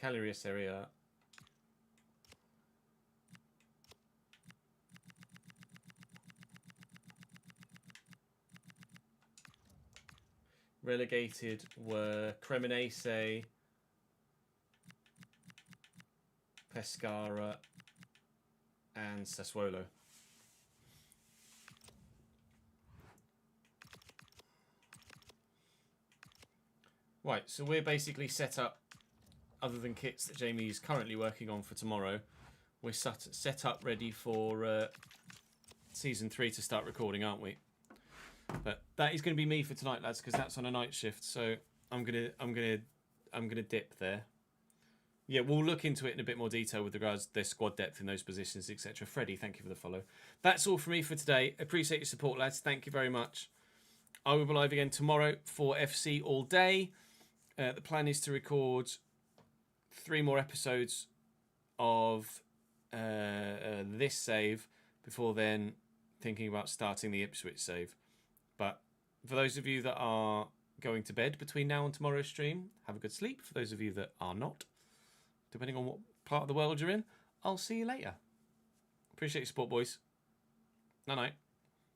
Cagliari Serie A. Relegated were Cremonese, Pescara, and Sassuolo. Right, so we're basically set up. Other than kits that Jamie's currently working on for tomorrow, we're set up ready for season 3 to start recording, aren't we? But that is going to be me for tonight, lads, because that's on a night shift. So I'm gonna dip there. Yeah, we'll look into it in a bit more detail with regards to their squad depth in those positions, etc. Freddie, thank you for the follow. That's all from me for today. Appreciate your support, lads. Thank you very much. I will be live again tomorrow for FC all day. The plan is to record 3 more episodes of this save before then thinking about starting the Ipswich save. But for those of you that are going to bed between now and tomorrow's stream, have a good sleep. For those of you that are not, depending on what part of the world you're in, I'll see you later. Appreciate your support, boys. Night-night.